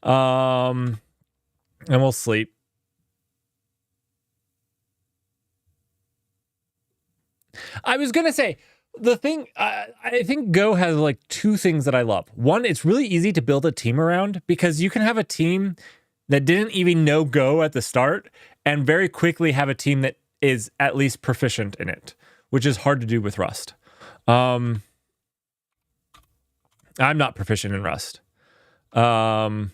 And we'll sleep. I was going to say, the thing, I think Go has like two things that I love. One, it's really easy to build a team around because you can have a team that didn't even know Go at the start and very quickly have a team that is at least proficient in it, which is hard to do with Rust. I'm not proficient in Rust. And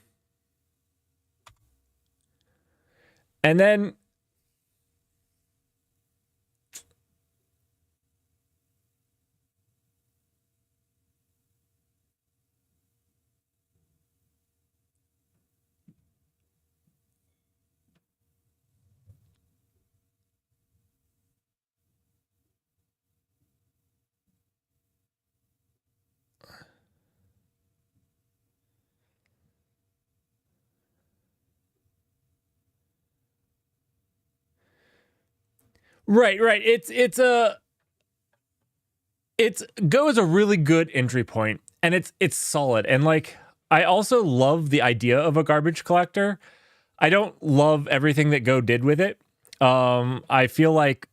then Right. It's Go is a really good entry point, and it's solid. And like, I also love the idea of a garbage collector. I don't love everything that Go did with it. I feel like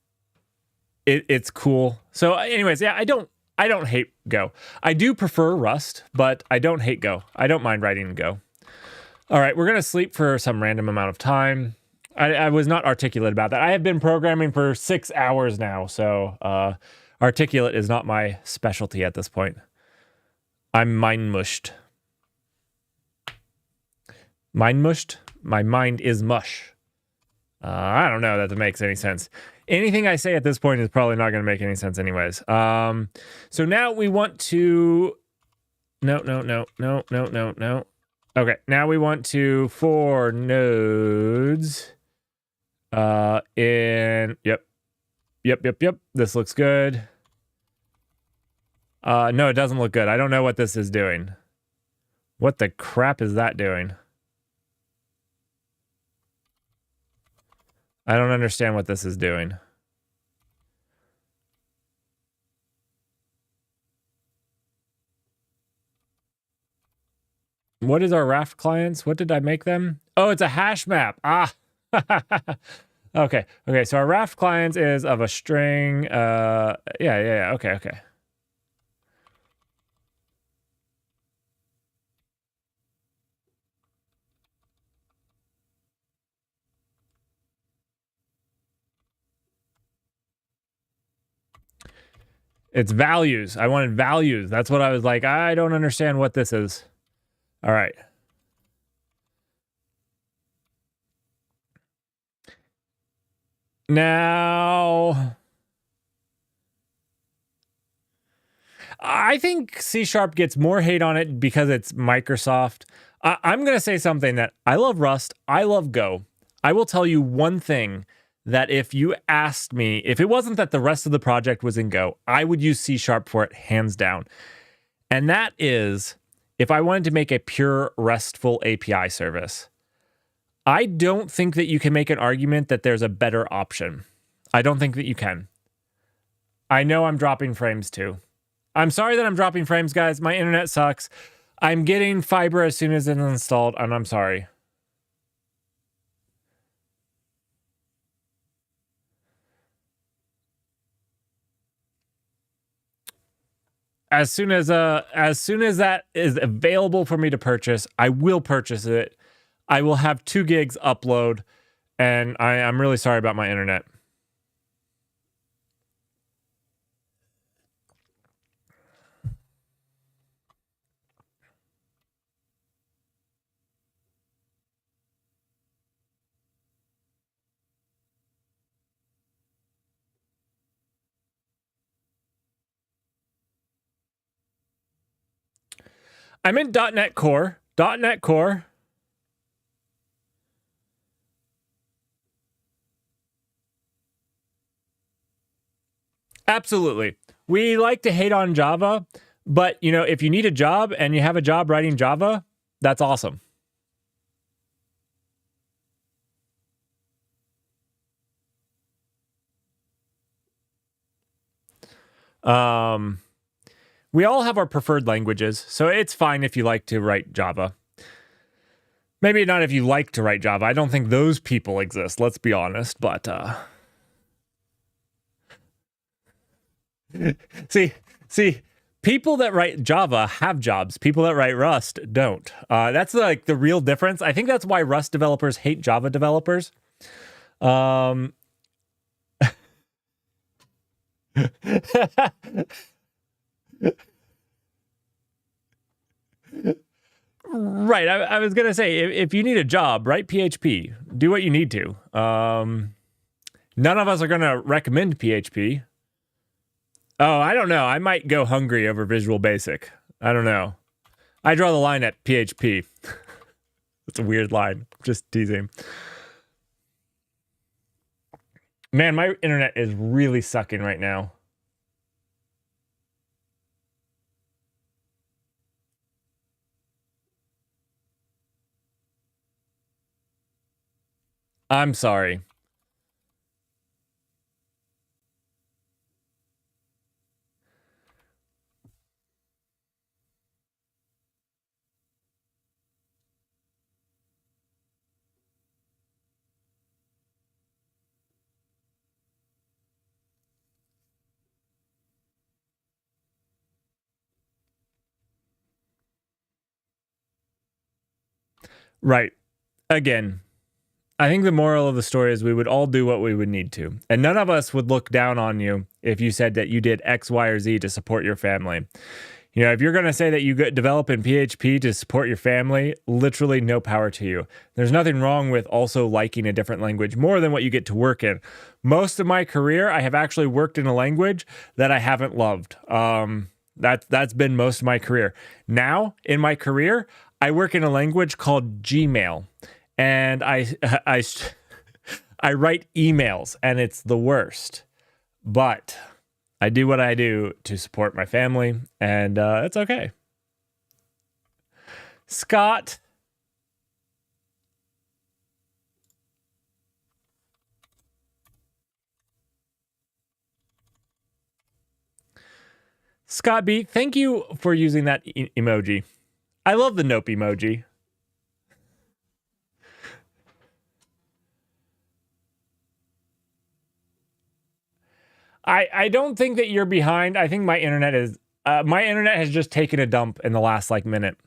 it's cool. So, anyways, yeah, I don't hate Go. I do prefer Rust, but I don't hate Go. I don't mind writing in Go. All right, we're gonna sleep for some random amount of time. I was not articulate about that. I have been programming for 6 hours now, so articulate is not my specialty at this point. I'm mind mushed. Mind mushed? My mind is mush. I don't know that makes any sense. Anything I say at this point is probably not going to make any sense anyways. So now we want to... No. Okay, now we want to, for nodes, Yep. This looks good. No, it doesn't look good. I don't know what this is doing. What the crap is that doing? I don't understand what this is doing. What is our Raft clients? What did I make them? Oh, it's a hash map. Ah. Okay. So our Raft clients is of a string. Yeah. Okay. It's values. I wanted values. That's what I was like. I don't understand what this is. All right. Now, I think C# gets more hate on it because it's Microsoft. I'm going to say something that I love Rust. I love Go. I will tell you one thing that if you asked me, if it wasn't that the rest of the project was in Go, I would use C# for it hands down. And that is if I wanted to make a pure RESTful API service. I don't think that you can make an argument that there's a better option. I don't think that you can. I know I'm dropping frames too. I'm sorry that I'm dropping frames, guys. My internet sucks. I'm getting fiber as soon as it's installed, and I'm sorry. As soon as that is available for me to purchase, I will purchase it. I will have 2 gigs upload, and I'm really sorry about my internet. I'm in .NET Core. .NET Core. Absolutely. We like to hate on Java, but you know, if you need a job and you have a job writing Java, that's awesome. We all have our preferred languages, so it's fine if you like to write Java. Maybe not if you like to write Java. I don't think those people exist, let's be honest, but see, people that write Java have jobs. People that write Rust don't. That's like the real difference. I think that's why Rust developers hate Java developers. Right. I was going to say, if you need a job, write PHP. Do what you need to. None of us are going to recommend PHP. Oh, I don't know. I might go hungry over Visual Basic. I don't know. I draw the line at PHP. It's a weird line. Just teasing. Man, my internet is really sucking right now. I'm sorry. Right. Again, I think the moral of the story is we would all do what we would need to. And none of us would look down on you if you said that you did X, Y, or Z to support your family. You know, if you're going to say that you develop in PHP to support your family, literally no power to you. There's nothing wrong with also liking a different language more than what you get to work in. Most of my career, I have actually worked in a language that I haven't loved. That's been most of my career. Now, in my career, I work in a language called Gmail, and I write emails, and it's the worst. But I do what I do to support my family, and it's okay. Scott. Scott B, thank you for using that emoji. I love the nope emoji. I don't think that you're behind. I think my internet has just taken a dump in the last minute.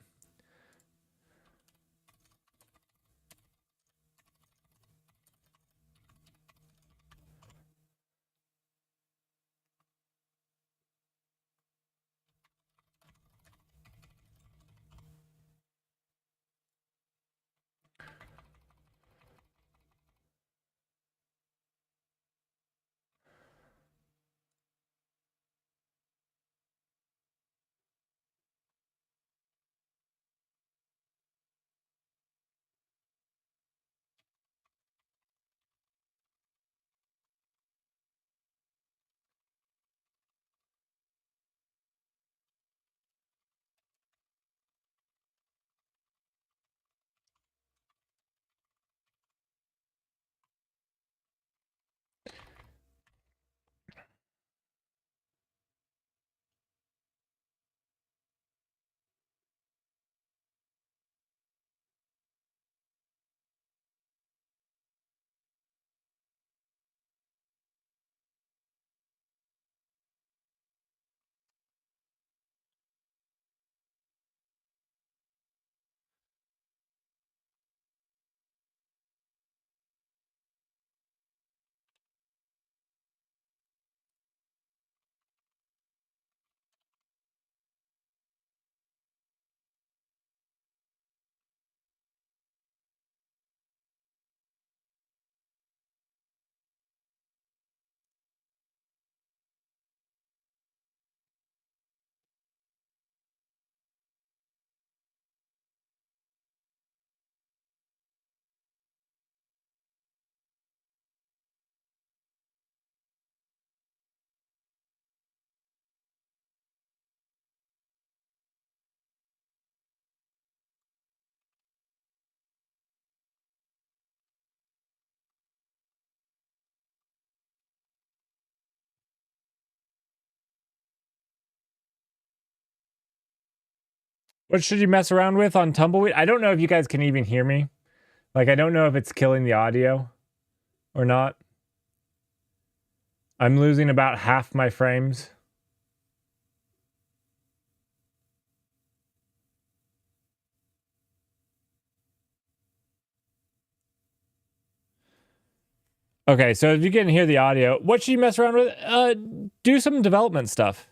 What should you mess around with on Tumbleweed? I don't know if you guys can even hear me. I don't know if it's killing the audio or not. I'm losing about half my frames. Okay, so if you can hear the audio, what should you mess around with? Do some development stuff.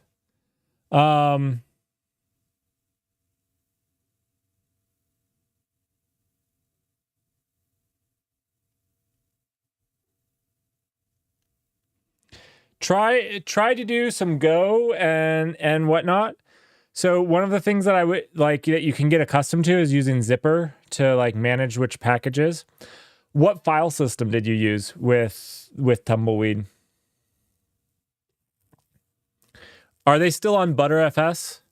Try to do some Go and whatnot. So one of the things that I would that you can get accustomed to is using Zipper to manage which packages. What file system did you use with Tumbleweed? Are they still on Btrfs?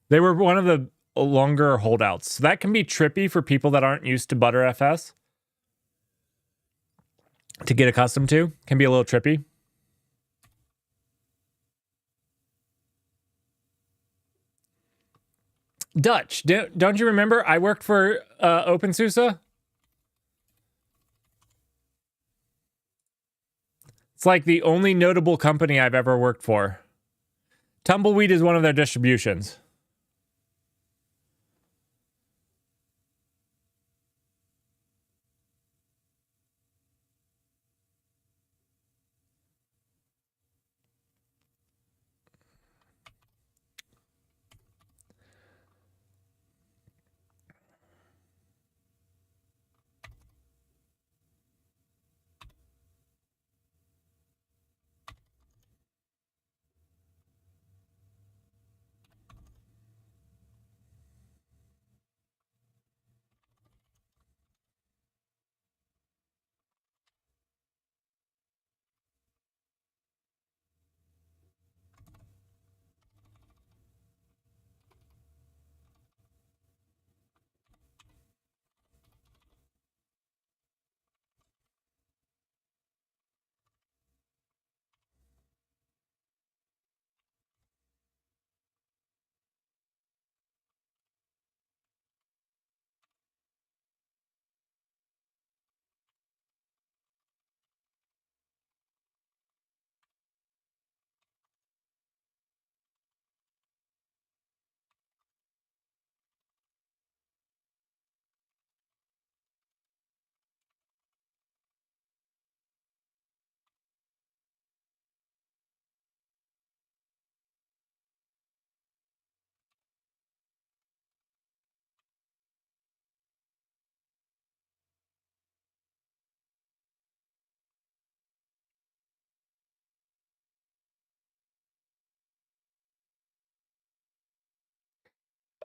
They were one of the longer holdouts. So that can be trippy for people that aren't used to Btrfs to get accustomed to. Can be a little trippy. Dutch, don't you remember? I worked for OpenSUSE. It's the only notable company I've ever worked for. Tumbleweed is one of their distributions.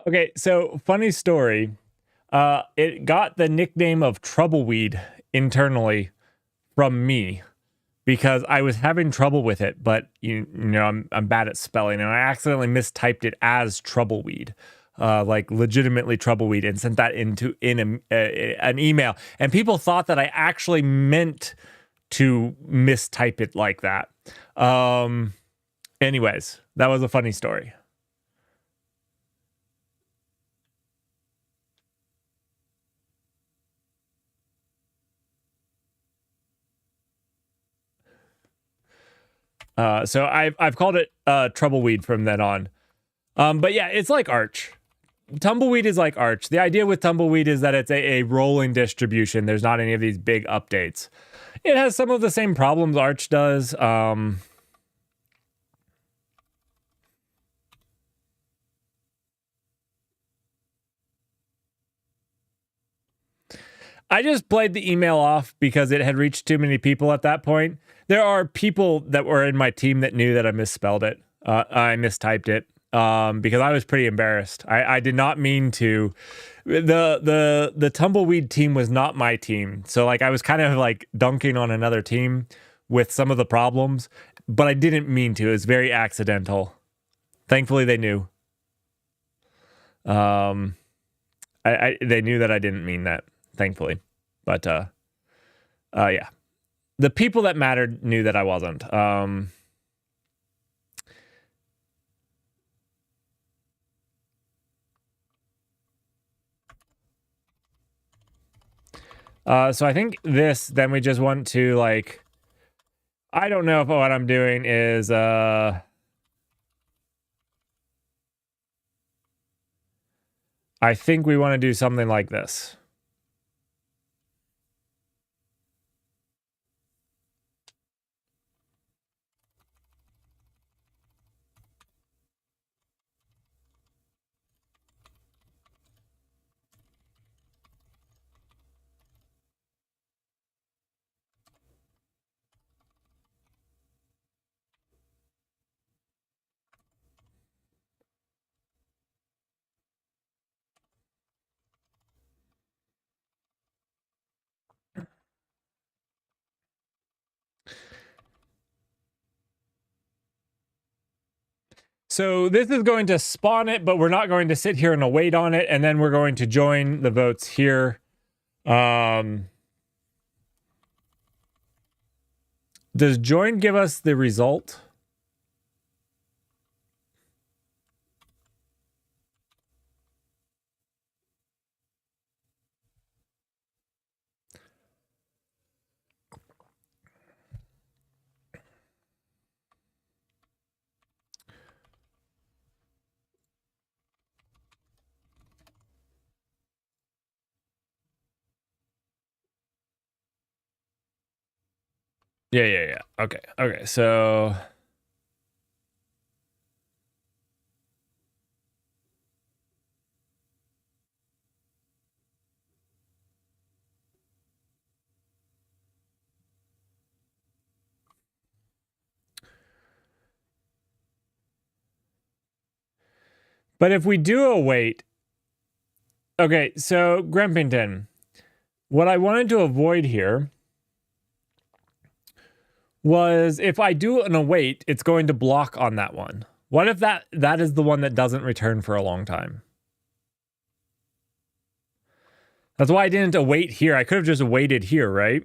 Okay, so funny story. It got the nickname of Troubleweed internally from me because I was having trouble with it, but you know I'm bad at spelling, and I accidentally mistyped it as Troubleweed, like legitimately Troubleweed, and sent that an email, and people thought that I actually meant to mistype it like that. Anyways, that was a funny story. So I've called it Troubleweed from then on. But yeah, it's like Arch. Tumbleweed is like Arch. The idea with Tumbleweed is that it's a rolling distribution. There's not any of these big updates. It has some of the same problems Arch does. I just played the email off because it had reached too many people at that point. There are people that were in my team that knew that I misspelled it. I mistyped it because I was pretty embarrassed. I did not mean to. The Tumbleweed team was not my team, so like I was kind of like dunking on another team with some of the problems, but I didn't mean to. It was very accidental. Thankfully, they knew. Um, they knew that I didn't mean that. Thankfully, but yeah, the people that mattered knew that I wasn't. So I think then we just want to like, I don't know if what I'm doing is, I think we want to do something like this. So this is going to spawn it, but we're not going to sit here and await on it, and then we're going to join the votes here. Does join give us the result? Yeah. Okay. So but if we do await, okay, so Grempington, what I wanted to avoid here was if I do an await, it's going to block on that one. What if that is the one that doesn't return for a long time? That's why I didn't await here. I could have just waited here, right?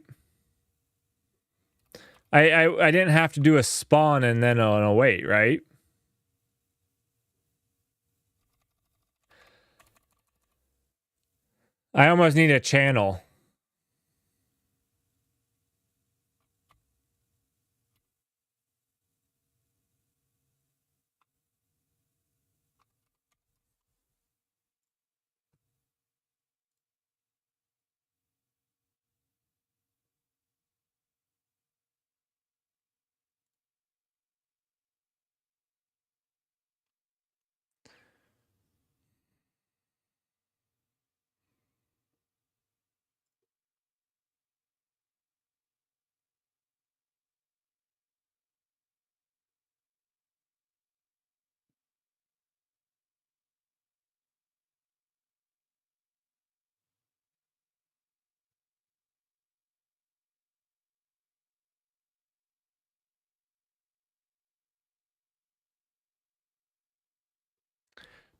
I didn't have to do a spawn and then an await, right? I almost need a channel.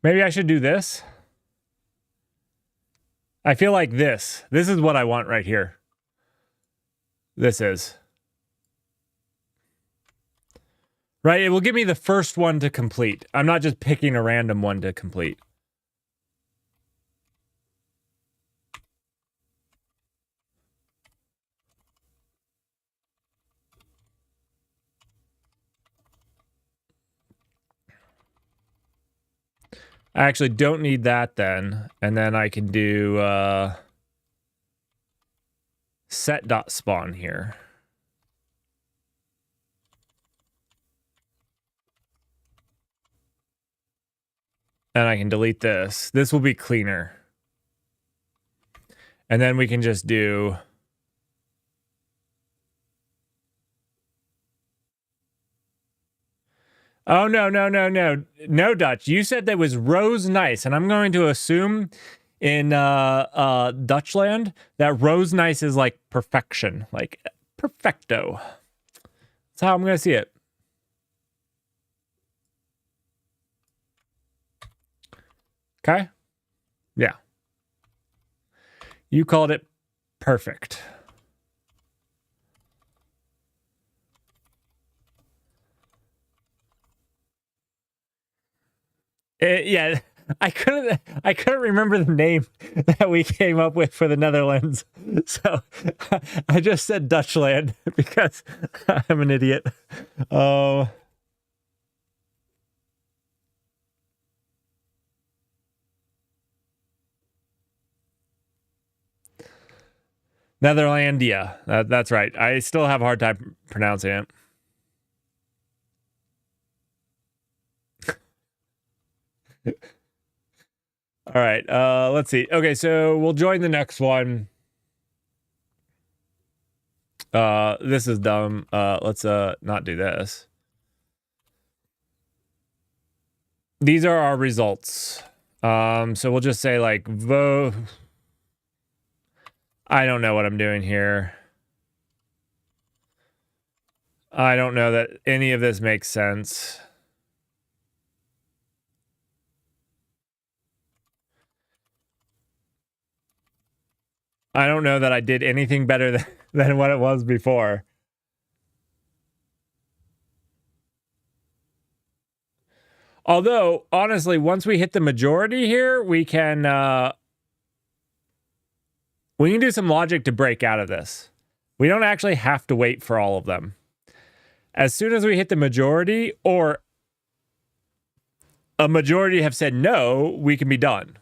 Maybe I should do this. I feel like this is what I want right here. This is. Right? It will give me the first one to complete. I'm not just picking a random one to complete. I actually don't need that then. And then I can do set.spawn here. And I can delete this. This will be cleaner. And then we can just do... Oh, no. No, Dutch. You said that was rose nice. And I'm going to assume in Dutchland that rose nice is like perfection. Like perfecto. That's how I'm going to see it. Okay? Yeah. You called it perfect. Yeah, I couldn't remember the name that we came up with for the Netherlands, so I just said Dutchland because I'm an idiot. Oh. Netherlandia. That's right. I still have a hard time pronouncing it. All right. Let's see. Okay, so we'll join the next one. This is dumb. Let's not do this. These are our results. So we'll just say like vote. I don't know what I'm doing here. I don't know that any of this makes sense. I don't know that I did anything better than what it was before. Although, honestly, once we hit the majority here, we can do some logic to break out of this. We don't actually have to wait for all of them. As soon as we hit the majority, or a majority have said no, we can be done.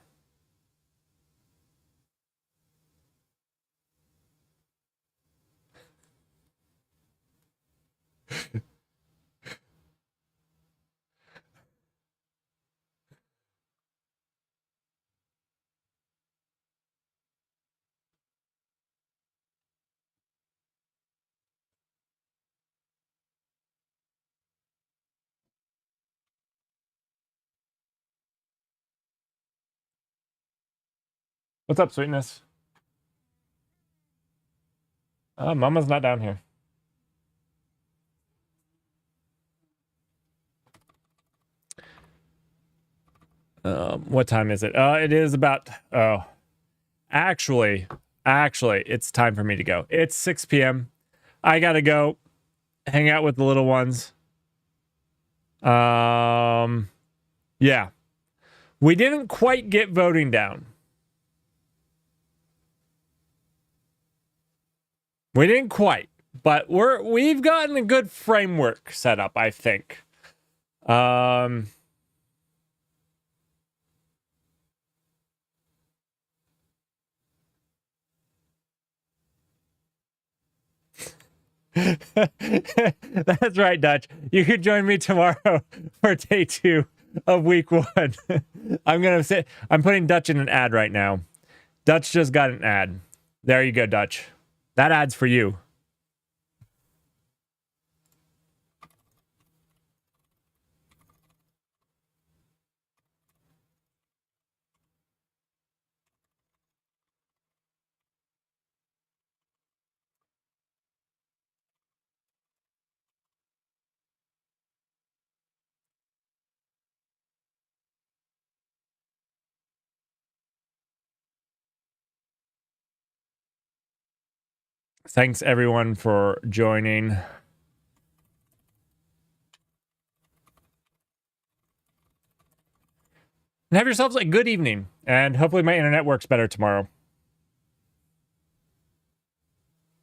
What's up, sweetness? Mama's not down here. What time is it? It is about... Oh. Actually, it's time for me to go. It's 6 p.m. I gotta go hang out with the little ones. Yeah. We didn't quite get voting down. We didn't quite, but we've gotten a good framework set up, I think. That's right, Dutch. You could join me tomorrow for day 2 of week 1. I'm putting Dutch in an ad right now. Dutch just got an ad. There you go, Dutch. That ad's for you. Thanks everyone for joining. And have yourselves a good evening. And hopefully my internet works better tomorrow.